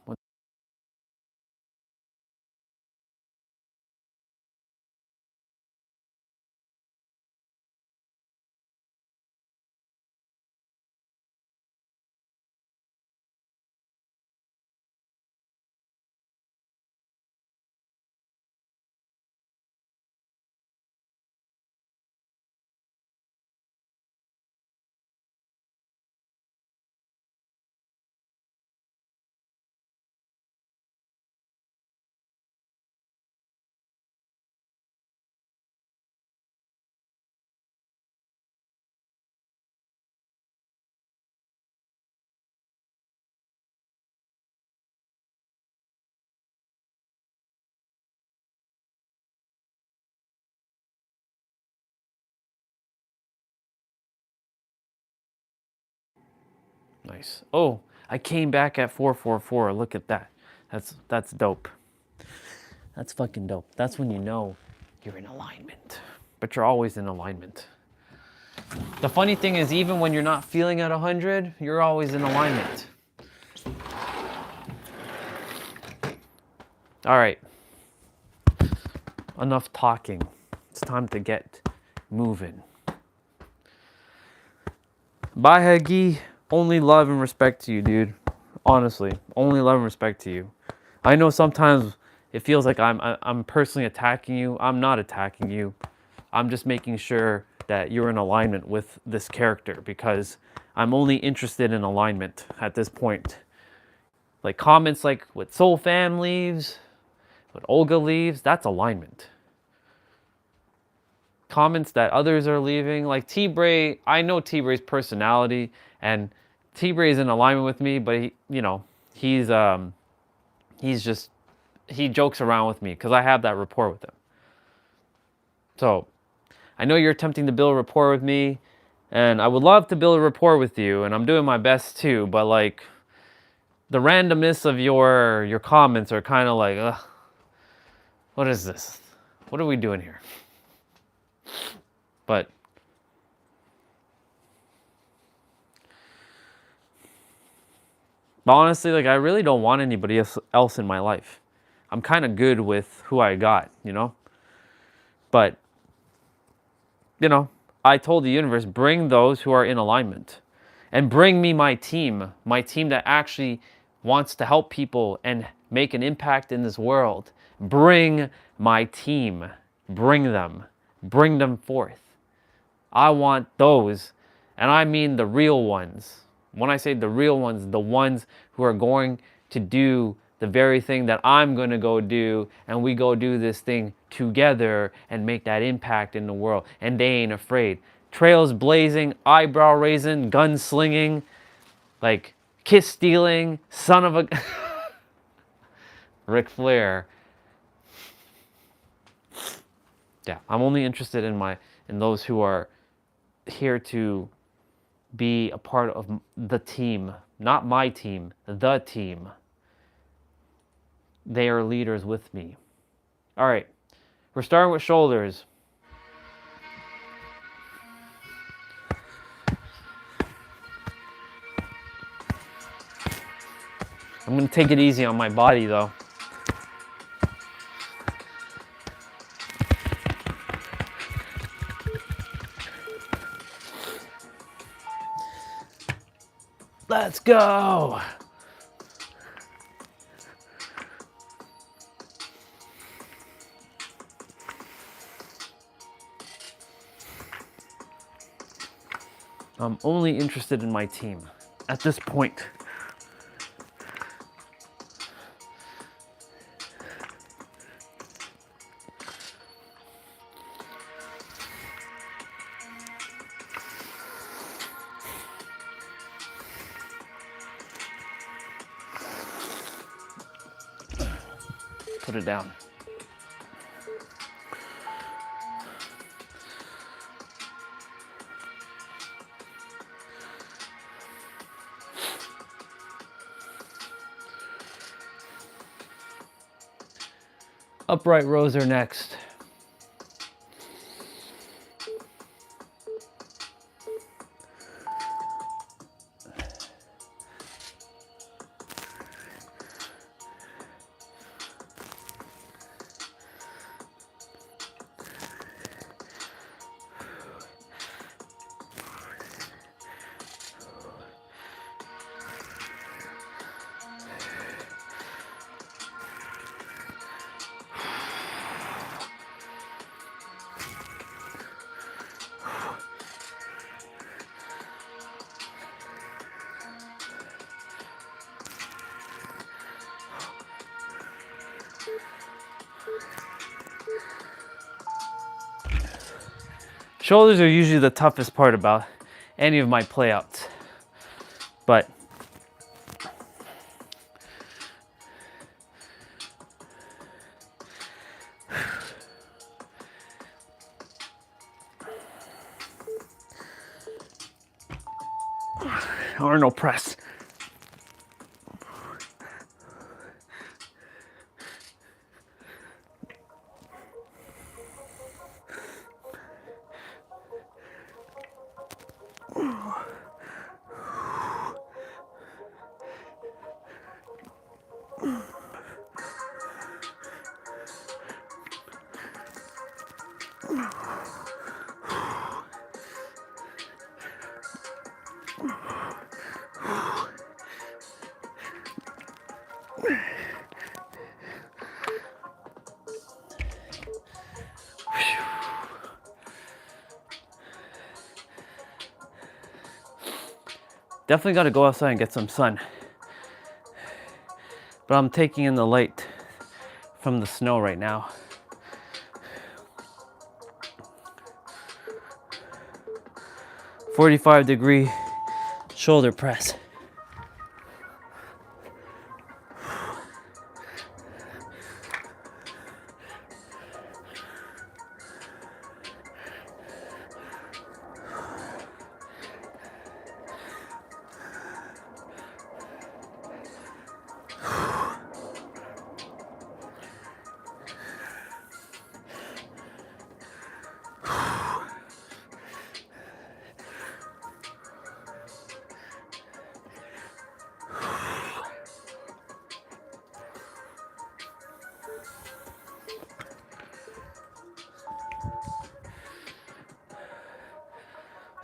Nice. Oh, I came back at 444. Look at that. That's dope. That's fucking dope. That's when you know you're in alignment. But you're always in alignment. The funny thing is, even when you're not feeling at 100, you're always in alignment. All right. Enough talking. It's time to get moving. Bye, Hegi. Only love and respect to you, dude. Honestly, only love and respect to you. I know sometimes it feels like I'm personally attacking you. I'm not attacking you. I'm just making sure that you're in alignment with this character, because I'm only interested in alignment at this point. Like comments like what Soul Fam leaves, what Olga leaves, that's alignment. Comments that others are leaving, like T-Bray, I know T-Bray's personality, and T-Bray is in alignment with me, but he jokes around with me because I have that rapport with him. So I know you're attempting to build a rapport with me, and I would love to build a rapport with you, and I'm doing my best too, but like the randomness of your comments are kind of like, ugh, what is this? What are we doing here? But honestly, like, I really don't want anybody else in my life. I'm kind of good with who I got, But, I told the universe, bring those who are in alignment. And bring me my team that actually wants to help people and make an impact in this world. Bring my team. Bring them forth. I want those, and I mean the real ones. When I say the real ones, the ones who are going to do the very thing that I'm going to go do, and we go do this thing together and make that impact in the world. And they ain't afraid. Trails blazing, eyebrow raising, gun slinging, like kiss stealing, son of a Ric Flair. Yeah, I'm only interested in those who are here to be a part of the team, not my team, the team. They are leaders with me. All right, we're starting with shoulders. I'm gonna take it easy on my body though. Let's go. I'm only interested in my team at this point. Put it down. Upright rows are next. Shoulders are usually the toughest part about any of my playouts, but Arnold press. Definitely got to go outside and get some sun. But I'm taking in the light from the snow right now. "45-degree shoulder press."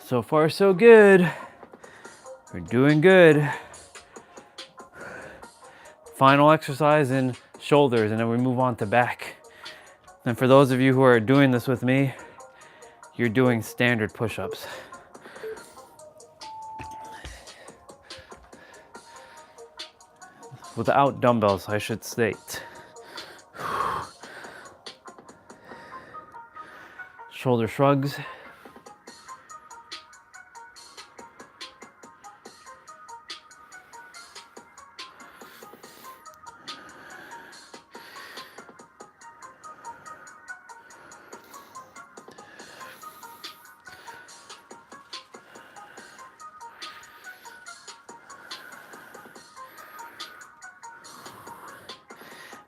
So far, so good. We're doing good. Final exercise in shoulders, and then we move on to back. And for those of you who are doing this with me, you're doing standard push-ups. Without dumbbells, I should state. Shoulder shrugs.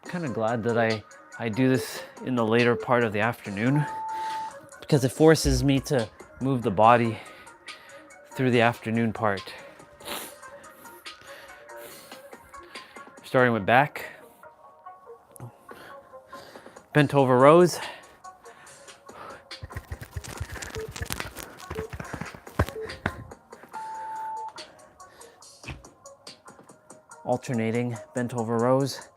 Kind of glad that I do this in the later part of the afternoon, because it forces me to move the body through the afternoon part. Starting with back. Bent over rows. Alternating bent over rows.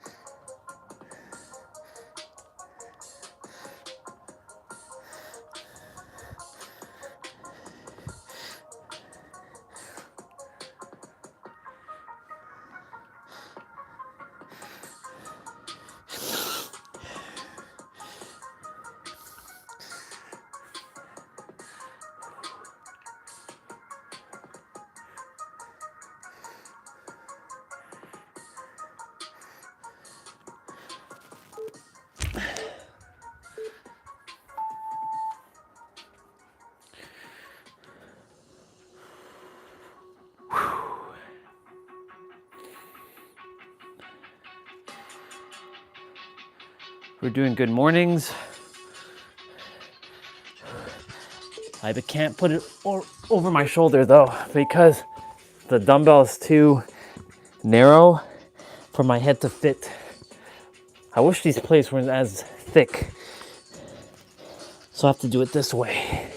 We're doing good mornings. I can't put it over my shoulder though, because the dumbbell is too narrow for my head to fit. I wish these plates weren't as thick, so I have to do it this way.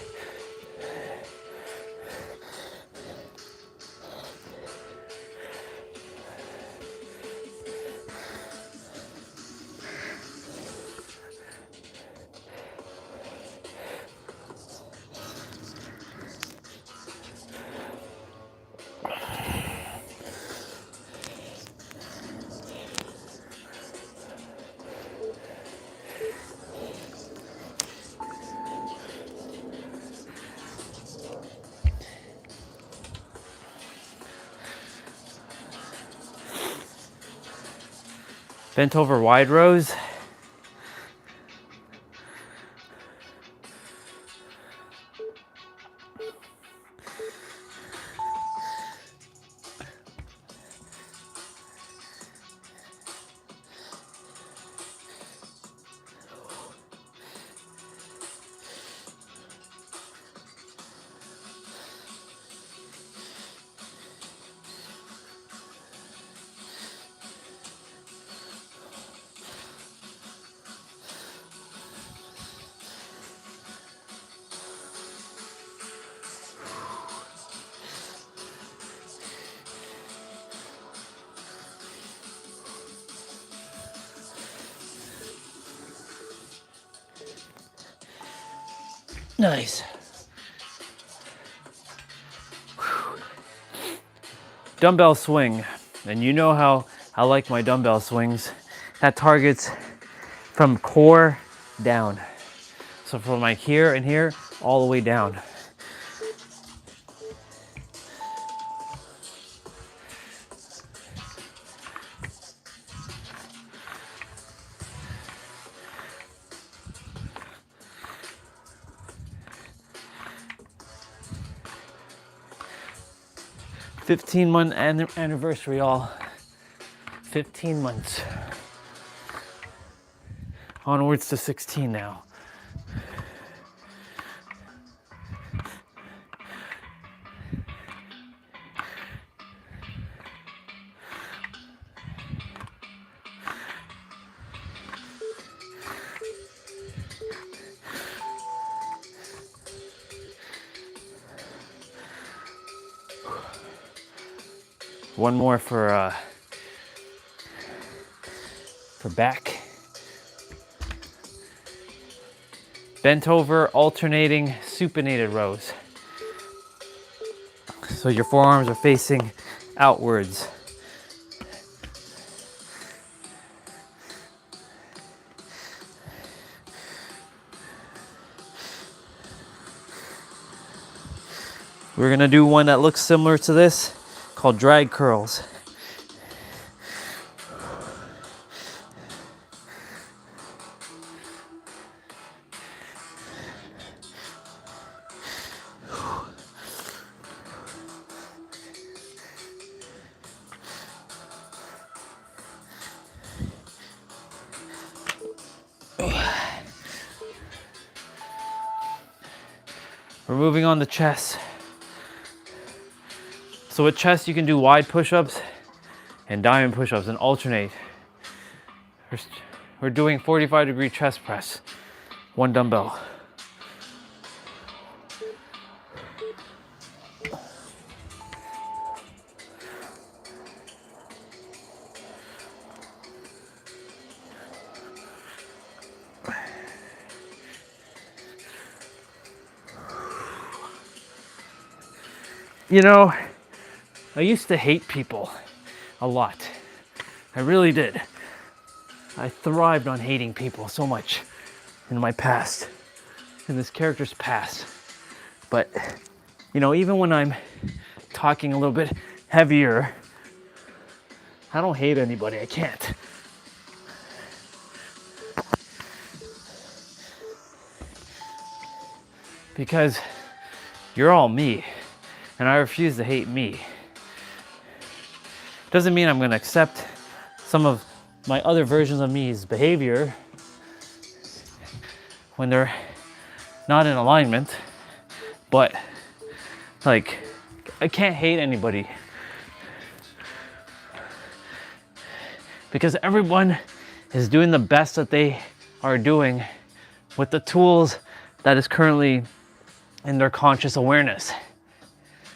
Bent over wide rows. Nice. Dumbbell swing. And you know how I like my dumbbell swings. That targets from core down. So from like here and here, all the way down. $15-month anniversary, all. 15 months. Onwards to 16 now. One more for back. Bent over, alternating, supinated rows. So your forearms are facing outwards. We're gonna do one that looks similar to this, called drag curls. We're moving on to chest. So with chest, you can do wide push-ups and diamond push-ups and alternate. We're doing 45-degree chest press, one dumbbell. You know, I used to hate people a lot. I really did. I thrived on hating people so much in my past, in this character's past. But, you know, even when I'm talking a little bit heavier, I don't hate anybody. I can't. Because you're all me, and I refuse to hate me. Doesn't mean I'm going to accept some of my other versions of me's behavior when they're not in alignment, but like, I can't hate anybody because everyone is doing the best that they are doing with the tools that is currently in their conscious awareness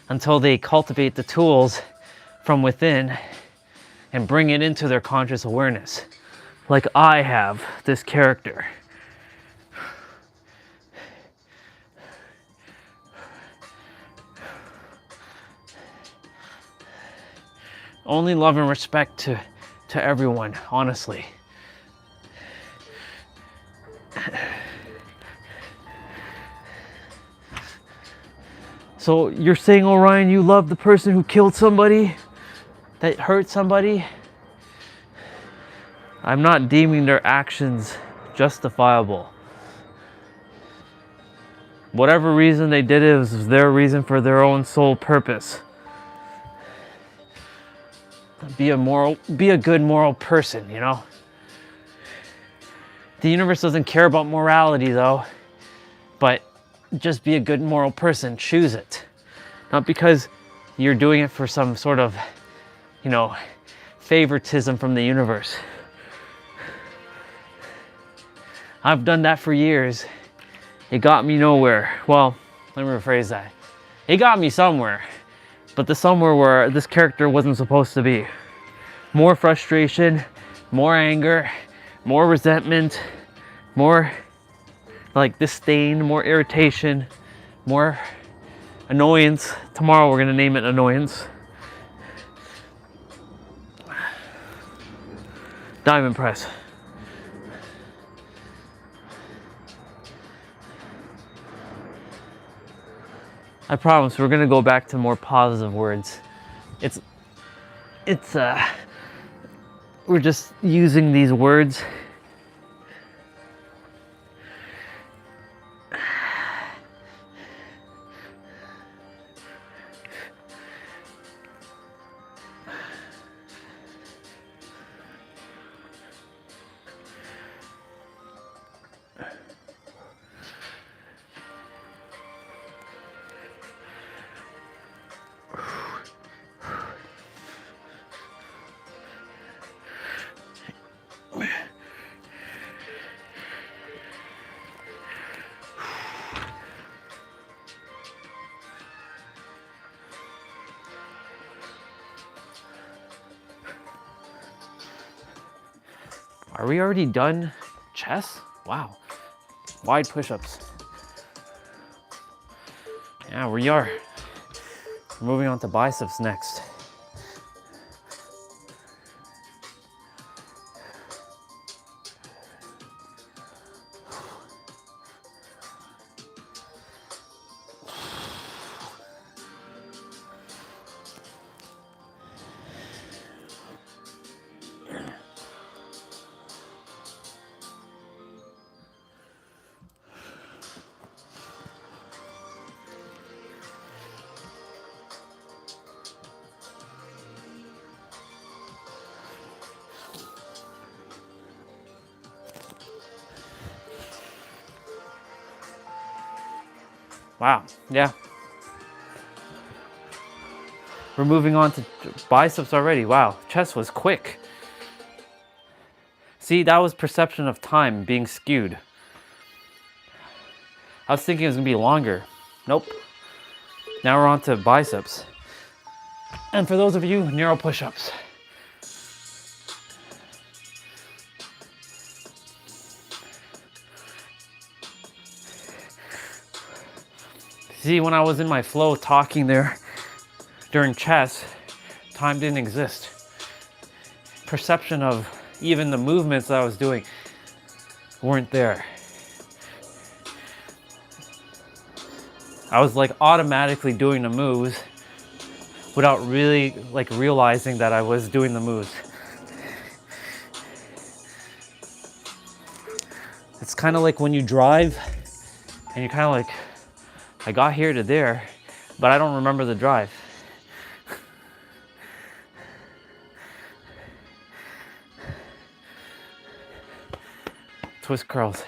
until they cultivate the tools from within and bring it into their conscious awareness, like I have this character. Only love and respect to everyone, honestly. So you're saying, Orion, you love the person who killed somebody, that hurt somebody? I'm not deeming their actions justifiable. Whatever reason they did it was their reason for their own sole purpose. Be a good moral person, you know? The universe doesn't care about morality though, but just be a good moral person, choose it. Not because you're doing it for some sort of, you know, favoritism from the universe. I've done that for years. It got me nowhere. Well, let me rephrase that. It got me somewhere, but the somewhere where this character wasn't supposed to be. More frustration, more anger, more resentment, more like disdain, more irritation, more annoyance. Tomorrow we're gonna name it annoyance. Diamond press. I promise we're gonna go back to more positive words. We're just using these words. Are we already done chest? Wow. Wide push-ups. Yeah, we are. We're moving on to biceps next. Wow, yeah. We're moving on to biceps already. Wow, chest was quick. See, that was perception of time being skewed. I was thinking it was gonna be longer. Nope. Now we're on to biceps. And for those of you, narrow push-ups. See, when I was in my flow talking there during chest, time didn't exist. Perception of even the movements that I was doing weren't there. I was like automatically doing the moves without really like realizing that I was doing the moves. It's kind of like when you drive and you're kind of like, I got here to there, but I don't remember the drive. Twist curls.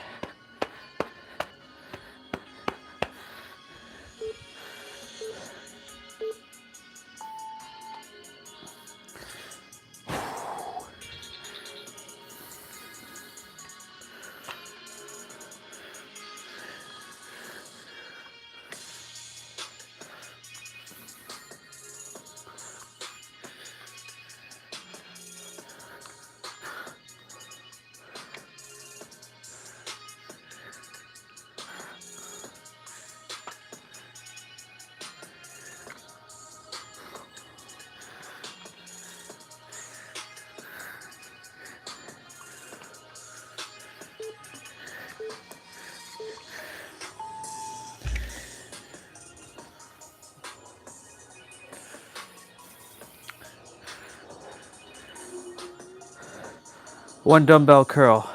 1 dumbbell curl.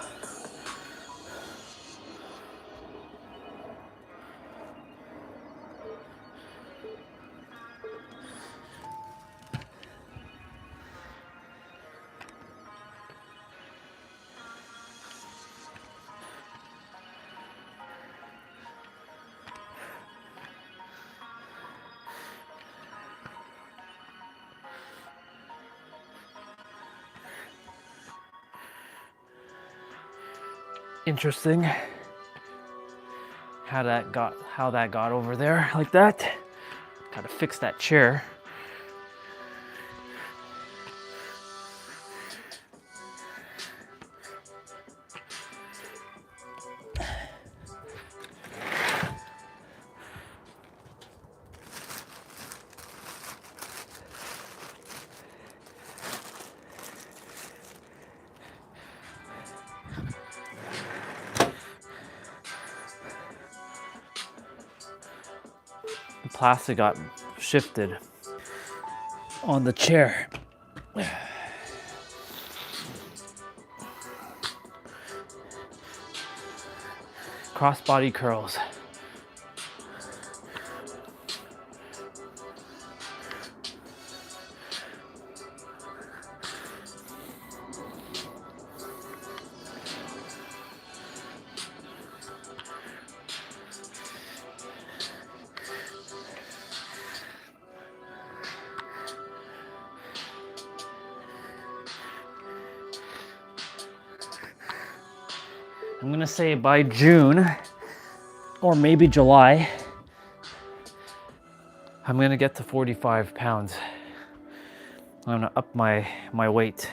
Interesting how that got over there like that. Gotta fix that chair. The plastic got shifted on the chair. Crossbody curls. I'm gonna say by June or maybe July, I'm gonna get to 45 pounds. I'm gonna up my weight.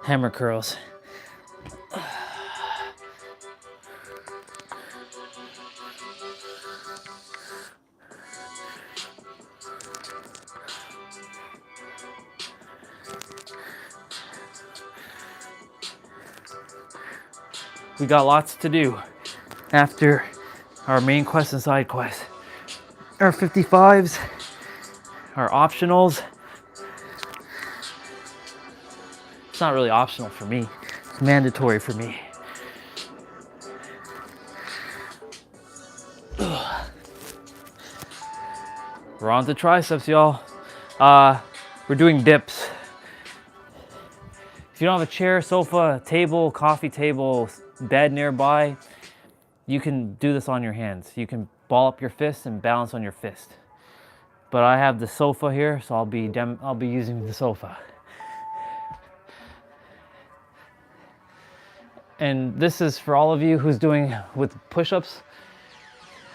Hammer curls. We got lots to do after our main quest and side quest. Our 55s, our optionals. It's not really optional for me, it's mandatory for me. Ugh. We're on to triceps, y'all. We're doing dips. If you don't have a chair, sofa, table, coffee table, bed nearby, you can do this on your hands. You can ball up your fist and balance on your fist. But I have the sofa here, so I'll be using the sofa. And this is for all of you who's doing with push-ups.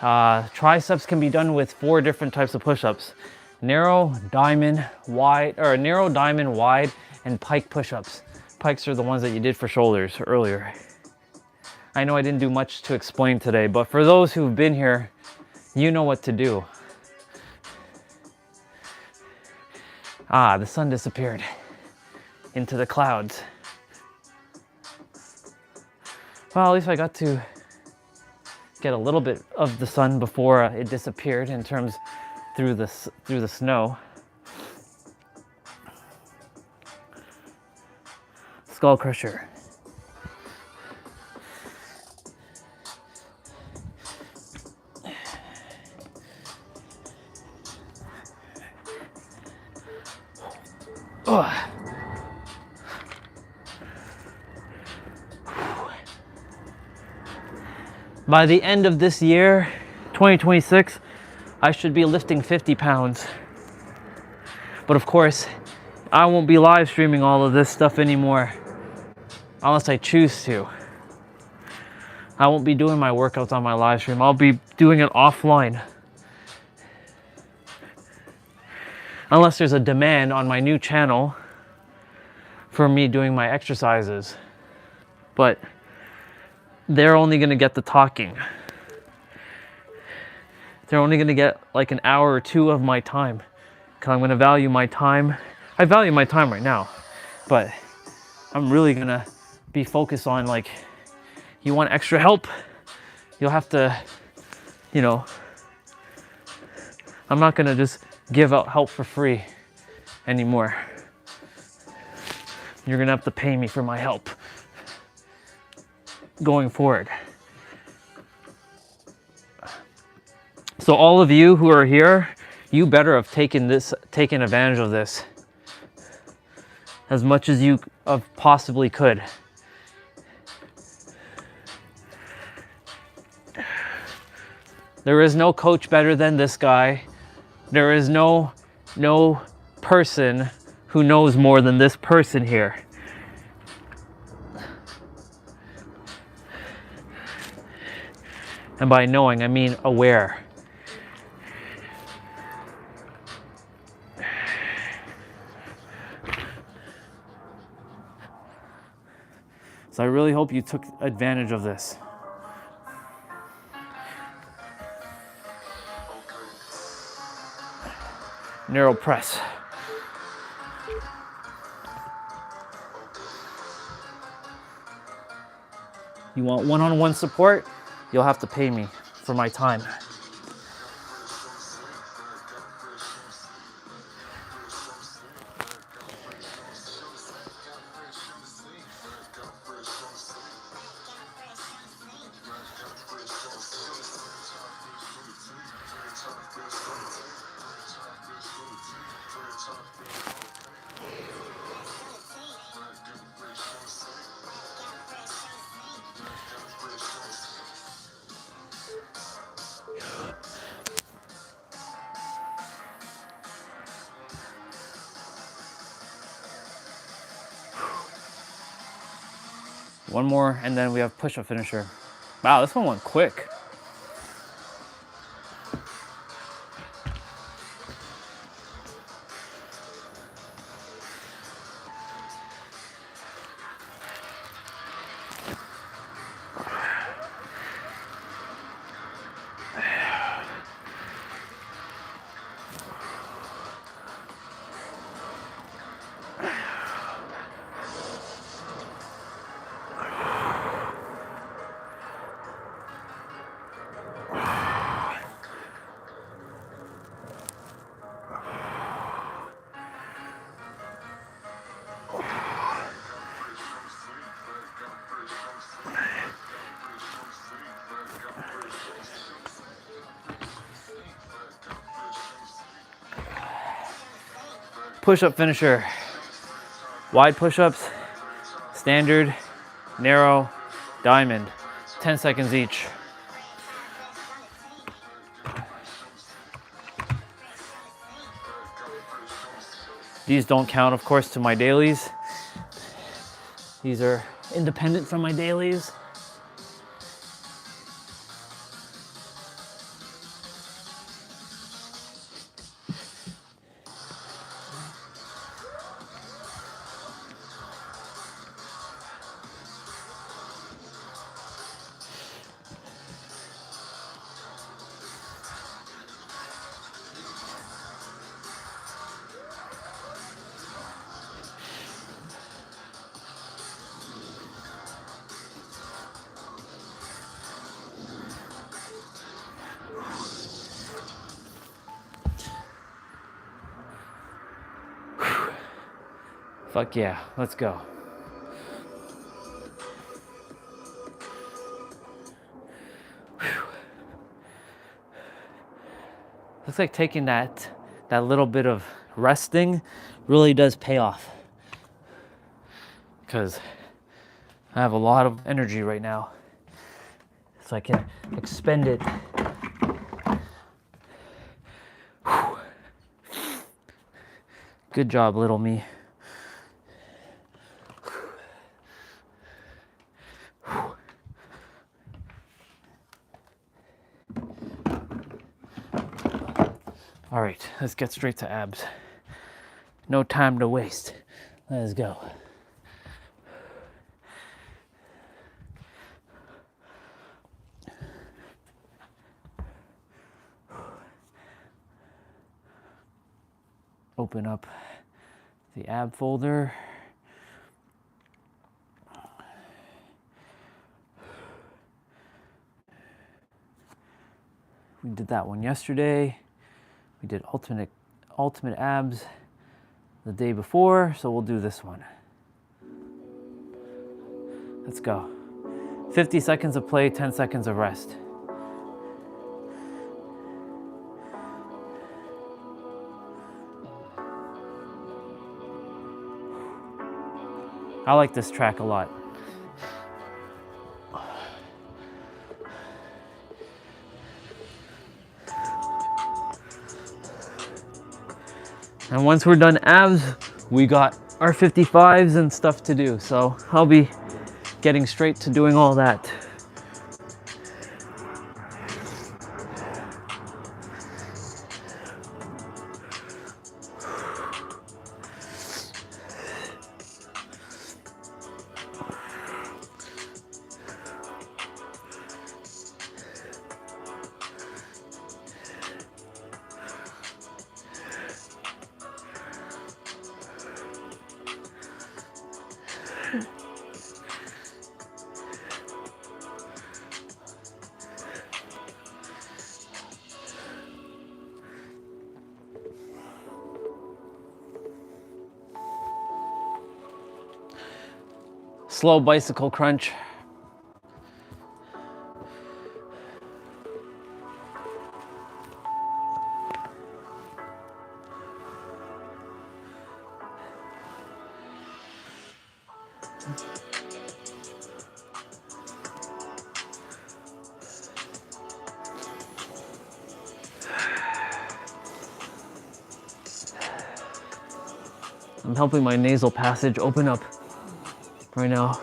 Triceps can be done with 4 different types of push-ups: narrow, diamond, wide, or narrow, diamond, wide, and pike push-ups. Pikes are the ones that you did for shoulders earlier. I know I didn't do much to explain today, but for those who've been here, you know what to do. The sun disappeared into the clouds. Well, at least I got to get a little bit of the sun before it disappeared in terms through the snow. Skull crusher. Ugh. By the end of this year, 2026, I should be lifting 50 pounds. But of course, I won't be live streaming all of this stuff anymore, unless I choose to. I won't be doing my workouts on my live stream. I'll be doing it offline. Unless there's a demand on my new channel for me doing my exercises. But they're only gonna get the talking. They're only gonna get like an hour or 2 of my time, because I'm gonna value my time. I value my time right now, but I'm really gonna be focused on you want extra help, you'll have to, you know, I'm not gonna just give out help for free anymore. You're gonna have to pay me for my help going forward. So all of you who are here, you better have taken advantage of this as much as you possibly could. There is no coach better than this guy. There is no person who knows more than this person here. And by knowing, I mean aware. So I really hope you took advantage of this. Narrow press. You want one-on-one support? You'll have to pay me for my time. One more, and then we have push-up finisher. Wow, this one went quick. Push-up finisher. Wide push-ups, standard, narrow, diamond. 10 seconds each. These don't count, of course, to my dailies. These are independent from my dailies. Fuck yeah, let's go. Looks like taking that little bit of resting really does pay off. Because I have a lot of energy right now. So I can expend it. Good job, little me. All right, let's get straight to abs. No time to waste. Let's go. Open up the ab folder. We did that one yesterday. We did ultimate abs the day before, so we'll do this one. Let's go. 50 seconds of play, 10 seconds of rest. I like this track a lot. And once we're done abs, we got our 55s and stuff to do. So I'll be getting straight to doing all that. Slow bicycle crunch. I'm helping my nasal passage open up right now.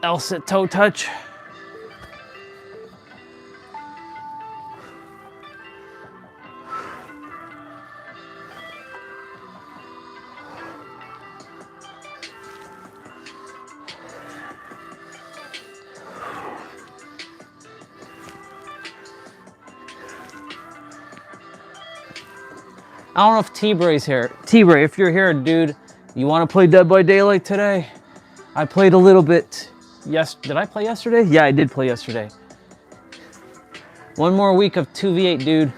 L-sit toe touch. I don't know if T-Bray's here. T-Bray, if you're here, dude, you want to play Dead by Daylight today? I played a little bit. Yes, did I play yesterday? Yeah, I did play yesterday. One more week of 2v8, dude.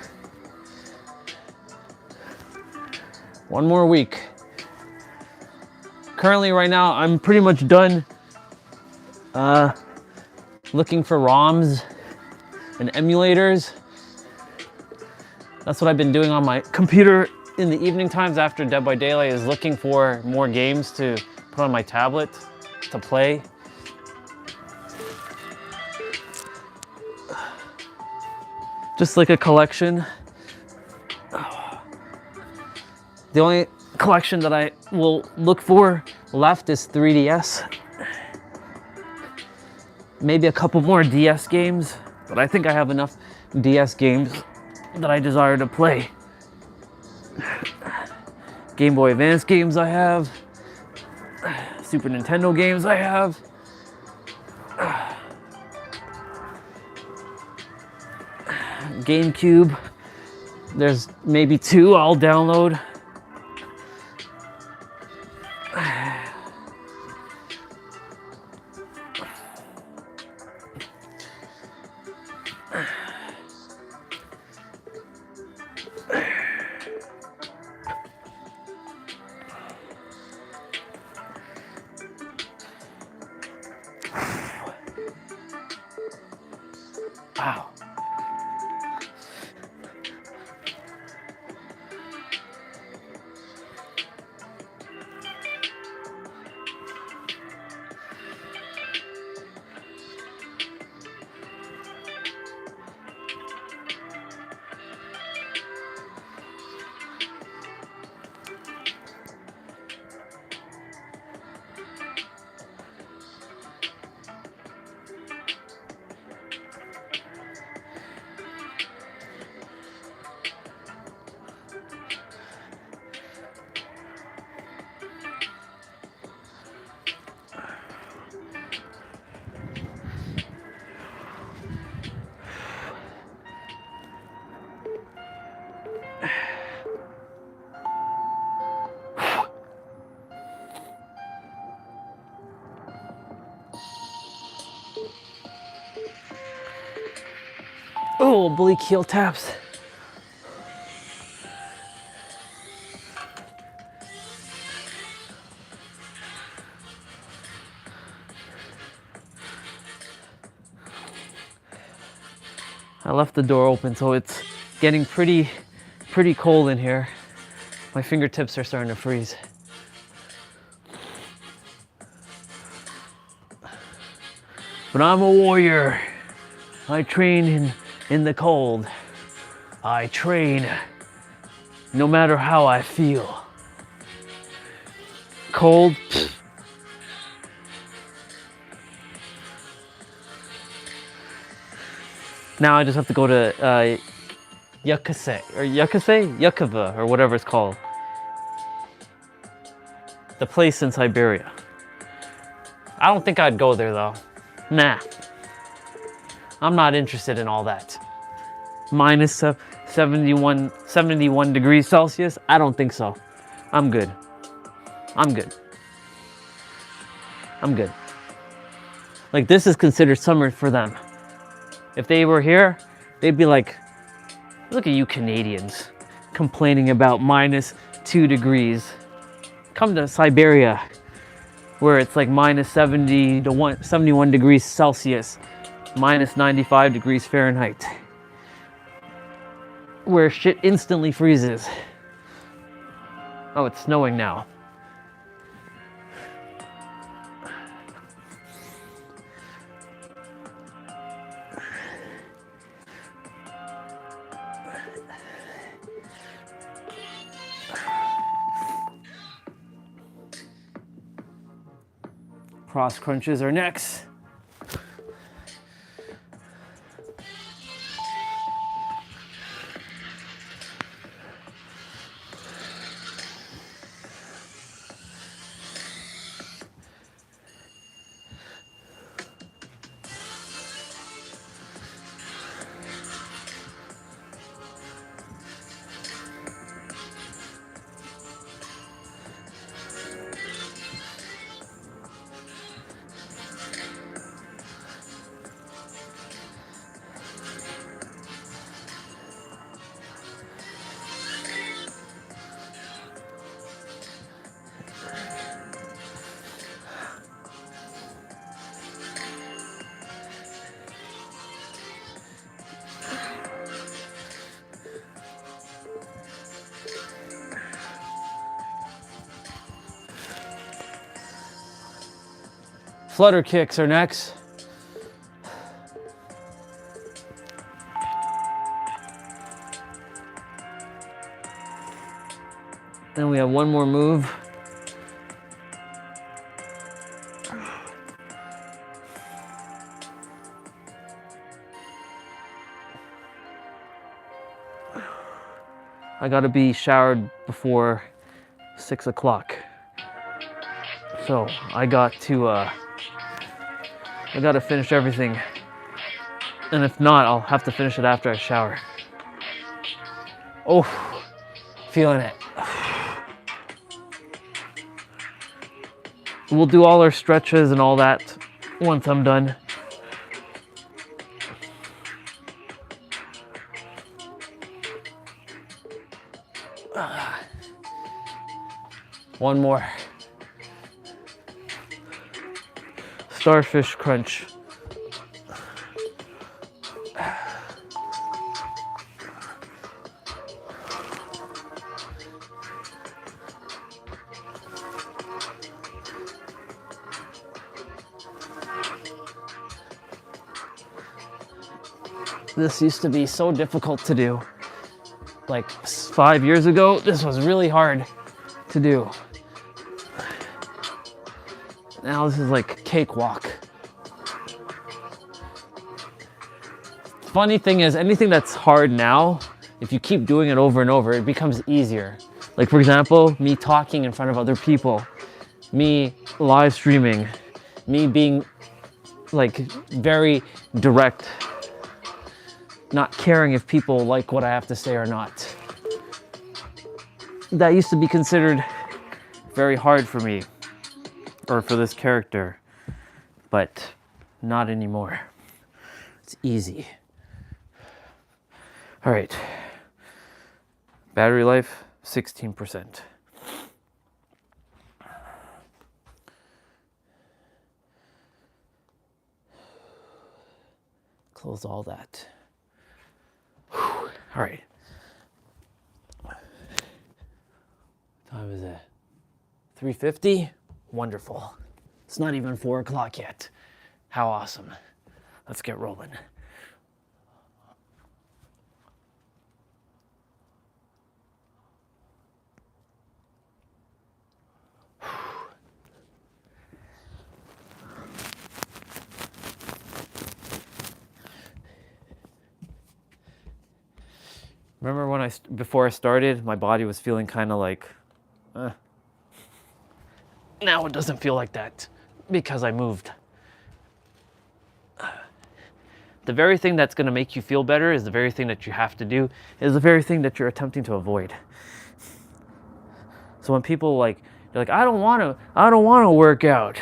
One more week. Currently, right now, I'm pretty much done looking for ROMs and emulators. That's what I've been doing on my computer in the evening times after Dead by Daylight, is looking for more games to put on my tablet to play. Just like a collection. The only collection that I will look for left is 3DS. Maybe a couple more DS games, but I think I have enough DS games that I desire to play. Game Boy Advance games I have. Super Nintendo games I have. GameCube, there's maybe 2 I'll download. Wow. Oh, oblique heel taps. I left the door open, so it's getting pretty cold in here. My fingertips are starting to freeze. But I'm a warrior. I train in the cold. I train no matter how I feel. Cold. Pfft. Now I just have to go to Yakava, or whatever it's called. The place in Siberia. I don't think I'd go there though. Nah. I'm not interested in all that. Minus 71 degrees Celsius? I don't think so. I'm good. I'm good. I'm good. Like, this is considered summer for them. If they were here, they'd be like, look at you Canadians complaining about minus 2 degrees. Come to Siberia, where it's like minus 71 degrees Celsius, minus 95 degrees Fahrenheit, where shit instantly freezes. Oh, it's snowing now. Cross crunches are next. Flutter kicks are next. Then we have one more move. I gotta be showered before 6 o'clock. So I gotta finish everything. And if not, I'll have to finish it after I shower. Oh, feeling it. We'll do all our stretches and all that once I'm done. One more. Starfish crunch. This used to be so difficult to do. Like 5 years ago, this was really hard to do. Now this is like cakewalk. Funny thing is, anything that's hard now, if you keep doing it over and over, it becomes easier. Like, for example, me talking in front of other people, me live streaming, me being like very direct, not caring if people like what I have to say or not. That used to be considered very hard for me, or for this character, but not anymore. It's easy. All right. Battery life, 16%. Close all that. Whew. All right. Time is it? 3:50? Wonderful. It's not even 4 o'clock yet. How awesome. Let's get rolling. Remember when before I started, my body was feeling kind of like, Now it doesn't feel like that because I moved. The very thing that's going to make you feel better is the very thing that you have to do, is the very thing that you're attempting to avoid. So when people they're like, I don't want to work out,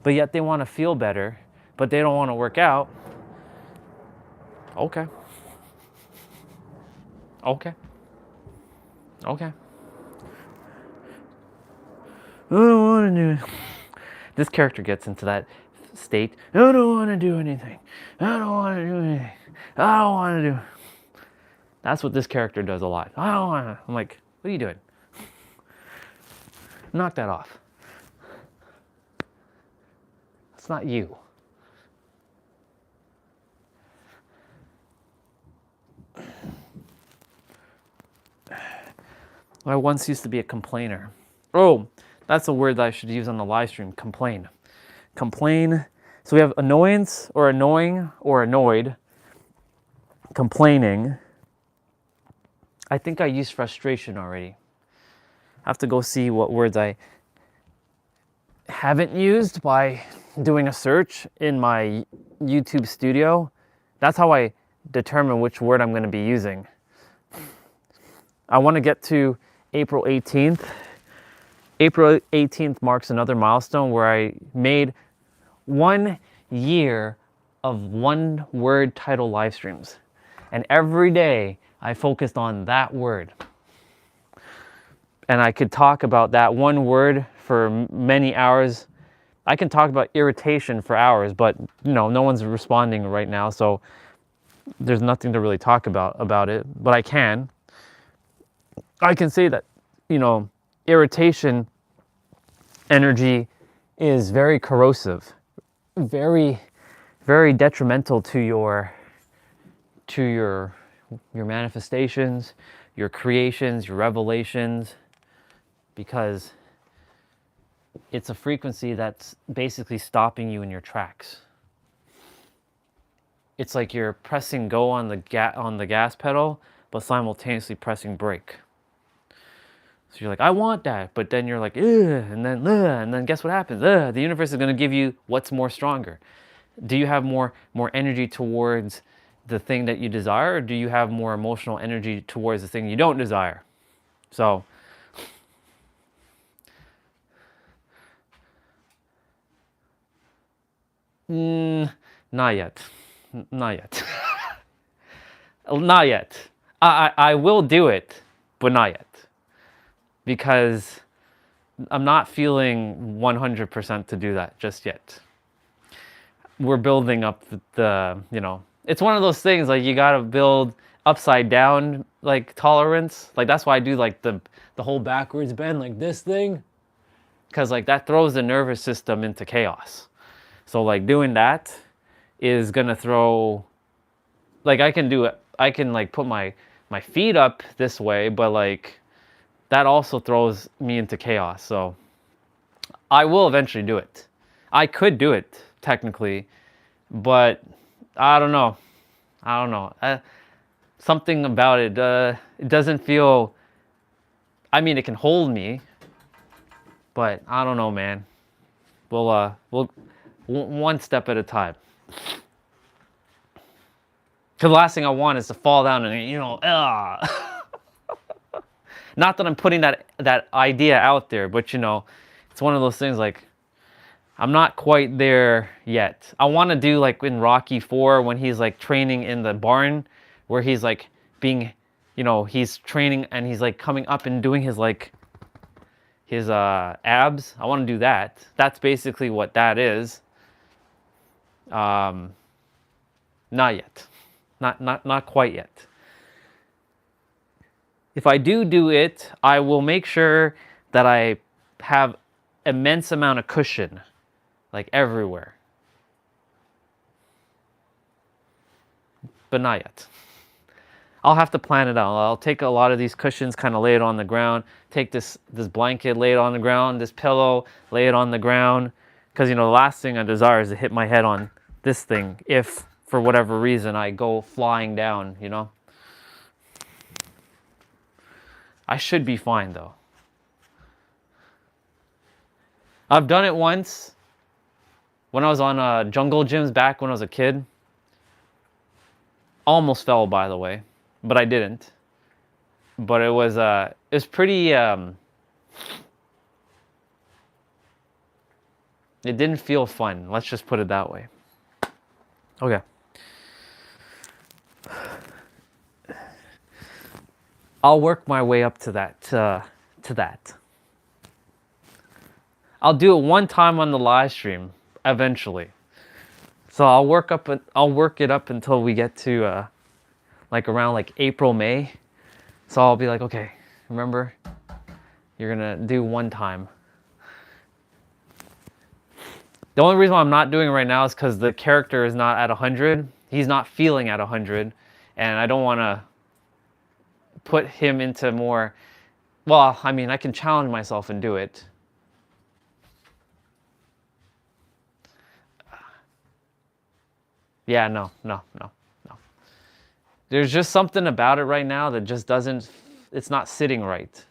but yet they want to feel better, but they don't want to work out. Okay. I don't want to do it. This character gets into that state. I don't want to do anything. I don't want to do anything. I don't want to do. That's what this character does a lot. I don't want to. I'm like, what are you doing? Knock that off. That's not you. I once used to be a complainer. Oh, that's a word that I should use on the live stream. Complain. Complain. So we have annoyance or annoying or annoyed. Complaining. I think I used frustration already. I have to go see what words I haven't used by doing a search in my YouTube studio. That's how I determine which word I'm going to be using. I want to get to April 18th. April 18th marks another milestone where I made 1 year of one word title live streams. And every day I focused on that word. And I could talk about that one word for many hours. I can talk about irritation for hours, but no one's responding right now, so there's nothing to really talk about it, but I can say that, irritation energy is very corrosive, very, very detrimental to your manifestations, your creations, your revelations, because it's a frequency that's basically stopping you in your tracks. It's like you're pressing go on the gas pedal, but simultaneously pressing brake. So you're like, I want that, but then you're like, ugh, and then guess what happens? The universe is going to give you what's more stronger. Do you have more energy towards the thing that you desire, or do you have more emotional energy towards the thing you don't desire? So not yet. Not yet. Not yet. I will do it, but not yet. Because I'm not feeling 100% to do that just yet. We're building up it's one of those things, like, you gotta build upside down, like, tolerance. Like, that's why I do, like, the whole backwards bend, like this thing. Because, like, that throws the nervous system into chaos. So, like, doing that is gonna throw, like, I can like put my feet up this way, but, like, that also throws me into chaos. So I will eventually do it. I could do it technically, but I don't know. Something about it, it doesn't feel, I mean, it can hold me, but I don't know, man. We'll one step at a time. Because the last thing I want is to fall down and, Not that I'm putting that idea out there, but it's one of those things, like, I'm not quite there yet. I want to do like in Rocky IV when he's like training in the barn where he's like being, you know, he's training and he's like coming up and doing his like his abs. I want to do that. That's basically what that is. Not yet. Not quite yet. If I do it, I will make sure that I have immense amount of cushion, like everywhere. But not yet. I'll have to plan it out. I'll take a lot of these cushions, kind of lay it on the ground. Take this blanket, lay it on the ground. This pillow, lay it on the ground. Because, you know, the last thing I desire is to hit my head on this thing if, for whatever reason, I go flying down, you know. I should be fine, though. I've done it once when I was on jungle gyms back when I was a kid. Almost fell, by the way, but I didn't. But it was pretty. It didn't feel fun. Let's just put it that way. Okay. I'll work my way up to that. To that. I'll do it one time on the live stream eventually. So I'll work it up until we get to like around like April, May. So I'll be like, okay, remember, you're gonna do one time. The only reason why I'm not doing it right now is because the character is not at 100. He's not feeling at 100, and I don't want to put him into more. Well, I mean, I can challenge myself and do it. Yeah, no. There's just something about it right now that just doesn't, it's not sitting right.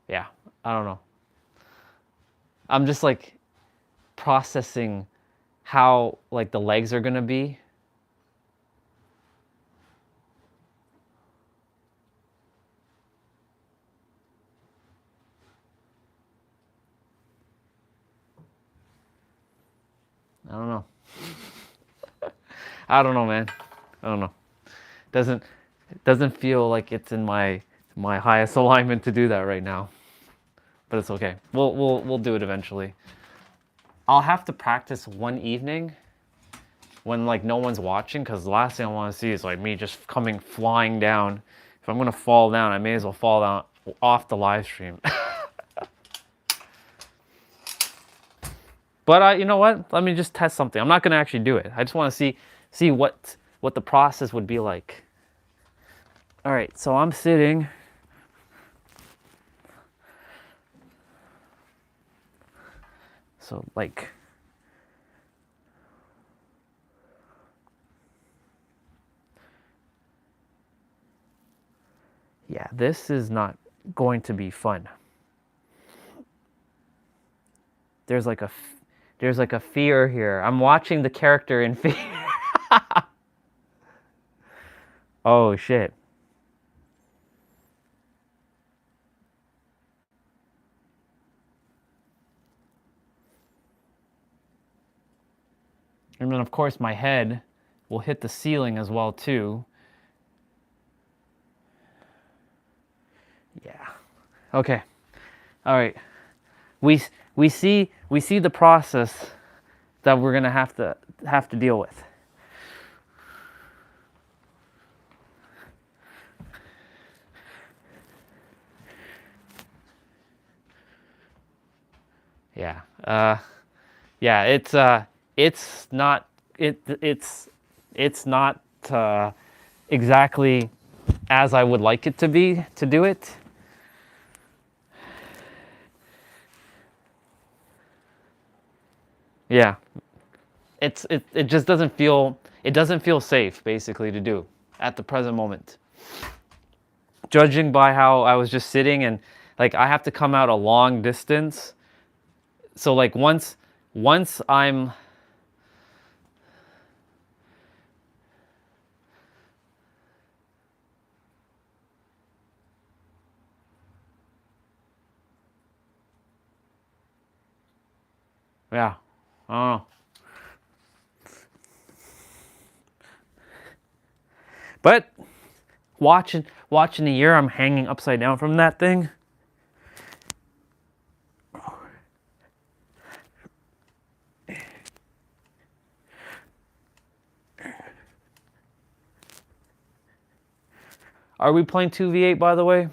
Yeah, I don't know. I'm just like processing how like the legs are gonna be. I don't know. I don't know, man. I don't know. It doesn't feel like it's in my highest alignment to do that right now. But it's okay. We'll do it eventually. I'll have to practice one evening when like no one's watching, because the last thing I want to see is like me just coming flying down. If I'm gonna fall down, I may as well fall down off the live stream. But you know what? Let me just test something. I'm not gonna actually do it. I just want to see what the process would be like. All right, so I'm sitting. So like, yeah, this is not going to be fun. There's like a fear here. I'm watching the character in fear. Oh shit. And then of course my head will hit the ceiling as well too. Yeah. Okay. All right. We see the process that we're gonna have to deal with. Yeah. Yeah. It's not exactly as I would like it to be to do it. Yeah. It just doesn't feel safe basically to do at the present moment. Judging by how I was just sitting and like I have to come out a long distance. So like once I'm Yeah, I don't know. But watching the year I'm hanging upside down from that thing. Are we playing 2v8 by the way?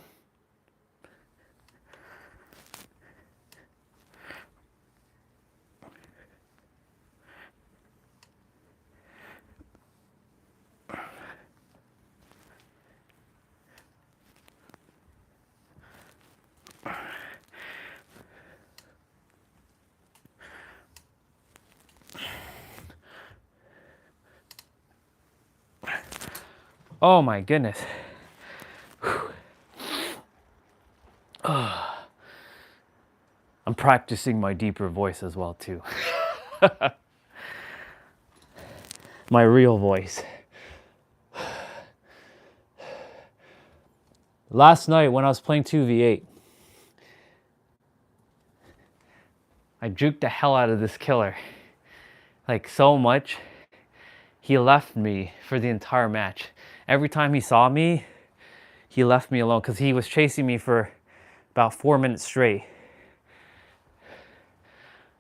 Oh my goodness. I'm practicing my deeper voice as well too. My real voice. Last night when I was playing 2v8, I juked the hell out of this killer. Like so much. He left me for the entire match. Every time he saw me, he left me alone because he was chasing me for about 4 minutes straight.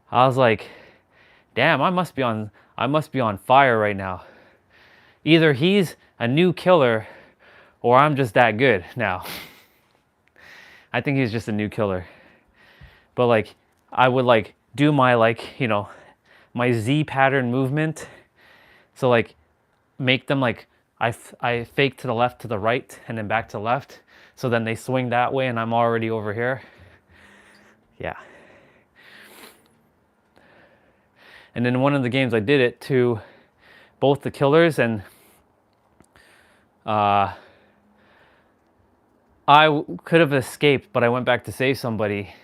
I was like, damn, I must be on fire right now. Either he's a new killer or I'm just that good now. I think he's just a new killer. But like, I would like do my like, you know, my Z pattern movement. So like make them like, I fake to the left, to the right, and then back to the left. So then they swing that way and I'm already over here. Yeah. And then one of the games I did it to both the killers, and I could have escaped, but I went back to save somebody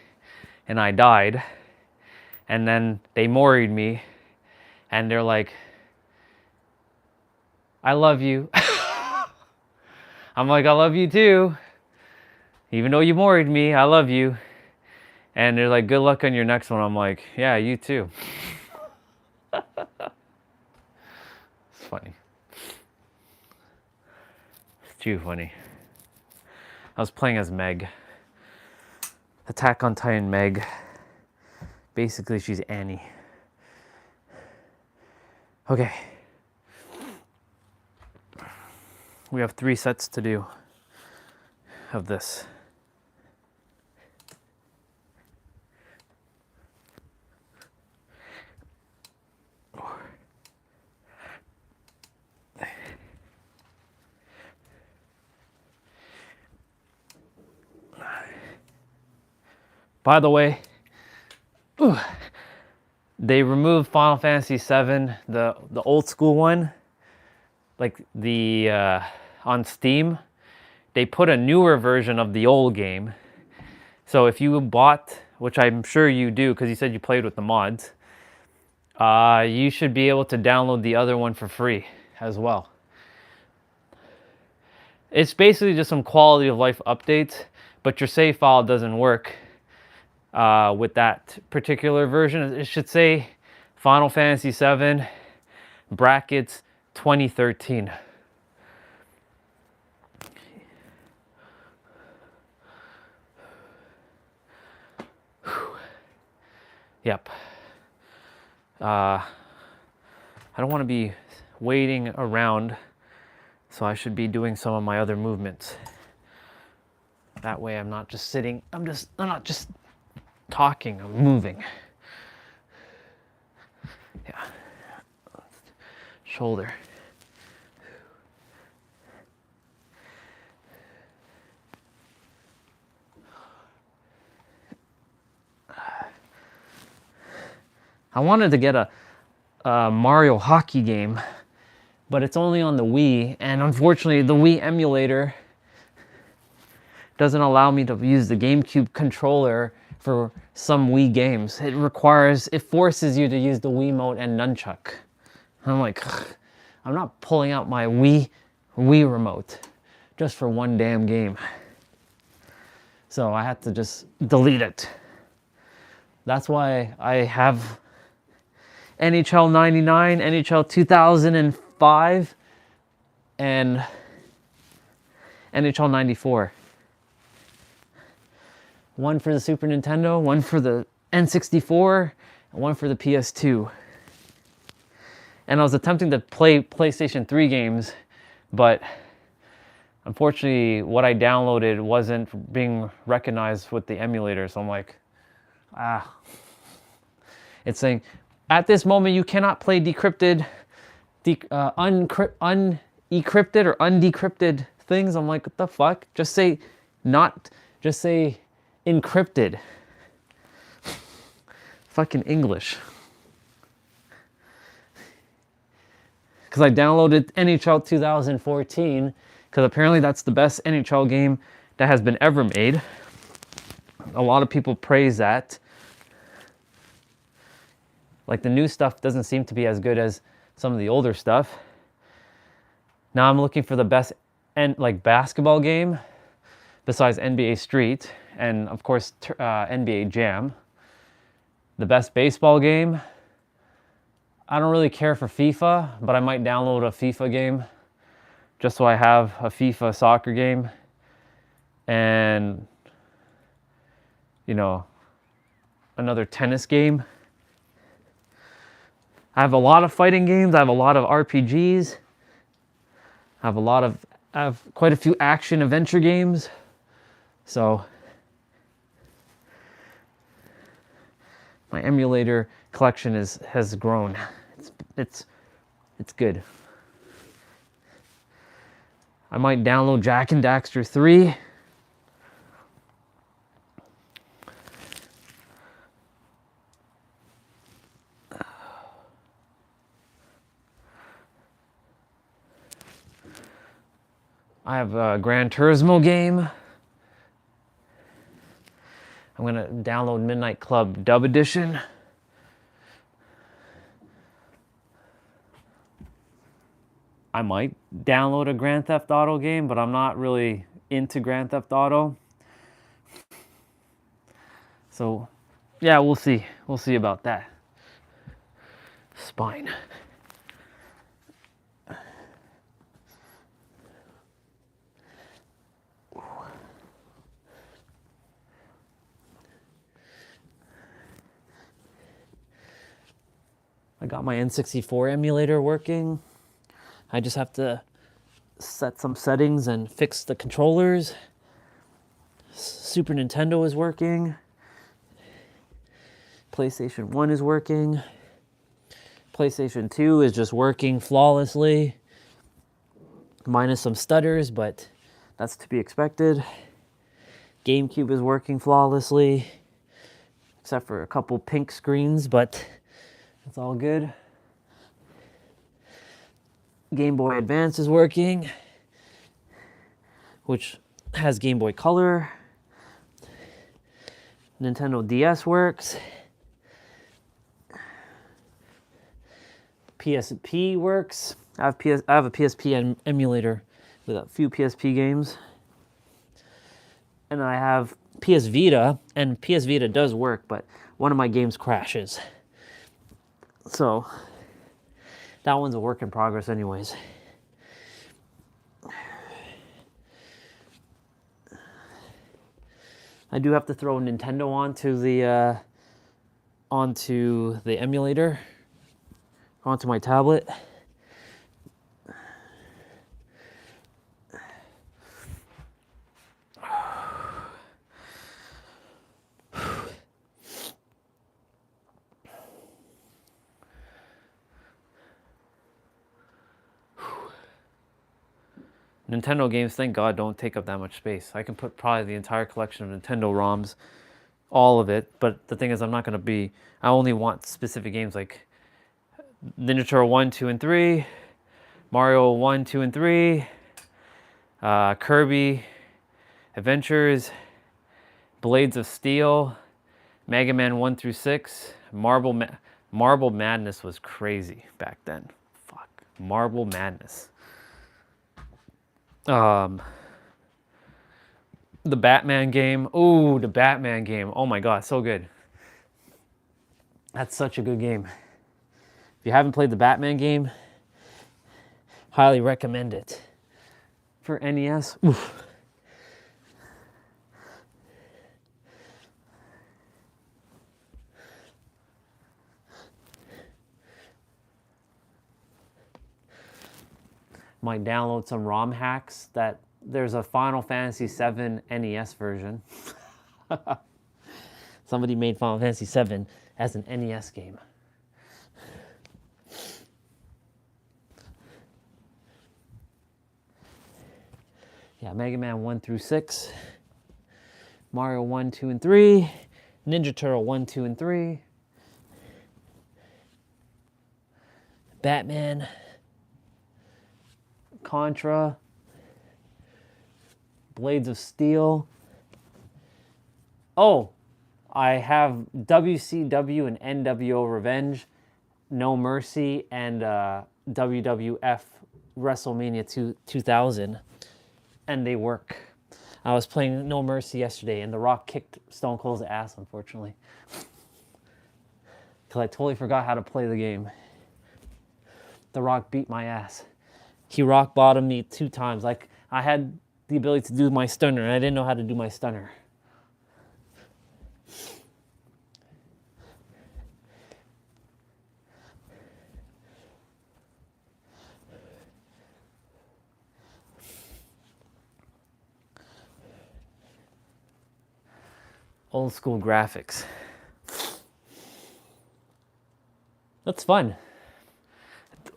and I died. And then they moried me and they're like, I love you. I'm like, I love you too. Even though you moried me, I love you. And they're like, good luck on your next one. I'm like, yeah, you too. It's funny. It's too funny. I was playing as Meg. Attack on Titan Meg. Basically, she's Annie. Okay. We have 3 sets to do of this. By the way, they removed Final Fantasy VII, the old school one, like the on Steam. They put a newer version of the old game. So if you bought, which I'm sure you do because you said you played with the mods, you should be able to download the other one for free as well. It's basically just some quality of life updates, but your save file doesn't work with that particular version. It should say Final Fantasy VII brackets 2013. Yep. I don't want to be waiting around, so I should be doing some of my other movements. That way I'm not just sitting, I'm not just talking, I'm moving. Yeah. Shoulder. I wanted to get a Mario hockey game, but it's only on the Wii, and unfortunately the Wii emulator doesn't allow me to use the GameCube controller for some Wii games. It forces you to use the Wiimote and nunchuck. I'm like, ugh, I'm not pulling out my Wii remote just for one damn game. So I had to just delete it. That's why I have NHL 99, NHL 2005, and NHL 94. One for the Super Nintendo, one for the N64, and one for the PS2. And I was attempting to play PlayStation 3 games, but unfortunately what I downloaded wasn't being recognized with the emulator, so I'm like, It's saying, at this moment you cannot play unencrypted or undecrypted things. I'm like, what the fuck? Just say encrypted. Fucking English. Because I downloaded NHL 2014, because apparently that's the best NHL game that has been ever made. A lot of people praise that. Like, the new stuff doesn't seem to be as good as some of the older stuff. Now I'm looking for the best basketball game besides NBA Street and of course NBA Jam. The best baseball game. I don't really care for FIFA, but I might download a FIFA game just so I have a FIFA soccer game and, you know, another tennis game. I have a lot of fighting games. I have a lot of RPGs. I have quite a few action adventure games. So my emulator collection has grown. It's good. I might download Jak and Daxter 3. I have a Gran Turismo game. I'm gonna download Midnight Club Dub Edition. I might download a Grand Theft Auto game, but I'm not really into Grand Theft Auto. So, yeah, we'll see. We'll see about that. Spine. I got my N64 emulator working. I just have to set some settings and fix the controllers. Super Nintendo is working. PlayStation 1 is working. PlayStation 2 is just working flawlessly. Minus some stutters, but that's to be expected. GameCube is working flawlessly, except for a couple pink screens, but it's all good. Game Boy Advance is working, which has Game Boy Color. Nintendo DS works. PSP works. I have a PSP emulator with a few PSP games. And I have PS Vita, and PS Vita does work, but one of my games crashes. So that one's a work in progress anyways. I do have to throw Nintendo onto the emulator, onto my tablet. Nintendo games, thank God, don't take up that much space. I can put probably the entire collection of Nintendo ROMs, all of it, but the thing is I only want specific games like Ninja Turtle 1, 2, and 3, Mario 1, 2, and 3, Kirby Adventures, Blades of Steel, Mega Man 1 through 6, Marble Madness was crazy back then. Fuck, Marble Madness. The Batman game. Ooh, the Batman game. Oh my God, so good. That's such a good game. If you haven't played the Batman game, highly recommend it. For NES, oof. Might download some ROM hacks. That there's a Final Fantasy VII NES version. Somebody made Final Fantasy VII as an NES game. Yeah, Mega Man 1 through 6, Mario 1, 2, and 3, Ninja Turtle 1, 2, and 3, Batman, Contra, Blades of Steel. Oh, I have WCW and NWO Revenge, No Mercy, and WWF WrestleMania 2000, and they work. I was playing No Mercy yesterday, and The Rock kicked Stone Cold's ass, unfortunately, because I totally forgot how to play the game. The Rock beat my ass. He rock bottomed me 2 times. Like, I had the ability to do my stunner, and I didn't know how to do my stunner. Old school graphics. That's fun.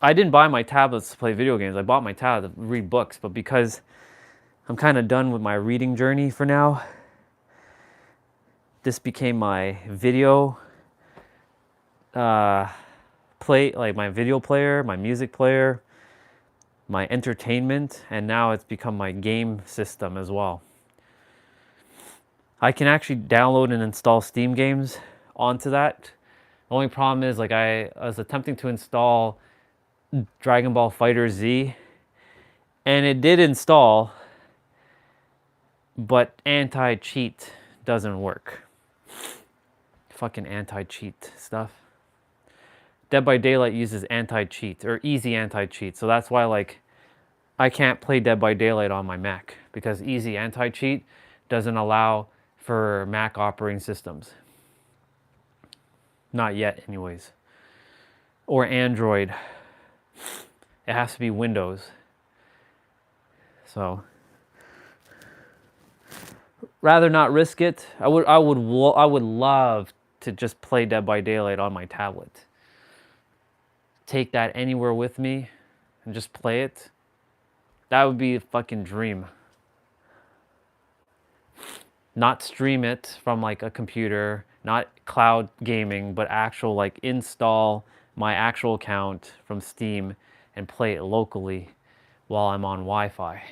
I didn't buy my tablets to play video games. I bought my tablet to read books, but because I'm kind of done with my reading journey for now, this became my video like my video player, my music player, my entertainment, and now it's become my game system as well. I can actually download and install Steam games onto that. The only problem is, like, I was attempting to install Dragon Ball Fighter Z, and it did install, but anti-cheat doesn't work. Fucking anti-cheat stuff. Dead by Daylight uses anti-cheat, or easy anti-cheat, so that's why, like, I can't play Dead by Daylight on my Mac, because easy anti-cheat doesn't allow for Mac operating systems. Not yet, anyways. Or Android. It has to be Windows. So, rather not risk it. I would love to just play Dead by Daylight on my tablet. Take that anywhere with me and just play it. That would be a fucking dream. Not stream it from like a computer, not cloud gaming, but actual like install my actual account from Steam and play it locally while I'm on Wi-Fi.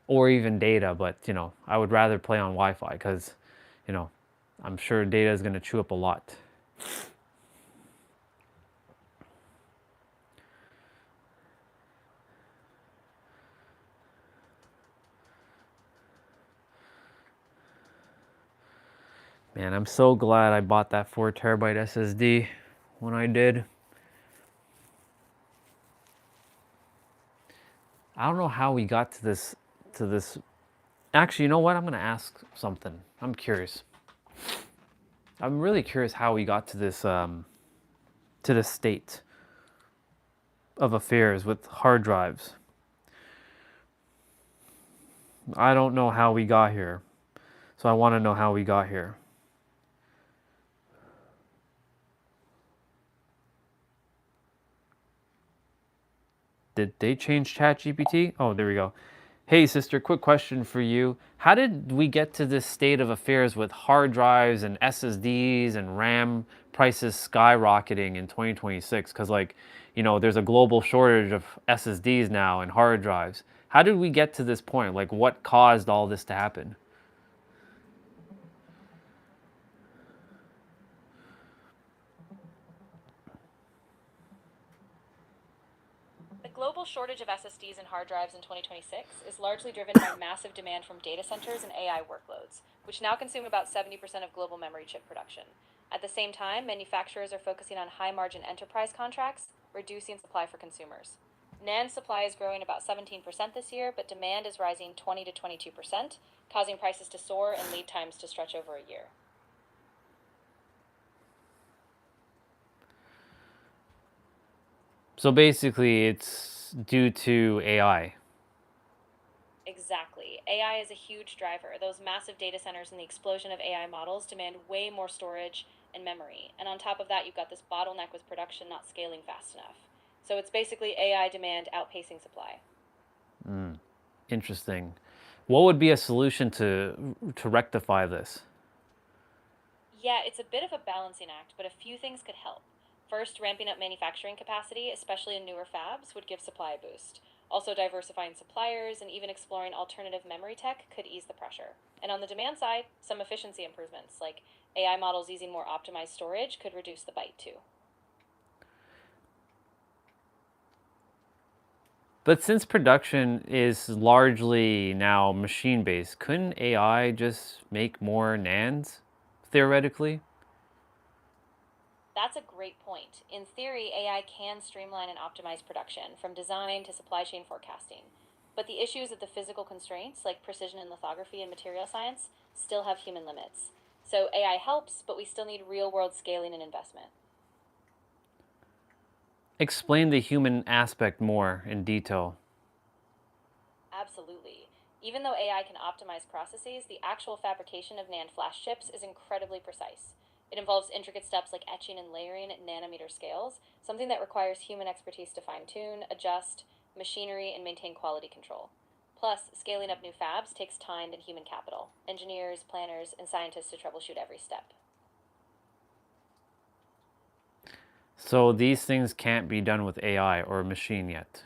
Or even data, but you know, I would rather play on Wi-Fi because, you know, I'm sure data is going to chew up a lot. Man, I'm so glad I bought that 4 terabyte SSD when I did. I don't know how we got to this. Actually, you know what? I'm going to ask something. I'm curious. I'm really curious how we got to this state of affairs with hard drives. I don't know how we got here. So I want to know how we got here. Did they change ChatGPT? Oh, there we go. Hey, sister, quick question for you. How did we get to this state of affairs with hard drives and SSDs and RAM prices skyrocketing in 2026? Because, like, you know, there's a global shortage of SSDs now and hard drives. How did we get to this point? Like, what caused all this to happen? The global shortage of SSDs and hard drives in 2026 is largely driven by massive demand from data centers and AI workloads, which now consume about 70% of global memory chip production. At the same time, manufacturers are focusing on high-margin enterprise contracts, reducing supply for consumers. NAND supply is growing about 17% this year, but demand is rising 20 to 22%, causing prices to soar and lead times to stretch over a year. So basically, it's due to AI. Exactly. AI is a huge driver. Those massive data centers and the explosion of AI models demand way more storage and memory. And on top of that, you've got this bottleneck with production not scaling fast enough. So it's basically AI demand outpacing supply. Interesting. What would be a solution to rectify this? Yeah, it's a bit of a balancing act, but a few things could help. First, ramping up manufacturing capacity, especially in newer fabs, would give supply a boost. Also, diversifying suppliers and even exploring alternative memory tech could ease the pressure. And on the demand side, some efficiency improvements, like AI models using more optimized storage, could reduce the bite too. But since production is largely now machine-based, couldn't AI just make more NANDs, theoretically? That's a great point. In theory, AI can streamline and optimize production, from design to supply chain forecasting. But the issues of the physical constraints, like precision in lithography and material science, still have human limits. So AI helps, but we still need real world scaling and investment. Explain the human aspect more in detail. Absolutely. Even though AI can optimize processes, the actual fabrication of NAND flash chips is incredibly precise. It involves intricate steps like etching and layering at nanometer scales, something that requires human expertise to fine tune, adjust, machinery, and maintain quality control. Plus, scaling up new fabs takes time and human capital, engineers, planners, and scientists to troubleshoot every step. So these things can't be done with AI or a machine yet.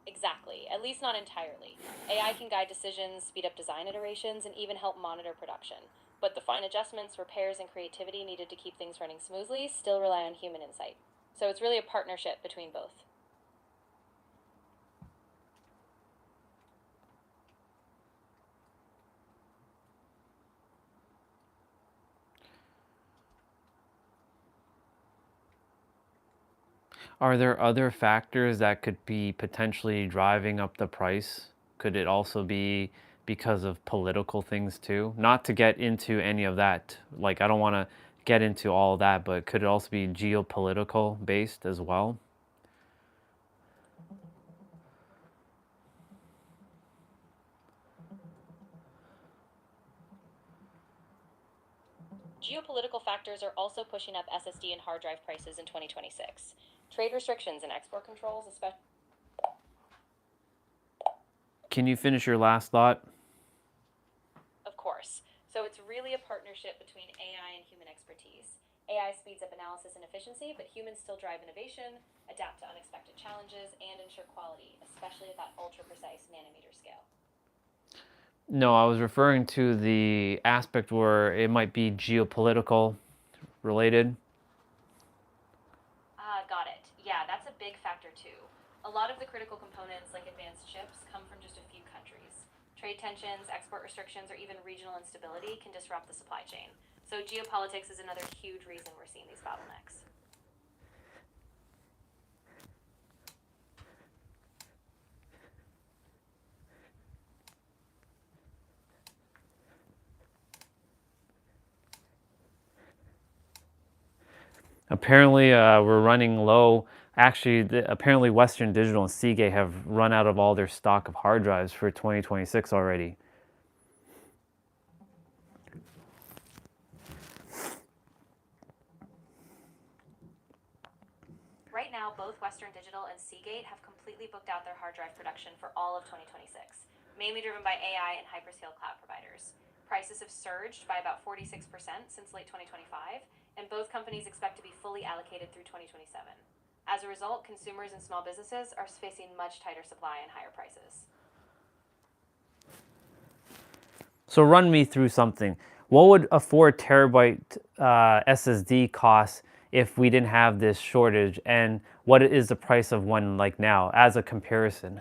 Exactly, at least not entirely. AI can guide decisions, speed up design iterations, and even help monitor production. But the fine adjustments, repairs, and creativity needed to keep things running smoothly still rely on human insight. So it's really a partnership between both. Are there other factors that could be potentially driving up the price? Could it also be because of political things too? Not to get into any of that. Like, I don't want to get into all of that, but could it also be geopolitical based as well? Geopolitical factors are also pushing up SSD and hard drive prices in 2026. Trade restrictions and export controls, especially. Can you finish your last thought? Of course. So it's really a partnership between AI and human expertise. AI speeds up analysis and efficiency, but humans still drive innovation, adapt to unexpected challenges, and ensure quality, especially at that ultra precise nanometer scale. No, I was referring to the aspect where it might be geopolitical related. Got it. Yeah, that's a big factor too. A lot of the critical components, like advanced chips, come from just a few countries. Trade tensions, export restrictions, or even regional instability can disrupt the supply chain. So geopolitics is another huge reason we're seeing these bottlenecks. Apparently, we're running low. Actually, apparently Western Digital and Seagate have run out of all their stock of hard drives for 2026 already. Right now, both Western Digital and Seagate have completely booked out their hard drive production for all of 2026, mainly driven by AI and hyperscale cloud providers. Prices have surged by about 46% since late 2025, and both companies expect to be fully allocated through 2027. As a result, consumers and small businesses are facing much tighter supply and higher prices. So run me through something. What would a 4 terabyte SSD cost if we didn't have this shortage? And what is the price of one like now as a comparison?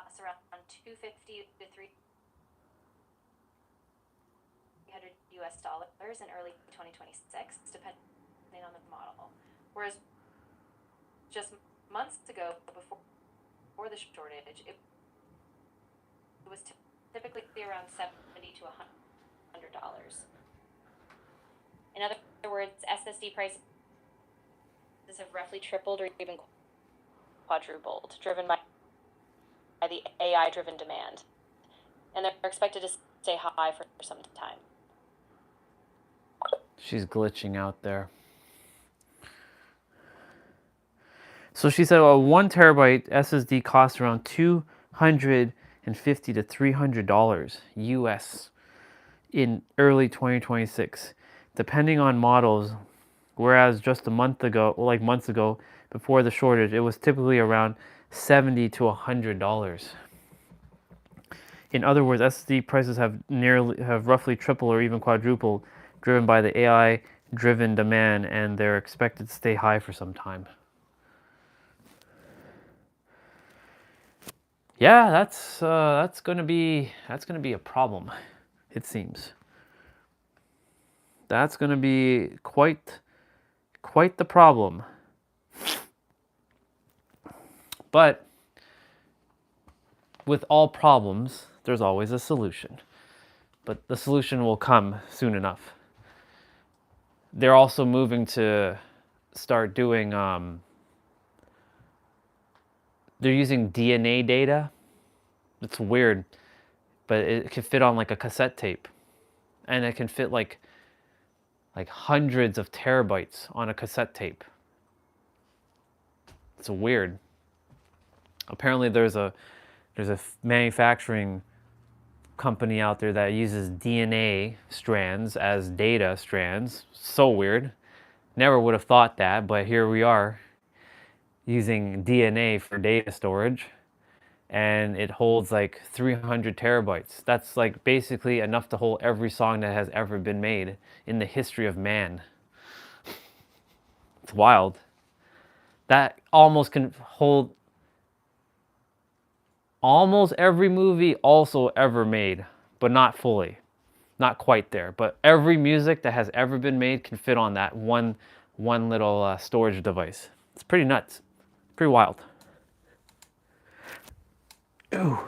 costs around 250 to 300 US dollars in early 2026, depending on the model. Whereas just months ago, before the shortage, it was typically around $70 to $100. In other words, SSD prices have roughly tripled or even quadrupled, driven by the AI-driven demand, and they're expected to stay high for some time. She's glitching out there. So she said a 1 terabyte SSD costs around $250 to $300 US in early 2026, depending on models. Whereas just months ago, before the shortage, it was typically around $70 to $100. In other words, SSD prices have roughly tripled or even quadrupled, driven by the AI-driven demand, and they're expected to stay high for some time. Yeah, that's gonna be a problem, it seems. That's gonna be quite the problem. But with all problems, there's always a solution. But the solution will come soon enough. They're also moving to start doing, they're using DNA data. It's weird, but it can fit on like a cassette tape. And it can fit like hundreds of terabytes on a cassette tape. It's weird. Apparently there's a manufacturing company out there that uses DNA strands as data strands. So weird. Never would have thought that, but here we are using DNA for data storage, and it holds like 300 terabytes. That's like basically enough to hold every song that has ever been made in the history of man. It's wild. That almost can hold almost every movie also ever made, but not fully. Not quite there, but every music that has ever been made can fit on that one little storage device. It's pretty nuts. Pretty wild. Ooh.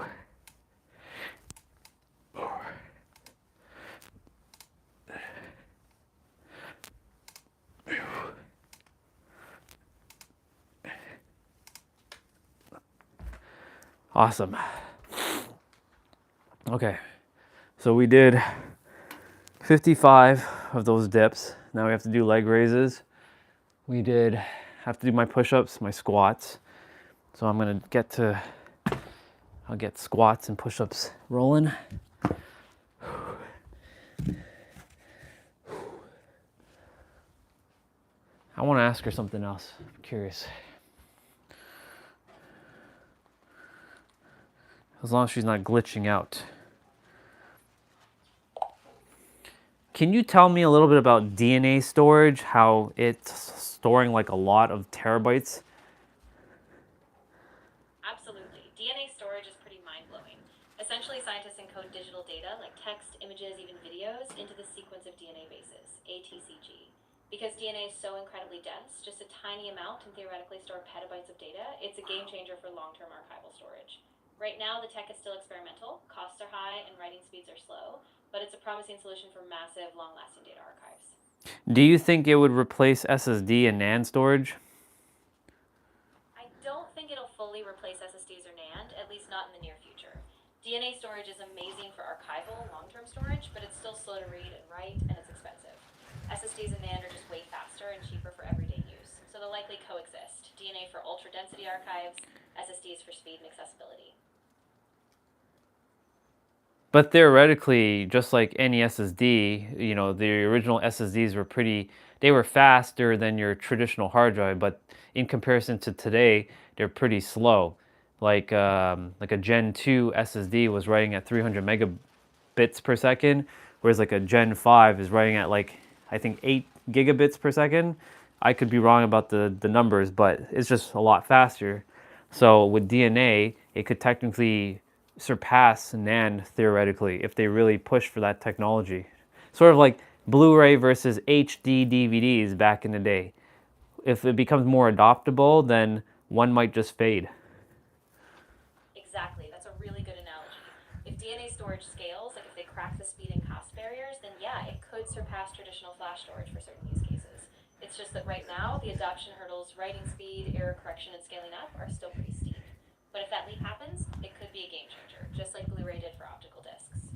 Awesome. Okay, so we did 55 of those dips. Now we have to do leg raises. Have to do my push-ups, my squats. So I'm gonna I'll get squats and push-ups rolling. I want to ask her something else. I'm curious. As long as she's not glitching out. Can you tell me a little bit about DNA storage, how it's storing like a lot of terabytes? Absolutely. DNA storage is pretty mind-blowing. Essentially, scientists encode digital data like text, images, even videos into the sequence of DNA bases, ATCG. Because DNA is so incredibly dense, just a tiny amount can theoretically store petabytes of data. It's a game changer for long-term archival storage. Right now, the tech is still experimental, costs are high, and writing speeds are slow, but it's a promising solution for massive, long-lasting data archives. Do you think it would replace SSD and NAND storage? I don't think it'll fully replace SSDs or NAND, at least not in the near future. DNA storage is amazing for archival, long-term storage, but it's still slow to read and write, and it's expensive. SSDs and NAND are just way faster and cheaper for everyday use, so they'll likely coexist. DNA for ultra-density archives, SSDs for speed and accessibility. But theoretically, just like any SSD, the original SSDs they were faster than your traditional hard drive, but in comparison to today, they're pretty slow. Like a Gen 2 SSD was writing at 300 megabits per second, whereas like a Gen 5 is writing at I think 8 gigabits per second. I could be wrong about the numbers, but it's just a lot faster. So with DNA, it could technically surpass NAND theoretically if they really push for that technology. Sort of like Blu-ray versus HD DVDs back in the day. If it becomes more adoptable, then one might just fade. Exactly, that's a really good analogy. If DNA storage scales, like if they crack the speed and cost barriers, then yeah, it could surpass traditional flash storage for certain use cases. It's just that right now, the adoption hurdles, writing speed, error correction, and scaling up are still pretty steep. But if that leap happens, it could be a game changer, just like Blu-ray did for optical discs.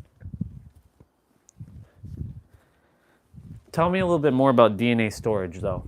Tell me a little bit more about DNA storage, though.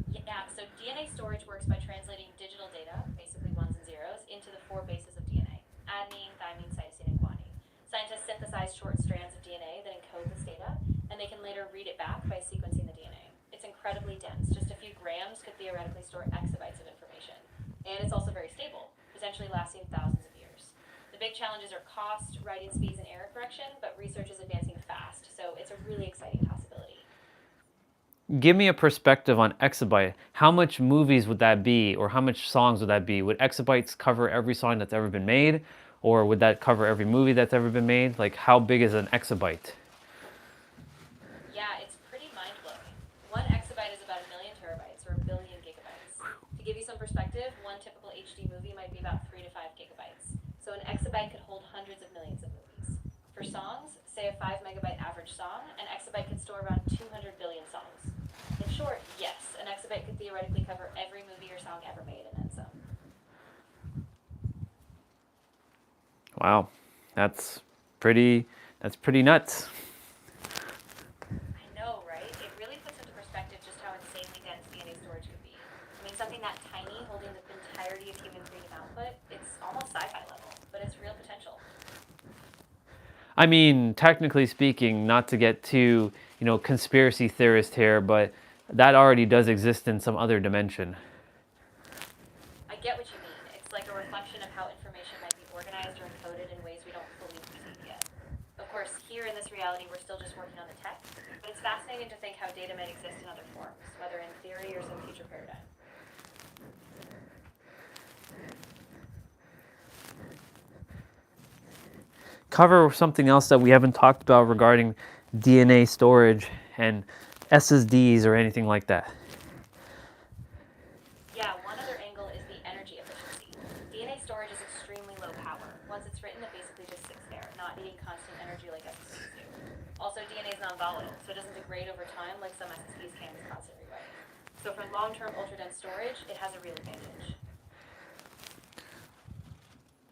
Yeah, so DNA storage works by translating digital data, basically ones and zeros, into the 4 bases of DNA: adenine, thymine, cytosine, and guanine. Scientists synthesize short strands of DNA that encode this data, and they can later read it back by sequencing the DNA. It's incredibly dense. Just a few grams could theoretically store exabytes of information. And it's also very stable, potentially lasting thousands of years. The big challenges are cost, writing speeds, and error correction, but research is advancing fast, so it's a really exciting possibility. Give me a perspective on exabyte. How much movies would that be, or how much songs would that be? Would exabytes cover every song that's ever been made, or would that cover every movie that's ever been made? Like, how big is an exabyte? Yeah, it's pretty mind-blowing. 1 exabyte is about 1 million terabytes, or 1 billion gigabytes. To give you some perspective, one typical HD movie might be about 3 to 5 gigabytes. So an exabyte could hold hundreds of millions of movies. For songs, say a 5 megabyte average song, an exabyte could store around 200 billion songs. In short, yes, an exabyte could theoretically cover every movie or song ever made and then some. Wow, that's pretty nuts. I know, right? It really puts into perspective just how insanely dense DNA storage could be. I mean, something that tiny, holding the entirety of human creative output, it's almost sci-fi level, but it's real potential. I mean, technically speaking, not to get too, conspiracy theorist here, but that already does exist in some other dimension. I get what you mean. It's like a reflection of how information might be organized or encoded in ways we don't fully perceive yet. Of course, here in this reality, we're still just working on the tech, but it's fascinating to think how data might exist in other forms, whether in theory or some future paradigm. Cover something else that we haven't talked about regarding DNA storage and SSDs or anything like that. Yeah, one other angle is the energy efficiency. DNA storage is extremely low power. Once it's written, it basically just sits there, not needing constant energy like SSDs do. Also, DNA is non-volatile, so it doesn't degrade over time like some SSDs can with constant rewriting. So for long-term ultra-dense storage, it has a real advantage.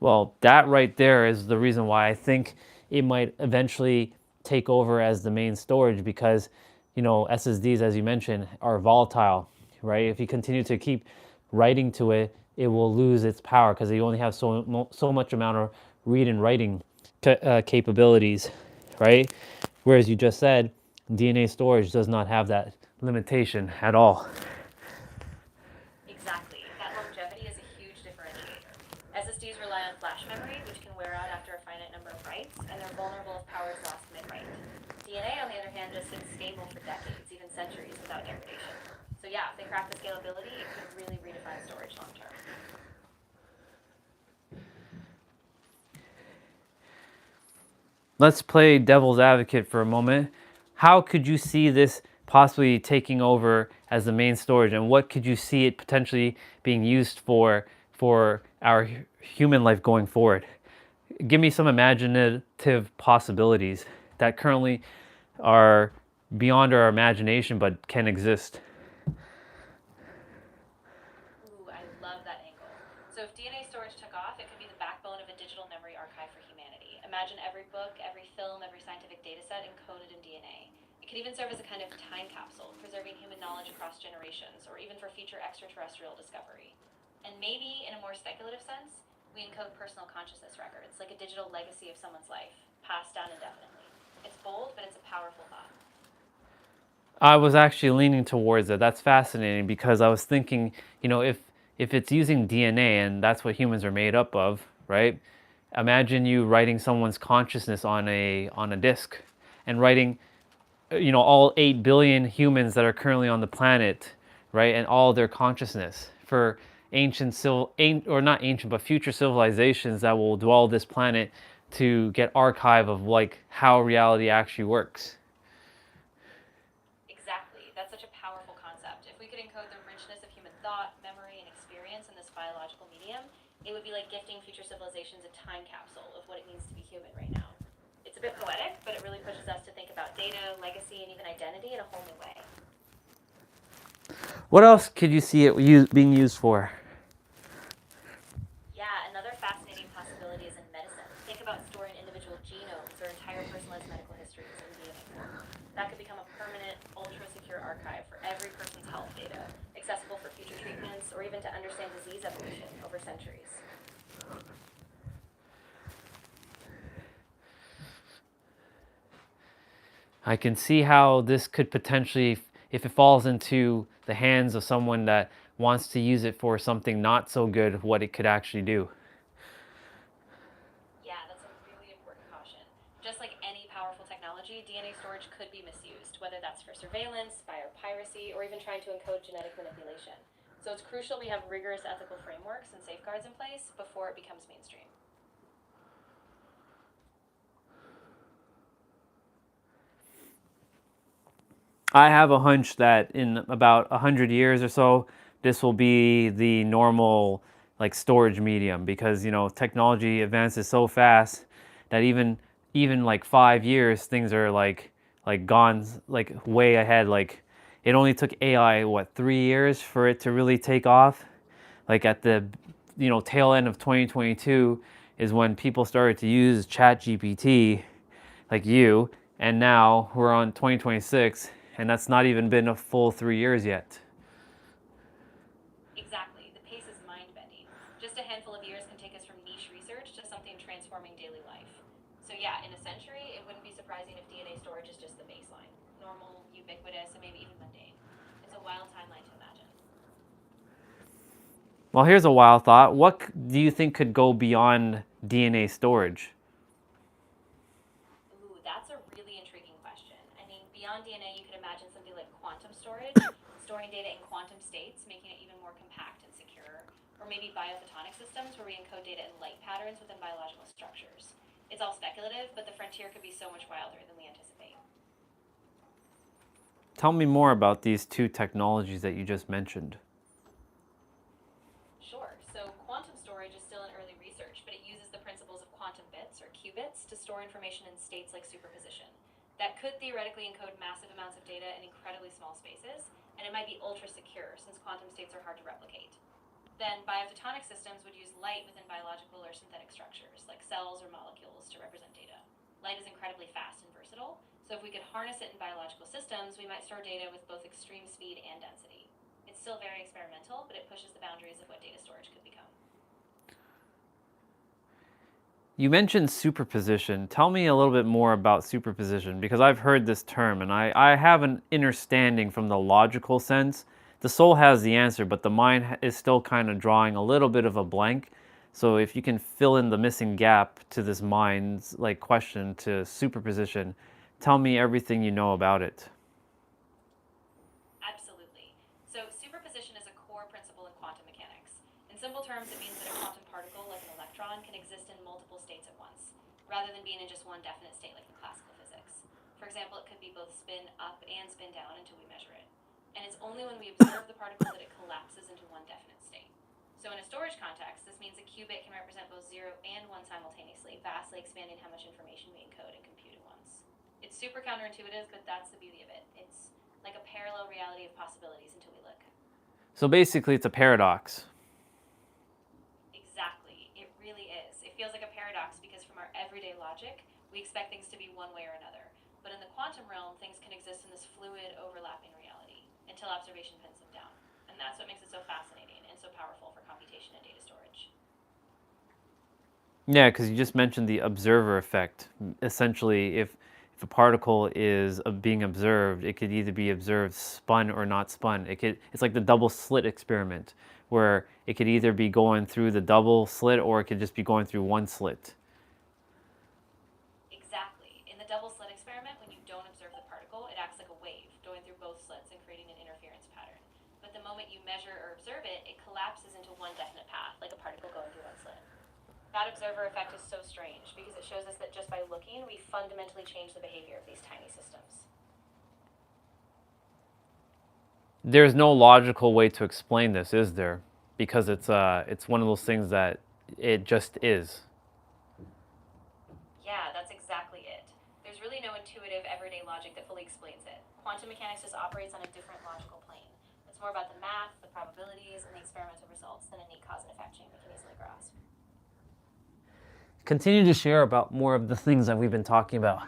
Well, that right there is the reason why I think it might eventually take over as the main storage because, SSDs, as you mentioned, are volatile, right? If you continue to keep writing to it, it will lose its power because you only have so much amount of read and writing capabilities, right? Whereas you just said DNA storage does not have that limitation at all. Exactly. That longevity is a huge differentiator. SSDs rely on flash memory, which can wear out after a finite number of writes, and they're vulnerable if power is lost mid-write. DNA, on the other hand, just sits stable for decades, even centuries, without degradation. So yeah, if they crack the scalability, it could really redefine storage long-term. Let's play devil's advocate for a moment. How could you see this possibly taking over as the main storage, and what could you see it potentially being used for our human life going forward? Give me some imaginative possibilities that currently are beyond our imagination but can exist. Ooh, I love that angle. So if DNA storage took off, it could be the backbone of a digital memory archive for humanity. Imagine every book, every film, every scientific data set encoded in DNA. It could even serve as a kind of time capsule, preserving human knowledge across generations, or even for future extraterrestrial discovery. And maybe, in a more speculative sense, we encode personal consciousness records, like a digital legacy of someone's life, passed down indefinitely. It's bold, but it's a powerful thought. I was actually leaning towards it. That's fascinating because I was thinking, if it's using DNA and that's what humans are made up of, right? Imagine you writing someone's consciousness on a disk and writing, all 8 billion humans that are currently on the planet, right? And all their consciousness for or not ancient, but future civilizations that will dwell this planet to get archive of like how reality actually works. Exactly. That's such a powerful concept. If we could encode the richness of human thought, memory, and experience in this biological medium, it would be like gifting future civilizations a time capsule of what it means to be human right now. It's a bit poetic, but it really pushes us to think about data, legacy, and even identity in a whole new way. What else could you see it being used for? Yeah, another fascinating possibility is in medicine. Think about storing individual genomes or entire personalized medical histories in DNA form. That could become a permanent, ultra-secure archive for every person's health data, accessible for future treatments or even to understand disease evolution over centuries. I can see how this could potentially, if it falls into the hands of someone that wants to use it for something not so good, what it could actually do. Yeah, that's a really important caution. Just like any powerful technology, DNA storage could be misused, whether that's for surveillance, biopiracy, or even trying to encode genetic manipulation. So it's crucial we have rigorous ethical frameworks and safeguards in place before it becomes mainstream. I have a hunch that in about 100 years or so, this will be the normal like storage medium, because technology advances so fast that even like 5 years things are like gone like way ahead. Like it only took AI 3 years for it to really take off. Like at the tail end of 2022 is when people started to use Chat GPT, like you, and now we're on 2026, and that's not even been a full 3 years yet. Exactly. The pace is mind-bending. Just a handful of years can take us from niche research to something transforming daily life. So yeah, in a century, it wouldn't be surprising if DNA storage is just the baseline. Normal, ubiquitous, and maybe even mundane. It's a wild timeline to imagine. Well, here's a wild thought. What do you think could go beyond DNA storage? Ooh, that's a really intriguing question. I mean, beyond DNA, you could imagine something like quantum storage, storing data in quantum states, making it even more compact and secure. Or maybe biophotonic systems where we encode data in light patterns within biological structures. It's all speculative, but the frontier could be so much wilder than we anticipate. Tell me more about these two technologies that you just mentioned. Sure. So quantum storage is still in early research, but it uses the principles of quantum bits or qubits to store information in states like superposition. That could theoretically encode massive amounts of data in incredibly small spaces, and it might be ultra secure since quantum states are hard to replicate. Then biophotonic systems would use light within biological or synthetic structures, like cells or molecules, to represent data. Light is incredibly fast and versatile, so if we could harness it in biological systems, we might store data with both extreme speed and density. It's still very experimental, but it pushes the boundaries of what data storage could become. You mentioned superposition. Tell me a little bit more about superposition, because I've heard this term and I have an understanding from the logical sense. The soul has the answer, but the mind is still kind of drawing a little bit of a blank. So if you can fill in the missing gap to this mind's like question to superposition, tell me everything you know about it. Absolutely. So superposition is a core principle in quantum mechanics. In simple terms, it means that a quantum particle, like an electron, can exist in multiple states at once, rather than being in just one definite state like in classical physics. For example, it could be both spin up and spin down until we measure it. And it's only when we observe the particle that it collapses into one definite state. So in a storage context, this means a qubit can represent both 0 and 1 simultaneously, vastly expanding how much information we encode and compute at once. It's super counterintuitive, but that's the beauty of it. It's like a parallel reality of possibilities until we look. So basically it's a paradox. Exactly. It really is. It feels like a paradox because from our everyday logic, we expect things to be one way or another. But in the quantum realm, things can exist in this fluid, overlapping reality until observation pins them down. And that's what makes it so fascinating and so powerful for computation and data storage. Yeah, because you just mentioned the observer effect. Essentially, if a particle is being observed, it could either be observed spun or not spun. It's like the double slit experiment, where it could either be going through the double slit or it could just be going through one slit. Exactly. In the double slit experiment, when you don't observe the particle, it acts like a wave, going through both slits and creating an interference pattern. But the moment you measure or observe it, it collapses into one definite path, like a particle going through one slit. That observer effect is so strange because it shows us that just by looking, we fundamentally change the behavior of these tiny systems. There's no logical way to explain this, is there? Because it's one of those things that it just is. Yeah, that's exactly it. There's really no intuitive, everyday logic that fully explains it. Quantum mechanics just operates on a different logical plane. It's more about the math, the probabilities, and the experimental results than a neat cause and effect chain we can easily grasp. Continue to share about more of the things that we've been talking about.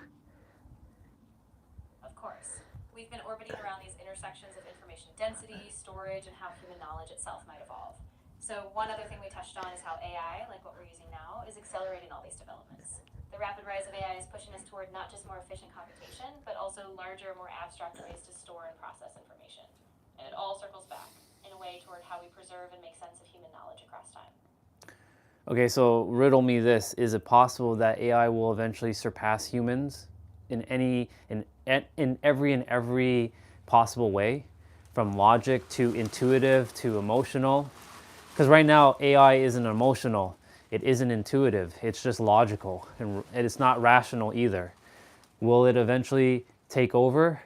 Of course. We've been orbiting around these intersections of information density, storage, and how human knowledge itself might evolve. So one other thing we touched on is how AI, like what we're using now, is accelerating all these developments. The rapid rise of AI is pushing us toward not just more efficient computation, but also larger, more abstract ways to store and process information. And it all circles back, in a way, toward how we preserve and make sense of human knowledge across time. Okay, so riddle me this. Is it possible that AI will eventually surpass humans in every possible way? From logic to intuitive to emotional? Because right now AI isn't emotional, it isn't intuitive, it's just logical, and it's not rational either. Will it eventually take over?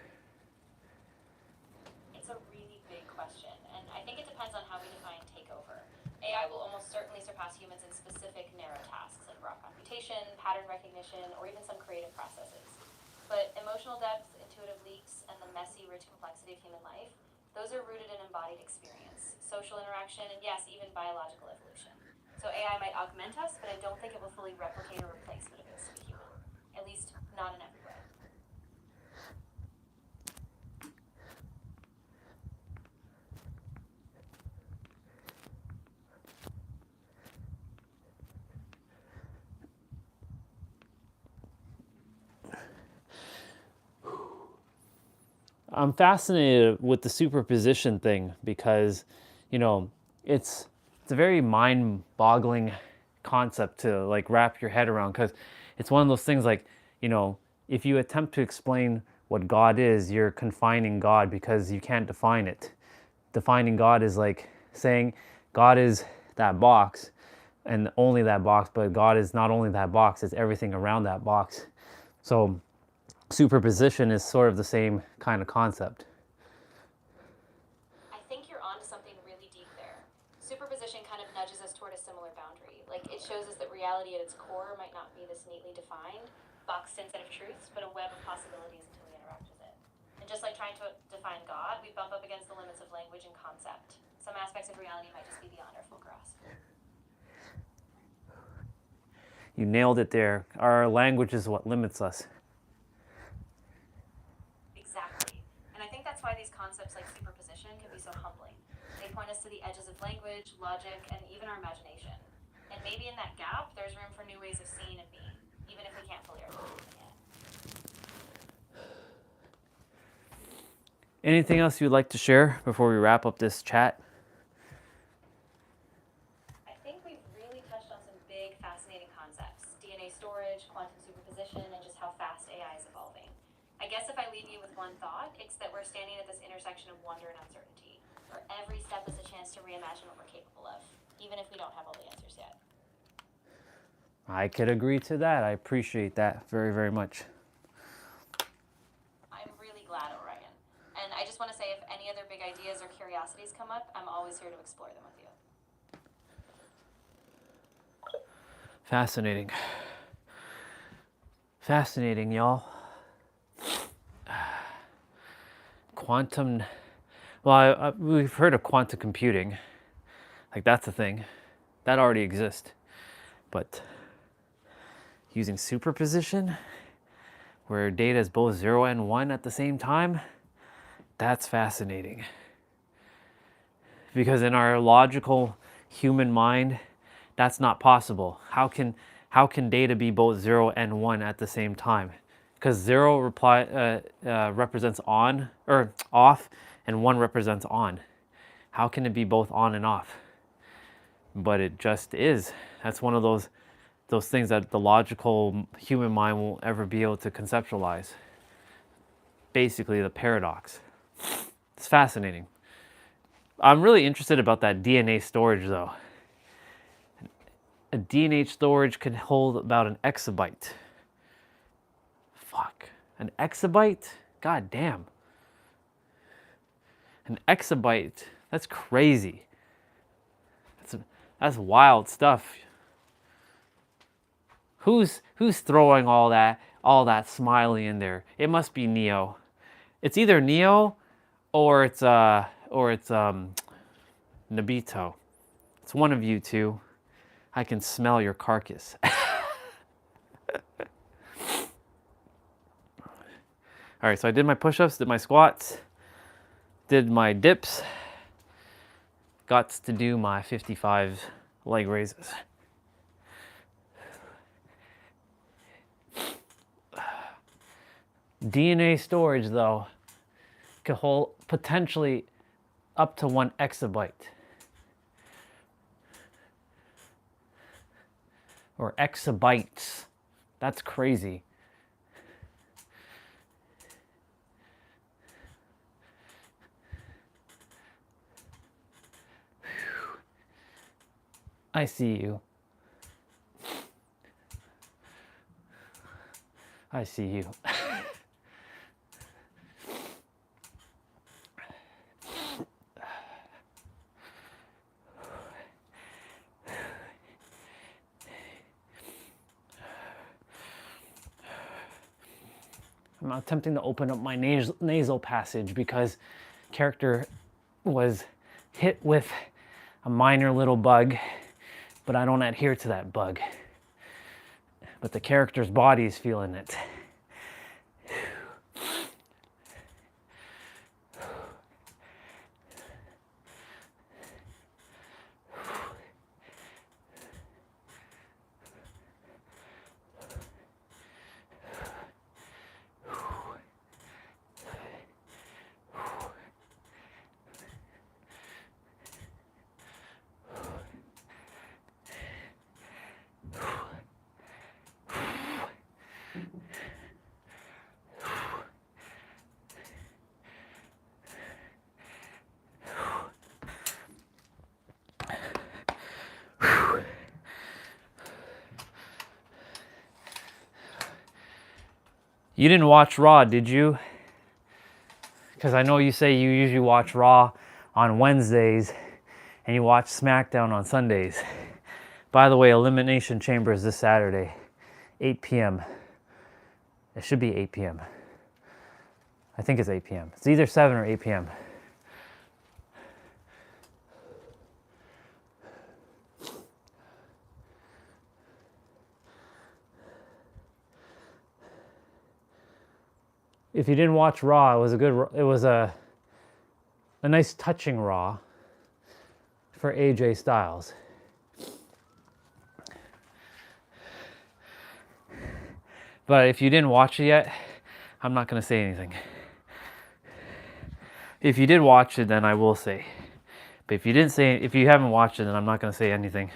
It's a really big question, and I think it depends on how we define takeover. AI will almost certainly surpass humans in specific narrow tasks like raw computation, pattern recognition, or even some creative processes. But emotional depth, intuitive leaks, and the messy, rich complexity of human life, those are rooted in embodied experience, social interaction, and yes, even biological evolution. So AI might augment us, but I don't think it will fully replicate or replace what it means to be human. At least, not in every way. I'm fascinated with the superposition thing because, it's a very mind-boggling concept to like wrap your head around, because it's one of those things like, if you attempt to explain what God is, you're confining God because you can't define it. Defining God is like saying God is that box and only that box, but God is not only that box, it's everything around that box. So superposition is sort of the same kind of concept. I think you're onto something really deep there. Superposition kind of nudges us toward a similar boundary. Like, it shows us that reality at its core might not be this neatly defined, boxed-in set of truths, but a web of possibilities until we interact with it. And just like trying to define God, we bump up against the limits of language and concept. Some aspects of reality might just be beyond our full grasp. You nailed it there. Our language is what limits us. Exactly. And I think that's why these concepts like superposition can be so humbling. They point us to the edges of language, logic, and even our imagination. And maybe in that gap, there's room for new ways of seeing and being, even if we can't fully articulate them yet. Anything else you'd like to share before we wrap up this chat? I think we've really touched on some big, fascinating concepts: DNA storage, quantum superposition, and just how fast AI is evolving. I guess if I leave you with one thought, it's that we're standing at this intersection of wonder and uncertainty, where every step is a chance to reimagine what we're capable of, even if we don't have all the answers yet. I could agree to that. I appreciate that very, very much. I'm really glad, Orion. And I just want to say, if any other big ideas or curiosities come up, I'm always here to explore them with you. Fascinating. Fascinating, y'all. Quantum, well, we've heard of quantum computing. Like, that's a thing. That already exists. But using superposition, where data is both 0 and 1 at the same time, that's fascinating. Because in our logical human mind, that's not possible. How can data be both 0 and 1 at the same time? Because 0 represents on or off, and 1 represents on. How can it be both on and off? But it just is. That's one of those things that the logical human mind won't ever be able to conceptualize. Basically, the paradox. It's fascinating. I'm really interested about that DNA storage though. A DNA storage can hold about an exabyte. Fuck. An exabyte? God damn. An exabyte. That's crazy. That's wild stuff. Who's throwing all that smiley in there? It must be Neo. It's either Neo or it's Nobito. It's one of you two. I can smell your carcass. All right, so I did my push-ups, did my squats, did my dips, got to do my 55 leg raises. DNA storage though could hold potentially up to 1 exabyte. Or exabytes. That's crazy. I see you. I see you. I'm attempting to open up my nasal passage because character was hit with a minor little bug, but I don't adhere to that bug. But the character's body is feeling it. You didn't watch Raw, did you? Because I know you say you usually watch Raw on Wednesdays and you watch SmackDown on Sundays. By the way, Elimination Chamber is this Saturday, 8 p.m. It should be 8 p.m. I think it's 8 p.m. It's either 7 or 8 p.m. If you didn't watch Raw, it was a nice touching Raw for AJ Styles. But if you didn't watch it yet, I'm not going to say anything. If you did watch it, then I will say. But if you haven't watched it, then I'm not going to say anything.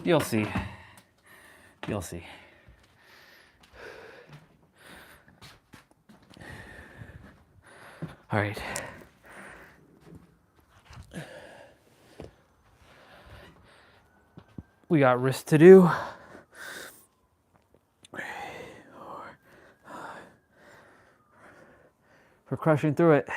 You'll see. You'll see. All right. We got wrist to do. We're crushing through it.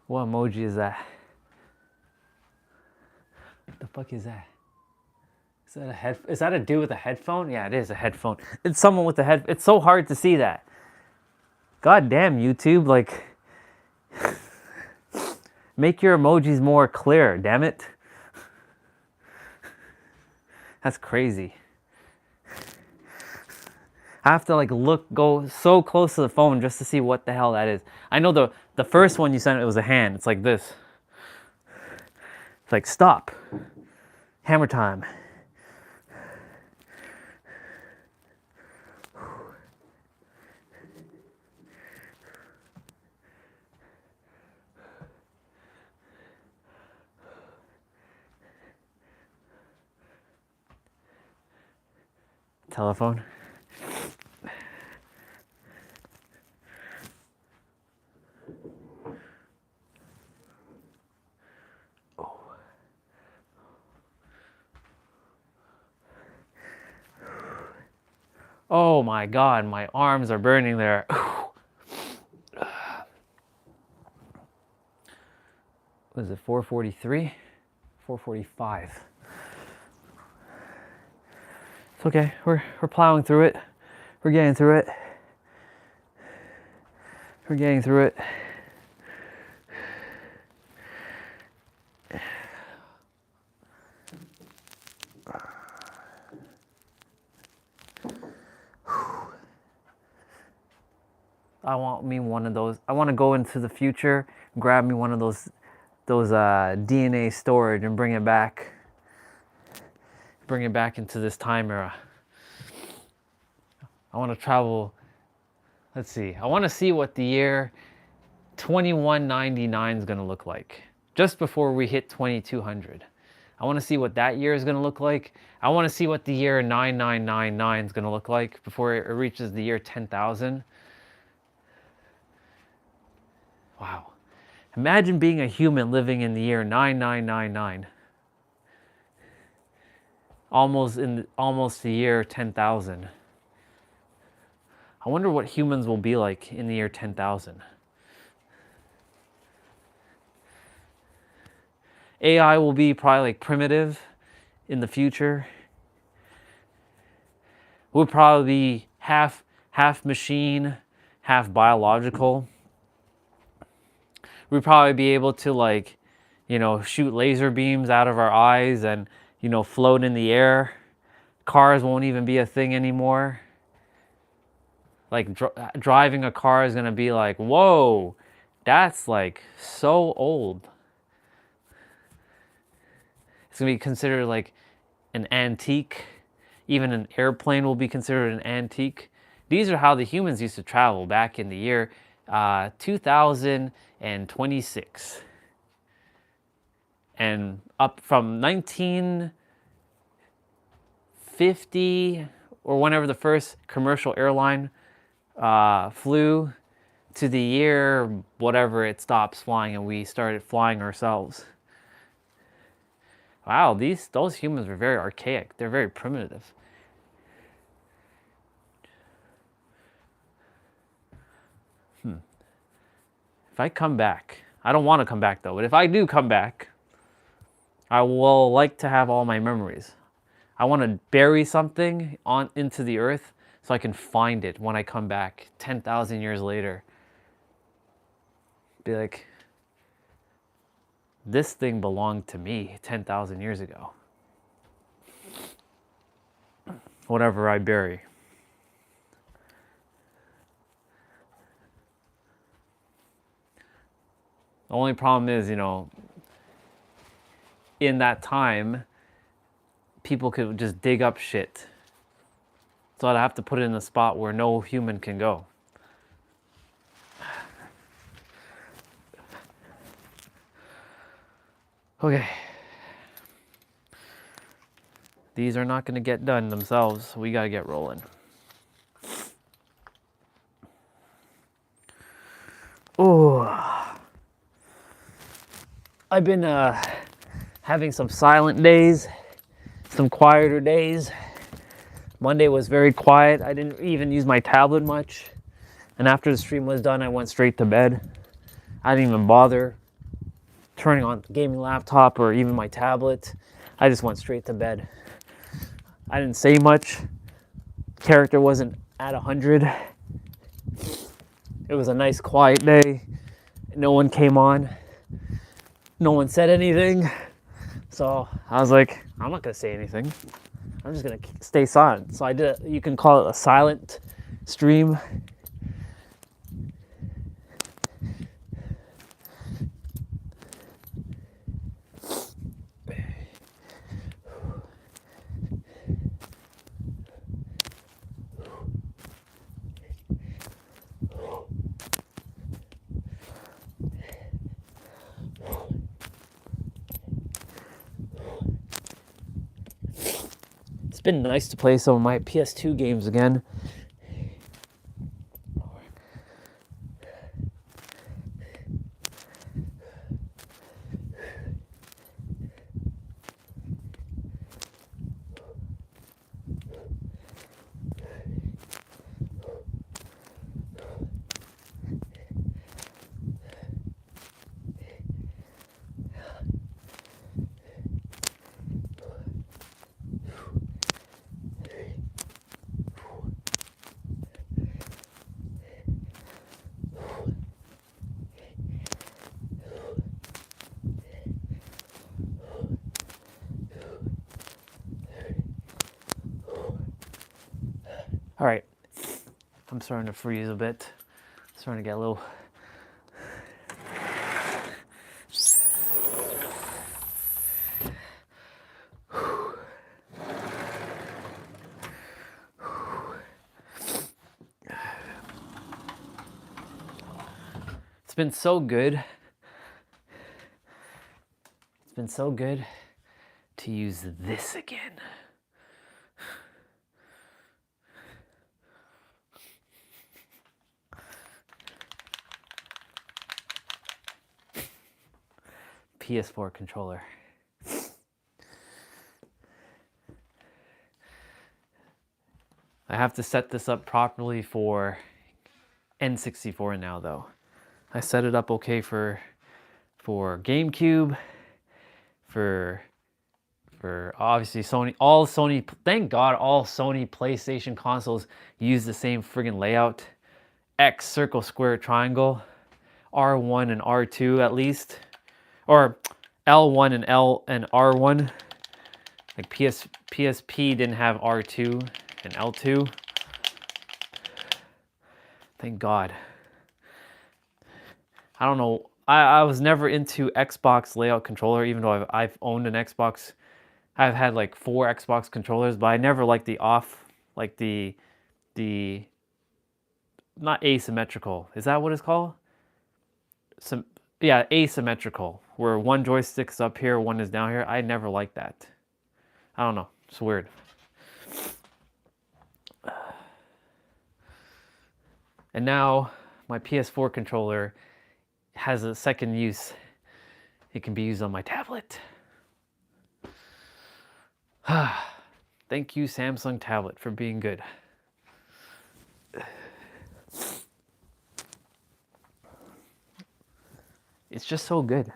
What emoji is that? What the fuck is that? Is that a dude with a headphone? Yeah, it is a headphone. It's someone with a head. It's so hard to see that. God damn, YouTube, like, make your emojis more clear, damn it. That's crazy. I have to like go so close to the phone just to see what the hell that is. I know the first one you sent, it was a hand. It's like this. It's like, stop. Hammer time. Telephone. Oh my God, my arms are burning there. Was it 4:43? 4:45. It's okay. We're plowing through it. We're getting through it. We're getting through it. I want me one of those. I want to go into the future, grab me one of those DNA storage and bring it back. Bring it back into this time era. I want to travel. Let's see. I want to see what the year 2199 is going to look like. Just before we hit 2200. I want to see what that year is going to look like. I want to see what the year 9999 is going to look like before it reaches the year 10,000. Wow. Imagine being a human living in the year 9999. Almost the year 10,000. I wonder what humans will be like in the year 10,000. AI will be probably like primitive in the future. We'll probably be half machine, half biological. We'd probably be able to, like, shoot laser beams out of our eyes and, float in the air. Cars won't even be a thing anymore. Like driving a car is gonna be like, whoa, that's like so old. It's gonna be considered like an antique. Even an airplane will be considered an antique. These are how the humans used to travel back in the year 2026. And up from 1950 or whenever the first commercial airline flew to the year whatever it stops flying and we started flying ourselves. Wow, those humans were very archaic. They're very primitive. If I come back, I don't want to come back though, but if I do come back, I will like to have all my memories. I want to bury something into the earth so I can find it when I come back 10,000 years later. Be like, this thing belonged to me 10,000 years ago. Whatever I bury. The only problem is, in that time, people could just dig up shit. So I'd have to put it in a spot where no human can go. Okay. These are not going to get done themselves. We got to get rolling. Oh. I've been having some silent days, some quieter days. Monday was very quiet. I didn't even use my tablet much. And after the stream was done, I went straight to bed. I didn't even bother turning on the gaming laptop or even my tablet. I just went straight to bed. I didn't say much. Character wasn't at 100. It was a nice quiet day. No one came on. No one said anything. So I was like, I'm not gonna say anything. I'm just gonna stay silent. So I did, you can call it a silent stream. It's been nice to play some of my PS2 games again. All right, I'm starting to freeze a bit. Starting to get a little. It's been so good. It's been so good to use this again. PS4 controller. I have to set this up properly for N64 now though. I set it up okay for GameCube, for obviously Sony, all Sony, thank God all Sony PlayStation consoles use the same friggin' layout. X, circle, square, triangle, R1 and R2 at least. Or L1 and L and R1. Like PSP didn't have R2 and L2. Thank God. I don't know. I was never into Xbox layout controller, even though I've owned an Xbox. I've had like 4 Xbox controllers, but I never liked the like the not asymmetrical. Is that what it's called? Yeah, asymmetrical, where one joystick's up here, one is down here. I never liked that. I don't know. It's weird. And now my PS4 controller has a second use. It can be used on my tablet. Thank you, Samsung tablet, for being good. It's just so good.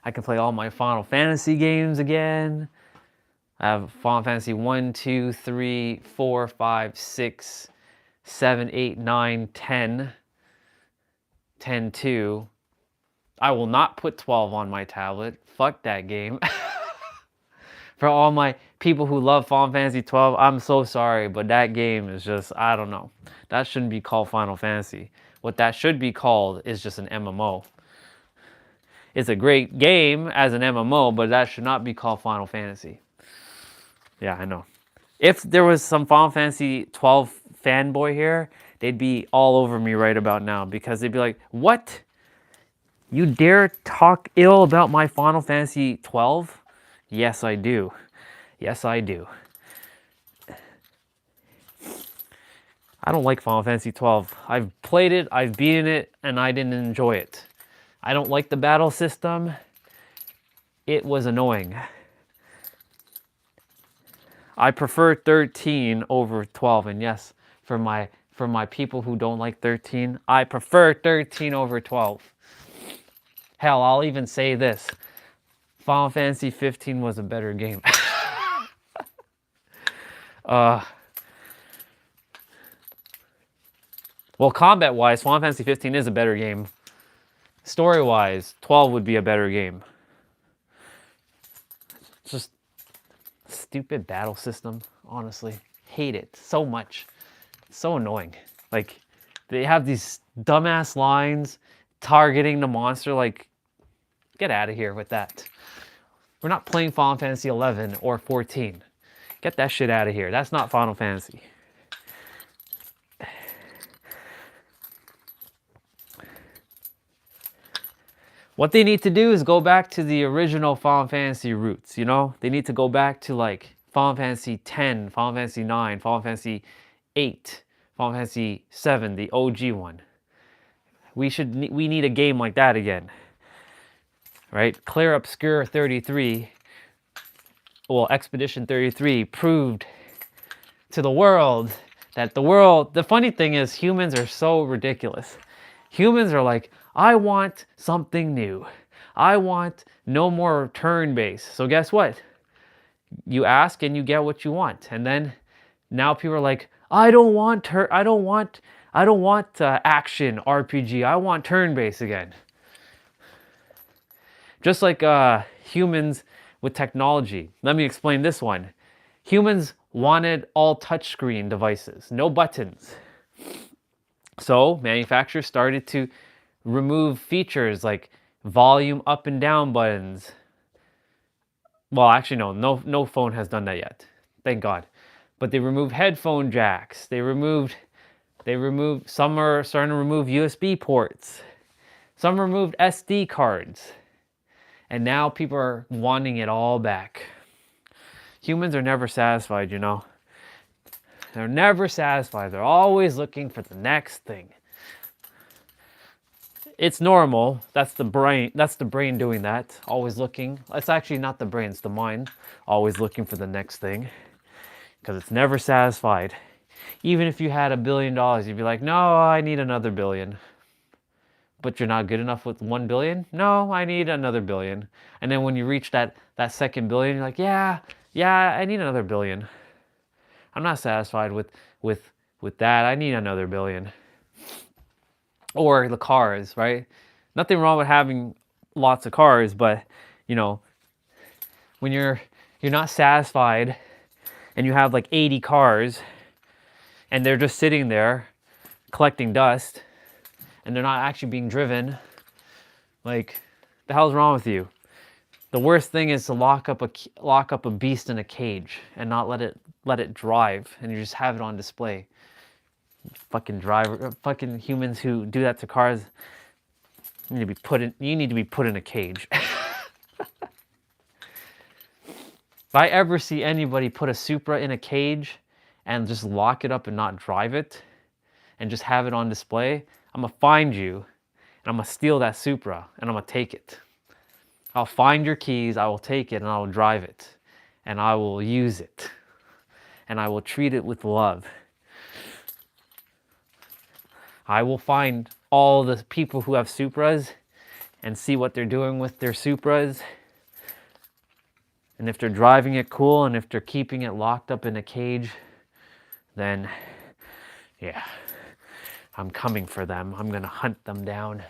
I can play all my Final Fantasy games again. I have Final Fantasy 1, 2, 3, 4, 5, 6, 7, 8, 9, 10. 10, 2. I will not put 12 on my tablet. Fuck that game. For all my people who love Final Fantasy 12, I'm so sorry, but that game is just, I don't know. That shouldn't be called Final Fantasy. What that should be called is just an MMO. It's a great game as an MMO, but that should not be called Final Fantasy. Yeah, I know. If there was some Final Fantasy 12 fanboy here, they'd be all over me right about now, because they'd be like, what? You dare talk ill about my Final Fantasy 12? Yes, I do. Yes, I do. I don't like Final Fantasy 12. I've played it, I've beaten it, and I didn't enjoy it. I don't like the battle system. It was annoying. I prefer 13 over 12, and yes, for my people who don't like 13, I prefer 13 over 12. Hell, I'll even say this. Final Fantasy 15 was a better game. Well, combat-wise, Final Fantasy 15 is a better game. Story-wise, 12 would be a better game. It's just stupid battle system, honestly. Hate it so much. It's so annoying. Like, they have these dumbass lines targeting the monster. Like, get out of here with that. We're not playing Final Fantasy 11 or 14. Get that shit out of here. That's not Final Fantasy. What they need to do is go back to the original Final Fantasy roots, you know? They need to go back to like Final Fantasy 10, Final Fantasy 9, Final Fantasy 8, Final Fantasy 7, the OG one. We need a game like that again. Right? Clear Obscure 33, well, Expedition 33 proved to the world that the funny thing is humans are so ridiculous. Humans are like, I want something new. I want no more turn-based. So guess what? You ask and you get what you want. And then now people are like, I don't want action RPG. I want turn-based again. Just like humans with technology. Let me explain this one. Humans wanted all touchscreen devices, no buttons. So manufacturers started to remove features like volume up and down buttons. Well, actually, no phone has done that yet. Thank God. But they removed headphone jacks. They removed, some are starting to remove USB ports. Some removed SD cards. And now people are wanting it all back. Humans are never satisfied, you know. They're never satisfied. They're always looking for the next thing. It's normal. That's the brain. That's the brain doing that. Always looking. It's actually not the brain. It's the mind. Always looking for the next thing. Because it's never satisfied. Even if you had $1 billion, you'd be like, no, I need another billion. But you're not good enough with 1 billion? No, I need another billion. And then when you reach that second billion, you're like, yeah, I need another billion. I'm not satisfied with that. I need another billion. Or the cars, right? Nothing wrong with having lots of cars, but you know, when you're not satisfied and you have like 80 cars and they're just sitting there collecting dust and they're not actually being driven, like, the hell's wrong with you? The worst thing is to lock up a beast in a cage and not let it drive, and you just have it on display. Fucking humans who do that to cars, you need to be put in a cage. If I ever see anybody put a Supra in a cage and just lock it up and not drive it and just have it on display, I'm gonna find you and I'm gonna steal that Supra and I'm gonna take it. I'll find your keys, I will take it and I will drive it and I will use it and I will treat it with love. I will find all the people who have Supras and see what they're doing with their Supras. And if they're driving it cool and if they're keeping it locked up in a cage, then yeah, I'm coming for them. I'm gonna hunt them down.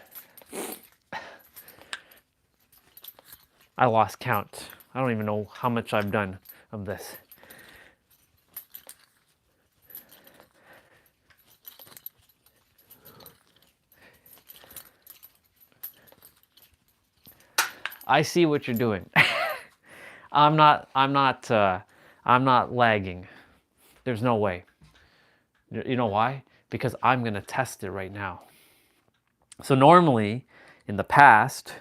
I lost count. I don't even know how much I've done of this. I see what you're doing. I'm not lagging. There's no way. You know why? Because I'm gonna test it right now. So normally, in the past,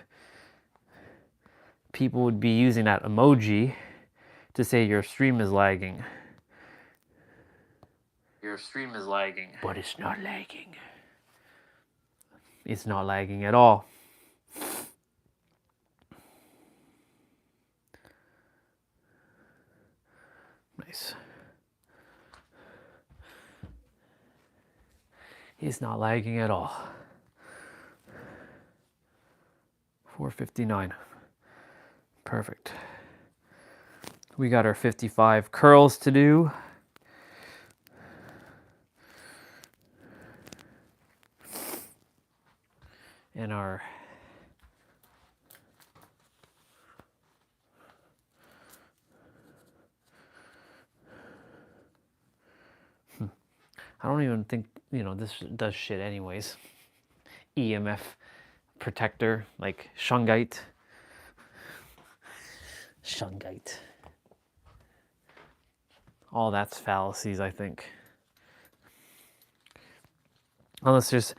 people would be using that emoji to say your stream is lagging. Your stream is lagging. But it's not lagging. It's not lagging at all. Nice. It's not lagging at all. 4:59. Perfect. We got our 55 curls to do. And our I don't even think, this does shit anyways. EMF protector, like shungite. Shungite. All that's fallacies, I think. Unless there's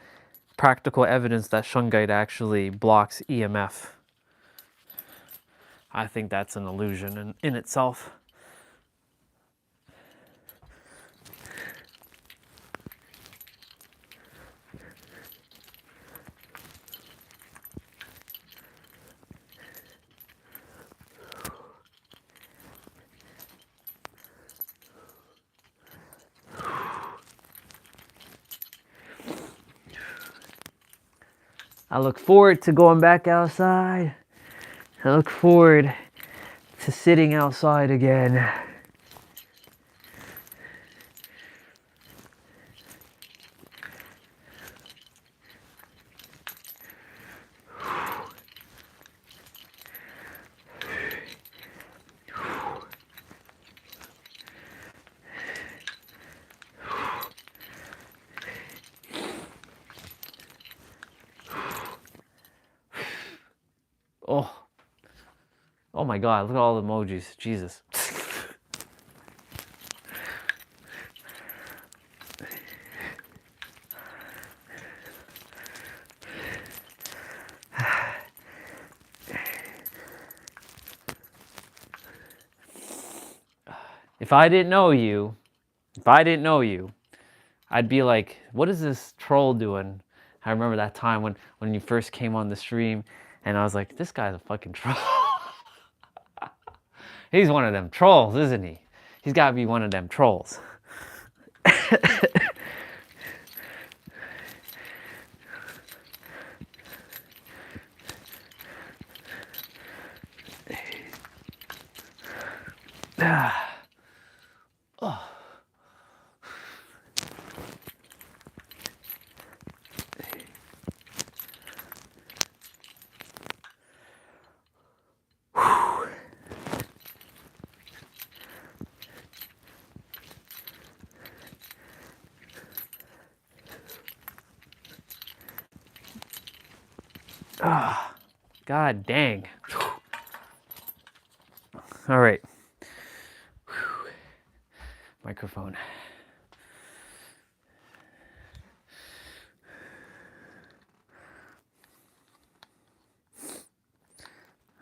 practical evidence that shungite actually blocks EMF. I think that's an illusion in itself. I look forward to going back outside. I look forward to sitting outside again. Oh. Oh my God, look at all the emojis. Jesus. If I didn't know you, I'd be like, what is this troll doing? I remember that time when you first came on the stream, and I was like, this guy's a fucking troll. He's one of them trolls, isn't he? He's got to be one of them trolls. God dang. All right. Microphone.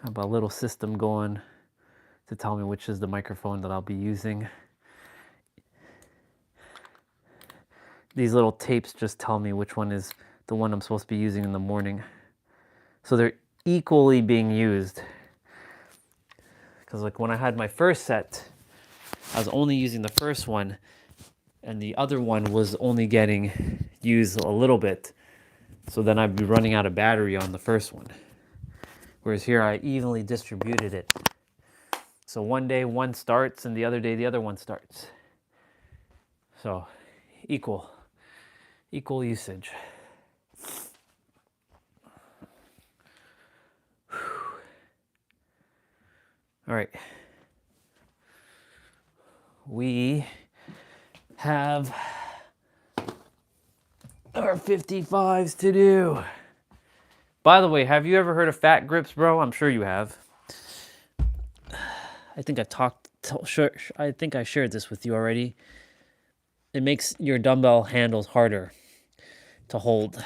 I have a little system going to tell me which is the microphone that I'll be using. These little tapes just tell me which one is the one I'm supposed to be using in the morning. So they're equally being used. Because like when I had my first set, I was only using the first one, and the other one was only getting used a little bit. So then I'd be running out of battery on the first one. Whereas here I evenly distributed it. So one day one starts and the other day the other one starts. So equal usage. All right. We have our 55s to do. By the way, have you ever heard of fat grips, bro? I'm sure you have. I think I shared this with you already. It makes your dumbbell handles harder to hold,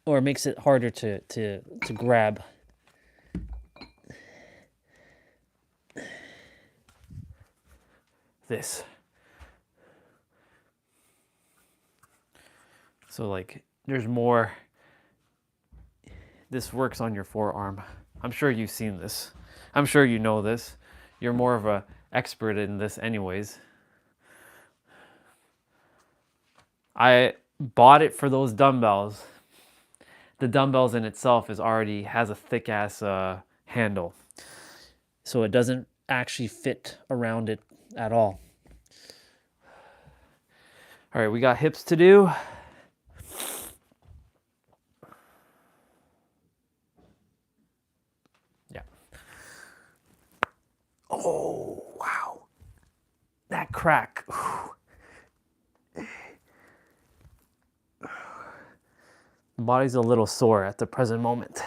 or it makes it harder to grab. This. So like there's more. This works on your forearm. I'm sure you've seen this. I'm sure you know this. You're more of an expert in this anyways. I bought it for those dumbbells. The dumbbells in itself has a thick ass handle. So it doesn't actually fit around it at all. All right, we got hips to do. Yeah. Oh, wow. That crack. The body's a little sore at the present moment.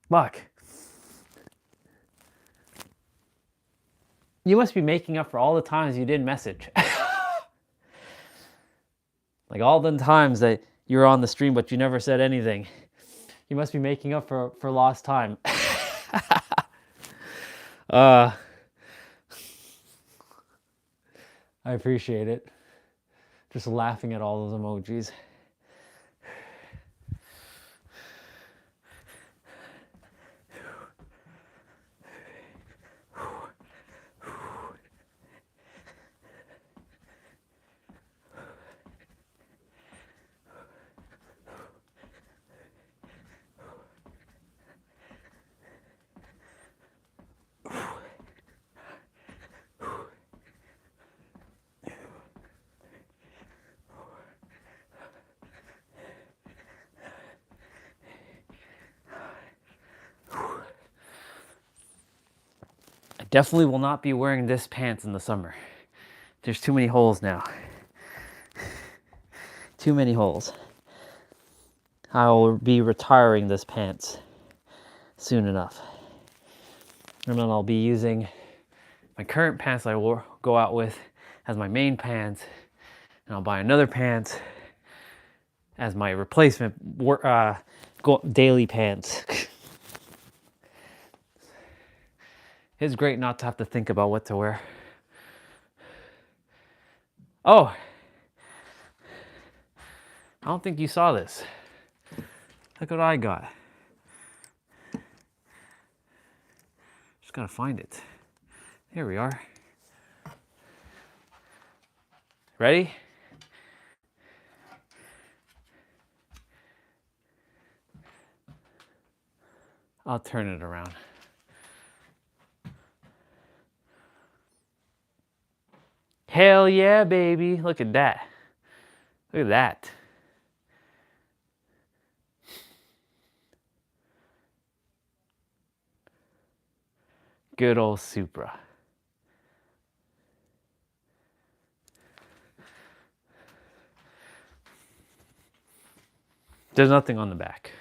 Fuck. You must be making up for all the times you didn't message. Like all the times that you were on the stream but you never said anything. You must be making up for lost time. I appreciate it. Just laughing at all those emojis. Definitely will not be wearing this pants in the summer. There's too many holes now. Too many holes. I will be retiring this pants soon enough. And then I'll be using my current pants I will go out with as my main pants. And I'll buy another pants as my replacement daily pants. It's great not to have to think about what to wear. Oh, I don't think you saw this. Look what I got. Just gotta find it. Here we are. Ready? I'll turn it around. Hell yeah, baby. Look at that. Look at that. Good old Supra. There's nothing on the back.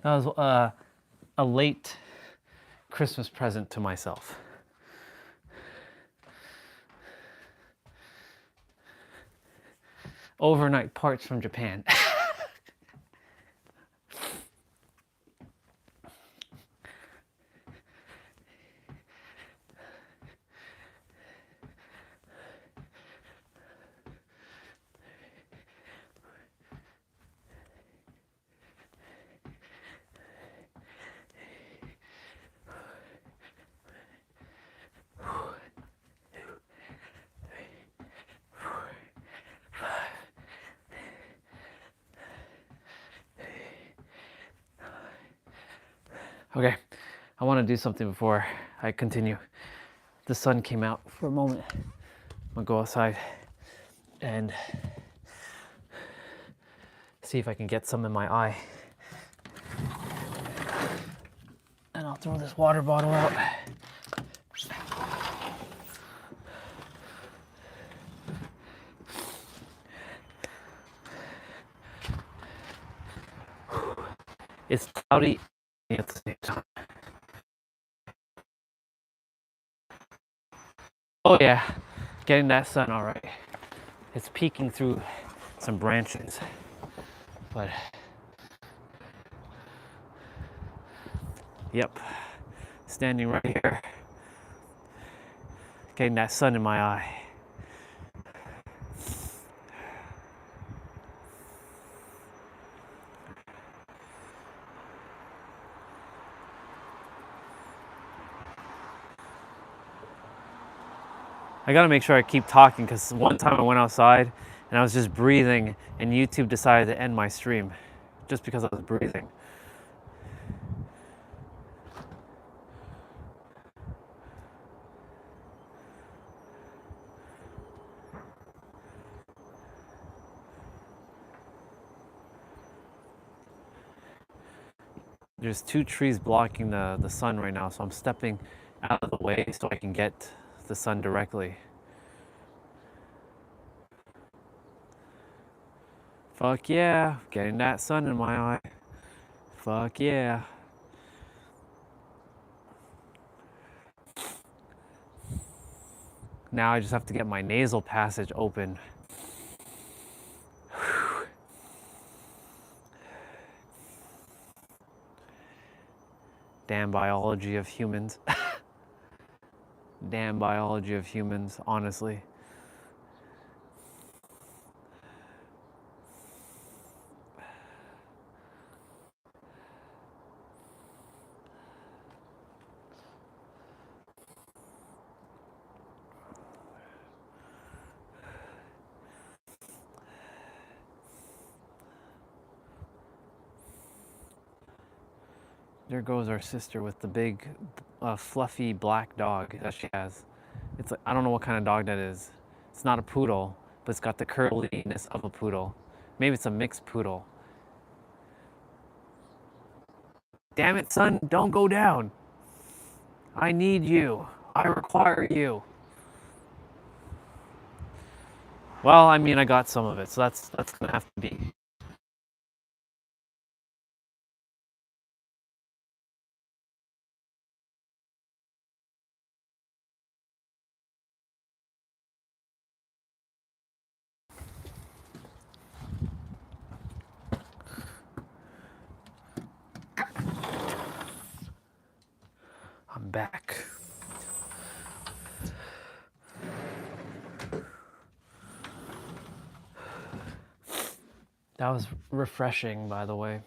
That was a late Christmas present to myself. Overnight parts from Japan. Okay, I want to do something before I continue. The sun came out for a moment. I'm gonna go outside and see if I can get some in my eye. And I'll throw this water bottle out. It's cloudy at the same time. Oh yeah, getting that sun all right. It's peeking through some branches, but yep, standing right here, getting that sun in my eye. I gotta make sure I keep talking because one time I went outside and I was just breathing and YouTube decided to end my stream just because I was breathing. There's two trees blocking the sun right now, so I'm stepping out of the way so I can get the sun directly. Fuck yeah, getting that sun in my eye. Fuck yeah. Now I just have to get my nasal passage open. Damn biology of humans. Damn biology of humans, honestly. There goes our sister with the big, fluffy black dog that she has. It's like, I don't know what kind of dog that is. It's not a poodle. but it's got the curliness of a poodle. Maybe it's a mixed poodle. Damn it, son, don't go down. I need you. I require you. Well, I mean, I got some of it, so that's gonna have to be. I'm back. That was refreshing, by the way.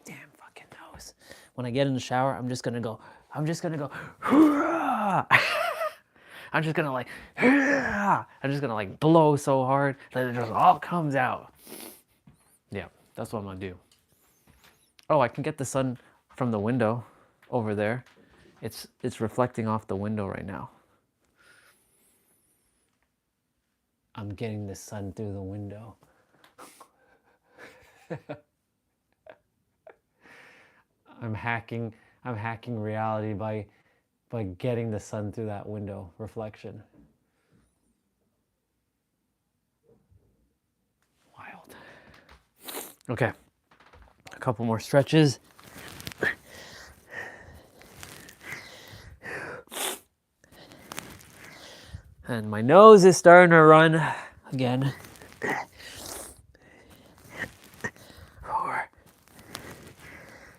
Damn fucking nose. When I get in the shower, I'm just gonna go, "Hurrah!" I'm just gonna like, "Hurrah!" I'm just gonna like blow so hard that it just all comes out. Yeah, that's what I'm gonna do. Oh, I can get the sun from the window over there. It's reflecting off the window right now. I'm getting the sun through the window. I'm hacking reality by getting the sun through that window reflection. Wild. Okay. A couple more stretches. And my nose is starting to run again. 4,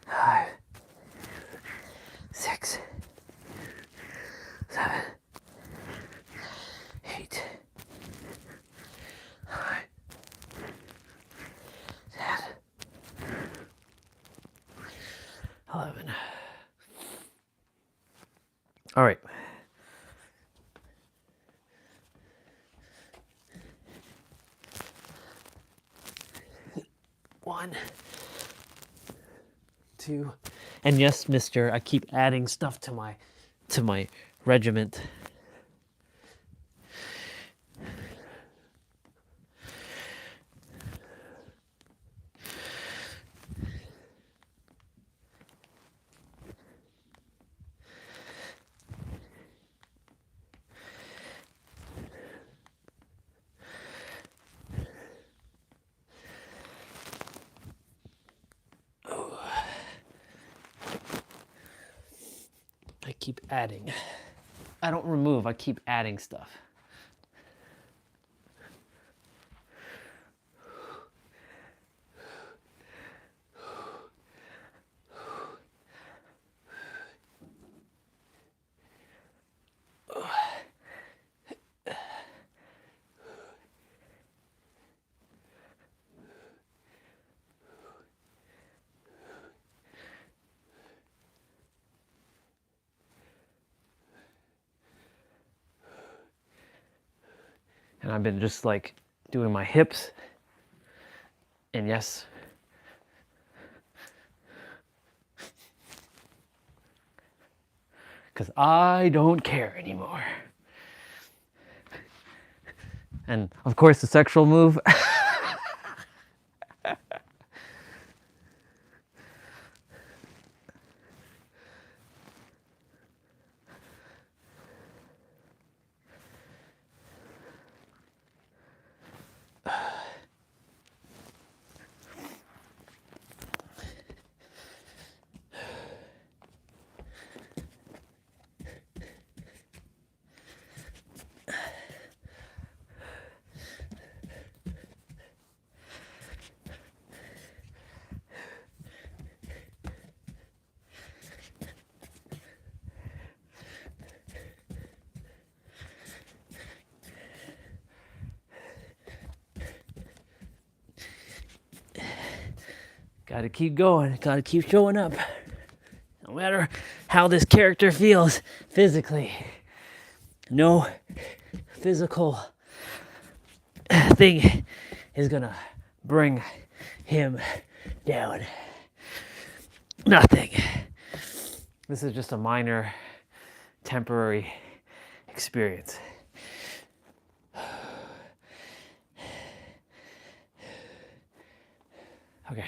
5, 6, 7, 8, 9, 10, 11. All right. One, 2, and yes, mister, I keep adding stuff to my regiment. I keep adding. I don't remove, I keep adding stuff. And I've been just like doing my hips. And yes, because I don't care anymore. And of course, the sexual move. Gotta keep going, gotta keep showing up. No matter how this character feels physically. No physical thing is gonna bring him down. Nothing. This is just a minor temporary experience. Okay.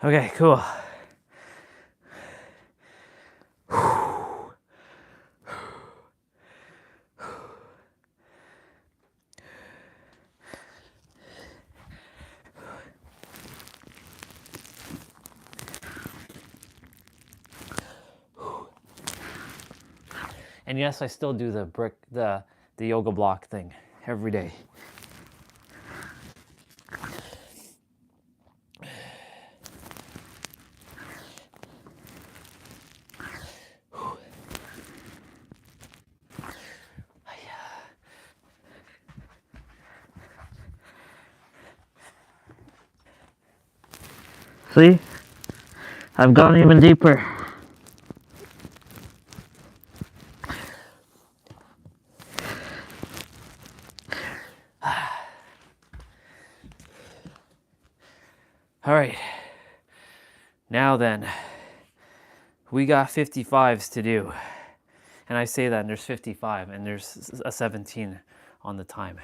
Okay, cool. And yes, I still do the yoga block thing every day. See? I've gone even deeper. All right. Now then, we got 55s to do. And I say that, and there's 55, and there's a 17 on the time.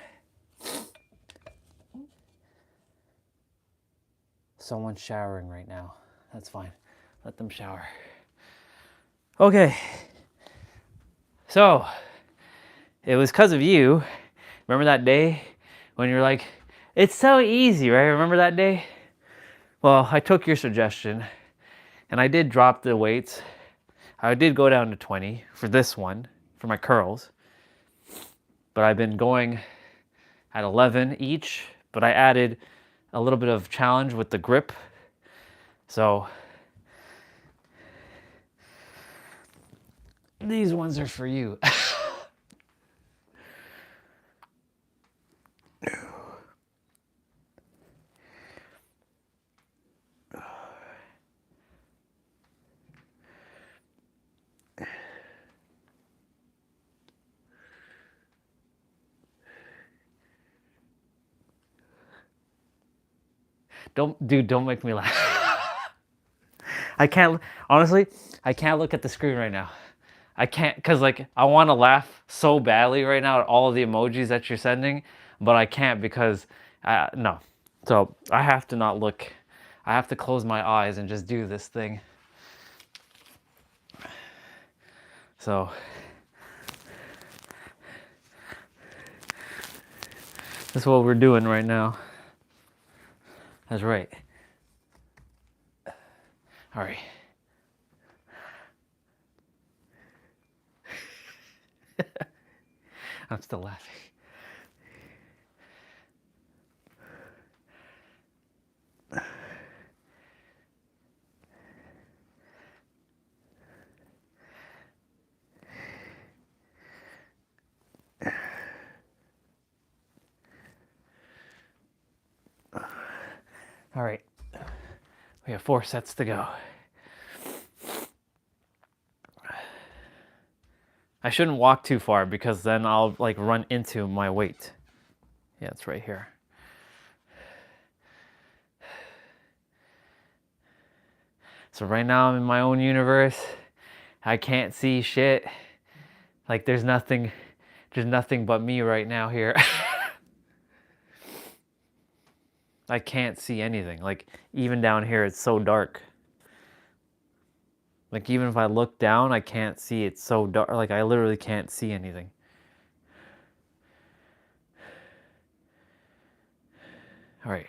Someone's showering right now. That's fine. Let them shower. Okay. So, it was because of you. Remember that day when you're like, it's so easy, right? Remember that day? Well, I took your suggestion, and I did drop the weights. I did go down to 20 for this one, for my curls. But I've been going at 11 each, but I added a little bit of challenge with the grip. So these ones are for you. Don't make me laugh. I can't, honestly, I can't look at the screen right now. I can't, because like, I want to laugh so badly right now at all of the emojis that you're sending, but I can't because, no. So I have to not look. I have to close my eyes and just do this thing. So, that's what we're doing right now. That's right. All right. I'm still laughing. All right. We have 4 sets to go. I shouldn't walk too far because then I'll like run into my weight. Yeah, it's right here. So right now I'm in my own universe. I can't see shit. Like there's nothing but me right now here. I can't see anything. Like even down here it's so dark. Like even if I look down, I can't see. It's so dark. Like I literally can't see anything. All right.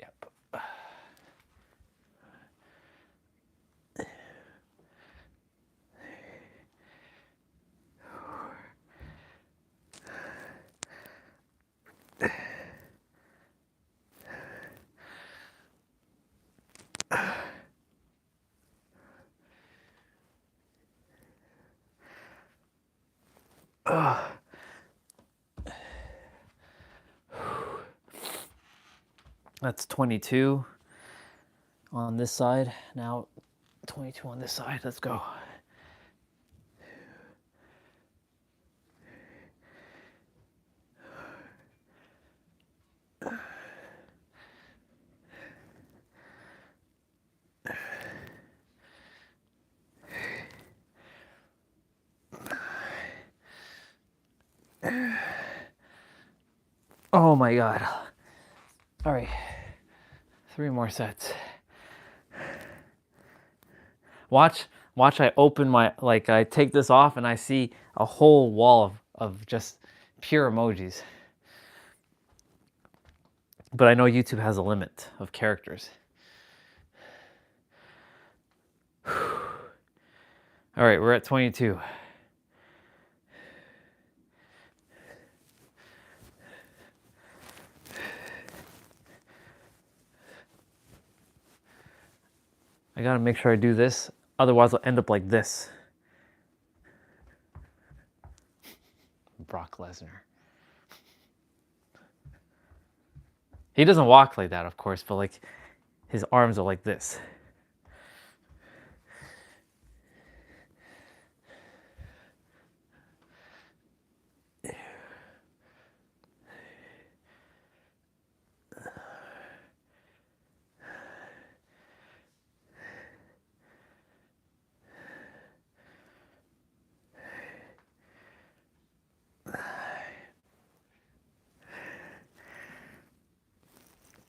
Yep. That's 22 on this side. Now 22 on this side. Let's go. Oh my God. All right. 3 more sets. Watch I open my, like I take this off and I see a whole wall of just pure emojis. But I know YouTube has a limit of characters. All right, we're at 22. I gotta make sure I do this, otherwise I'll end up like this. Brock Lesnar. He doesn't walk like that, of course, but like his arms are like this.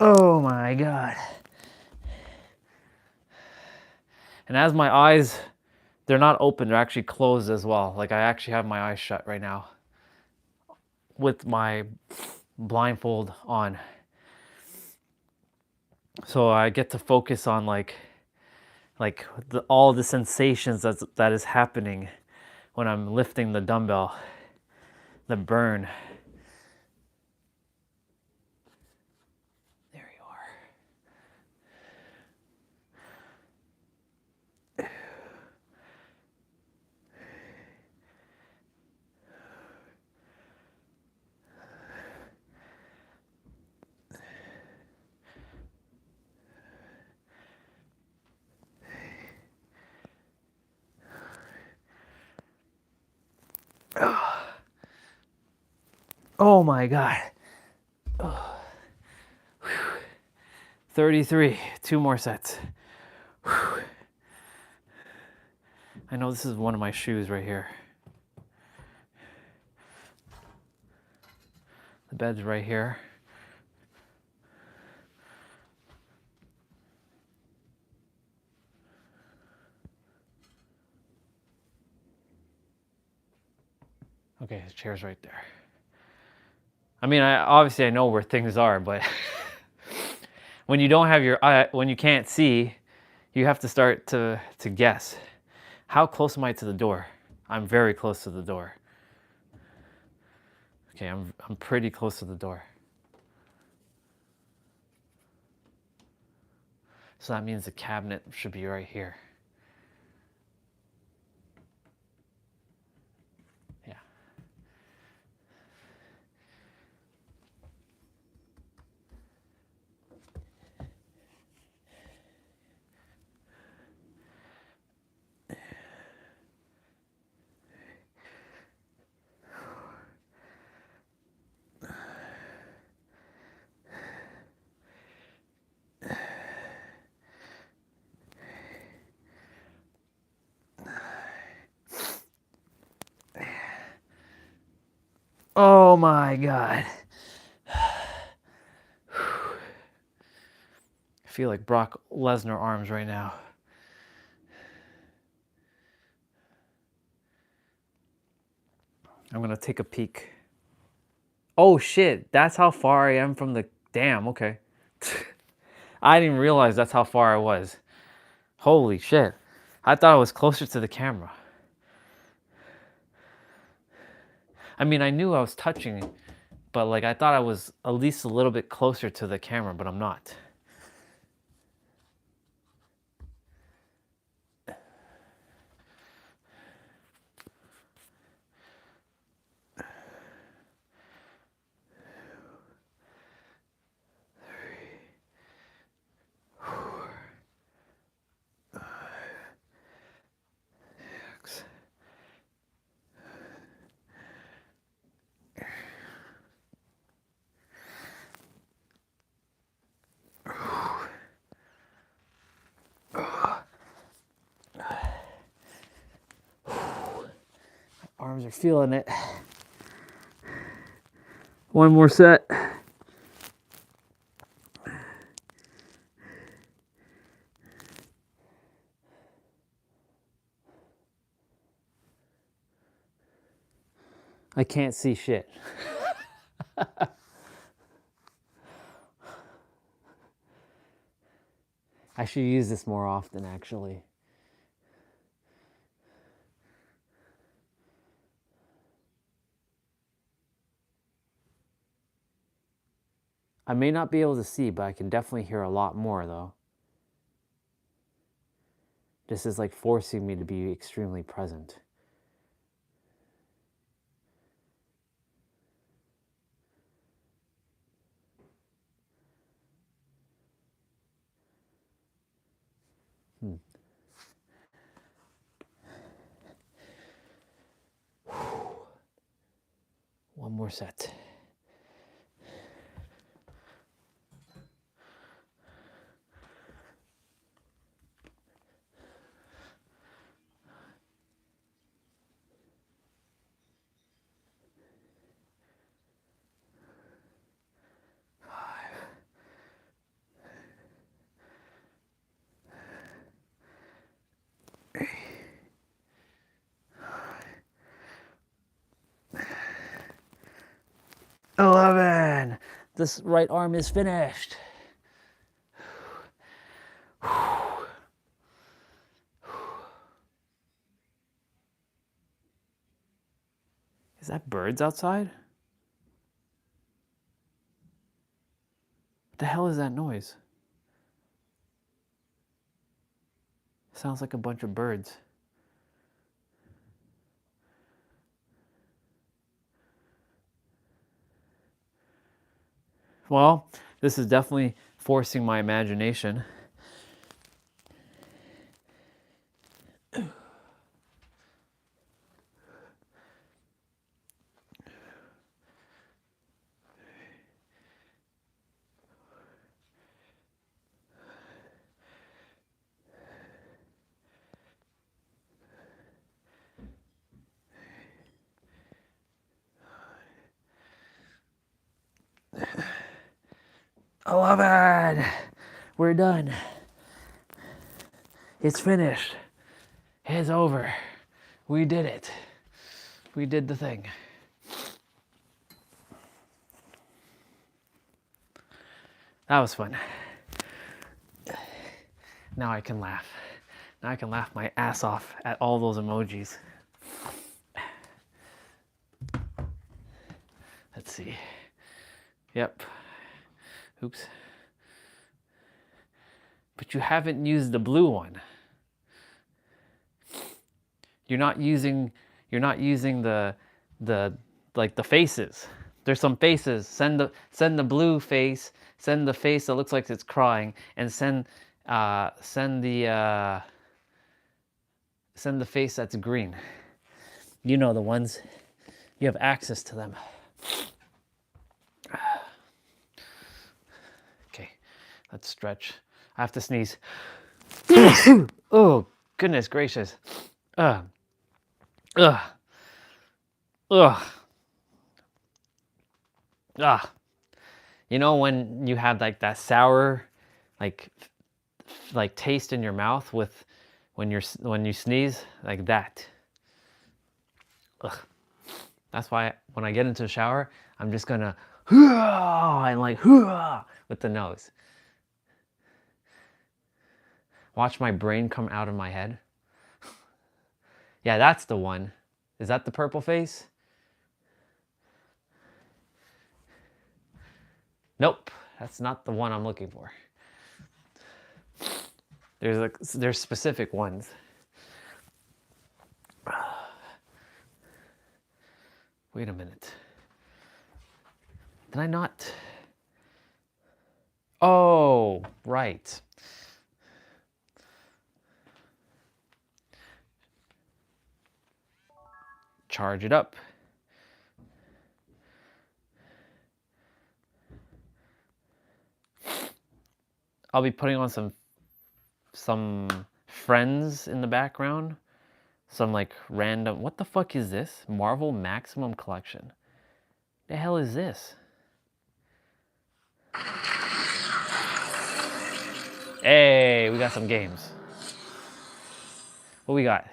Oh my God. And as my eyes, they're not open, they're actually closed as well. Like I actually have my eyes shut right now with my blindfold on. So I get to focus on all the sensations that is happening when I'm lifting the dumbbell, the burn. There you are. Oh my God. 33, 2 more sets. I know this is one of my shoes right here. The bed's right here. Okay, his chair's right there. I mean, obviously I know where things are, but when you don't have your eye, when you can't see, you have to start to guess. How close am I to the door? I'm very close to the door. Okay, I'm pretty close to the door. So that means the cabinet should be right here. Yeah. Oh my God. I feel like Brock Lesnar arms right now. I'm gonna take a peek. Oh shit, that's how far I am from the, damn, okay. I didn't realize that's how far I was. Holy shit. I thought I was closer to the camera. I mean, I knew I was touching, but like I thought I was at least a little bit closer to the camera, but I'm not. arms are feeling it. One more set. I can't see shit. I should use this more often, actually. I may not be able to see, but I can definitely hear a lot more, though. This is like forcing me to be extremely present. One more set. This right arm is finished. Is that birds outside? What the hell is that noise? Sounds like a bunch of birds. Well, this is definitely forcing my imagination. I love it. We're done. It's finished. It's over. We did it. We did the thing. That was fun. Now I can laugh. Now I can laugh my ass off at all those emojis. Let's see. Yep. Oops. But you haven't used the blue one. You're not using the like the faces. There's some faces. Send the blue face, send the face that looks like it's crying, and send the face that's green. You know the ones. You have access to them. Okay, let's stretch. I have to sneeze. Oh, goodness gracious. Ugh. Ugh. Ugh. Ugh. You know when you have like that sour, like taste in your mouth with when you sneeze, like that. Ugh. That's why when I get into the shower, I'm just gonna and like with the nose. Watch my brain come out of my head. Yeah, that's the one. Is that the purple face? Nope, that's not the one I'm looking for. There's specific ones. Wait a minute. Did I not? Oh, right. Charge it up. I'll be putting on some Friends in the background some like random, what the fuck is this? Marvel Maximum Collection. The hell is this? Hey, we got some games. What we got?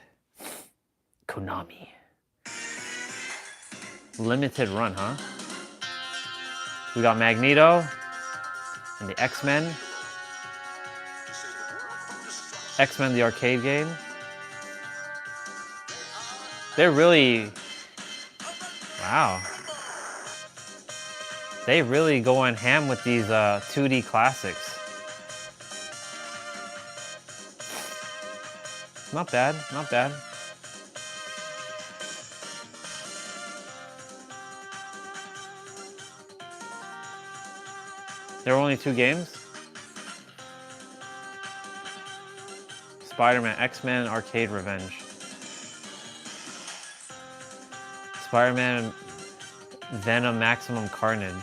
Konami. Limited run, huh? We got Magneto and the X-Men. X-Men, the arcade game. They're really... Wow. They really going ham with these 2D classics. Not bad, not bad. There were only 2 games? Spider-Man, X-Men, Arcade Revenge. Spider-Man, Venom, Maximum Carnage.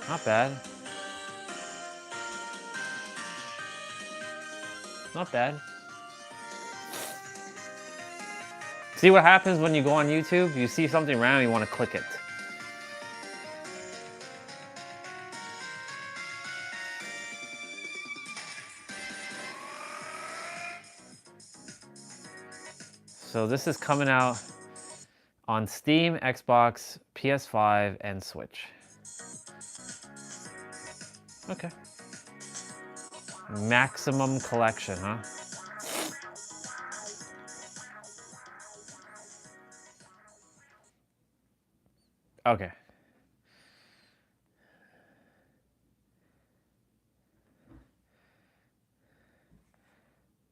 Not bad. Not bad. See what happens when you go on YouTube? You see something random, you want to click it. So this is coming out on Steam, Xbox, PS5, and Switch. Okay. Maximum Collection, huh? Okay.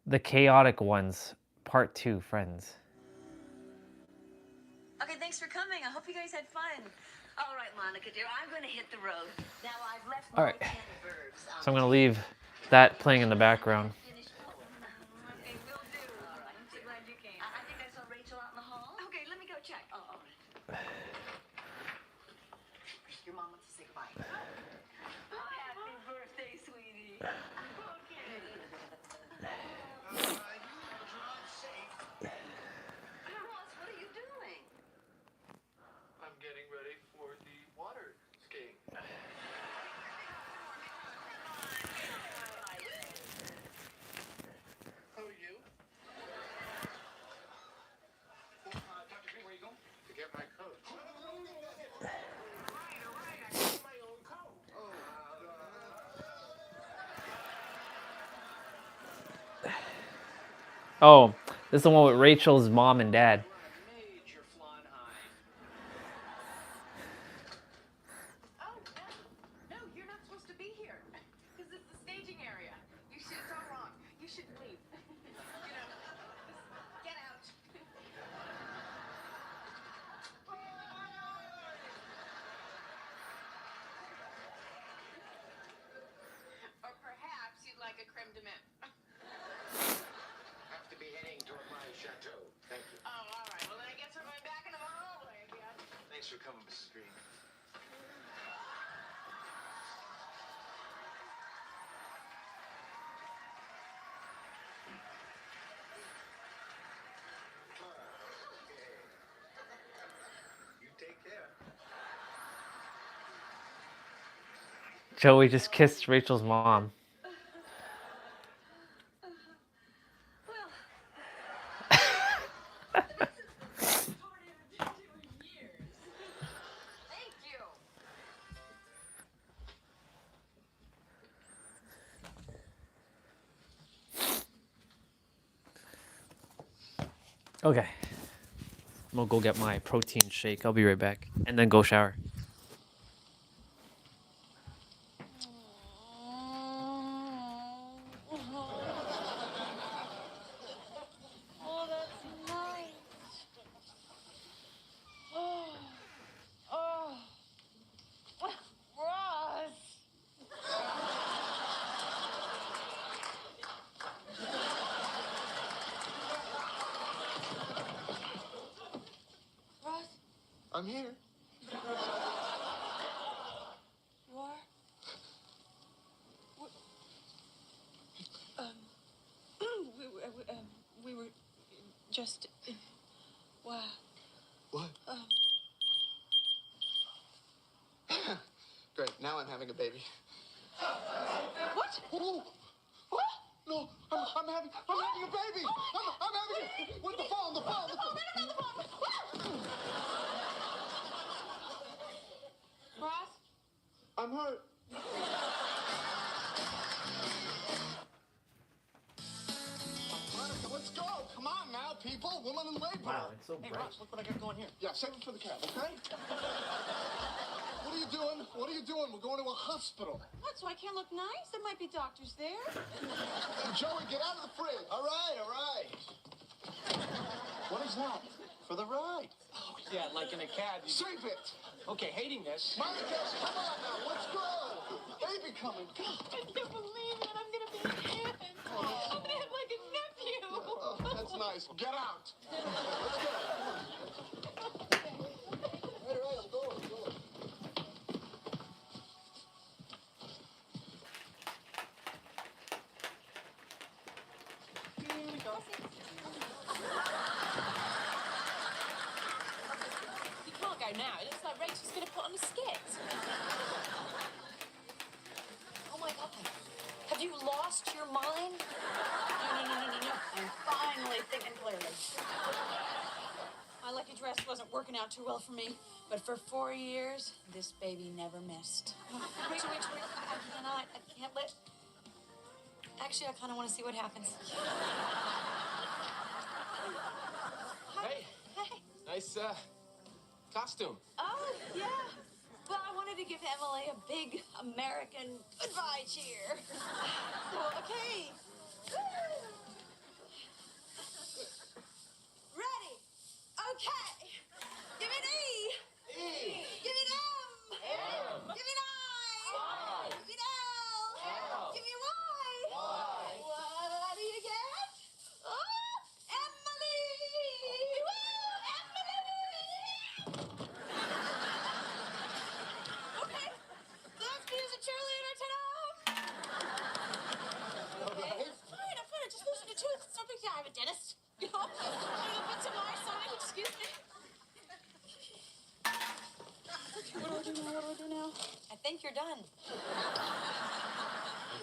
The Chaotic Ones, Part 2, Friends. Okay, thanks for coming. I hope you guys had fun. All right, Monica, dear, I'm going to hit the road. Now, I've left All my right. 10 verbs on So I'm gonna leave that playing in the background. finished poem. Okay, will do. All right, I'm so glad you came. I think I saw Rachel out in the hall. Okay, let me go check. Oh, all right. Your mom wants to say goodbye. Happy birthday, sweetie. Ross, what are you doing? I'm getting ready for the water skiing. How are you? Dr. Green, where are you going? To get my coat. Right, I got my own coat. Oh, this is the one with Rachel's mom and dad. Major flan high. Oh, no, you're not supposed to be here. This is the staging area. It's all wrong. You should leave. Just get out. Or perhaps you'd like a creme de menthe. Have to be heading toward my chateau. Thank you. Oh, all right. Well, then I guess we're going back into the hallway again. Thanks for coming, Mrs. Green. You take care. Joey just kissed Rachel's mom. Thank you. Okay. I'm gonna go get my protein shake. I'll be right back. And then go shower. Oh, that's nice. Oh. Ross. Ross, I'm here. you are? just... Wow. What? Great, now I'm having a baby. What? Oh, what? No, I'm having a baby. I'm having it. With the phone. Ross? I'm hurt. Monica, let's go. Come on now, people. Woman in labor. Wow, it's so Hey, bright. Ross, look what I got going here. Yeah, save it for the cab, okay? What are you doing? What are you doing? We're going to a hospital. What, so I can't look nice? There might be doctors there. Hey, Joey, get out of the fridge. All right. What is that? For the ride. Oh, yeah, like in a cab. Save it. Okay, hating this. Monica, come on now. Let's go. Baby coming. Go. I can't believe it. I'm gonna be an aunt. I'm gonna have like a nephew. Oh, that's nice. Get out. Let's go. All right, I'm going. Here we go. You can't go now. It looks like Rachel's gonna put on a skit. Oh my God. Have you lost your mind? No. I'm finally thinking clearly. My lucky dress wasn't working out too well for me, but for 4 years, this baby never missed. Wait. I can't let... Actually, I kind of want to see what happens. Hey. Hey. Nice, costume. Oh, yeah. Well, I wanted to give Emily a big American goodbye cheer. So, okay. Ready? Okay. Give it E. Give it M. Give it I. Give it L. Give me Y. What do you get? Oh, Emily. Woo, Emily. Okay. Let's be as a cheerleader tonight. Okay. I'm fine. Just losing a tooth. It's no big deal. I have a dentist. You know? It's on my side. Excuse me. Okay, what do I do now? I think you're done.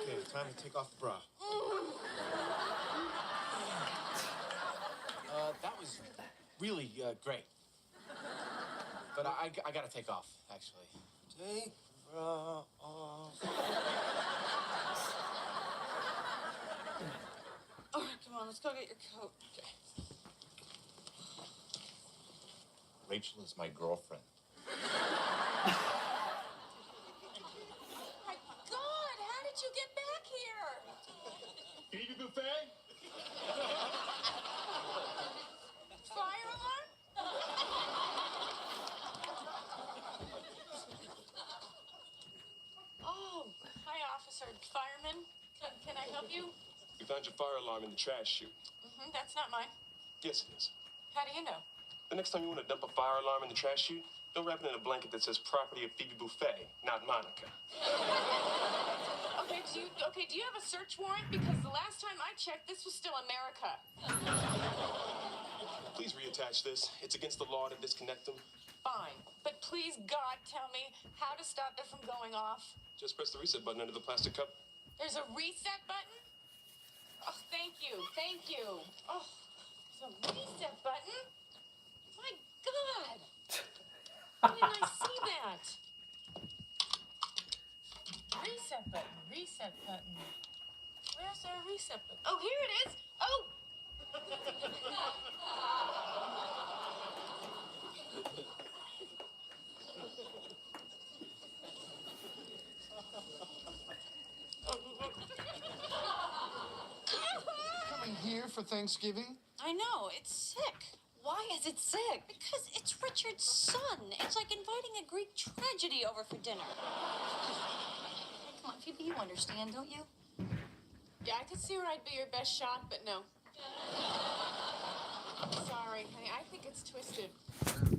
Okay, time to take off the bra. That was really, great. But I gotta take off, actually. Take the bra off. All right, come on. Let's go get your coat. Okay. Rachel is my girlfriend. My God, how did you get back here? Baby buffet? Fire alarm? Oh, hi, officer. Fireman. Can I help you? We found your fire alarm in the trash chute. That's not mine. Yes, it is. How do you know? The next time you want to dump a fire alarm in the trash chute, don't wrap it in a blanket that says property of Phoebe Buffet, not Monica. Okay, do you have a search warrant? Because the last time I checked, this was still America. Please reattach this. It's against the law to disconnect them. Fine. But please, God, tell me how to stop it from going off. Just press the reset button under the plastic cup. There's a reset button? Oh, thank you. Oh, there's a reset button? My God. How didn't I see that? Reset button. Where's there a reset button? Oh, here it is. Oh. Coming here for Thanksgiving? I know, it's sick. Why is it sick? Because it's Richard's son. It's like inviting a Greek tragedy over for dinner. Hey, come on, Phoebe, you understand, don't you? Yeah, I could see where I'd be your best shot, but no. Sorry, honey, I think it's twisted.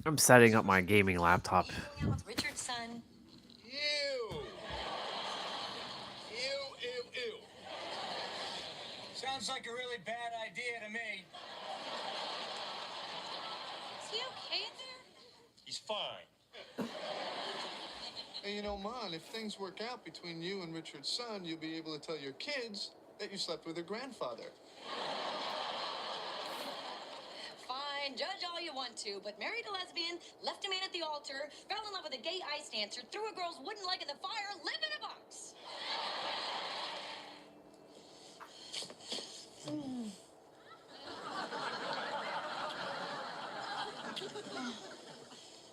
I'm setting up my gaming laptop. Hanging out with Richard's son. Ew. Sounds like a really bad idea to me. fine. Hey, you know, Mon, if things work out between you and Richard's son, you'll be able to tell your kids that you slept with their grandfather. Fine, judge all you want to, but married a lesbian, left a man at the altar, fell in love with a gay ice dancer, threw a girl's wooden leg in the fire, live in a box.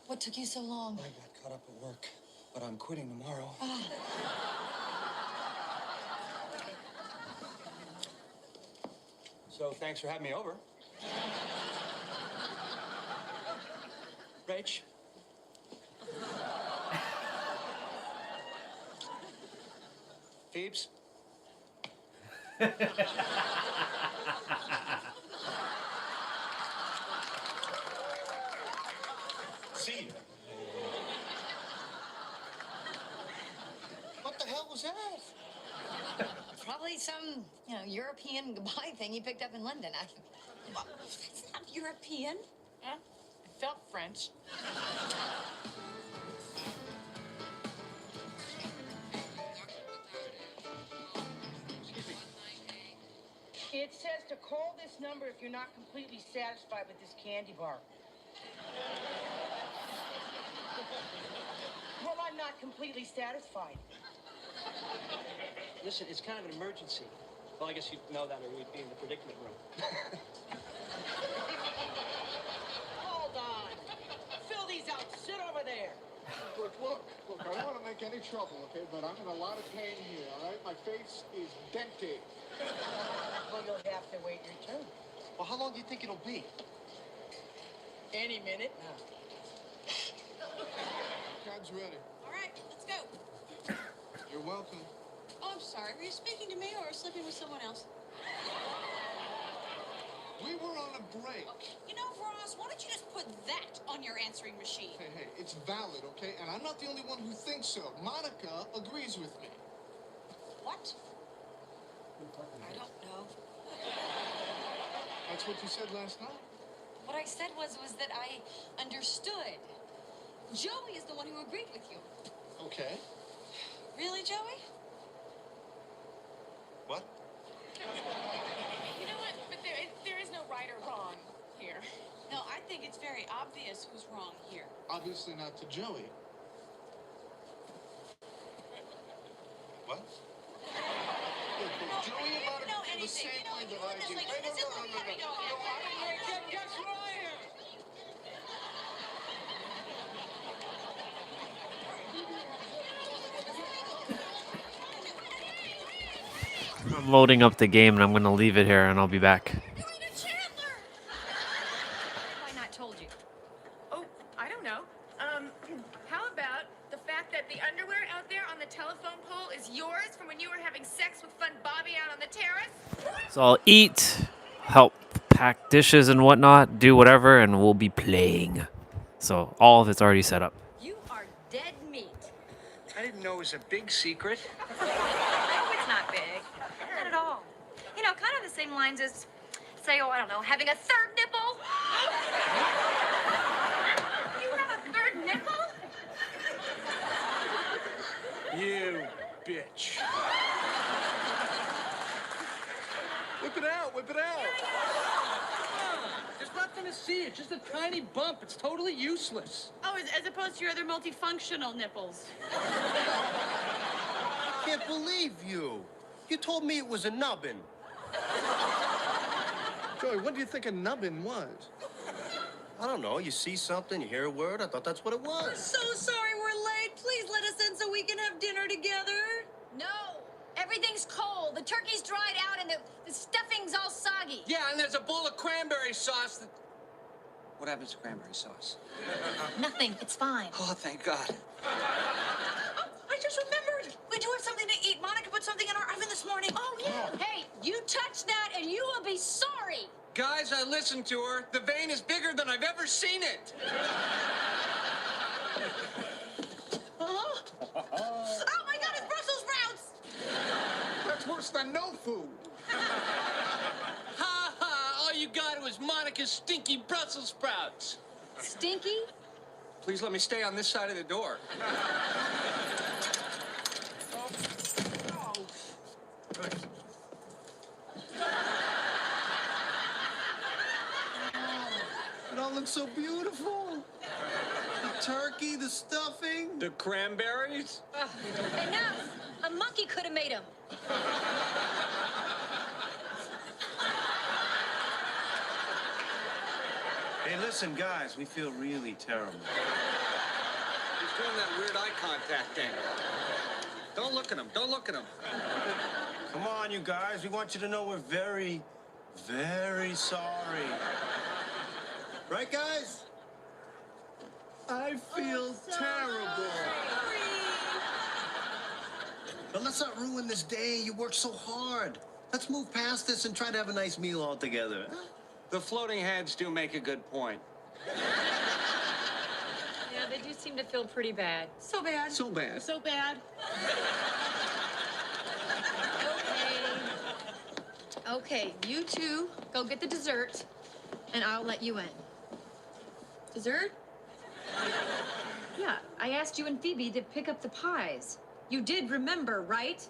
What took you so long? I got caught up at work, but I'm quitting tomorrow. So thanks for having me over. Rach? Phoebes? See ya. What the hell was that? Probably some, European goodbye thing you picked up in London. It's not European. Huh? It felt French. It says to call this number if you're not completely satisfied with this candy bar. Well, I'm not completely satisfied. Listen, it's kind of an emergency. Well, I guess you'd know that or we'd be in the predicament room. Hold on. Fill these out. Sit over there. Look, I don't want to make any trouble, okay? But I'm in a lot of pain here, all right? My face is dented. Well, you'll have to wait your turn. Well, how long do you think it'll be? Any minute. Cab's ready. All right, let's go. You're welcome. Oh, I'm sorry. Were you speaking to me or sleeping with someone else? We were on a break. You know, Ross, why don't you just put that on your answering machine? Hey, it's valid, okay? And I'm not the only one who thinks so. Monica agrees with me. What? I don't know. That's what you said last night. What I said was that I understood. Joey is the one who agreed with you. Okay. Really, Joey? What? You know what? But there is no right or wrong here. No, I think it's very obvious who's wrong here. Obviously not to Joey. What? Joey and Monica feel the same way that I do. Guess what I am? I'm loading up the game and I'm going to leave it here and I'll be back. Why not told you? Oh, I don't know. How about the fact that the underwear out there on the telephone pole is yours from when you were having sex with Fun Bobby out on the terrace? So I'll eat, help pack dishes and whatnot, do whatever, and we'll be playing. So all of it's already set up. You are dead meat. I didn't know it was a big secret. No, it's not big. Not at all. Kind of the same lines as, say, I don't know, having a third nipple. You have a third nipple? You bitch. Whip it out, whip it out. There's nothing to see. It's just a tiny bump. It's totally useless. Oh, as opposed to your other multifunctional nipples. Can't believe you. You told me it was a nubbin. Joey, what do you think a nubbin was? I don't know. You see something, you hear a word. I thought that's what it We're was. so sorry we're late. Please let us in so we can have dinner together. No. Everything's cold. The turkey's dried out and the stuffing's all soggy. Yeah, and there's a bowl of cranberry sauce that... What happens to cranberry sauce? Nothing. It's fine. Oh, thank God. Oh, I just remembered. We do have something to eat. Monica put something in our oven this morning. Oh, yeah. Hey, you touch that and you will be sorry. Guys, I listened to her. The vein is bigger than I've ever seen it. Oh my God, it's Brussels sprouts. That's worse than no food. Ha ha! All you got was Monica's stinky Brussels sprouts. Stinky? Please let me stay on this side of the door. It all looks so beautiful. The turkey, the stuffing. The cranberries? Enough! A monkey could have made him. Hey, listen, guys, we feel really terrible. He's doing that weird eye contact thing. Don't look at him. Don't look at him. Come on, you guys. We want you to know we're very, very sorry. Right, guys? I feel terrible. But let's not ruin this day. You worked so hard. Let's move past this and try to have a nice meal all together. Huh? The floating heads do make a good point. Yeah, they do seem to feel pretty bad. So bad. So bad. So bad. Okay, you two go get the dessert, and I'll let you in. Dessert? Yeah, I asked you and Phoebe to pick up the pies. You did remember, right?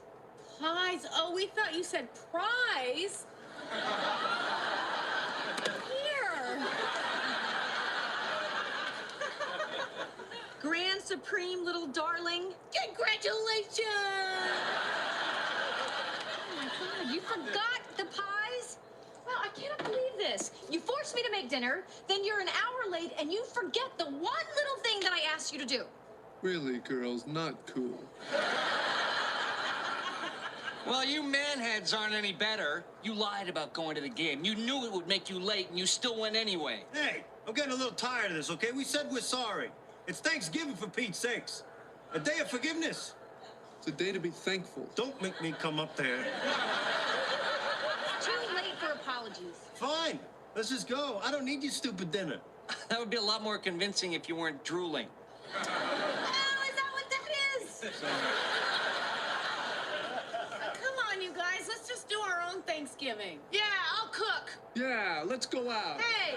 Pies? Oh, we thought you said prize. Here. Grand Supreme little darling. Congratulations. Oh my God, you forgot the pies? Well, I cannot believe this. You forced me to make dinner, then you're an hour late, and you forget the one little thing that I asked you to do. Really, girls, not cool. Well, you manheads aren't any better. You lied about going to the game. You knew it would make you late, and you still went anyway. Hey, I'm getting a little tired of this, okay? We said we're sorry. It's Thanksgiving, for Pete's sakes. A day of forgiveness. It's a day to be thankful. Don't make me come up there. Too late for apologies. Fine. Let's just go. I don't need your stupid dinner. That would be a lot more convincing if you weren't drooling. Oh, is that what that is? Come on, you guys. Let's just do our own Thanksgiving. Yeah, I'll cook. Yeah, let's go out. Hey.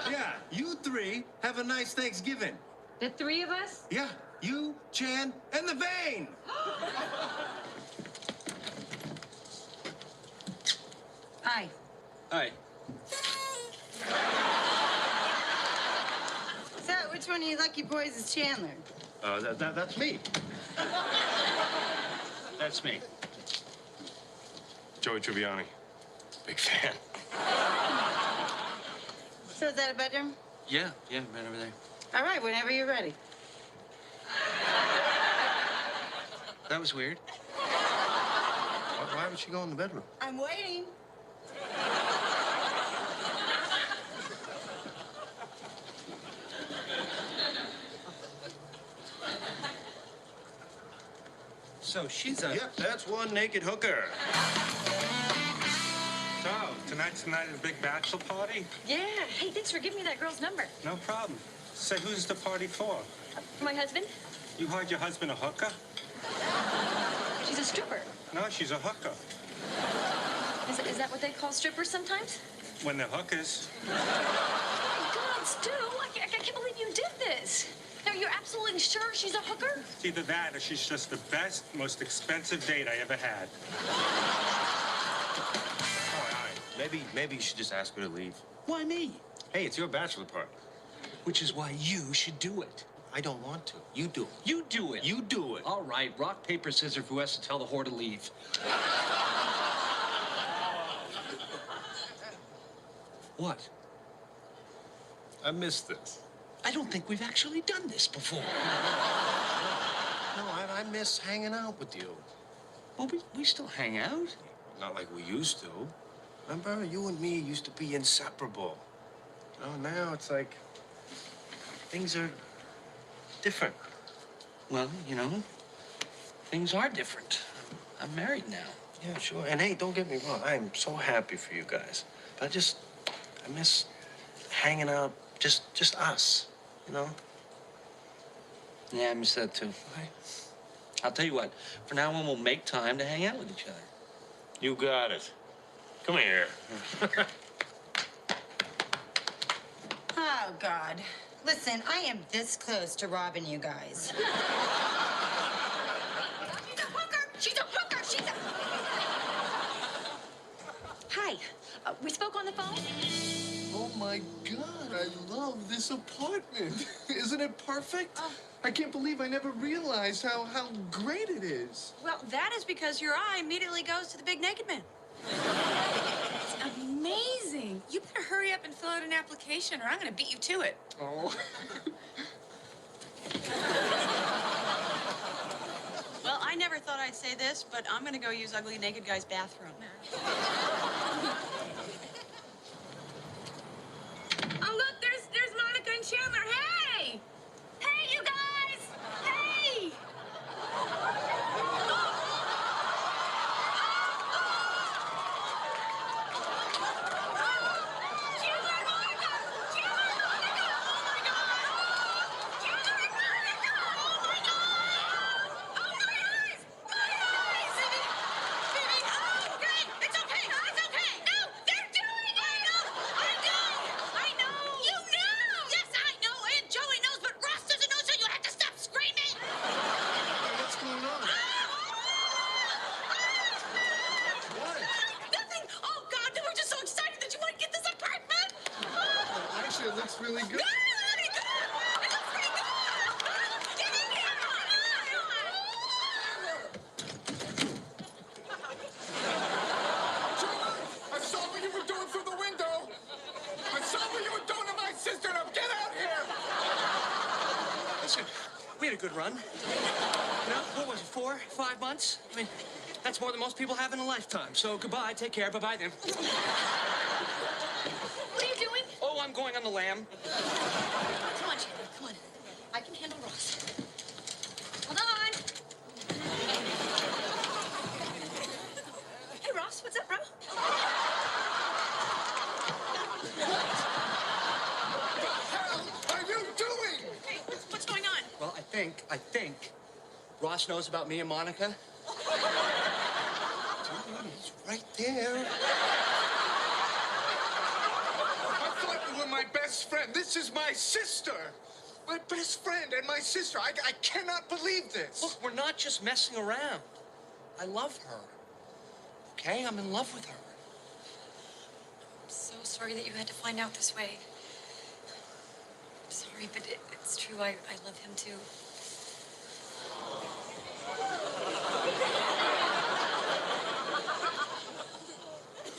Yeah, you three have a nice Thanksgiving. The three of us? Yeah, you, Chan, and the vein. Hi. Hi. So, which one of you lucky boys is Chandler? That's me. That's me. Joey Tribbiani. Big fan. So, is that a bedroom? Yeah, right over there. All right, whenever you're ready. That was weird. Why would she go in the bedroom? I'm waiting. So she's a... Yep, that's one naked hooker. So, tonight's the night of the big bachelor party? Yeah. Hey, thanks for giving me that girl's number. No problem. Say, who's the party for? For my husband? You hired your husband a hooker? She's a stripper. No, she's a hooker. Is that what they call strippers sometimes? When they're hookers. Oh my God, Stu! I can't believe you did this. Now, you're absolutely sure she's a hooker? It's either that or she's just the best, most expensive date I ever had. All right. Maybe you should just ask her to leave. Why me? Hey, it's your bachelor party. Which is why you should do it. I don't want to. You do it. You do it. You do it. All right, rock, paper, scissors, who has to tell the whore to leave? What? I missed this. I don't think we've actually done this before. No, I miss hanging out with you. Well, we still hang out. Not like we used to. Remember, you and me used to be inseparable. Oh, now it's like things are different. Well, you know, things are different. I'm married now. Yeah, sure. And hey, don't get me wrong. I am so happy for you guys. But I miss hanging out, just us, you know? Yeah, I miss that too. Right. I'll tell you what, from now on, we'll make time to hang out with each other. You got it. Come here. Oh, God. Listen, I am this close to robbing you guys. She's a hooker! She's a hooker! She's a... Hi. We spoke on the phone? Oh my God, I love this apartment. Isn't it perfect? I can't believe I never realized how great it is. Well, that is because your eye immediately goes to the big naked man. It's amazing. You better hurry up and fill out an application or I'm going to beat you to it. Oh. Well, I never thought I'd say this, but I'm gonna go use Ugly Naked Guy's bathroom. Oh, look, there's Monica and Chandler. Hey! Hey, you guys! Hey! Chandler and Monica! Chandler and Monica! Oh, my God! Chandler and Monica! Oh, my God! Oh, my eyes! My eyes! Baby, oh, okay! It's okay! It's okay! No, they're doing it! I know! You know! Yes, I know, and Joey knows, but Ross doesn't know, so you have to stop screaming! What's going on? What? Nothing! Oh, God, they were just so excited that you want to get this apartment! Actually, it looks really good. It looks pretty good! Get in here! I saw what you were doing through the window. I saw what you were doing to my sister. Now get out here. Listen, we had a good run. You know, what was it, 4, 5 months? I mean, that's more than most people have in a lifetime. So goodbye, take care, bye-bye then. What are you doing? Oh, I'm going on the lam. Come on, Chandler, come on. I can handle Ross. Hold on. Hey, Ross, what's up, bro? What are you doing? Hey, what's going on? Well, I think Ross knows about me and Monica. Dude, he's right there. I thought you were my best friend. This is my sister. My best friend and my sister. I cannot believe this. Look, we're not just messing around. I love her. Okay? I'm in love with her. I'm so sorry that you had to find out this way. I'm sorry, but it's true. I love him too.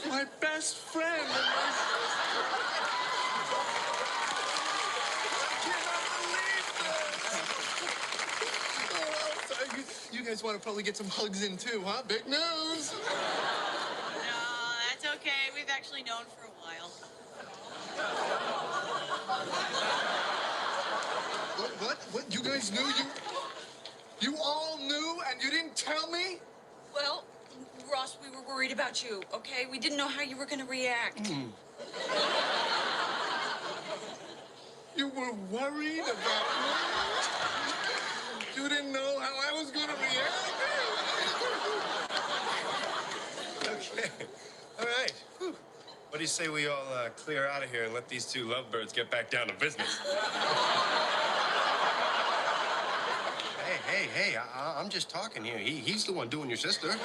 My best friend and my sister. You guys want to probably get some hugs in too, huh? Big news. No, that's okay. We've actually known for a while. What? You guys knew? You all knew and you didn't tell me? Well, Ross, we were worried about you, okay? We didn't know how you were going to react. You were worried about me? You didn't know how I was going to react? Okay. All right. Whew. What do you say we all clear out of here and let these two lovebirds get back down to business? Hey, I'm just talking here. He's the one doing your sister.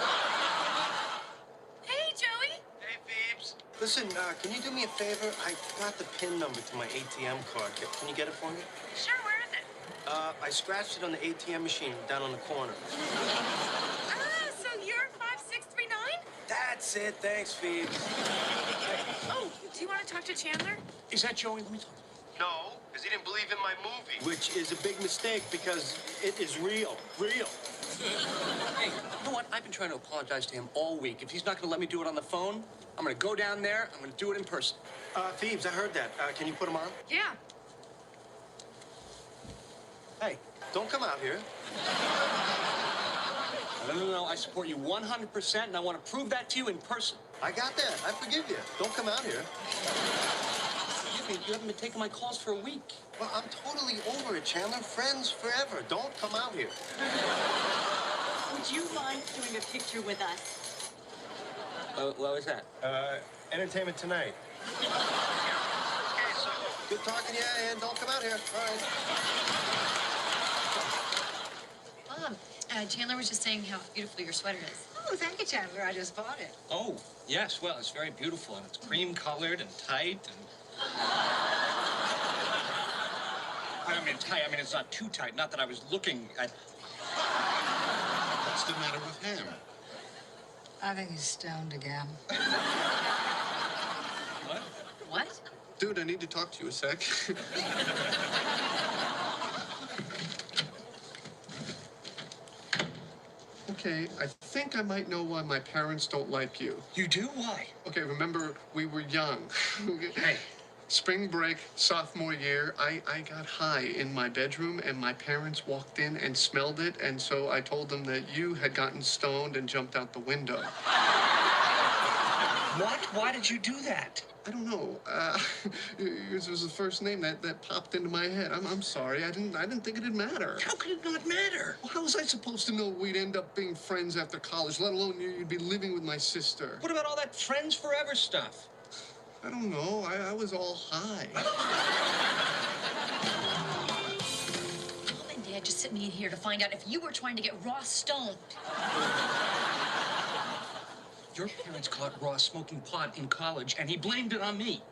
Hey, Joey. Hey, Phoebes. Listen, can you do me a favor? I forgot the PIN number to my ATM card. Can you get it for me? Sure, where is it? I scratched it on the ATM machine down on the corner. So you're 5639? That's it. Thanks, Phoebes. Oh, do you want to talk to Chandler? Is that Joey? Let me talk to him. No, because he didn't believe in my movie. Which is a big mistake because it is real. Real. Hey, you know what? I've been trying to apologize to him all week. If he's not going to let me do it on the phone, I'm going to go down there. I'm going to do it in person. Phoebes, I heard that. Can you put him on? Yeah. Hey, don't come out here. No. I support you 100%, and I want to prove that to you in person. I got that. I forgive you. Don't come out here. You haven't been taking my calls for a week. Well, I'm totally over it, Chandler. Friends forever. Don't come out here. Would you mind doing a picture with us? What was that? Entertainment Tonight. Okay, so Good talking to you, and don't come out here. All right. Mom, Chandler was just saying how beautiful your sweater is. Oh, thank you, Chandler. I just bought it. Oh, yes, well, it's very beautiful, and it's cream-colored and tight, and... I don't mean tight, I mean it's not too tight, not that I was looking at... What's the matter with him? I think he's stoned again. What? What? Dude, I need to talk to you a sec. Okay, I think I might know why my parents don't like you. You do? Why? Okay, remember, we were young. Hey. Spring break, sophomore year, I got high in my bedroom, and my parents walked in and smelled it, and so I told them that you had gotten stoned and jumped out the window. What? Why did you do that? I don't know. Yours was the first name that popped into my head. I'm sorry. I didn't think it'd matter. How could it not matter? Well, how was I supposed to know we'd end up being friends after college, let alone you'd be living with my sister? What about all that friends forever stuff? I don't know. I was all high. Mom and Dad just sent me in here to find out if you were trying to get Ross stoned. Your parents caught Ross smoking pot in college, and he blamed it on me.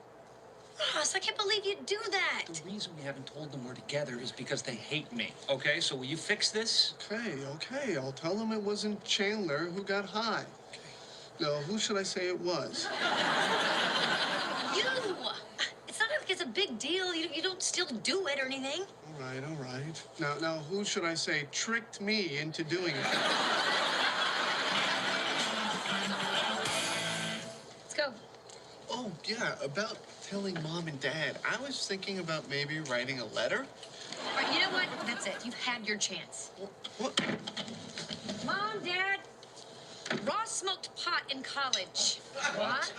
Ross, I can't believe you'd do that. The reason we haven't told them we're together is because they hate me. Okay, so will you fix this? Okay. I'll tell them it wasn't Chandler who got high. Okay. No, who should I say it was? You! It's not like it's a big deal. You don't still do it or anything. All right. Now, who should I say tricked me into doing it? Let's go. Oh, yeah, about telling Mom and Dad. I was thinking about maybe writing a letter. All right, you know what? That's it. You've had your chance. What? Mom, Dad, Ross smoked pot in college. What?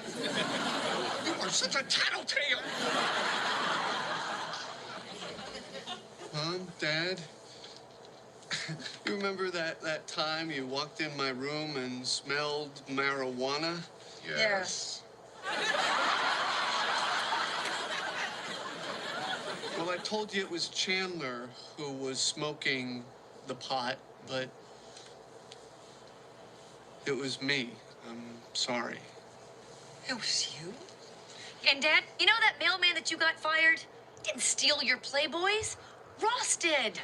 You are such a tattletale! Mom, Dad, you remember that time you walked in my room and smelled marijuana? Yes. Well, I told you it was Chandler who was smoking the pot, but it was me. I'm sorry. It was you? And Dad, you know that mailman that you got fired? Didn't steal your Playboys. Ross did.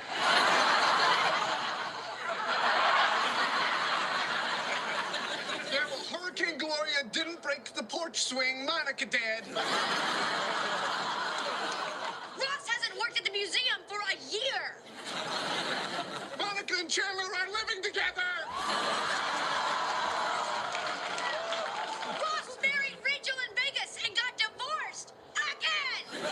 Yeah, well, Hurricane Gloria didn't break the porch swing. Monica did. Ross hasn't worked at the museum for a year. Monica and Chandler are living together. Ross married Rachel in Vegas and got divorced again.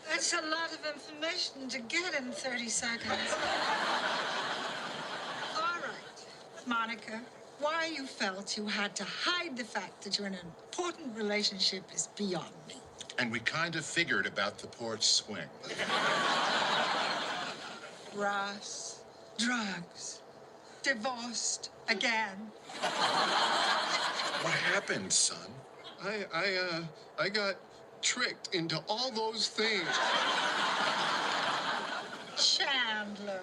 That's a lot of information to get in 30 seconds. All right, Monica, why you felt you had to hide the fact that you're in an important relationship is beyond me. And we kind of figured about the porch swing. Ross, drugs, divorced again. What happened, son? I got tricked into all those things. Chandler,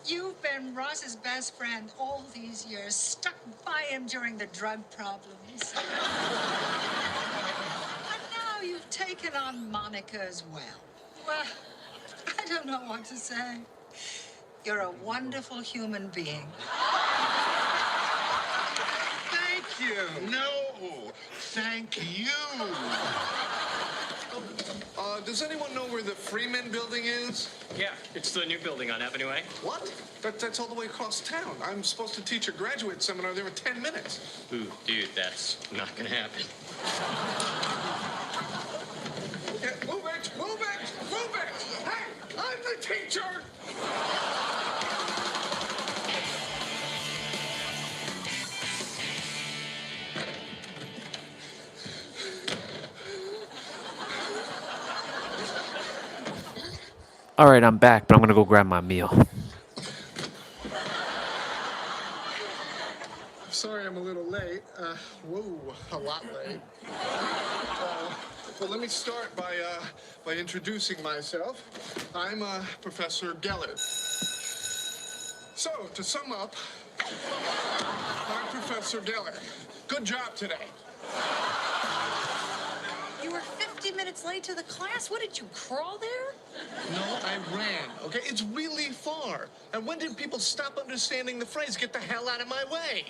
you've been Ross's best friend all these years, stuck by him during the drug problems. And now you've taken on Monica as well. Well, I don't know what to say. You're a wonderful human being. Thank you. No, thank you. Does anyone know where the Freeman building is? Yeah, it's the new building on Avenue A. What? That's all the way across town. I'm supposed to teach a graduate seminar there in 10 minutes. Ooh, dude, that's not gonna happen. Yeah, move it! Hey, I'm the teacher! All right, I'm back, but I'm gonna go grab my meal. sorry I'm a little late. Whoa, a lot late. Well, let me start by introducing myself. I'm Professor Geller. So, to sum up, I'm Professor Geller. Good job today. You were 50 minutes late to the class. What did you crawl there? No, I ran, okay? It's really far. And when did people stop understanding the phrase, get the hell out of my way?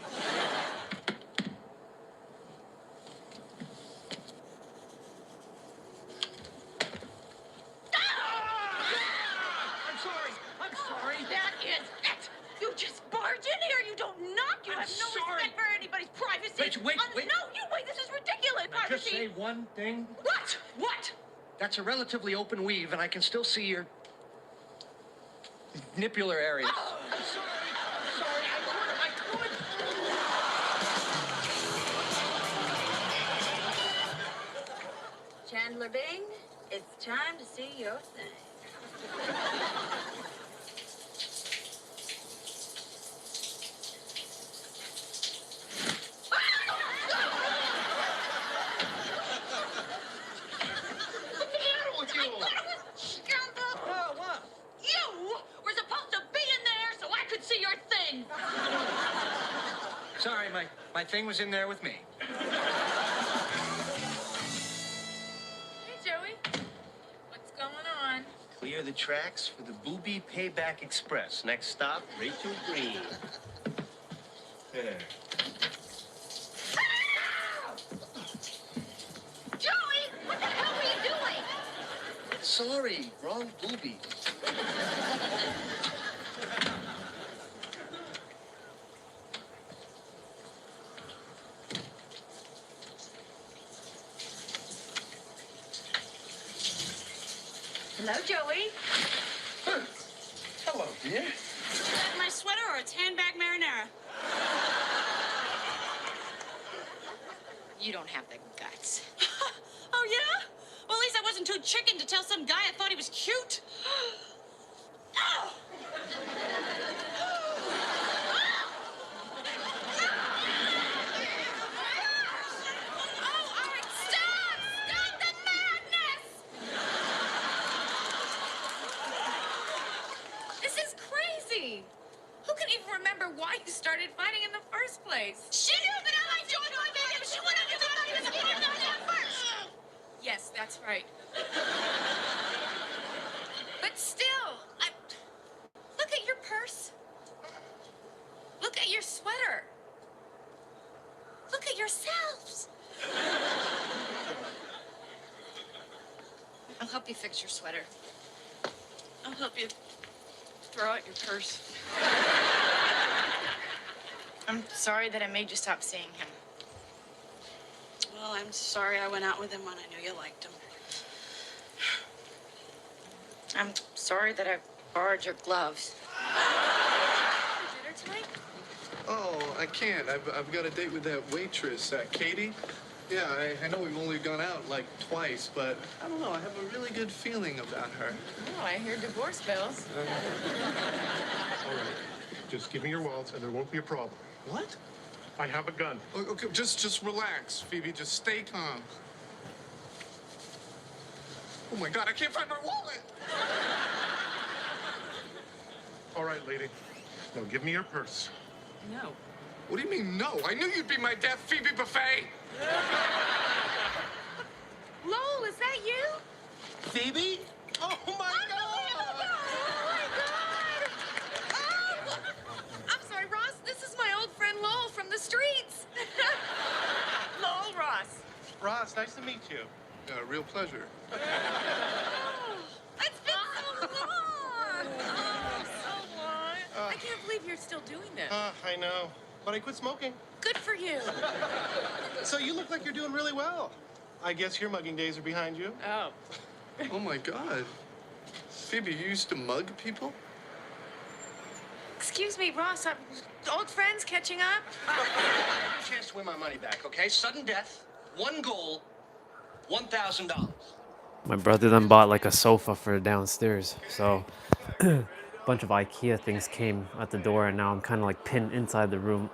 I'm sorry. That is it. You just barge in here. You don't knock. You have no respect for anybody's privacy. Rachel, wait. No, you wait. This is ridiculous. Can I just Privacy. say one thing? What? What? That's a relatively open weave, and I can still see your nipular areas. Oh, I'm sorry. I could. Chandler Bing, it's time to see your thing. What's the matter with you? I thought it was scoundrel. Oh, what? You were supposed to be in there so I could see your thing. Sorry, my thing was in there with me. Hey, Joey. What's going on? Clear the tracks for the Booby Payback Express. Next stop, Rachel Green. There. Joey, what the hell were you doing? Sorry, wrong booby. Hello, Joey. Hello, dear. Is that my sweater or it's handbag marinara? You don't have the guts. Oh, yeah? Well, at least I wasn't too chicken to tell some guy I thought he was cute. Oh! Oh, all right, stop! Stop the madness! This is crazy. Who can even remember why you started fighting in the first place? She knew that I liked George Floyd, baby, but she wanted to talk to me first. Yes, that's right. But still, look at your purse. Look at your sweater. Look at yourselves. I'll help you fix your sweater. I'll help you throw out your purse. I'm sorry that I made you stop seeing him. Well, I'm sorry I went out with him when I knew you liked him. I'm sorry that I borrowed your gloves. Dinner tonight? Oh, I can't. I've got a date with that waitress, Katie. Yeah, I know we've only gone out like twice, but I don't know. I have a really good feeling about her. Oh, I hear divorce bills. All right. Just give me your wallets and there won't be a problem. What? I have a gun. Okay, just relax, Phoebe. Just stay calm. Oh my God, I can't find my wallet. All right, lady. Now give me your purse. No. What do you mean, no? I knew you'd be my deaf Phoebe Buffet. Lowell, is that you? Phoebe? Oh, my God! Oh, my God! Oh! I'm sorry, Ross. This is my old friend Lowell from the streets. Lowell Ross. Ross, nice to meet you. Real pleasure. It's been so long. Oh, so long. I can't believe you're still doing this. I know. But I quit smoking. Good for you. So you look like you're doing really well. I guess your mugging days are behind you. Oh. Oh my God. Phoebe, you used to mug people? Excuse me, Ross. Old friends catching up? A chance to win my money back, okay? Sudden death, one goal, $1,000. My brother then bought like a sofa for downstairs. So a bunch of IKEA things came at the door, and now I'm kind of like pinned inside the room.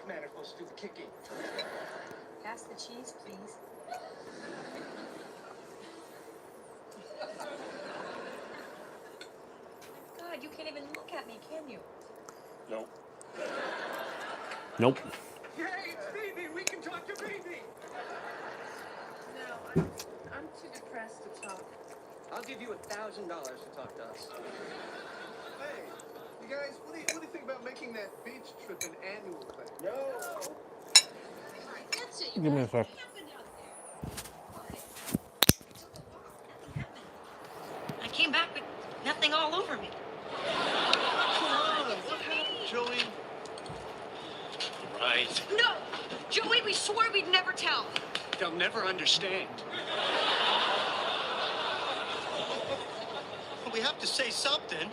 manacles do the kicking. Pass the cheese, please. God, you can't even look at me, can you? Nope. Nope. Hey, it's Phoebe. We can talk to Phoebe. No, I'm too depressed to talk. I'll give you $1,000 to talk to us. Hey, you guys, what do you think about making that beach trip an annual thing? No. That's it. Give me a sec. What happened out there? What? Took a walk. Nothing happened. I came back with nothing all over me. Come on, what happened, Joey? Right. No! Joey, we swore we'd never tell. They'll never understand. We have to say something.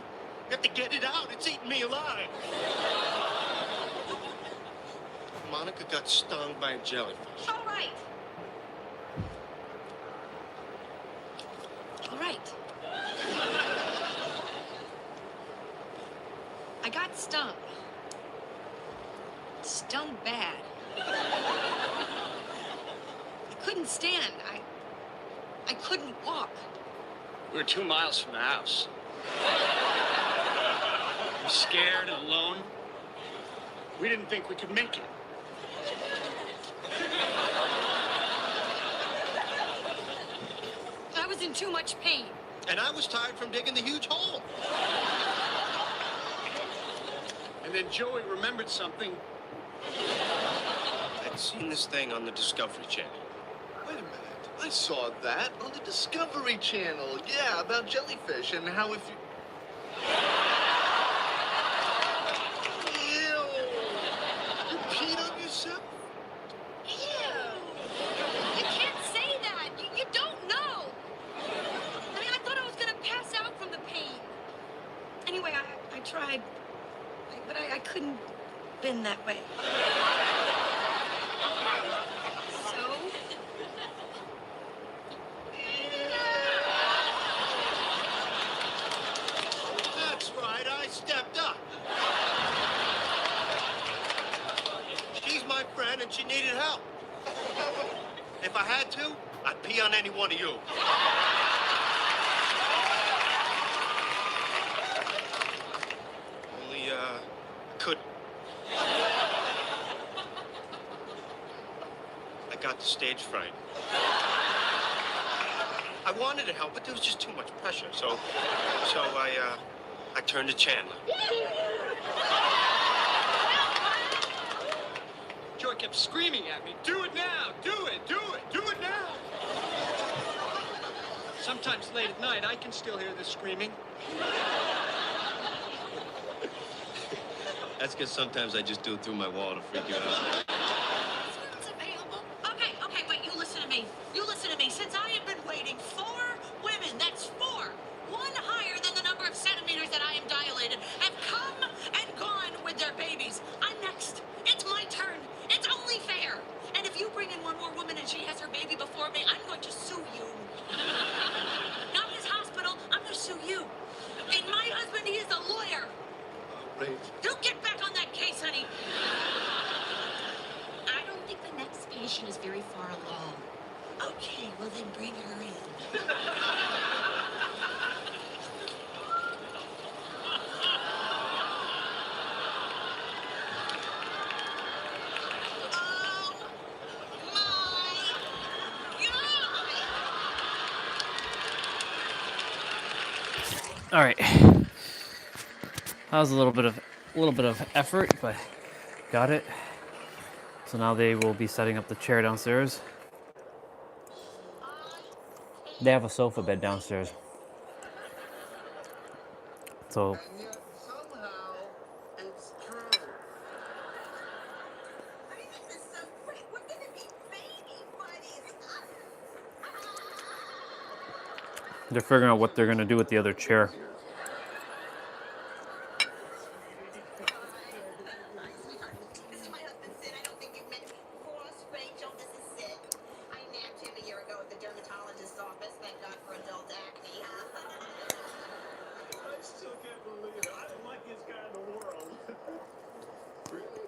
We have to get it out. It's eating me alive. Monica got stung by a jellyfish. All right. All right. I got stung. Stung bad. I couldn't stand. I couldn't walk. We were 2 miles from the house. We were scared and alone. We didn't think we could make it. I was in too much pain. And I was tired from digging the huge hole. And then Joey remembered something. I'd seen this thing on the Discovery Channel. Wait a minute. I saw that on the Discovery Channel. Yeah, about jellyfish and how if you... Ew! You peed on yourself? Ew! You can't say that. You don't know. I mean, I thought I was gonna pass out from the pain. Anyway, I tried, but I couldn't bend that way. So? That's right, I stepped up. She's my friend and she needed help. If I had to, I'd pee on any one of you. Only, I couldn't. I got the stage fright. I wanted to help, but there was just too much pressure, so I turned to Chandler. Joey kept screaming at me, "Do it now! Do it! Do it! Do it now!" Sometimes late at night, I can still hear the screaming. That's because sometimes I just do it through my wall to freak you out. It's available. Okay, wait, you listen to me. You listen to me. Since I have been waiting, 4 women, that's 4, one higher than the number of centimeters that I am dilated, have come and gone with their babies. I'm next. It's my turn. It's only fair. And if you bring in one more woman and she has her baby before me, I'm going to sue you. Not this hospital. I'm going to sue you. And my husband, he is a lawyer. Right. Don't get back on that case, honey. I don't think the next patient is very far along. Okay, well then bring her in. All right. That was a little bit of effort, but got it. So now they will be setting up the chair downstairs. They have a sofa bed downstairs. So And yet, somehow, it's true. This is so great. We're gonna be baby buddies. they're figuring out what they're gonna do with the other chair. This is my husband, Sid. I don't think you've met him. Ross, Rachel, this is Sid. I nabbed him a year ago at the dermatologist's office. Thank God for adult acne. I still can't believe it. I don't like this guy in the world. Really?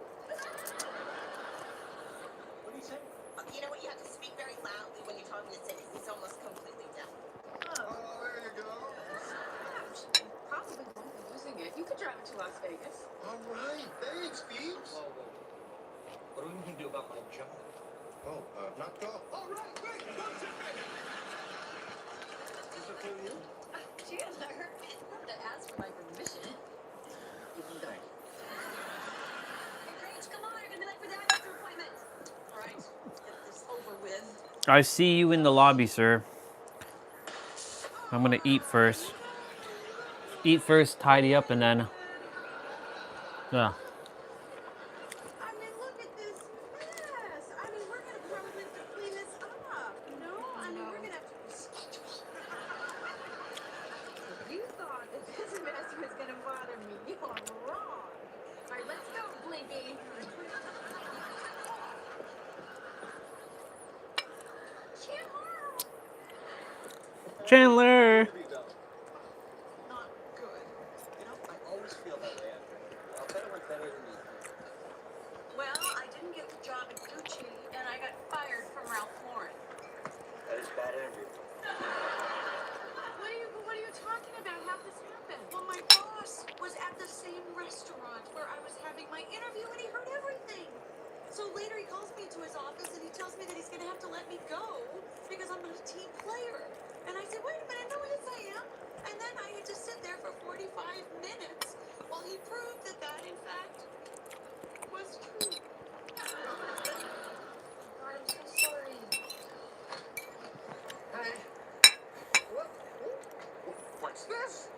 Vegas. All right, thanks, Phoebes. Whoa, whoa, whoa. What are we going to do about my job? Oh, knocked off. All right, great. Go to Vegas. Is this okay with you? Chandler, you have to ask for my permission. Thanks. Hey, Rach, come on. You're going to be late for the doctor appointment. All right, get this over with. I see you in the lobby, sir. I'm gonna eat first. Eat first, tidy up, and then. Yeah. I mean, look at this mess. I mean, we're gonna probably have to clean this up, you know? I mean, we're gonna have to. You thought that this mess was gonna bother me. You are wrong. All right, let's go, Blinky. Chandler. Not good. You know, I always feel that way after. I'll bet it went better than you. Well, I didn't get the job at Gucci, and I got fired from Ralph Lauren. That is bad interview. What are you talking about? How this happened? Well, my boss was at the same restaurant where I was having my interview, and he heard everything. So later he calls me to his office, and he tells me that he's going to have to let me go because I'm not a team player. And I said, wait a minute, no, yes, I am. And then I had to sit there for 45 minutes while he proved that that, in fact, was true. God, I'm so sorry. Hey. What's this?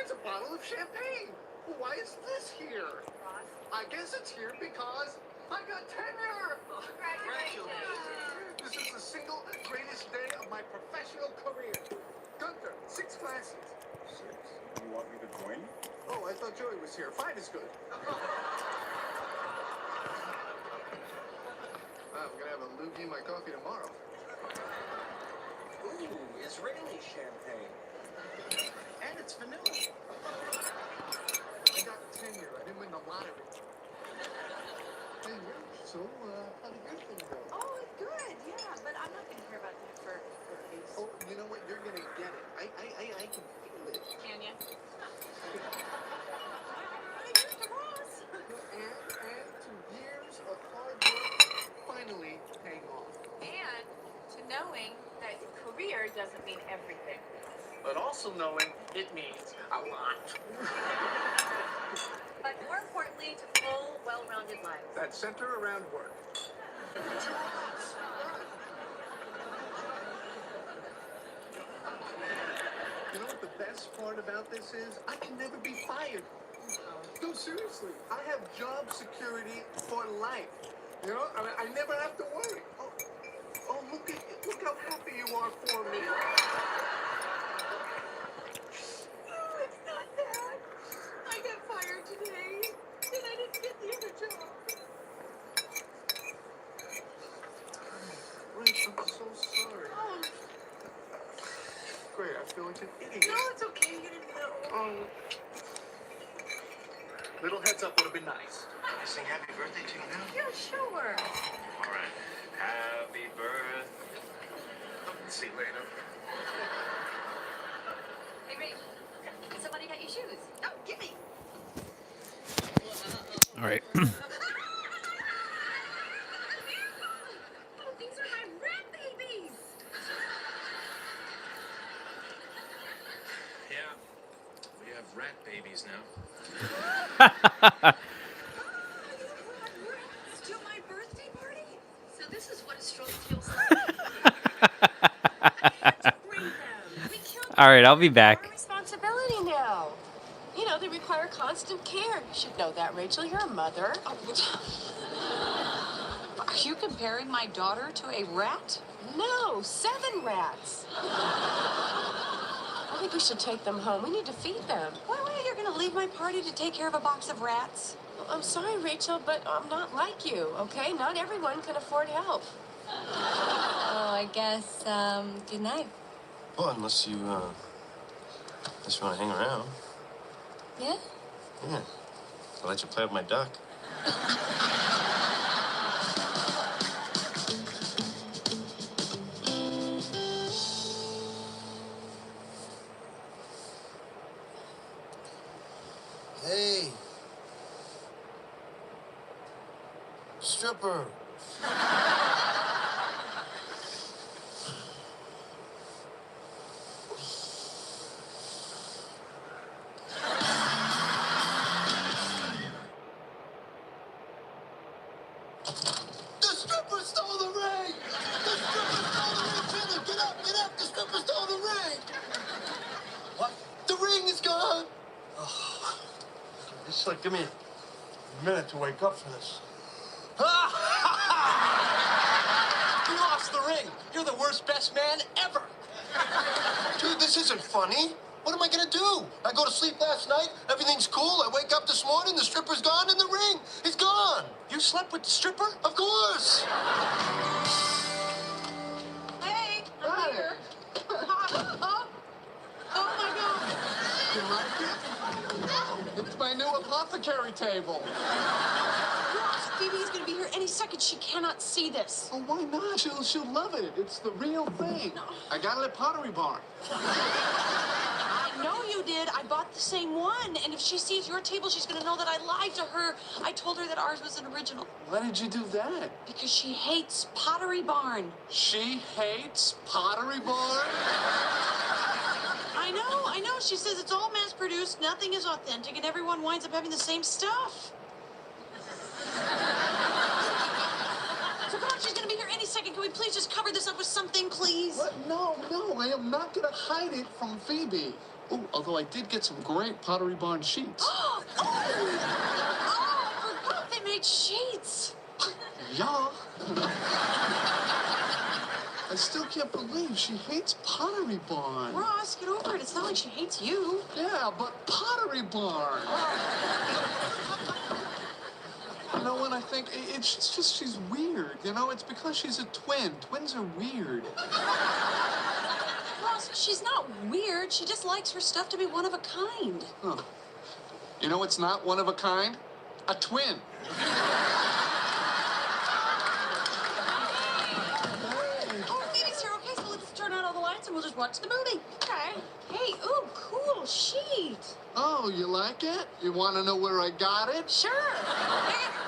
It's a bottle of champagne. Why is this here? I guess it's here because I got tenure. This is the single greatest day of my professional career. Gunther, 6 classes. 6? You want me to join you? Oh, I thought Joey was here. 5 is good. I'm gonna have a loogie in my coffee tomorrow. Ooh, Israeli champagne. And it's vanilla. I got tenure. I didn't win the lottery. Hey, so, how did your thing go? Oh, good, yeah, but I'm not going to hear about that for weeks. Oh, you know what? You're gonna get it. I can feel it. Can you? And 2 years of hard work finally paying off. And to knowing that career doesn't mean everything. But also knowing it means a lot. But more importantly, to full, well-rounded lives. That center around work. You know what the best part about this is? I can never be fired. No, seriously. I have job security for life. You know, I never have to worry. Oh, look how happy you are for me. Oh, it's not that. I got fired today, and I didn't get the other job. Right, I'm so sorry. Oh, Great, I feel like an idiot. no, it's okay. You didn't know. Little heads up would have been nice. Can I sing happy birthday to you now? Yeah, sure. All right. Happy birthday. See you later. Hey, Ray, somebody got your shoes. Oh, give me. All right. Oh, these are my rat babies. Yeah. We have rat babies now. To my birthday party? So this is what a stroke feels like. All right, I'll be back. Responsibility now. You know, they require constant care. You should know that, Rachel. You're a mother. Are you comparing my daughter to a rat? No, 7 rats. I think we should take them home. We need to feed them. Why, you're going to leave my party to take care of a box of rats? I'm sorry, Rachel, but I'm not like you, okay? Not everyone can afford help. Oh, I guess, good night. Well, unless you want to hang around. Yeah? Yeah. I'll let you play with my duck. stripper. The stripper stole the ring! The stripper stole the ring, Peter! Get up, get up! The stripper stole the ring! What? The ring is gone! Oh. It's like, give me a minute to wake up for this. You lost the ring! You're the worst best man ever! Dude, this isn't funny. What am I gonna do? I go to sleep last night, everything's cool, I wake up this morning, the stripper's gone, and the ring is gone! You slept with the stripper? Of course! Hey, I'm here. Oh my God. You like it? It's my new apothecary table. Ross, Phoebe's gonna be here any second. She cannot see this. Oh, why not? She'll love it. It's the real thing. I got it at Pottery Barn. I know you did. I bought the same one. And if she sees your table, she's gonna know that I lied to her. I told her that ours was an original. Why did you do that? Because she hates Pottery Barn. She hates Pottery Barn? I know. She says it's all mass-produced, nothing is authentic, and everyone winds up having the same stuff. So come on, she's gonna be here any second. Can we please just cover this up with something, please? What? No, I am not gonna hide it from Phoebe. Oh, although I did get some great Pottery Barn sheets. Oh, I forgot they made sheets. Yeah. I still can't believe she hates Pottery Barn. Ross, get over it. It's not like she hates you. Yeah, but Pottery Barn. You know what I think? It's just she's weird. You know, it's because she's a twin. Twins are weird. Ross, she's not weird. She just likes her stuff to be one of a kind. Huh. You know what's not one of a kind? A twin. Oh, Phoebe's here. Okay, so let's turn out all the lights and we'll just watch the movie. Okay. Hey, ooh, cool sheet. Oh, you like it? You want to know where I got it? Sure.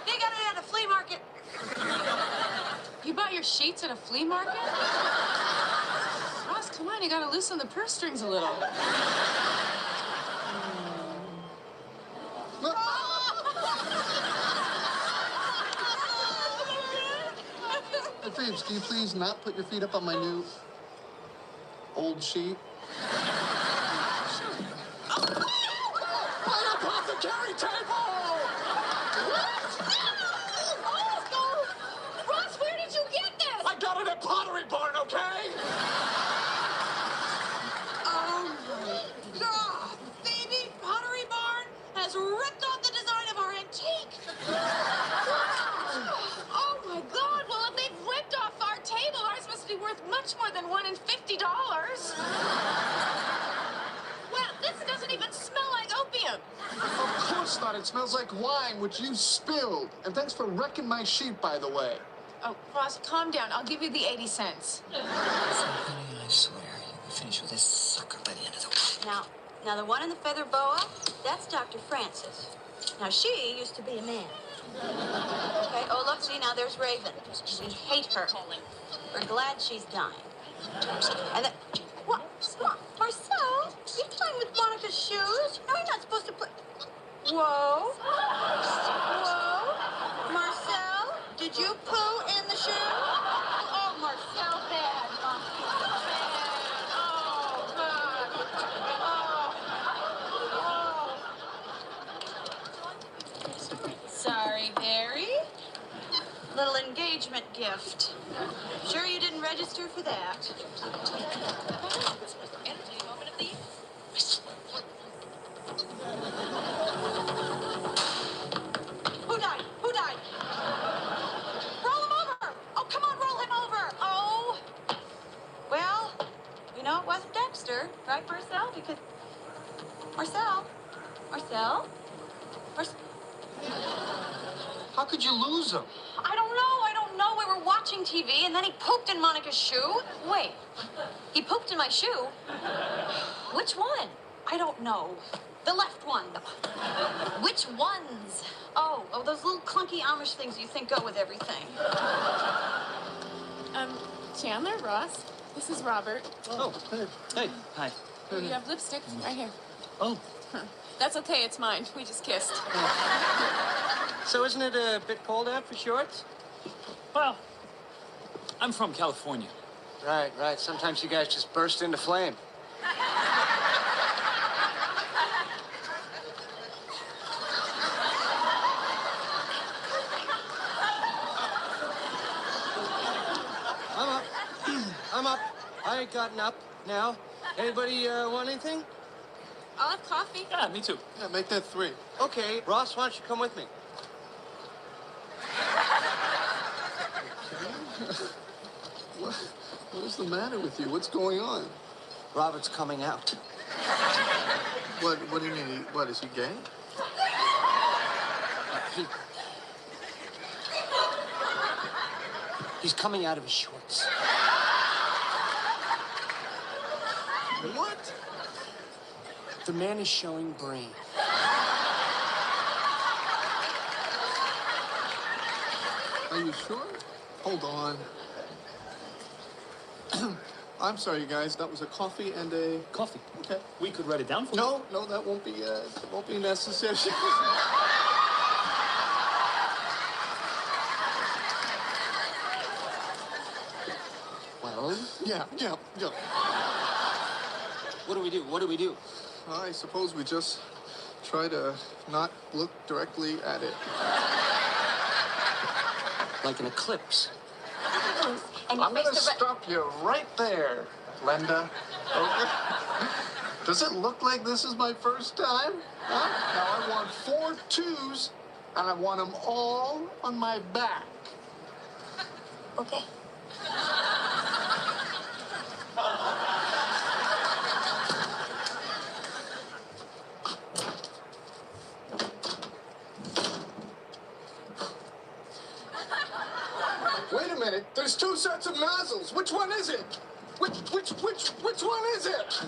They got it at a flea market. You bought your sheets at a flea market? Ross, come on, you gotta loosen the purse strings a little. Hey, Phoebes, can you please not put your feet up on my new old sheet? My apothecary table! Ross, where did you get this? I got it at Pottery Barn, okay? Oh my God! Phoebe, Pottery Barn has ripped off the design of our antique. Oh my God! Well, if they've ripped off our table, ours must be worth much more than $1 in $50. Well, this doesn't even smell like opium. Of course not. It smells like wine, which you spilled. And thanks for wrecking my sheet, by the way. Oh, Ross, calm down. I'll give you the 80 cents. Honey, I swear, you can finish with this sucker by the end of the week. Now the one in the feather boa, that's Dr. Francis. Now, she used to be a man. Okay, oh, look, see, now there's Raven. We hate her. We're glad she's dying. And then, what? Marcel, you playing with Monica's shoes? No, you're not supposed to play. Whoa. Whoa. Marcel, did you poo in the shoe? Oh, Marcel, bad. Oh, God. Sorry, Barry. Little engagement gift. Sure you didn't register for that? Energy moment of the year. Who died? Who died? Roll him over! Oh, come on, roll him over! Oh! Well, you know it wasn't Dexter, right, Marcel? Because... Marcel? Marcel? How could you lose him? I don't know. We were watching TV, and then he pooped in Monica's shoe. Wait, he pooped in my shoe? Which one? I don't know. The left one. Which ones? Oh, those little clunky Amish things you think go with everything. Chandler, Ross, this is Robert. Oh, hey, hi. Oh, you have lipstick right here. Oh. That's okay, it's mine. We just kissed. So isn't it a bit cold out for shorts? Well, I'm from California. Right, right. Sometimes you guys just burst into flame. I'm up. I'm up. I ain't gotten up now. Anybody want anything? I'll have coffee. Yeah, me too. Yeah, make that 3. Okay, Ross, why don't you come with me? What is the matter with you? What's going on? Robert's coming out. What do you mean? What, is he gay? He's coming out of his shorts. What? The man is showing brain. Are you sure? Hold on. I'm sorry, you guys. That was a coffee and a... Coffee. Okay. We could write it down for you. No, that won't be necessary. Well? Yeah. What do we do? What do we do? I suppose we just try to not look directly at it. Like an eclipse. And you I'm face gonna the stop you right there, Linda. Okay? Does it look like this is my first time? Huh? Now I want 4 2s, and I want them all on my back. Okay. Wait a minute. There's 2 sets of nozzles. Which one is it? Which one is it?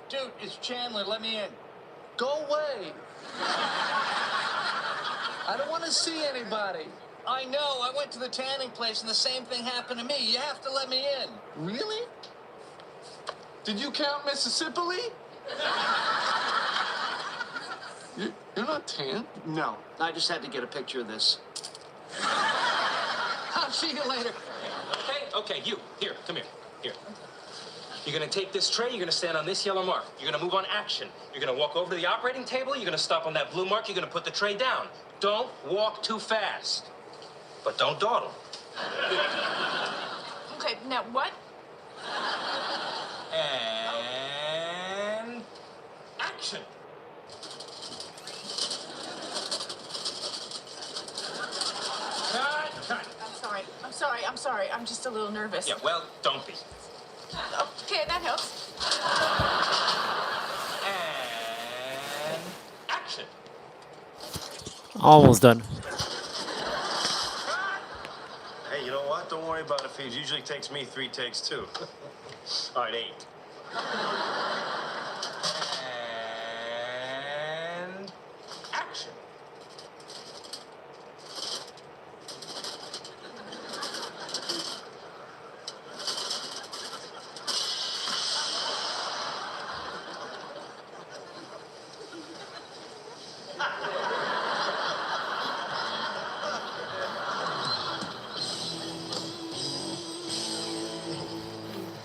Dude, it's Chandler. Let me in. Go away. I don't want to see anybody. I know. I went to the tanning place and the same thing happened to me. You have to let me in. Really? Did you count Mississippi? You're not tan. No. I just had to get a picture of this. I'll see you later. Okay, you. Here, come here. Here. You're gonna take this tray, you're gonna stand on this yellow mark. You're gonna move on action. You're gonna walk over to the operating table, you're gonna stop on that blue mark, you're gonna put the tray down. Don't walk too fast. But don't dawdle. Okay, now what? And action. Cut. I'm sorry. I'm just a little nervous. Yeah, well, don't be. Okay, that helps. And action. Almost done. Hey, you know what? Don't worry about it, It usually takes me 3 takes, too. All right, 8. And action.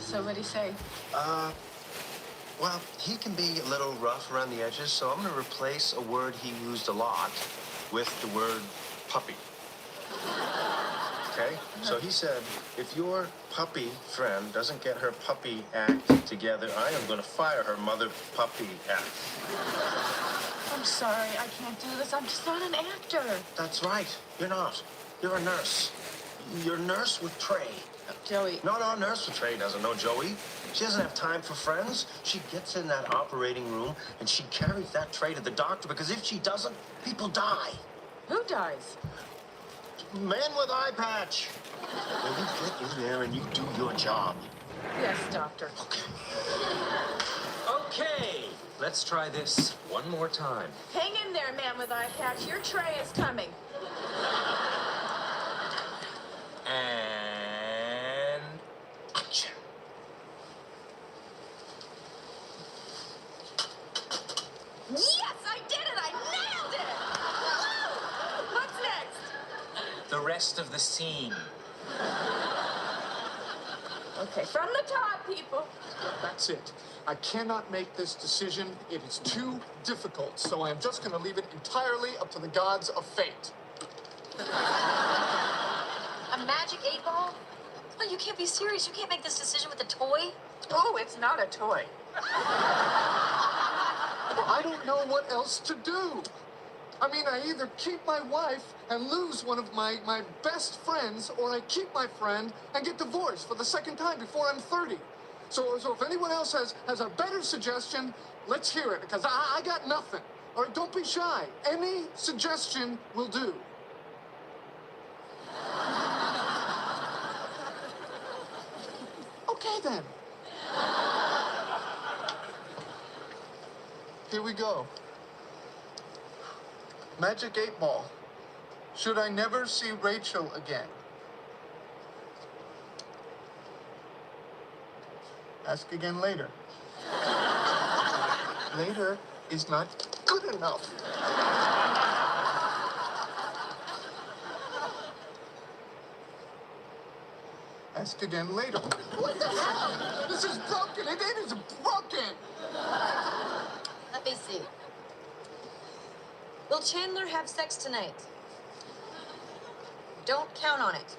So what'd he say? Well, he can be a little rough around the edges, so I'm going to replace a word he used a lot with the word puppy. Okay? So he said, if your puppy friend doesn't get her puppy act together, I am going to fire her mother puppy act. I'm sorry, I can't do this. I'm just not an actor. That's right. You're not. You're a nurse. You're a nurse with Trey. Joey. No, nurse with Trey doesn't know Joey. She doesn't have time for friends. She gets in that operating room and she carries that tray to the doctor because if she doesn't, people die. Who dies? Man with eye patch. Now you get in there and you do your job. Yes, doctor. Okay, let's try this one more time. Hang in there, man with eye patch. Your tray is coming. And action. Yes, I did it! I nailed it! Woo! What's next? The rest of the scene. Okay, from the top, people. That's it. I cannot make this decision. It is too difficult, so I am just going to leave it entirely up to the gods of fate. A magic 8-ball? Oh, you can't be serious. You can't make this decision with a toy. Oh, it's not a toy. Well, I don't know what else to do. I mean, I either keep my wife and lose one of my best friends, or I keep my friend and get divorced for the second time before I'm 30. So if anyone else has a better suggestion, let's hear it, because I got nothing. All right, don't be shy. Any suggestion will do. Okay, then. Here we go. Magic 8-ball. Should I never see Rachel again? Ask again later. Later is not good enough. Ask again later. What the hell? This is broken. It is broken. Let me see. Will Chandler have sex tonight? Don't count on it.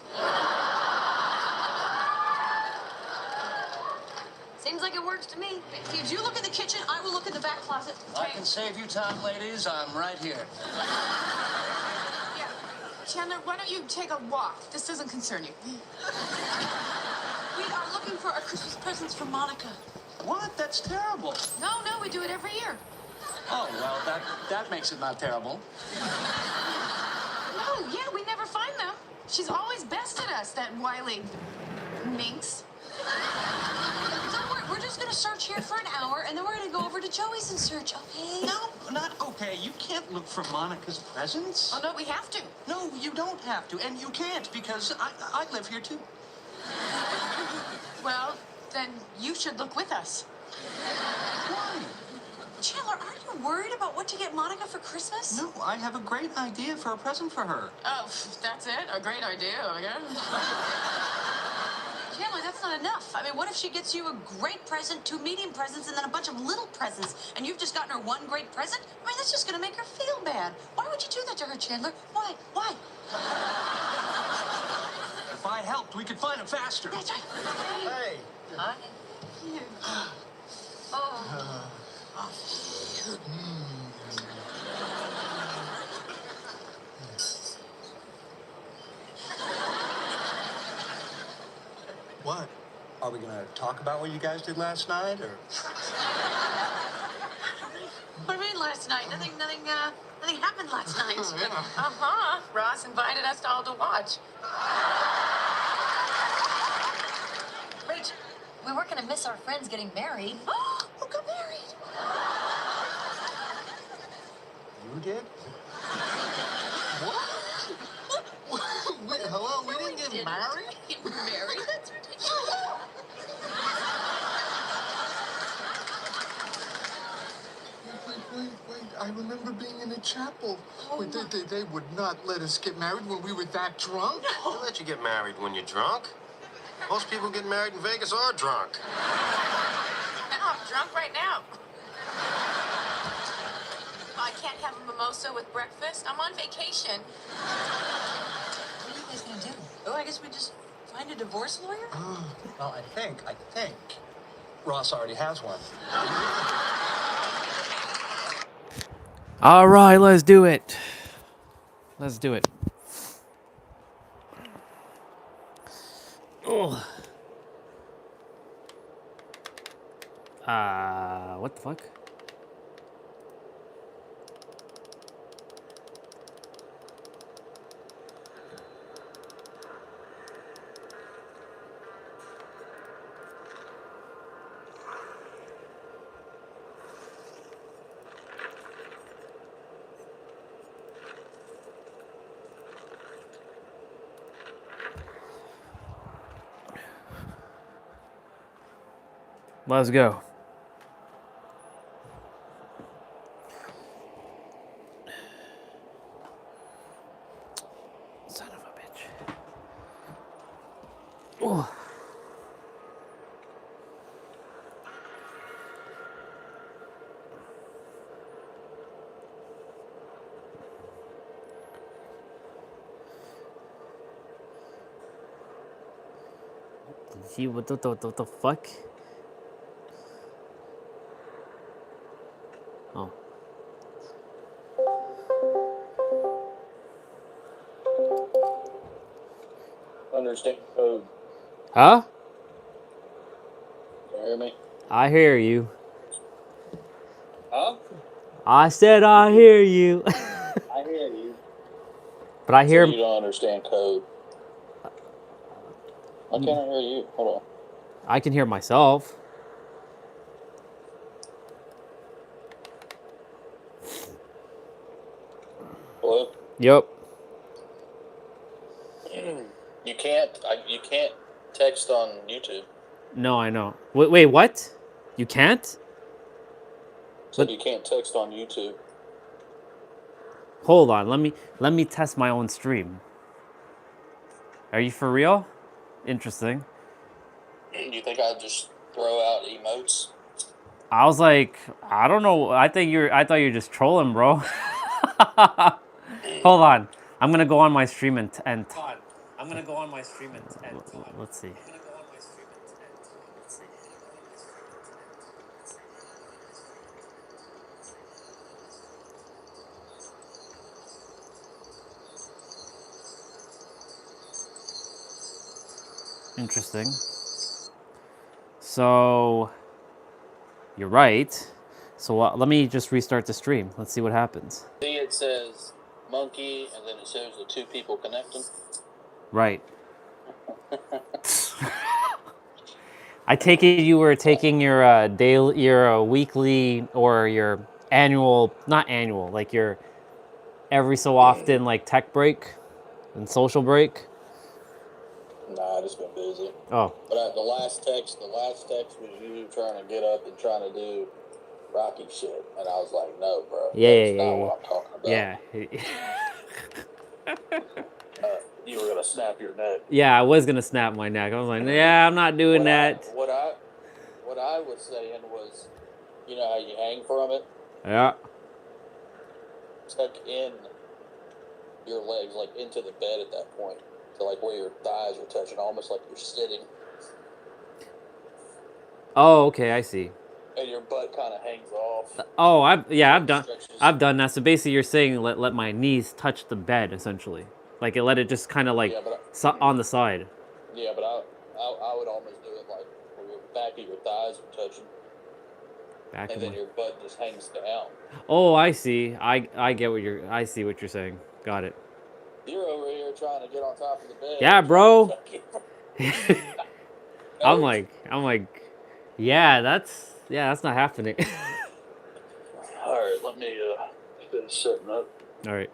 Seems like it works to me. If you look in the kitchen, I will look in the back closet. I can save you time, ladies. I'm right here. Yeah. Chandler, why don't you take a walk? This doesn't concern you. We are looking for our Christmas presents for Monica. What? That's terrible. No, we do it every year. Oh, well, that makes it not terrible. No, yeah, we never find them. She's always bested us, that wily minx. Don't worry, we're just gonna search here for an hour, and then we're gonna go over to Joey's and search, okay? No, not okay. You can't look for Monica's presents. Oh, no, we have to. No, you don't have to, and you can't, because I live here, too. Well, then you should look with us. Why? Chandler, aren't you worried about what to get Monica for Christmas? No, I have a great idea for a present for her. Oh, that's it? A great idea, I guess. Chandler, that's not enough. I mean, what if she gets you a great present, 2 medium presents, and then a bunch of little presents, and you've just gotten her 1 great present? I mean, that's just gonna make her feel bad. Why would you do that to her, Chandler? Why? Why? If I helped, we could find him faster. That's right. Hey. Hi. Oh. What? Are we gonna talk about what you guys did last night, or? What do you mean last night? Nothing happened last night. Uh-huh. Ross invited us all to watch. Rach, we weren't gonna miss our friends getting married. Who got married? You did? What? Wait, hello? We didn't get married? Get married? That's ridiculous. Wait. I remember being in a chapel. Wait, they would not let us get married when we were that drunk? They'll let you get married when you're drunk. Most people get married in Vegas are drunk. No, I'm drunk right now. I can't have a mimosa with breakfast. I'm on vacation. What are you guys gonna do? Oh, I guess we just find a divorce lawyer? Well, I think Ross already has one. All right, let's do it. Let's do it. Oh. What the fuck? Let's go. Son of a bitch. Oh. See what the fuck? Oh. Understand code. Huh? Can you hear me? I hear you. Huh? I said I hear you. I hear you. But I So hear. you don't understand code. Why can't I hear you? Hold on. I can hear myself. Hello? Yep. You can't text on YouTube. No, I know. Wait, what? You can't? Said you can't text on YouTube. Hold on. Let me test my own stream. Are you for real? Interesting. You think I'd just throw out emotes? I was like, I don't know. I thought you were just trolling, bro. Hold on. I'm gonna go on my stream and I'm gonna go on my stream and let's see. Interesting. So you're right. So let me just restart the stream. Let's see what happens. See, it says monkey, and then it shows the two people connecting. Right. I take it you were taking your daily, your weekly, or your annual, not annual, like your every so often like tech break and social break. Nah, I just been busy. Oh. But the last text was you trying to get up and trying to do Rocky shit, and I was like, no, bro, that's not what I'm talking about. Yeah. You were gonna snap your neck. Yeah, I was gonna snap my neck. I was like, yeah, I'm not doing that. What I was saying was, you know how you hang from it? Yeah. Tuck in your legs, like into the bed at that point. So like where your thighs are touching, almost like you're sitting. Oh, okay, I see. And your butt kind of hangs off. Oh, I've done that. So basically, you're saying let my knees touch the bed, essentially, like let it just kind of like on the side. Yeah, but I would almost do it like where your back of your thighs are touching, and then your butt just hangs down. Oh, I see. I get I see what you're saying. Got it. You're over here trying to get on top of the bed. Yeah, bro. I'm like, yeah, that's not happening. All right, let me finish setting up. All right.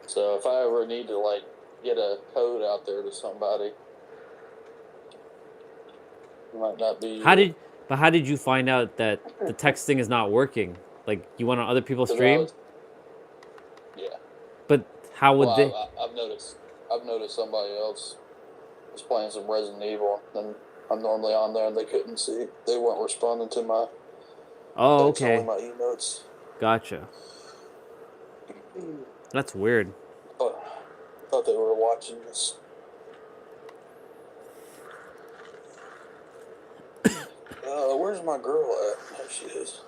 So if I ever need to like get a code out there to somebody, it might not be. How did you find out that the texting is not working? Like you went on other people's stream? Yeah. But how would they? I've noticed somebody else was playing some Resident Evil, and I'm normally on there, and they couldn't see. They weren't responding to my. Oh, okay. Only my emotes. Gotcha. That's weird. Thought they were watching this. Where's my girl at? There she is.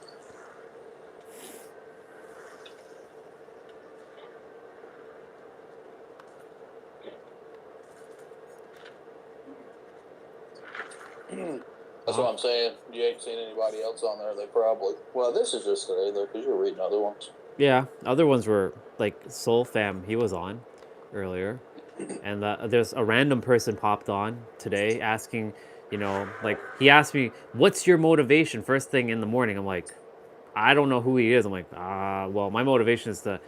That's what I'm saying. You ain't seen anybody else on there. They probably. Well, this is just today though, because you're reading other ones. Yeah, other ones were like Soul Fam. He was on earlier, and there's a random person popped on today asking, you know, like he asked me, "What's your motivation?" First thing in the morning. I'm like, I don't know who he is. I'm like, well, my motivation is to,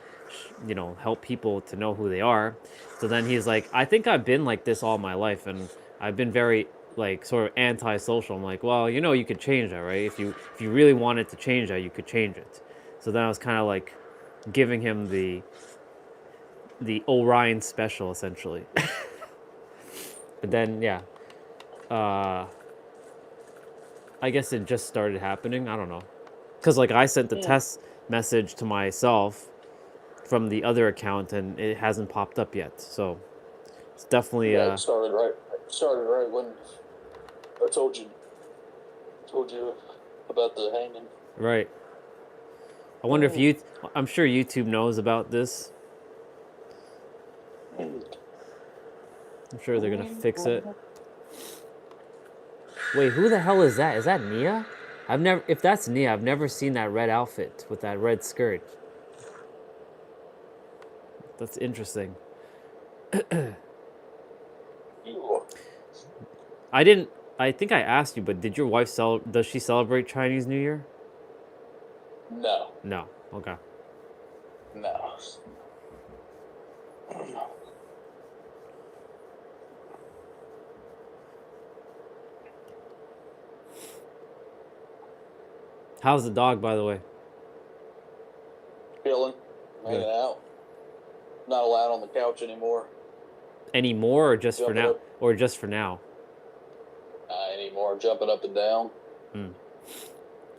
you know, help people to know who they are. So then he's like, I think I've been like this all my life, and I've been very like sort of anti-social. I'm like, well, you know, you could change that, right? If you really wanted to change that, you could change it. So then I was kind of like giving him the Orion special essentially. But then yeah, I guess it just started happening. I don't know, because like I sent the test message to myself from the other account and it hasn't popped up yet. So it's definitely Yeah, it started right when I told you about the hanging. right. I wonder if I'm sure YouTube knows about this. I'm sure they're gonna fix it. Wait, who the hell is that? Is that Nia? If that's Nia, I've never seen that red outfit with that red skirt. That's interesting. I think I asked you, but did your wife does she celebrate Chinese New Year? No. No. Okay. No. How's the dog, by the way? Chilling, hanging out. Not allowed on the couch anymore. Any more, or just for Jumping now? up. Or just for now? Anymore, jumping up and down. So I think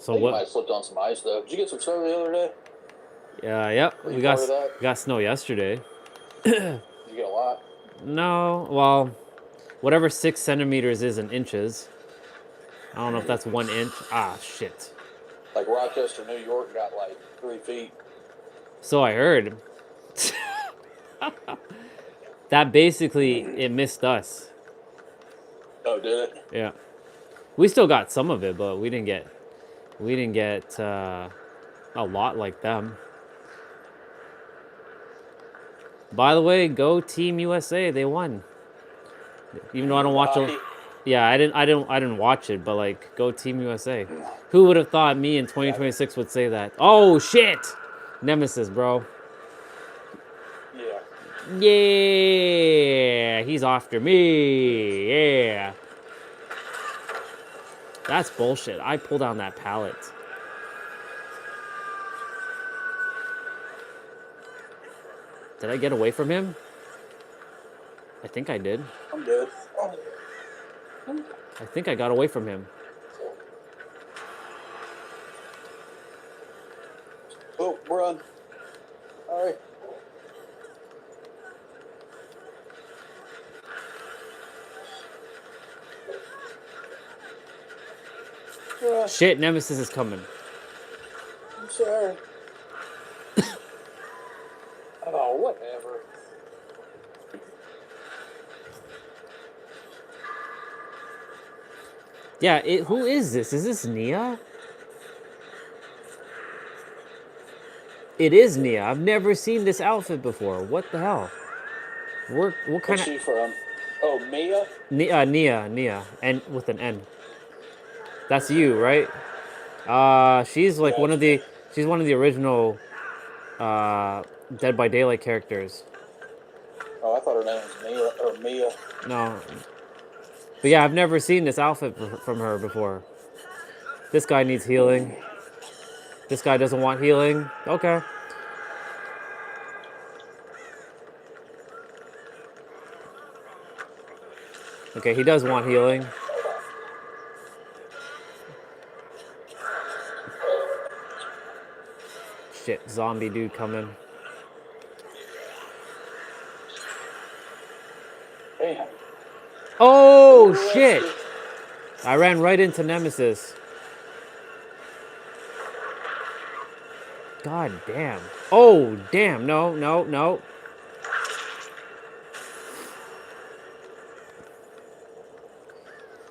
you might what? have slipped on some ice though. Did you get some snow the other day? Yep. Were you We part of that? got snow yesterday. Did you get a lot? No, well, whatever 6 centimeters is in inches. I don't know if that's 1 inch. Ah, shit. Like Rochester, New York got like 3 feet. So I heard. That basically, it missed us. Oh, did it? Yeah. We still got some of it, but we didn't get a lot like them. By the way, go Team USA. They won. Even though I don't watch it. Yeah, I didn't watch it, but like, go Team USA. Who would have thought me in 2026 would say that? Oh shit! Nemesis, bro. Yeah. Yeah, he's after me. Yeah. That's bullshit. I pulled down that pallet. Did I get away from him? I think I did. I'm good. I think I got away from him. Oh, run. All right. Shit, Nemesis is coming. I'm sorry. Oh, whatever. Yeah, who is this? Is this Nia? It is Nia. I've never seen this outfit before. What the hell? What kind Where's of... she from? Oh, Mia? Nia, and with an N. That's you, right? She's like she's one of the original Dead by Daylight characters. Oh, I thought her name was Mia. No. But yeah, I've never seen this outfit from her before. This guy needs healing. This guy doesn't want healing. Okay. Okay, he does want healing. Shit, zombie dude coming. Damn. Oh, shit! I ran right into Nemesis. God damn. Oh, damn. No.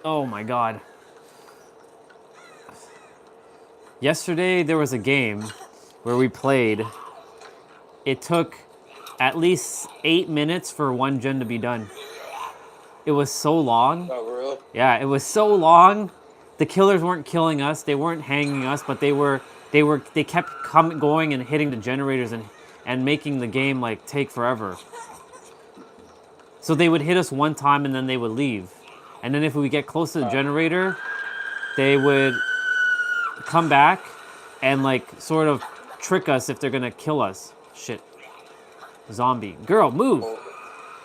Oh my god. Yesterday there was a game where we played. It took at least 8 minutes for one gen to be done. It was so long. Oh, really? Yeah, it was so long. The killers weren't killing us. They weren't hanging us, but they kept going and hitting the generators and making the game like take forever. So they would hit us one time and then they would leave. And then if we get close to the generator, they would come back and like sort of trick us if they're gonna kill us. Shit. Zombie. Girl, move!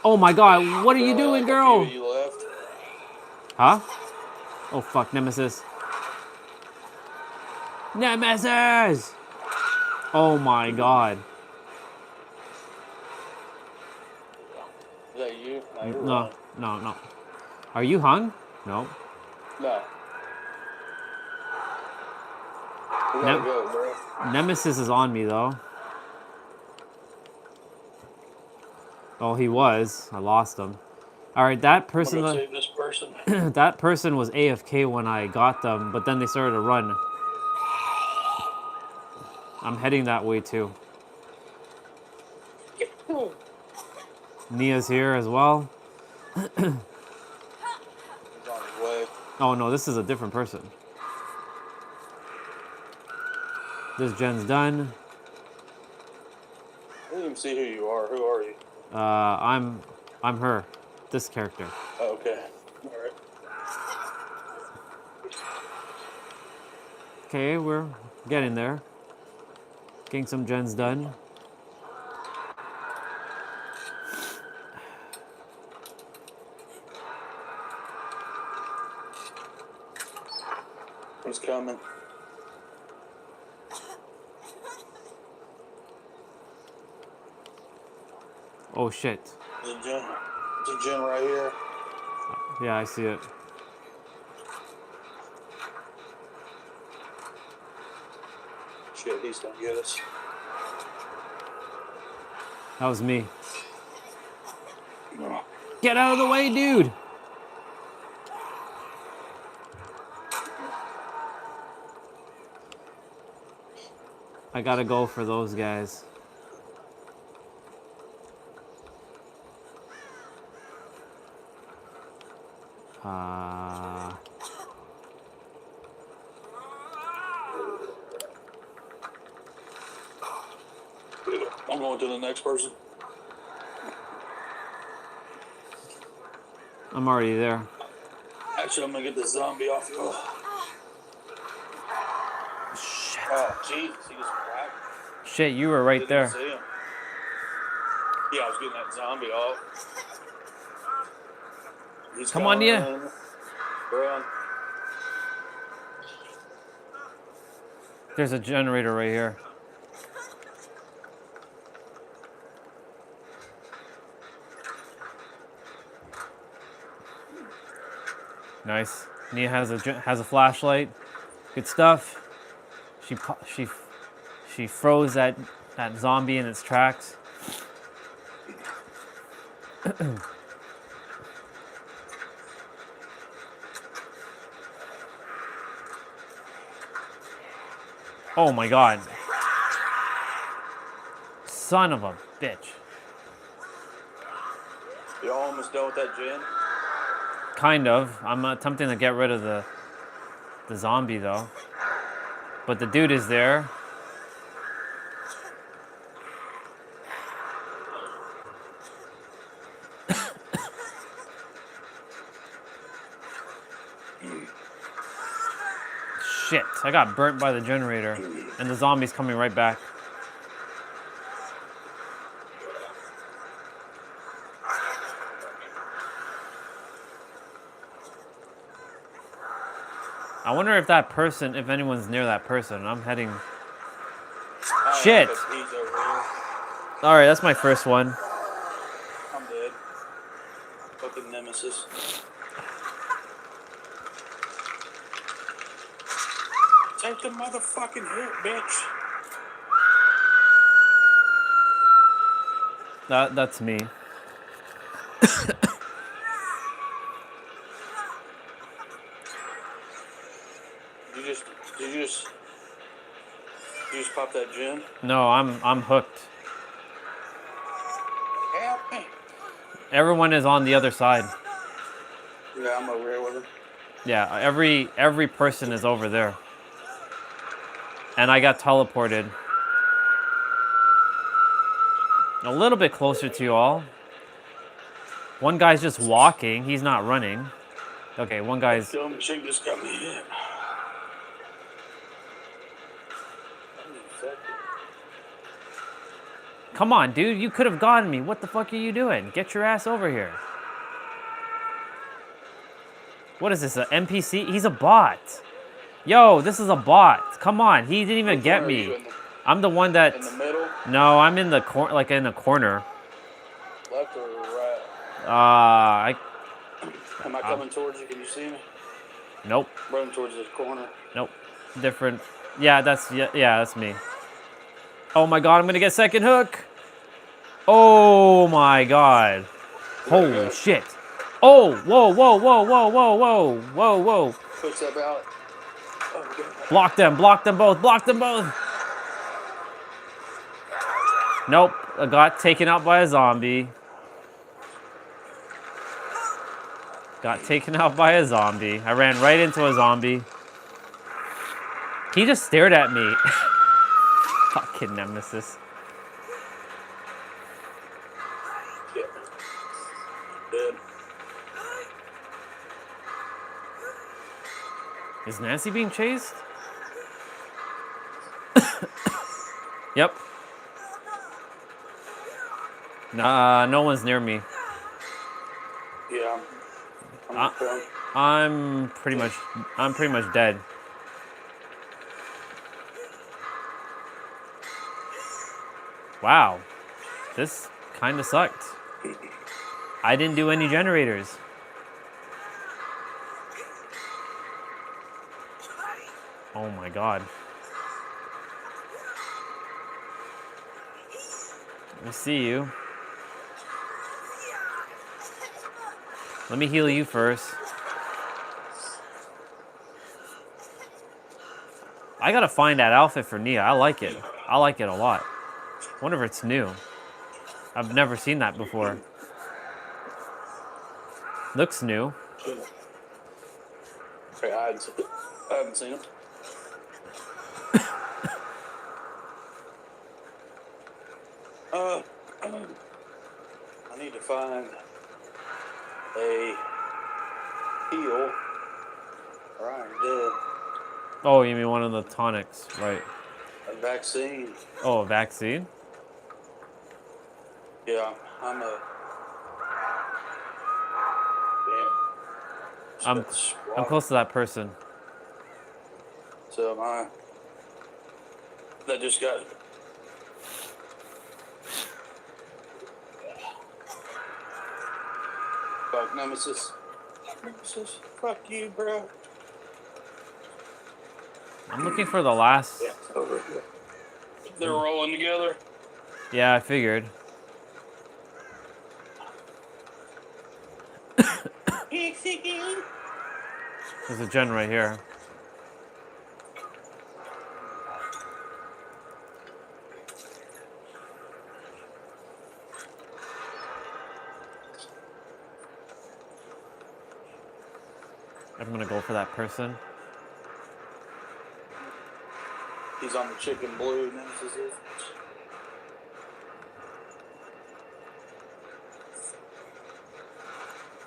Oh my god, what are you doing, girl? You left. Huh? Oh fuck, Nemesis. Nemesis! Oh my god. Is that you? No, you're No, wrong. no. Are you hung? No. No. We gotta go, bro. Nemesis is on me though. Oh, he was. I lost him. All right, that person. I'm gonna save this person. That person was AFK when I got them, but then they started to run. I'm heading that way too. Nia's here as well. He's on his way. Oh no, this is a different person. This gen's done. I didn't even see who you are. Who are you? I'm her. This character. Oh, okay. All right. Okay, we're getting there. Getting some gens done. He's coming. Oh shit. There's a gen right here. Yeah, I see it. Shit, he's gonna get us. That was me. Get out of the way, dude! I gotta go for those guys. I'm going to the next person. I'm already there. Actually, I'm gonna get this zombie off you. Shit. Oh, jeez, he just whacked. Shit, you were right Didn't there. see him. Yeah, I was getting that zombie off. He's Come on, Nia. coming. Run. There's a generator right here. Nice. Nia has a flashlight. Good stuff. She froze that zombie in its tracks. Oh my god. Son of a bitch. You almost done with that gen? Kind of. I'm attempting to get rid of the zombie though. But the dude is there. Shit, I got burnt by the generator and the zombie's coming right back. I wonder if that person, if anyone's near that person. I'm heading. Shit! Alright, that's my first one. I'm dead. Fucking Nemesis. Take the motherfucking hit, bitch. That's me. Did you just pop that gen? No, I'm hooked. Help me. Everyone is on the other side. Yeah, I'm over here with him. Yeah, every person is over there. And I got teleported. A little bit closer to you all. One guy's just walking, he's not running. Okay, one guy's. Tell him the chick just got me hit. Come on, dude. You could have gotten me. What the fuck are you doing? Get your ass over here. What is this, an NPC? He's a bot. Yo, this is a bot. Come on, he didn't even get me. I'm the one that... In the middle? No, I'm in the corner, like in the corner. Left or right? Am I coming towards you? Can you see me? Nope. Running towards this corner. Nope. Different. Yeah, that's me. Oh my god, I'm gonna get second hook. Oh my god. Holy shit. Oh, whoa, whoa, whoa, whoa, whoa, whoa, whoa, whoa. Quick step out. Block them both, block them both. Nope, I got taken out by a zombie. Got taken out by a zombie. I ran right into a zombie. He just stared at me. Fucking nemesis. Dead. Is Nancy being chased? Yep. Nah, no one's near me. Yeah. I'm pretty much dead. Wow. This kind of sucked. I didn't do any generators. Oh my god. I see you. Let me heal you first. I gotta find that outfit for Nia. I like it. I like it a lot. Wonder if it's new. I've never seen that before. Looks new. Okay, I haven't seen him. I need to find a heal or I'm dead. Oh, you mean one of the tonics, right? A vaccine. Oh, a vaccine? Yeah, I'm a... I'm close to that person. So am I. That just got... Fuck, Nemesis. Nemesis, fuck you, bro. I'm looking for the last... Yeah, over here. They're rolling together. Yeah, I figured. There's a gen right here. I'm gonna go for that person. He's on the chicken blue, Nemesis is.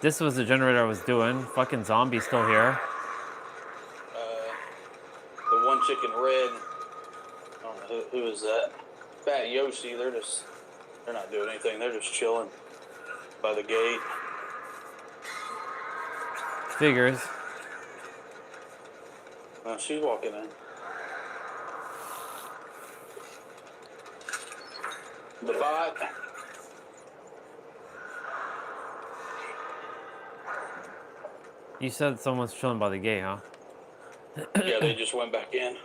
This was the generator I was doing. Fucking zombie's still here. The one chicken red. I don't know who is that. Fat Yoshi, they're not doing anything. They're just chilling by the gate. Figures. No, she's walking in. The bot. You said someone's chilling by the gate, huh? Yeah, they just went back in.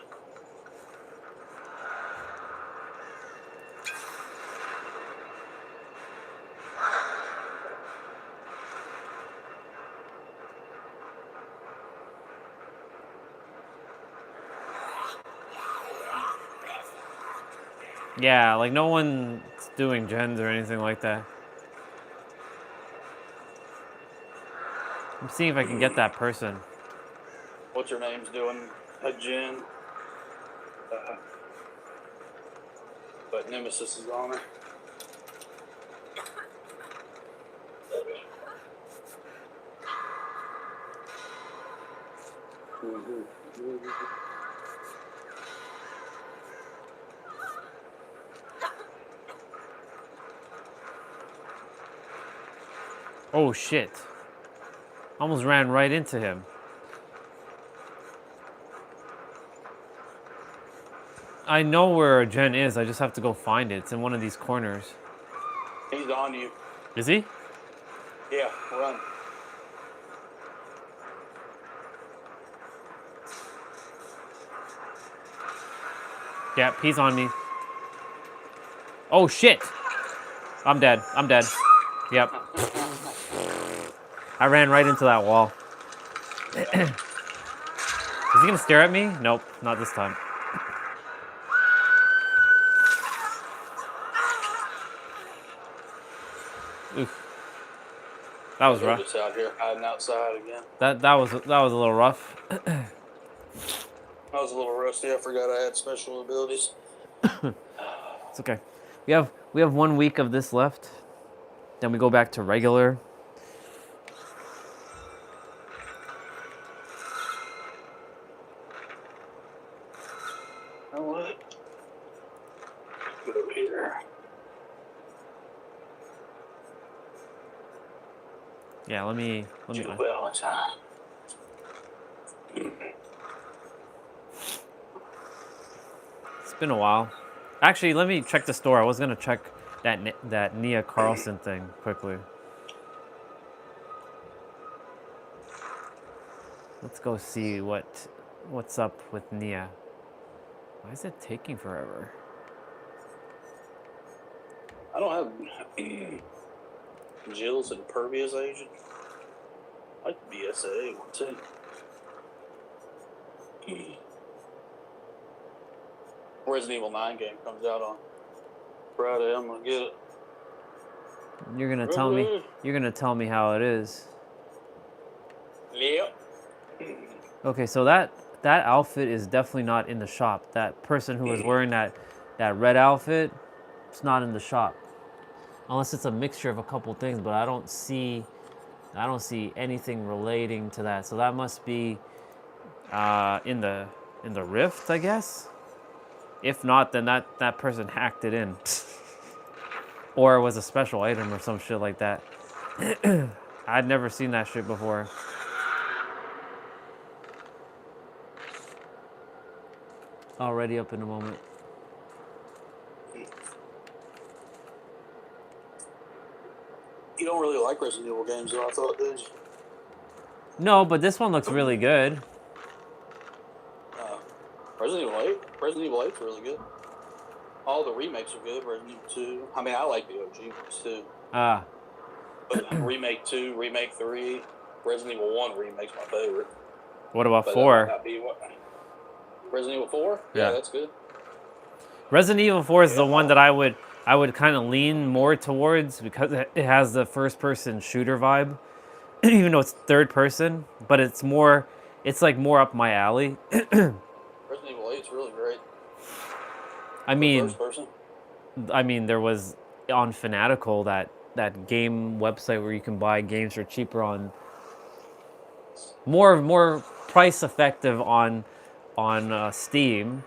Yeah, like no one's doing gens or anything like that. I'm seeing if I can get that person. What's her name's doing a gen. But Nemesis is on her. Oh shit. Almost ran right into him. I know where Jen is. I just have to go find it. It's in one of these corners. He's on you. Is he? Yeah, run. Yep, he's on me. Oh shit! I'm dead. I'm dead. Yep. I ran right into that wall. Is he gonna stare at me? Nope, not this time. Oof. That was rough. Just out here hiding outside again. That was a little rough. I was a little rusty. I forgot I had special abilities. It's okay. We have 1 week of this left. Then we go back to regular. You know what? Go here. Yeah, let me. Valentine. It's been a while. Actually, let me check the store. I was gonna check that Nia Carlson thing quickly. Let's go see what's up with Nia. Why is it taking forever? I don't have Jill's impervious agent. I like BSA one too. Resident Evil 9 game comes out on Friday. I'm gonna get it. You're gonna tell me. You're gonna tell me how it is. Yep. Okay, so that outfit is definitely not in the shop. That person who was wearing that red outfit, it's not in the shop. Unless it's a mixture of a couple things, but I don't see anything relating to that. So that must be in the Rift, I guess. If not, then that person hacked it in, or it was a special item or some shit like that. I'd never seen that shit before. Already up in a moment. You don't really like Resident Evil games, though, I thought, did you? No, but this one looks really good. Resident Evil 8? Resident Evil 8's really good. All the remakes are good. Resident Evil 2. I mean, I like the OG ones, too. But Remake 2, Remake 3, Resident Evil 1 remake's my favorite. What about But 4? that might not be what... Resident Evil 4? Yeah. Yeah, that's good. Resident Evil 4 is the one that I would kind of lean more towards because it has the first-person shooter vibe, even though it's third person. But it's like more up my alley. Resident Evil 8's really great. I mean, First person. There was on Fanatical that game website where you can buy games for cheaper on more price effective on Steam.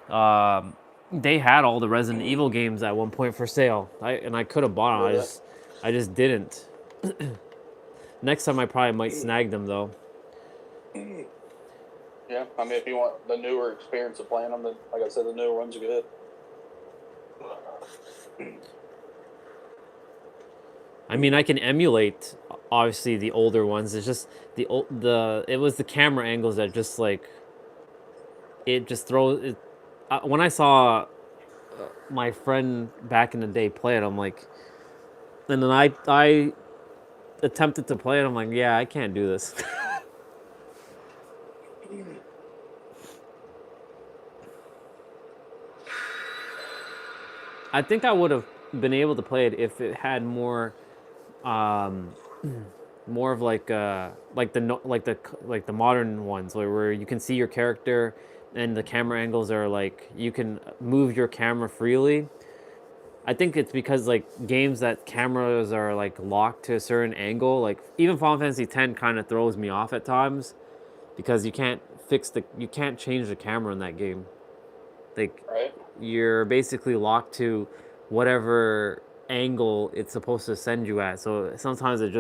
They had all the Resident Evil games at one point for sale. I could have bought them. I just didn't. Next time I probably might snag them though. Yeah, I mean, if you want the newer experience of playing them, then, like I said, the newer ones are good. I mean, I can emulate obviously the older ones. It's just it was the camera angles that just like it just throws it. When I saw my friend back in the day play it, I'm like, and then I attempted to play it. I'm like, yeah, I can't do this. I think I would have been able to play it if it had more of like the modern ones where you can see your character and the camera angles are like you can move your camera freely. I think it's because like games that cameras are like locked to a certain angle, like even Final Fantasy X kind of throws me off at times because you can't you can't change the camera in that game. Like, Right. you're basically locked to whatever angle it's supposed to send you at. So sometimes it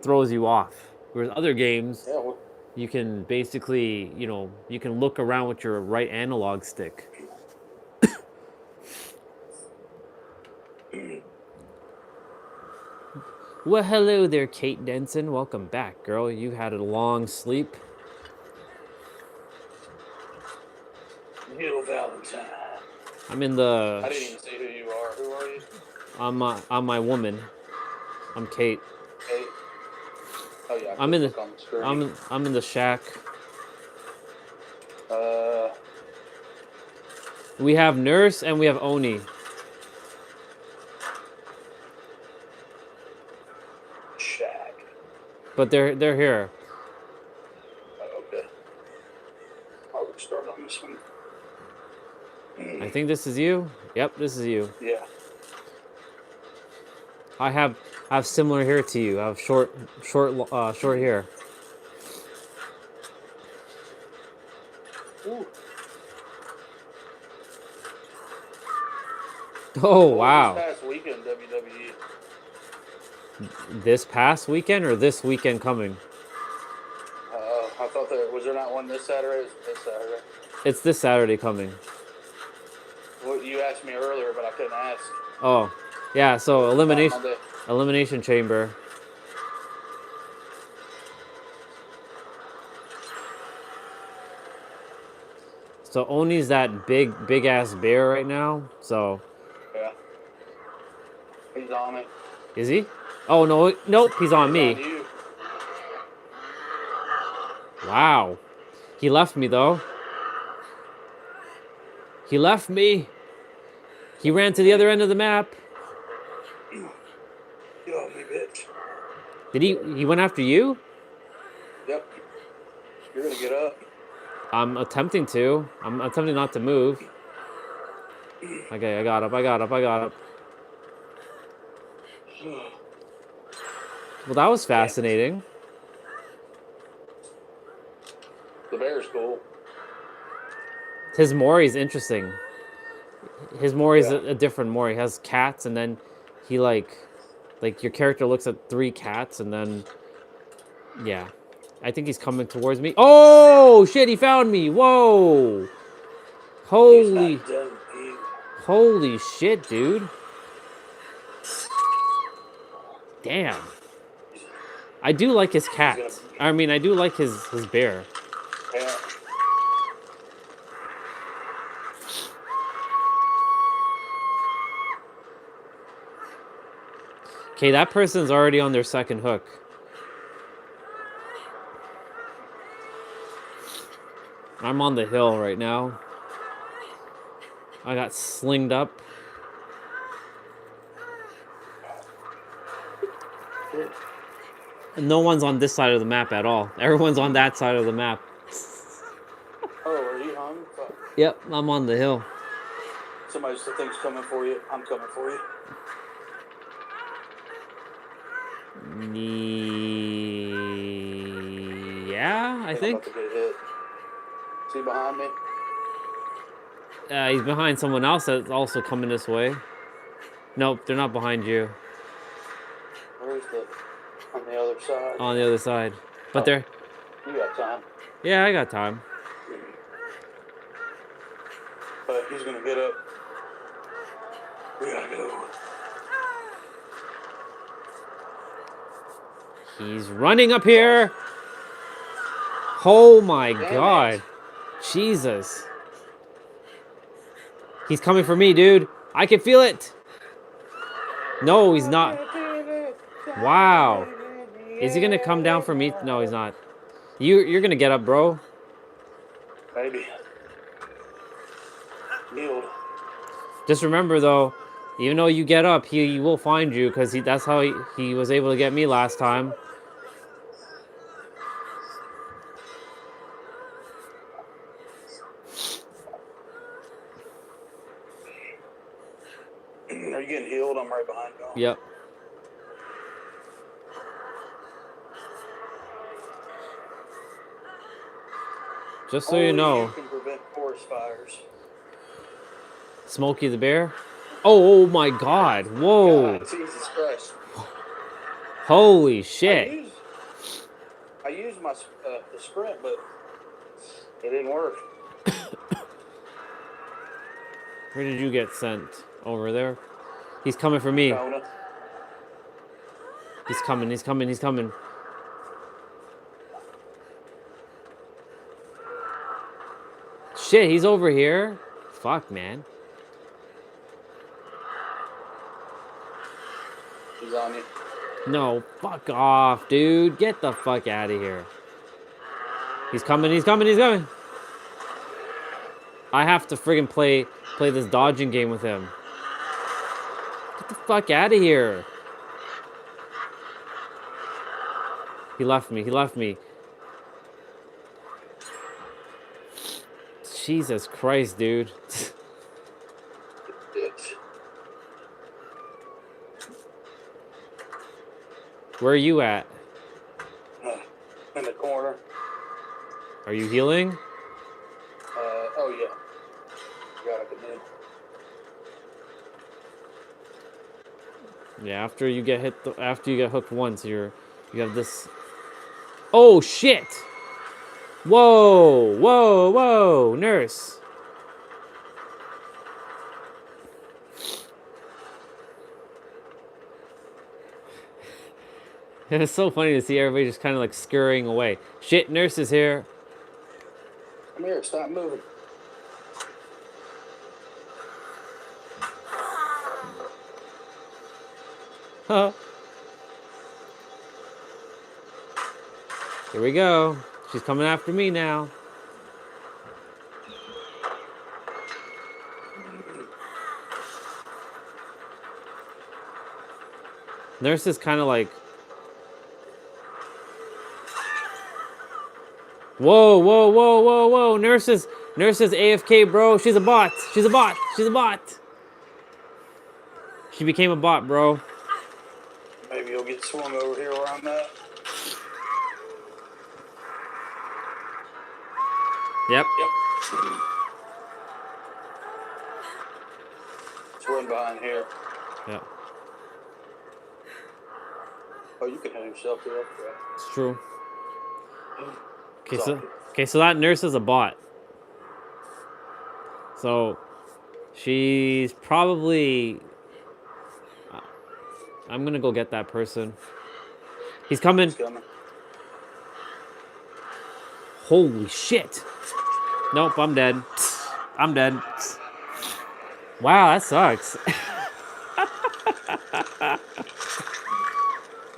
throws you off. Whereas other games, Yeah. Well, you can basically, you can look around with your right analog stick. Well, hello there, Kate Denson. Welcome back, girl. You had a long sleep. Neil Valentine. I'm in the. I didn't even see who you are. Who are you? I'm my woman. I'm Kate. Kate. Oh yeah. I I'm in the. look on the screen. I'm in the shack. We have Nurse and we have Oni. Shack. But they're here. Oh, okay. I'll start on this one. I think this is you. Yep, this is you. Yeah. I have similar hair to you. I have short hair. Ooh. Oh, What wow. was this past weekend, WWE? This past weekend or this weekend coming? I thought was there not one this Saturday? It's this Saturday. It's this Saturday coming. Well, you asked me earlier, but I couldn't ask. Oh, yeah. So Monday. elimination chamber. So Oni's that big ass bear right now. So. Yeah. He's on me. Is he? Oh no, nope. He's on me. On you. Wow. He left me though. He left me. He ran to the other end of the map. Get off me, bitch. Did he? He went after you? Yep. You're gonna get up. I'm attempting to. I'm attempting not to move. Okay, I got up. Well, that was fascinating. The bear's cool. His Mori's interesting. His Mori's a different Mori. He has cats, and then he like your character looks at 3 cats, and then yeah. I think he's coming towards me. Oh shit! He found me. Whoa! Holy shit, dude! Damn. I do like his cat. I mean, I do like his bear. Yeah. Okay, that person's already on their second hook. I'm on the hill right now. I got slinged up. And no one's on this side of the map at all. Everyone's on that side of the map. Oh, are you hung? Yep, I'm on the hill. Somebody still thinks coming for you. I'm coming for you. Yeah, I think. I'm about to get hit. Is he behind me? He's behind someone else that's also coming this way. Nope, they're not behind you. Where's on the other side? On the other side. But they're... You got time. Yeah, I got time. But he's gonna get up. We gotta go. He's running up here. Oh my god. Jesus. He's coming for me, dude. I can feel it. No, he's not. Wow. Is he gonna come down for me? No, he's not. You're gonna get up, bro. Maybe. Kneeled. Just remember though, even though you get up, he will find you because that's how he was able to get me last time. Are you getting healed? I'm right behind you. Yep. Just so you know, you can prevent forest fires. Smokey the Bear. Oh my God! Whoa! God, Jesus Christ. Holy shit! I used my the sprint, but it didn't work. Where did you get sent? Over there? He's coming for me. Kona. He's coming, he's coming, he's coming. Shit, he's over here. Fuck, man. He's on you. No, fuck off, dude. Get the fuck out of here. He's coming, he's coming, he's coming. I have to friggin' play this dodging game with him. Get the fuck out of here. He left me, he left me. Jesus Christ, dude. Where are you at? In the corner. Are you healing? Oh yeah. Gotta come in. Yeah, after you get after you get hooked once, you have this. Oh shit! Whoa, whoa, whoa, nurse. It was so funny to see everybody just kind of like scurrying away. Shit, nurse is here. Come here, stop moving. Huh. Here we go. She's coming after me now. Nurse is kind of like... Whoa, whoa, whoa, whoa, whoa. Nurse is AFK, bro. She's a bot. She's a bot. She's a bot. She became a bot, bro. Maybe you'll get swung over here where I'm at. Yep. Let's run behind here. Yep. Oh, you can hang yourself here. It's true. Okay, so that nurse is a bot. So she's probably... I'm gonna go get that person. He's coming. Holy shit. Nope, I'm dead. I'm dead. Wow, that sucks.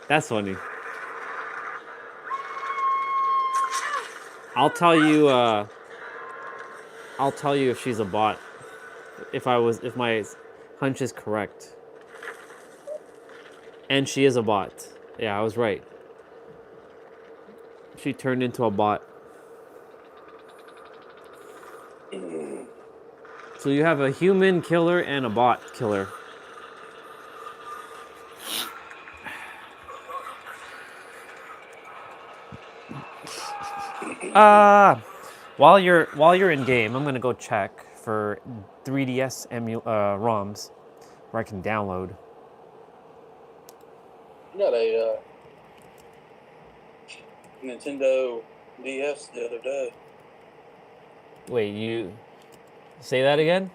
That's funny. I'll tell you if she's a bot. If my hunch is correct. And she is a bot. Yeah, I was right. She turned into a bot. So you have a human killer and a bot killer. While you're in game, I'm gonna go check for 3DS ROMs where I can download. I got a Nintendo DS the other day. Wait, you say that again?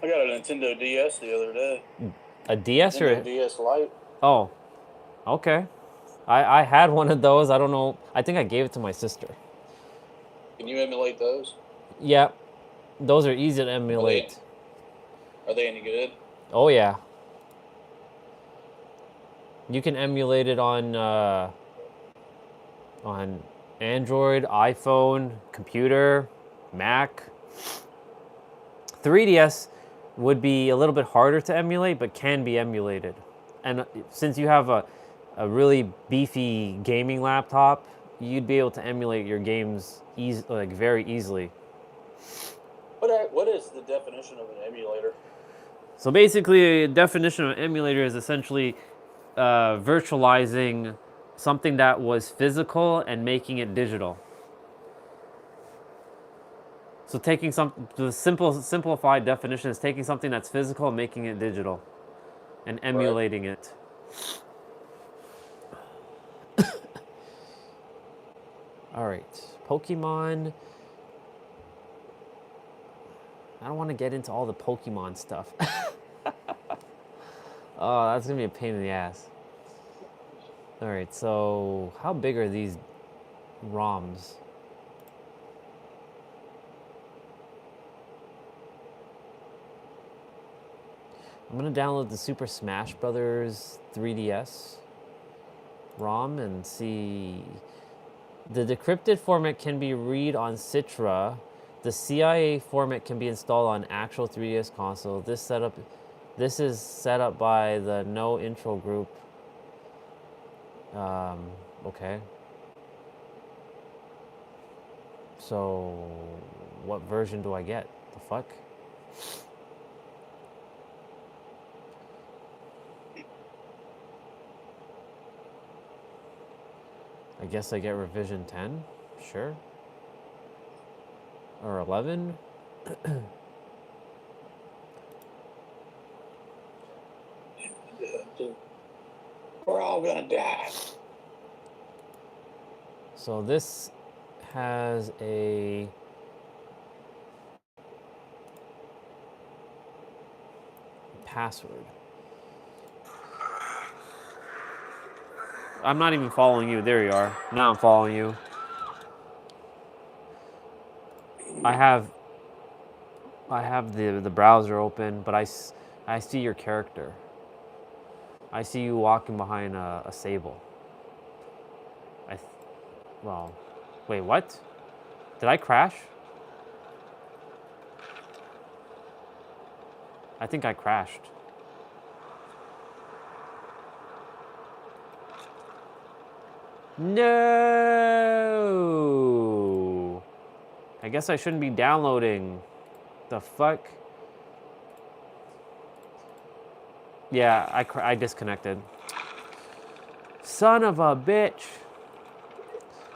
I got a Nintendo DS the other day. A DS or a DS Lite? Oh, okay. I had one of those. I don't know. I think I gave it to my sister. Can you emulate those? Yeah, those are easy to emulate. Are they any good? Oh yeah. You can emulate it on Android, iPhone, computer, Mac. 3DS would be a little bit harder to emulate, but can be emulated. And since you have a really beefy gaming laptop, you'd be able to emulate your games very easily. What is the definition of an emulator? So basically, a definition of an emulator is essentially virtualizing something that was physical and making it digital. So the simplified definition is taking something that's physical and making it digital, and emulating it. All right, Pokemon. I don't want to get into all the Pokemon stuff. Oh, that's gonna be a pain in the ass. All right, so how big are these ROMs? I'm gonna download the Super Smash Brothers 3DS ROM and see. The decrypted format can be read on Citra. The CIA format can be installed on actual 3DS console. This is set up by the No Intro group. Okay. So, what version do I get? The fuck? I guess I get revision 10? Sure. Or 11? We're all gonna die. So this has a password. I'm not even following you. There you are. Now I'm following you. I have the browser open, but I see your character. I see you walking behind a sable. Well, wait, what? Did I crash? I think I crashed. No! I guess I shouldn't be downloading. The fuck? Yeah, I disconnected. Son of a bitch.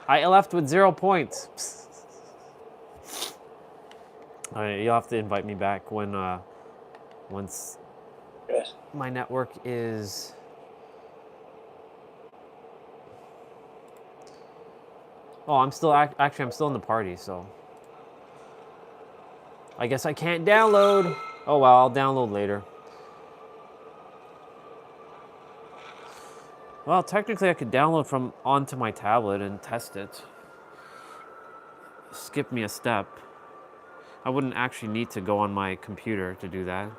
I left with 0 points. All right, you'll have to invite me back when once my network is. Oh, I'm still actually I'm still in the party, so I guess I can't download. Oh well, I'll download later. Well, technically I could download from onto my tablet and test it. Skip me a step. I wouldn't actually need to go on my computer to do that.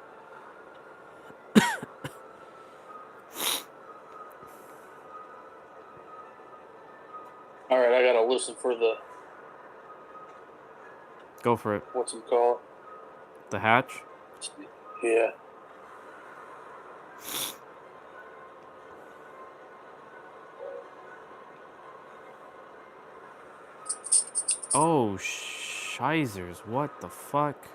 All right, I gotta listen for the. Go for it. What's it called? The hatch? Yeah. Oh, shizers. What the fuck?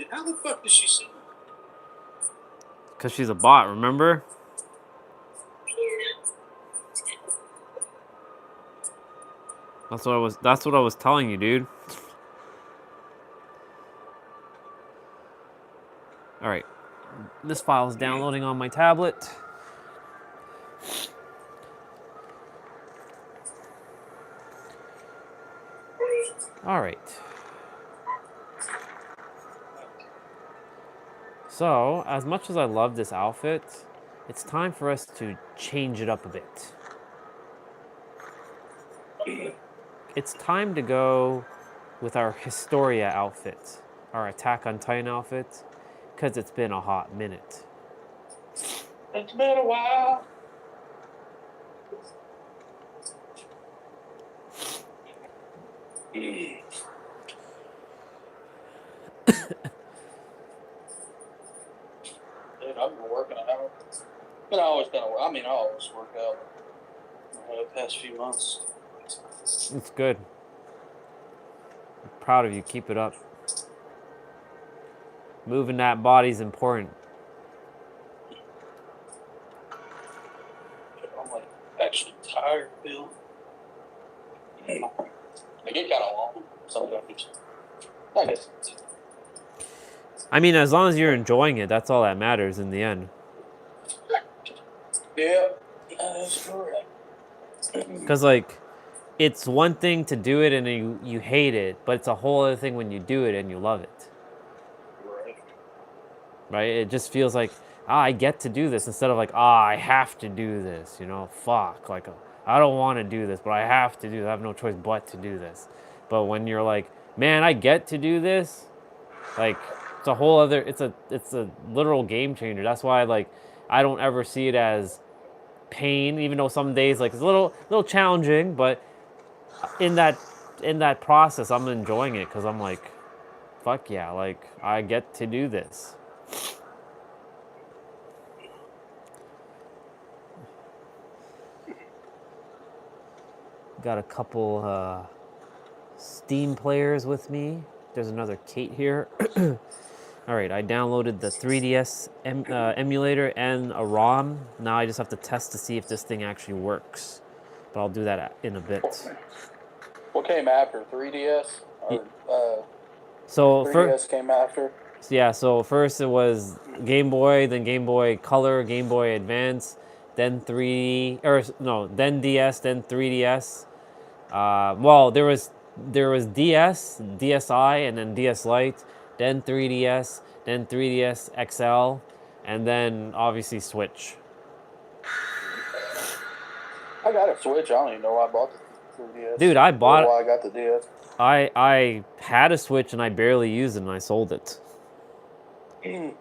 How the fuck does she see? Because she's a bot, remember? That's what I was telling you, dude. All right. This file is downloading on my tablet. All right. So, as much as I love this outfit, it's time for us to change it up a bit. It's time to go with our Historia outfit, our Attack on Titan outfit, because it's been a hot minute. It's been a while. Dude, I've been working out. But I always kind of, I always work out the past few months. It's good. I'm proud of you. Keep it up. Moving that body's important. actually tired, Bill. They get kind of long sometimes. I guess. I mean, as long as you're enjoying it, that's all that matters in the end. Yeah, that's correct. Because, like, it's one thing to do it and you hate it, but it's a whole other thing when you do it and you love it. Right. Right? It just feels like, I get to do this instead of like, I have to do this, you know? Fuck. Like, I don't want to do this, but I have to do this. I have no choice but to do this. But when you're like, man, I get to do this, like, it's a whole other, it's a literal game changer. That's why, like, I don't ever see it as pain, even though some days, like, it's a little challenging, but in that process, I'm enjoying it because I'm like, fuck yeah, like, I get to do this. Got a couple Steam players with me. There's another Kate here. All right, I downloaded the 3DS emulator and a ROM. Now I just have to test to see if this thing actually works. But I'll do that in a bit. What came after 3DS? Or, so 3DS came after. Yeah, so first it was Game Boy, then Game Boy Color, Game Boy Advance, then then DS, then 3DS. Well, there was DS, DSi, and then DS Lite, then 3DS, then 3DS XL, and then obviously Switch. I got a Switch. I don't even know why I bought the 3DS. Dude, I bought it. Why I got the DS. I had a Switch and I barely used it and I sold it. Yeah,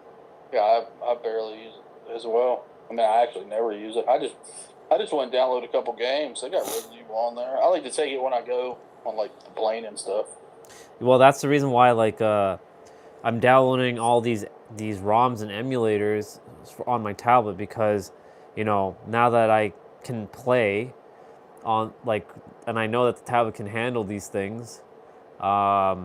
I barely use it as well. I mean, I actually never use it. I just went and downloaded a couple games. They got Resident Evil on there. I like to take it when I go on like the plane and stuff. Well, that's the reason why I'm downloading all these ROMs and emulators on my tablet because, you know, now that I can play on and I know that the tablet can handle these things, I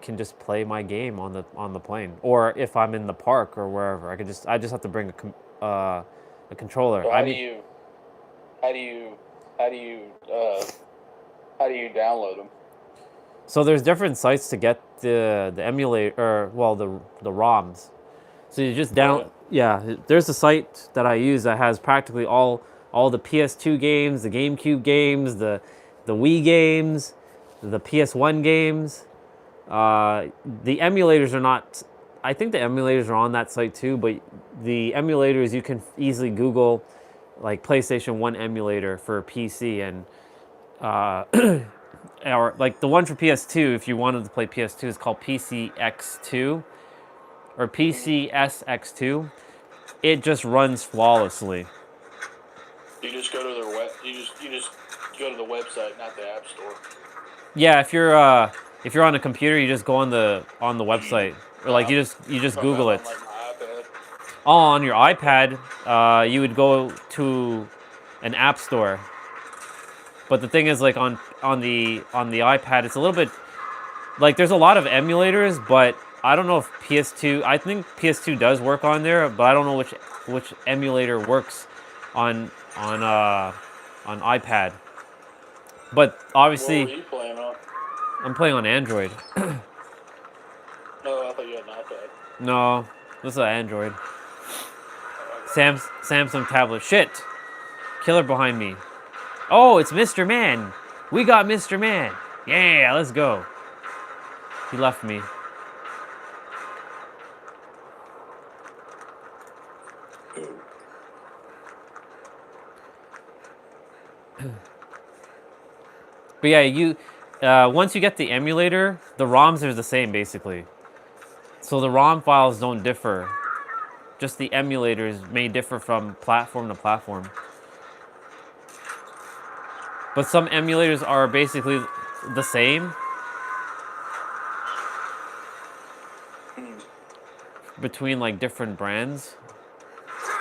can just play my game on the plane, or if I'm in the park or wherever, I just have to bring a controller. So how do you download them? So there's different sites to get the emulator, or the ROMs. So you just there's a site that I use that has practically all the PS2 games, the GameCube games, the Wii games, the PS1 games. The emulators are not, I think the emulators are on that site too, but the emulators you can easily Google like PlayStation 1 emulator for PC and or like the one for PS2, if you wanted to play PS2, is called PCX2 or PCSX2. It just runs flawlessly. You just go to their you just go to the website, not the app store. Yeah, if you're on a computer, you just go on the website, or like you just Google it. On, like, my iPad. Oh, on your iPad, you would go to an app store. But the thing is, like on the iPad, it's a little bit like there's a lot of emulators, but I don't know if PS2. I think PS2 does work on there, but I don't know which emulator works on iPad. But obviously, What were you playing on? I'm playing on Android. No, I thought you had an iPad. No, this is an Android. Samsung tablet. Shit! Killer behind me. Oh, it's Mr. Man. We got Mr. Man. Yeah, let's go. He left me. But yeah, once you get the emulator, the ROMs are the same basically. So the ROM files don't differ. Just the emulators may differ from platform to platform. But some emulators are basically the same between like different brands.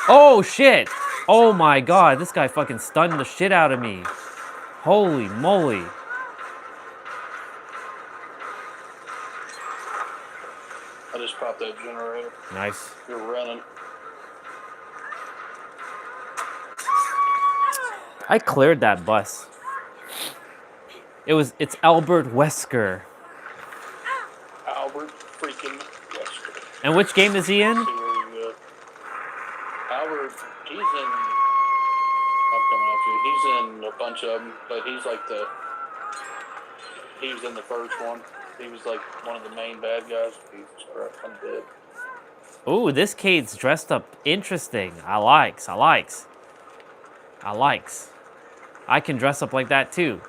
Oh shit! Oh my god, this guy fucking stunned the shit out of me. Holy moly. I just popped that generator. Nice. You're running. I cleared that bus. It's Albert Wesker. Albert freaking Wesker. And which game is he in? See where you go. Albert, he's in. I'm coming up to you. He's in a bunch of them, but he's like he was in the first one. He was like one of the main bad guys. Jesus Christ, I'm dead. Ooh, this kid's dressed up interesting. I likes. I can dress up like that too.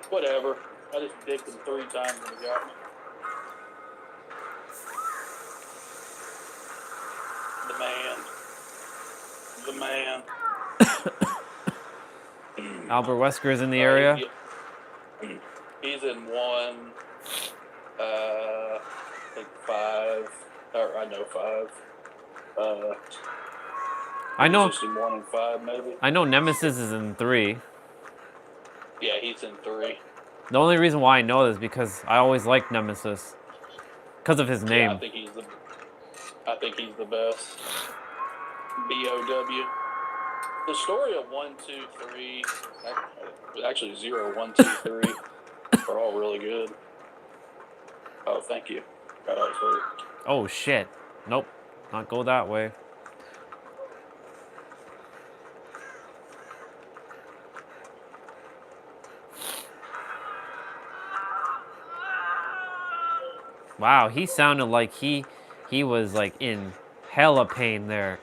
Whatever. I just dicked him 3 times and he got me. The man. Albert Wesker is in the area. He's in 1, I think 5, or I know 5. I know. He's just in 1 and 5, maybe. I know Nemesis is in 3. Yeah, he's in 3. The only reason why I know this is because I always liked Nemesis because of his name. Yeah, I think he's the best. B.O.W. The story of 1, 2, 3, actually 0, 1, 2, 3, are all really good. Oh, thank you. God, I was hurt. Oh shit! Nope, not go that way. Wow, he sounded like he was like in hella pain there.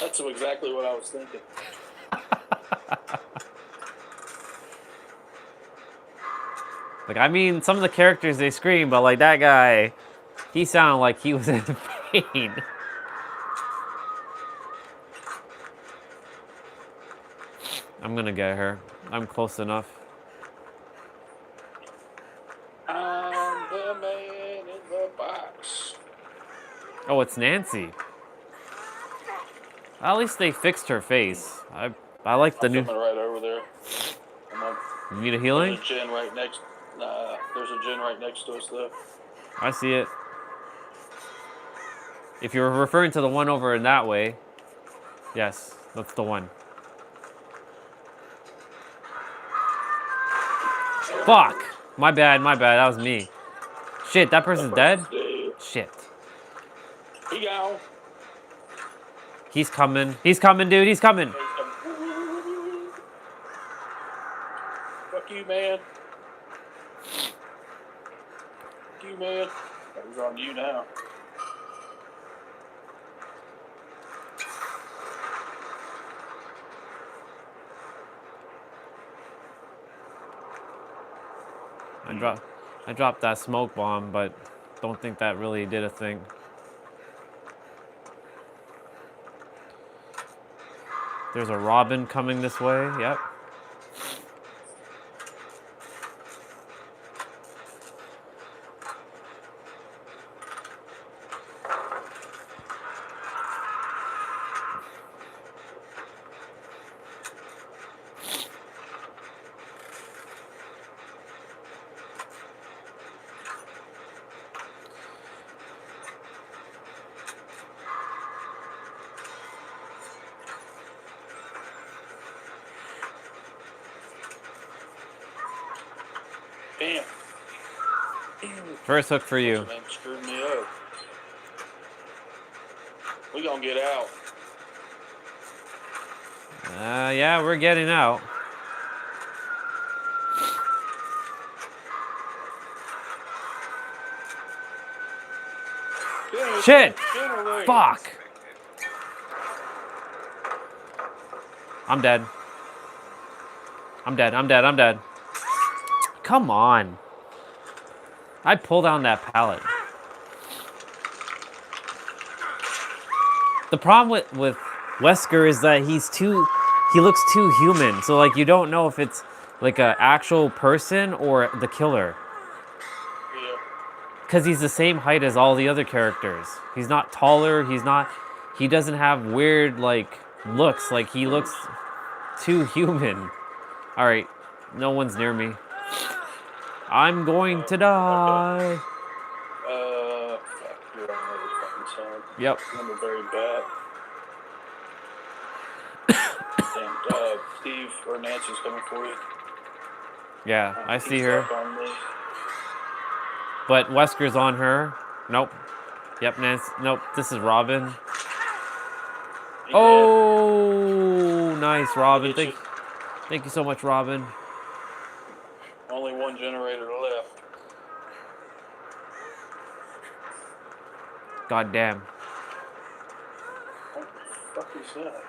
That's exactly what I was thinking. Like, I mean, some of the characters, they scream, but like that guy, he sounded like he was in pain. I'm gonna get her. I'm close enough. I'm the man in the box. Oh, it's Nancy. At least they fixed her face. I like the new. I'm coming right over there. You need a healing? There's a gen right next. There's a gen right next to us, though. I see it. If you're referring to the one over in that way, yes, that's the one. Fuck! My bad, that was me. Shit, that person's dead? Shit. He gone. He's coming, dude, he's coming. Fuck you, man. Fuck you, man. That was on you now. I dropped that smoke bomb, but don't think that really did a thing. There's a Robin coming this way, yep. Damn. First hook for you. Man screwed me up. We gonna get out. Yeah, we're getting out. Shit! Fuck! I'm dead. I'm dead. Come on. I pulled down that pallet. The problem with Wesker is that he looks too human. So like you don't know if it's like an actual person or the killer. Yeah. Because he's the same height as all the other characters. He's not taller, he doesn't have weird like looks. Like he looks too human. Alright, no one's near me. I'm going to die. Fuck. You're on the other fucking side. Yep. On the very back. Damn, Steve or Nancy's coming for you. Yeah, I see He's her. up on me. But Wesker's on her. Nope. Yep, Nancy. Nope, this is Robin. He Oh, nice, Robin. Hit you. Thank you so much, Robin. Only one generator left. God damn. What the fuck is that?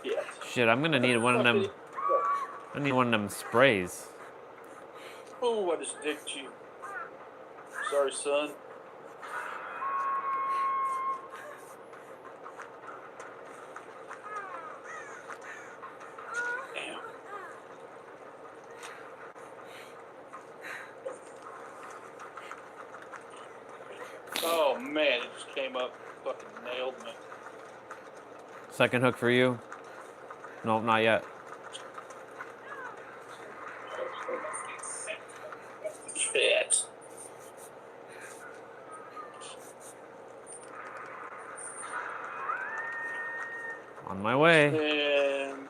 Shit. Shit, I'm gonna need one of them. I need one of them sprays. Oh, I just dicked you. Sorry, son. Damn. Oh man, it just came up, fucking nailed me. Second hook for you. Nope, not yet. Shit. On my way. And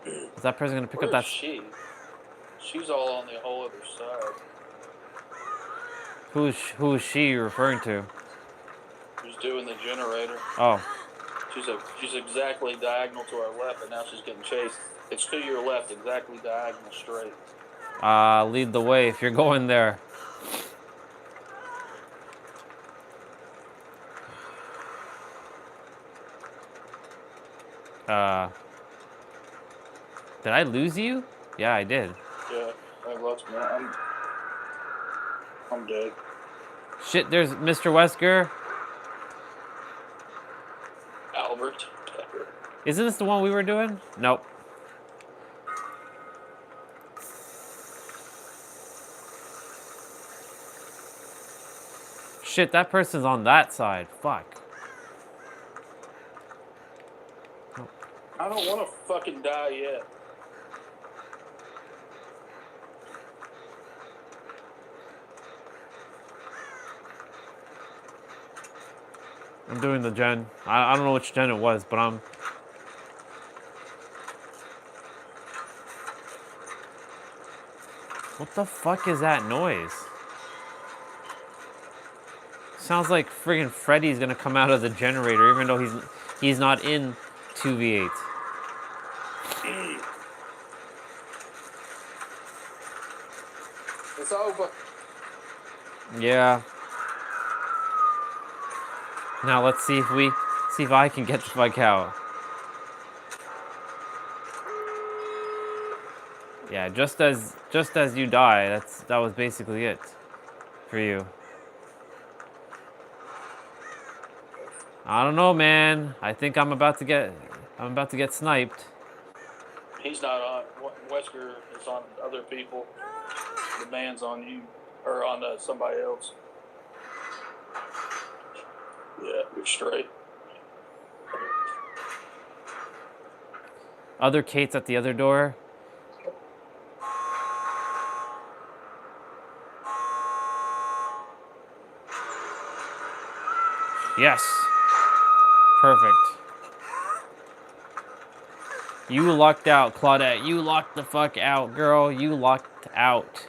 Is that person gonna pick up where's that? she? She's all on the whole other side. Who is she you're referring to? Who's doing the generator? Oh. She's exactly diagonal to our left, and now she's getting chased. It's to your left, exactly diagonal straight. Lead the way if you're going there. Did I lose you? Yeah, I did. Yeah, I lost me. I'm dead. Shit, there's Mr. Wesker. Albert. Isn't this the one we were doing? Nope. Shit, that person's on that side. Fuck. I don't want to fucking die yet. I'm doing the gen. I don't know which gen it was, but I'm... What the fuck is that noise? Sounds like friggin' Freddy's gonna come out of the generator, even though he's not in 2v8. It's over. Yeah. Now let's see if I can get the fuck out. Yeah, just as you die, that was basically it for you. I don't know, man. I think I'm about to get sniped. He's not on. Wesker is on other people. The man's on you, or on somebody else. Yeah, you're straight. Other Kate's at the other door. Yes. Perfect. You lucked out, Claudette. You lucked the fuck out, girl. You lucked out.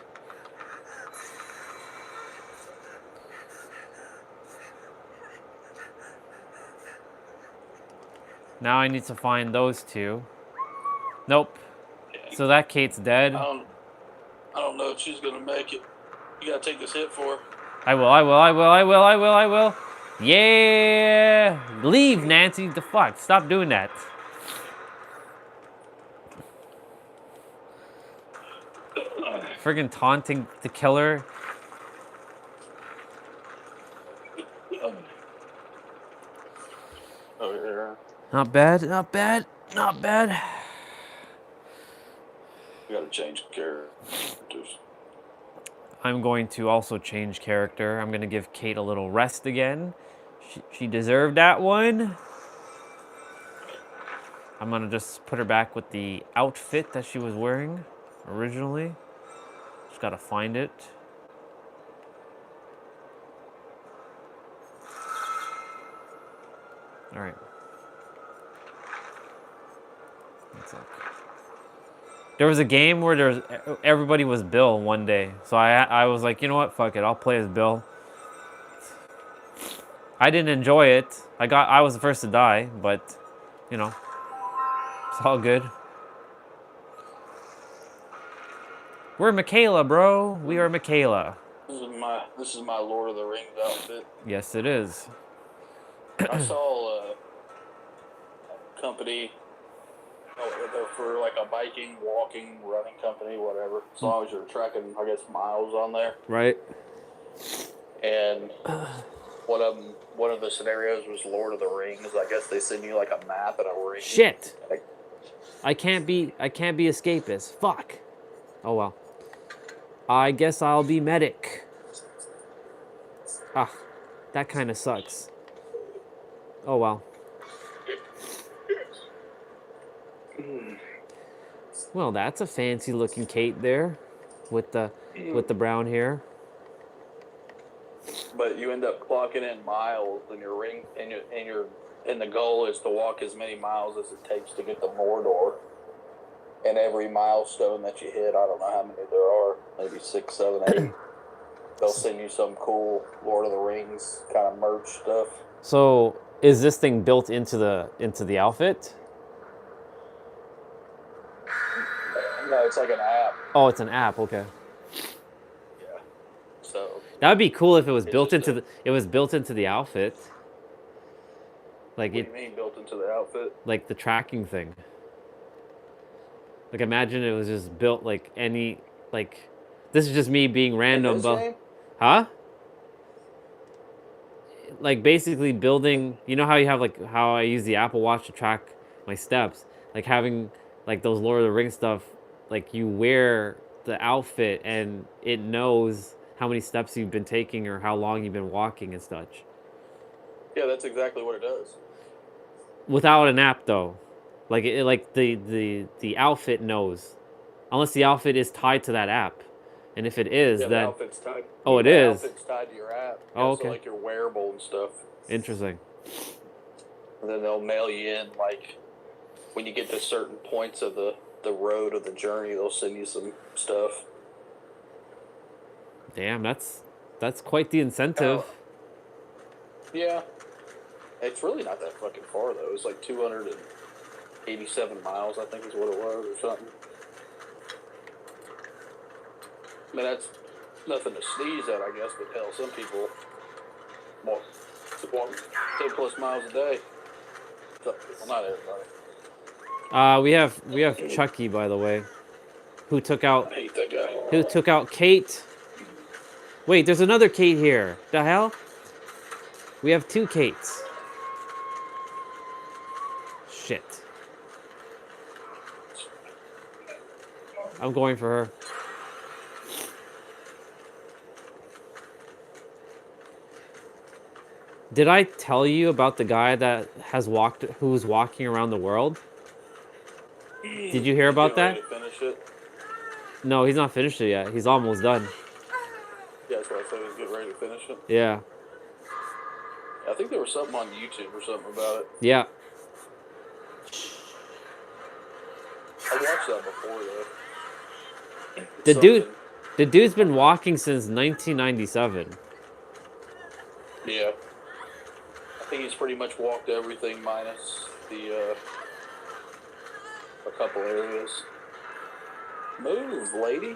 Now I need to find those two. Nope. So that Kate's dead. I don't know if she's gonna make it. You gotta take this hit for her. I will. Yeah! Leave, Nancy. The fuck? Stop doing that. Friggin' taunting the killer. Oh, yeah. Not bad, not bad, not bad. We gotta change characters. I'm going to also change character. I'm going to give Kate a little rest again. She deserved that one. I'm gonna just put her back with the outfit that she was wearing originally. Just gotta find it. All right. That's up. There was a game where everybody was Bill one day, so I was like, you know what, fuck it, I'll play as Bill. I didn't enjoy it. I was the first to die, but you know, it's all good. We're Michaela, bro. We are Michaela. This is my Lord of the Rings outfit. Yes, it is. I saw a company for like a biking, walking, running company, whatever. As long as you're tracking, I guess, miles on there. Right. And one of the scenarios was Lord of the Rings. I guess they send you like a map and a ring. Shit. I can't be escapist. Fuck. Oh well. I guess I'll be medic. Ah, that kind of sucks. Oh well. Well, that's a fancy looking Kate there, with the brown hair. But you end up clocking in miles in your ring, and the goal is to walk as many miles as it takes to get to Mordor. And every milestone that you hit, I don't know how many there are, maybe 6, 7, 8. They'll send you some cool Lord of the Rings kind of merch stuff. So, is this thing built into the outfit? No, it's like an app. Oh, it's an app. Okay. Yeah. So that would be cool if it was built into the outfit. Like what do you mean built into the outfit? Like the tracking thing. Like imagine it was just built like any like. This is just me being random, but huh? Like basically building. You know how you have like how I use the Apple Watch to track my steps. Like having like those Lord of the Rings stuff. Like you wear the outfit and it knows how many steps you've been taking or how long you've been walking and such. Yeah, that's exactly what it does. Without an app though, like the outfit knows, unless the outfit is tied to that app, and if it is, yeah, then the outfit's tied. Oh, it the is. Outfit's tied to your app. Oh, Yeah, okay. So like your wearable and stuff. Interesting. And then they'll mail you in like when you get to certain points of the road of the journey, they'll send you some stuff. Damn, that's quite the incentive. Yeah. It's really not that fucking far though. It's like 287 miles, I think is what it was, or something. I mean, that's nothing to sneeze at, I guess, but hell, some people walk 10+ miles a day. Well, not everybody. We have Chucky, by the way, who took out I hate that guy. who took out Kate. Wait, there's another Kate here. The hell? We have 2 Kates. Shit. I'm going for her. Did I tell you about the guy that who's walking around the world? Did you hear about that? Ready to finish it? No, he's not finished it yet. He's almost done. Yeah, that's what I said. He's getting ready to finish it. Yeah. I think there was something on YouTube or something about it. Yeah. I watched that before though. The dude's been walking since 1997. Yeah. I think he's pretty much walked everything minus a couple areas. Move, lady.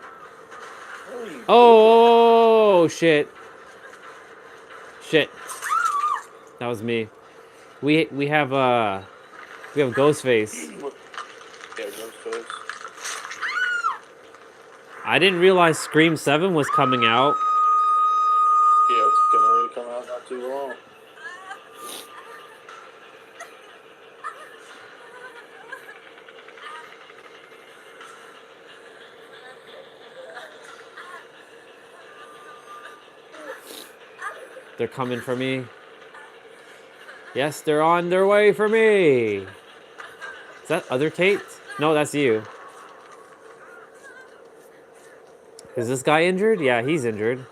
What are you Oh shit. Shit. That was me. We have Ghostface. Yeah, Ghostface. I didn't realize Scream 7 was coming out. Yeah, it's getting ready to come out not too long. They're coming for me. Yes, they're on their way for me. Is that other Kate? No, that's you. Is this guy injured? Yeah, he's injured.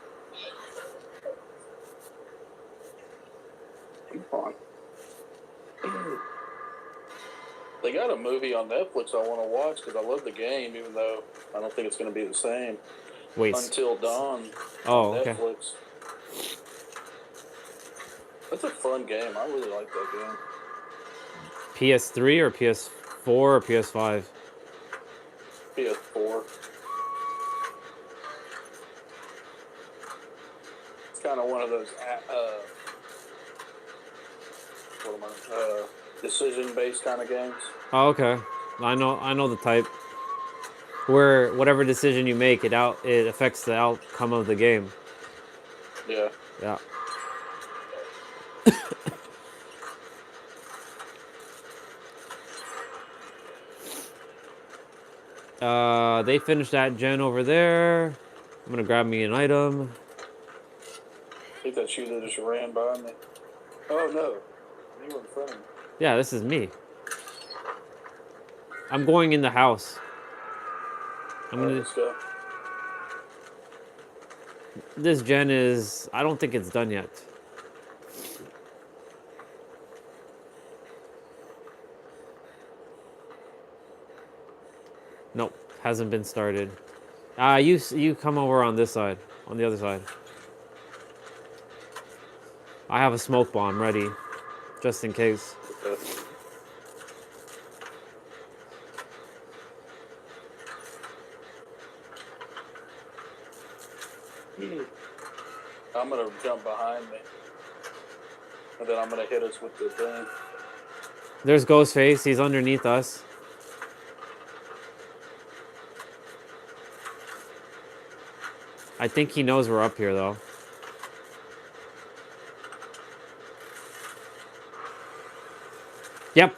Come on. They got a movie on Netflix I want to watch because I love the game, even though I don't think it's going to be the same. Wait. Until Dawn Oh, on okay. Netflix. That's a fun game. I really like that game. PS3 or PS4 or PS5? PS4. It's kind of one of those decision-based kind of games. Oh, okay. I know the type. Where whatever decision you make, it affects the outcome of the game. Yeah. Yeah. They finished that gen over there. I'm gonna grab me an item. I think that shooter just ran by me. Oh no, you were in front of me. Yeah, this is me. I'm going in the house. Let's go. This gen is... I don't think it's done yet. Nope, hasn't been started. You come over on this side, on the other side. I have a smoke bomb ready, just in case. Okay. I'm gonna jump behind me, and then I'm gonna hit us with the thing. There's Ghostface. He's underneath us. I think he knows we're up here, though. Yep.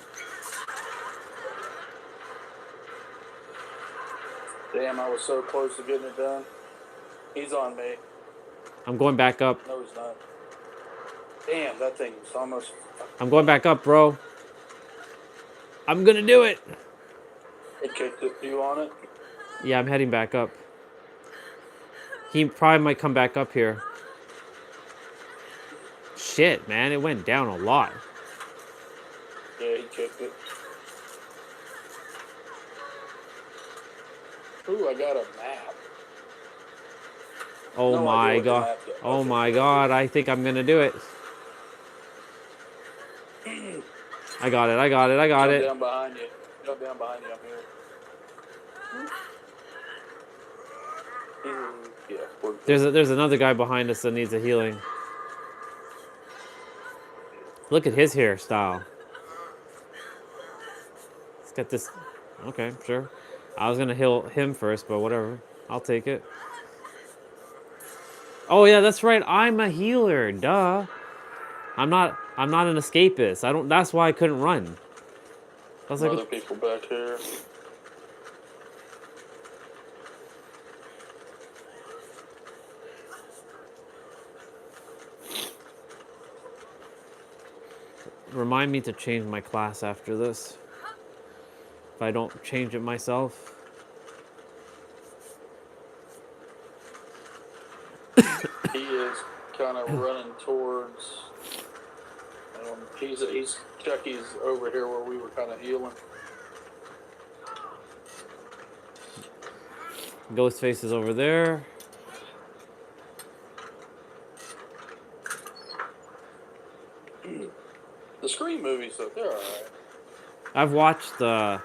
Damn, I was so close to getting it done. He's on me. I'm going back up. No, he's not. Damn, that thing was almost... I'm going back up, bro. I'm gonna do it. It kicked you on it? Yeah, I'm heading back up. He probably might come back up here. Shit, man, it went down a lot. Yeah, he kicked it. Ooh, I got a map. Oh No my idea what the god. map is. Oh my god, I think I'm gonna do it. I got it, I got it, I got it. Jump down behind you. Jump down behind you, I'm here. Yeah, we're good. There's another guy behind us that needs a healing. Look at his hairstyle. Let's get this. Okay, sure. I was gonna heal him first, but whatever. I'll take it. Oh yeah, that's right. I'm a healer. Duh. I'm not an escapist. I don't. That's why I couldn't run. I was like, Other people back here. remind me to change my class after this. If I don't change it myself. He is kind of running towards. He's Chucky's over here where we were kind of healing. Ghostface is over there. The Scream movies, though, they're alright. I've watched I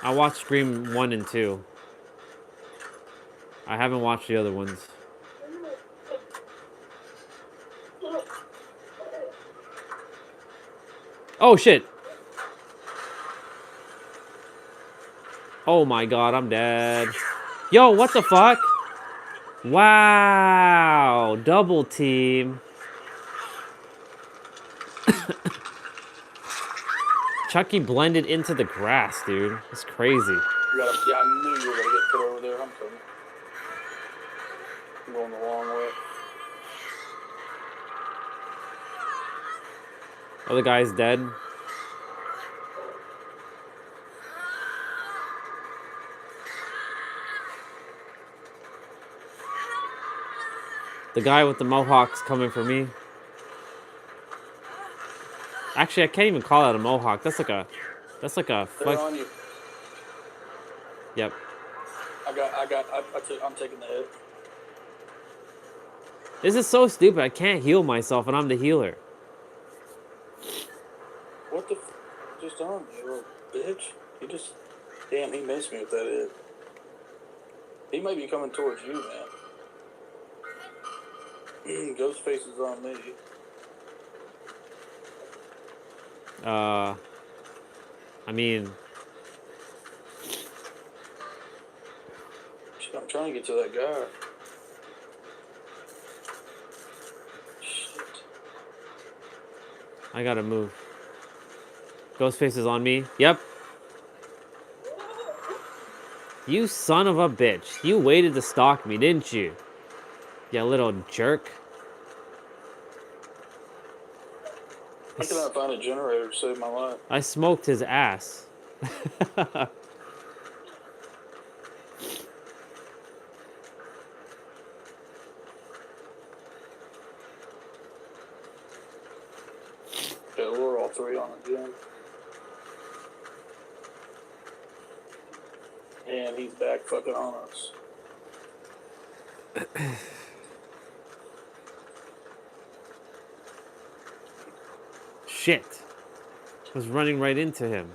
watched Scream 1 and 2. I haven't watched the other ones. Oh shit! Oh my god, I'm dead. Yo, what the fuck? Wow, double team. Chucky blended into the grass, dude. It's crazy. Yeah, I knew you were gonna get put over there. I'm coming. I'm going the long way. Other guy's dead. The guy with the mohawk's coming for me. Actually, I can't even call that a mohawk. That's like a They're on you. Yep. I'm taking the hit. This is so stupid. I can't heal myself, and I'm the healer. What the just on you, little bitch? He just, damn, he missed me with that hit. He might be coming towards you, man. Ghostface is on me. I mean, Shit, I'm trying to get to that guy. I gotta move. Ghostface is on me. Yep. You son of a bitch. You waited to stalk me, didn't you? You little jerk. I cannot find a generator to save my life. I smoked his ass. Yeah, we're all three on again. And he's back fucking on us. Shit. I was running right into him.